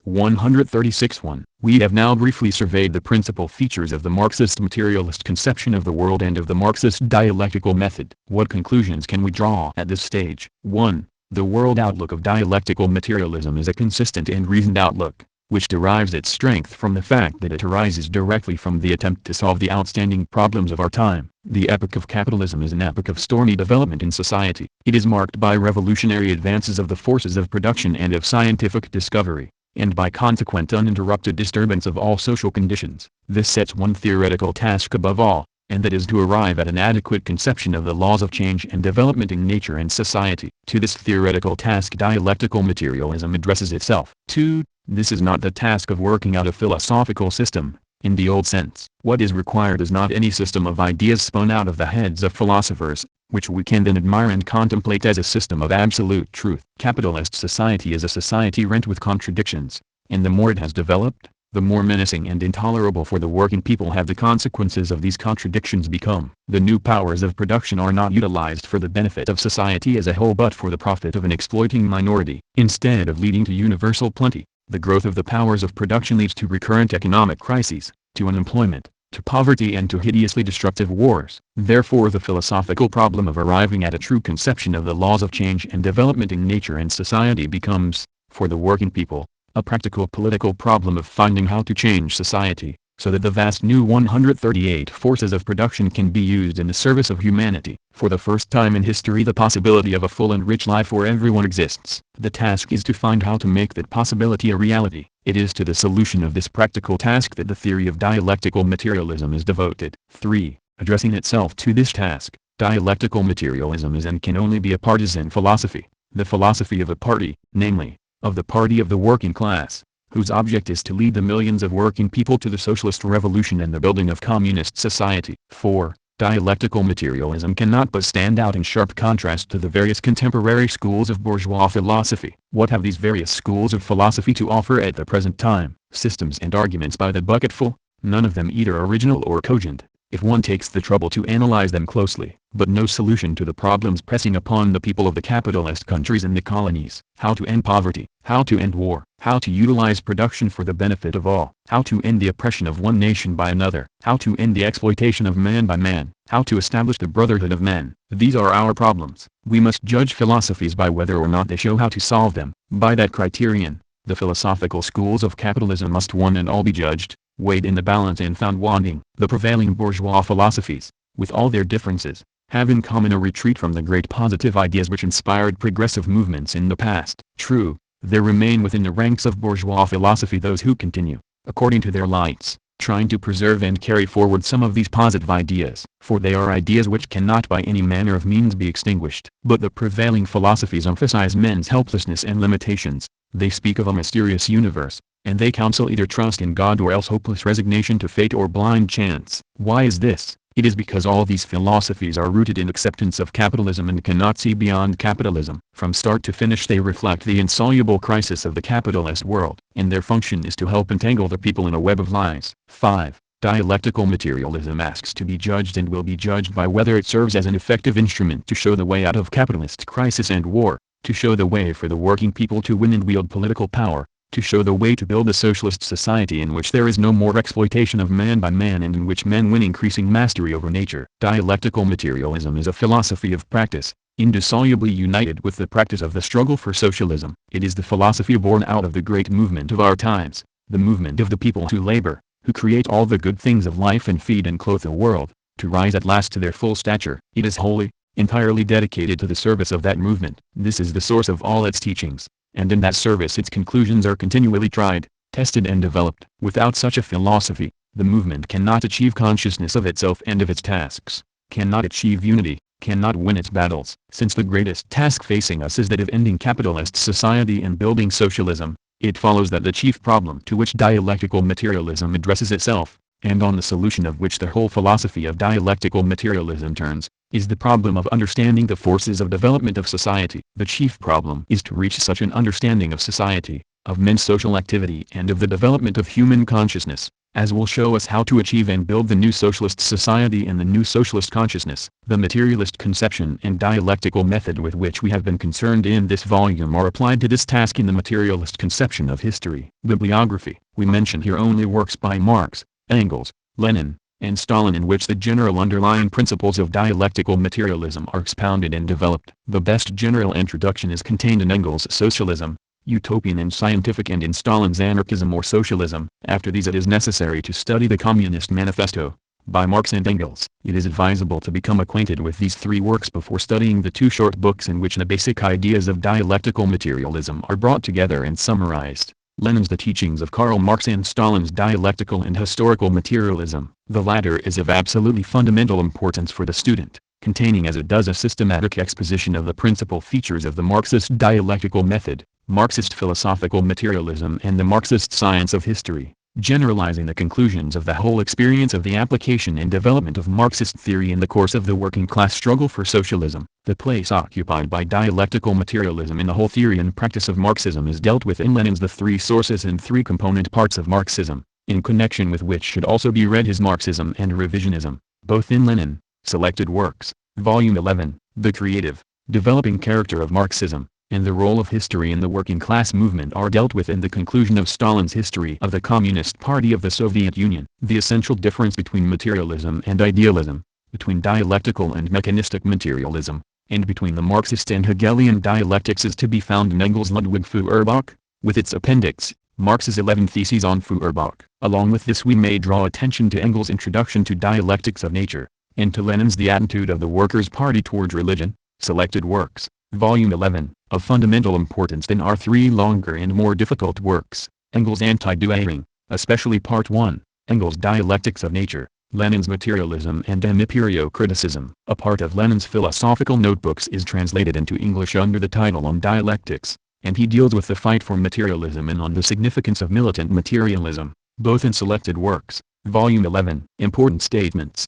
136.1. We have now briefly surveyed the principal features of the Marxist materialist conception of the world and of the Marxist dialectical method. What conclusions can we draw at this stage? 1. The world outlook of dialectical materialism is a consistent and reasoned outlook, which derives its strength from the fact that it arises directly from the attempt to solve the outstanding problems of our time. The epoch of capitalism is an epoch of stormy development in society. It is marked by revolutionary advances of the forces of production and of scientific discovery, and by consequent uninterrupted disturbance of all social conditions. This sets one theoretical task above all, and that is to arrive at an adequate conception of the laws of change and development in nature and society. To this theoretical task dialectical materialism addresses itself. 2. This is not the task of working out a philosophical system, in the old sense. What is required is not any system of ideas spun out of the heads of philosophers, which we can then admire and contemplate as a system of absolute truth. Capitalist society is a society rent with contradictions, and the more it has developed, the more menacing and intolerable for the working people have the consequences of these contradictions become. The new powers of production are not utilized for the benefit of society as a whole but for the profit of an exploiting minority. Instead of leading to universal plenty, the growth of the powers of production leads to recurrent economic crises, to unemployment, to poverty and to hideously destructive wars. Therefore the philosophical problem of arriving at a true conception of the laws of change and development in nature and society becomes, for the working people, a practical political problem of finding how to change society, so that the vast new 138 forces of production can be used in the service of humanity. For the first time in history the possibility of a full and rich life for everyone exists. The task is to find how to make that possibility a reality. It is to the solution of this practical task that the theory of dialectical materialism is devoted. 3. Addressing itself to this task, dialectical materialism is and can only be a partisan philosophy, the philosophy of a party, namely, of the party of the working class, whose object is to lead the millions of working people to the socialist revolution and the building of communist society. 4. Dialectical materialism cannot but stand out in sharp contrast to the various contemporary schools of bourgeois philosophy. What have these various schools of philosophy to offer at the present time? Systems and arguments by the bucketful, none of them either original or cogent, if one takes the trouble to analyze them closely, but no solution to the problems pressing upon the people of the capitalist countries and the colonies. How to end poverty, how to end war, how to utilize production for the benefit of all, how to end the oppression of one nation by another, how to end the exploitation of man by man, how to establish the brotherhood of men. These are our problems. We must judge philosophies by whether or not they show how to solve them. By that criterion, the philosophical schools of capitalism must one and all be judged, weighed in the balance and found wanting. The prevailing bourgeois philosophies, with all their differences, have in common a retreat from the great positive ideas which inspired progressive movements in the past. True, there remain within the ranks of bourgeois philosophy those who continue, according to their lights, trying to preserve and carry forward some of these positive ideas, for they are ideas which cannot by any manner of means be extinguished. But the prevailing philosophies emphasize men's helplessness and limitations. They speak of a mysterious universe, and they counsel either trust in God or else hopeless resignation to fate or blind chance. Why is this? It is because all these philosophies are rooted in acceptance of capitalism and cannot see beyond capitalism. From start to finish they reflect the insoluble crisis of the capitalist world, and their function is to help entangle the people in a web of lies. 5. Dialectical materialism asks to be judged and will be judged by whether it serves as an effective instrument to show the way out of capitalist crisis and war, to show the way for the working people to win and wield political power, to show the way to build a socialist society in which there is no more exploitation of man by man and in which men win increasing mastery over nature. Dialectical materialism is a philosophy of practice, indissolubly united with the practice of the struggle for socialism. It is the philosophy born out of the great movement of our times, the movement of the people who labor, who create all the good things of life and feed and clothe the world, to rise at last to their full stature. It is wholly, entirely dedicated to the service of that movement. This is the source of all its teachings, and in that service its conclusions are continually tried, tested and developed. Without such a philosophy, the movement cannot achieve consciousness of itself and of its tasks, cannot achieve unity, cannot win its battles. Since the greatest task facing us is that of ending capitalist society and building socialism, it follows that the chief problem to which dialectical materialism addresses itself, and on the solution of which the whole philosophy of dialectical materialism turns, is the problem of understanding the forces of development of society. The chief problem is to reach such an understanding of society, of men's social activity and of the development of human consciousness, as will show us how to achieve and build the new socialist society and the new socialist consciousness. The materialist conception and dialectical method with which we have been concerned in this volume are applied to this task in the materialist conception of history. Bibliography. We mention here only works by Marx, Engels, Lenin, and Stalin in which the general underlying principles of dialectical materialism are expounded and developed. The best general introduction is contained in Engels' Socialism, Utopian and Scientific, and in Stalin's Anarchism or Socialism. After these it is necessary to study the Communist Manifesto, by Marx and Engels. It is advisable to become acquainted with these three works before studying the two short books in which the basic ideas of dialectical materialism are brought together and summarized. Lenin's The Teachings of Karl Marx and Stalin's Dialectical and Historical Materialism. The latter is of absolutely fundamental importance for the student, containing as it does a systematic exposition of the principal features of the Marxist dialectical method, Marxist philosophical materialism and the Marxist science of history, generalizing the conclusions of the whole experience of the application and development of Marxist theory in the course of the working class struggle for socialism. The place occupied by dialectical materialism in the whole theory and practice of Marxism is dealt with in Lenin's The Three Sources and Three Component Parts of Marxism, in connection with which should also be read his Marxism and Revisionism, both in Lenin, Selected Works, Volume 11, The Creative, Developing Character of Marxism, and the role of history in the working class movement are dealt with in the conclusion of Stalin's History of the Communist Party of the Soviet Union. The essential difference between materialism and idealism, between dialectical and mechanistic materialism, and between the Marxist and Hegelian dialectics is to be found in Engels' Ludwig Feuerbach, with its appendix, Marx's 11 Theses on Feuerbach. Along with this we may draw attention to Engels' Introduction to Dialectics of Nature, and to Lenin's The Attitude of the Workers' Party Towards Religion, Selected Works, Volume 11. Of fundamental importance then are three longer and more difficult works: Engels' Anti-Dualing, especially Part 1, Engels' Dialectics of Nature, Lenin's Materialism and Empirio-Criticism. A part of Lenin's philosophical notebooks is translated into English under the title On Dialectics, and he deals with the fight for materialism and on the significance of militant materialism, both in Selected Works, Volume 11. Important statements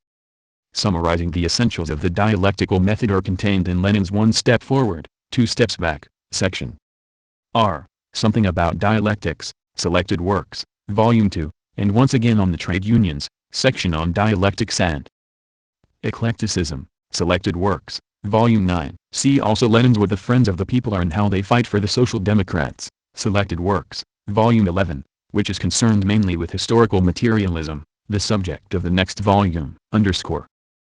summarizing the essentials of the dialectical method are contained in Lenin's One Step Forward, Two Steps Back, section R. Something About Dialectics, Selected Works, Volume 2, and once again on the Trade Unions, section on Dialectics and Eclecticism, Selected Works, Volume 9. See also Lenin's What the Friends of the People Are and How They Fight for the Social Democrats, Selected Works, Volume 11, which is concerned mainly with historical materialism, the subject of the next volume.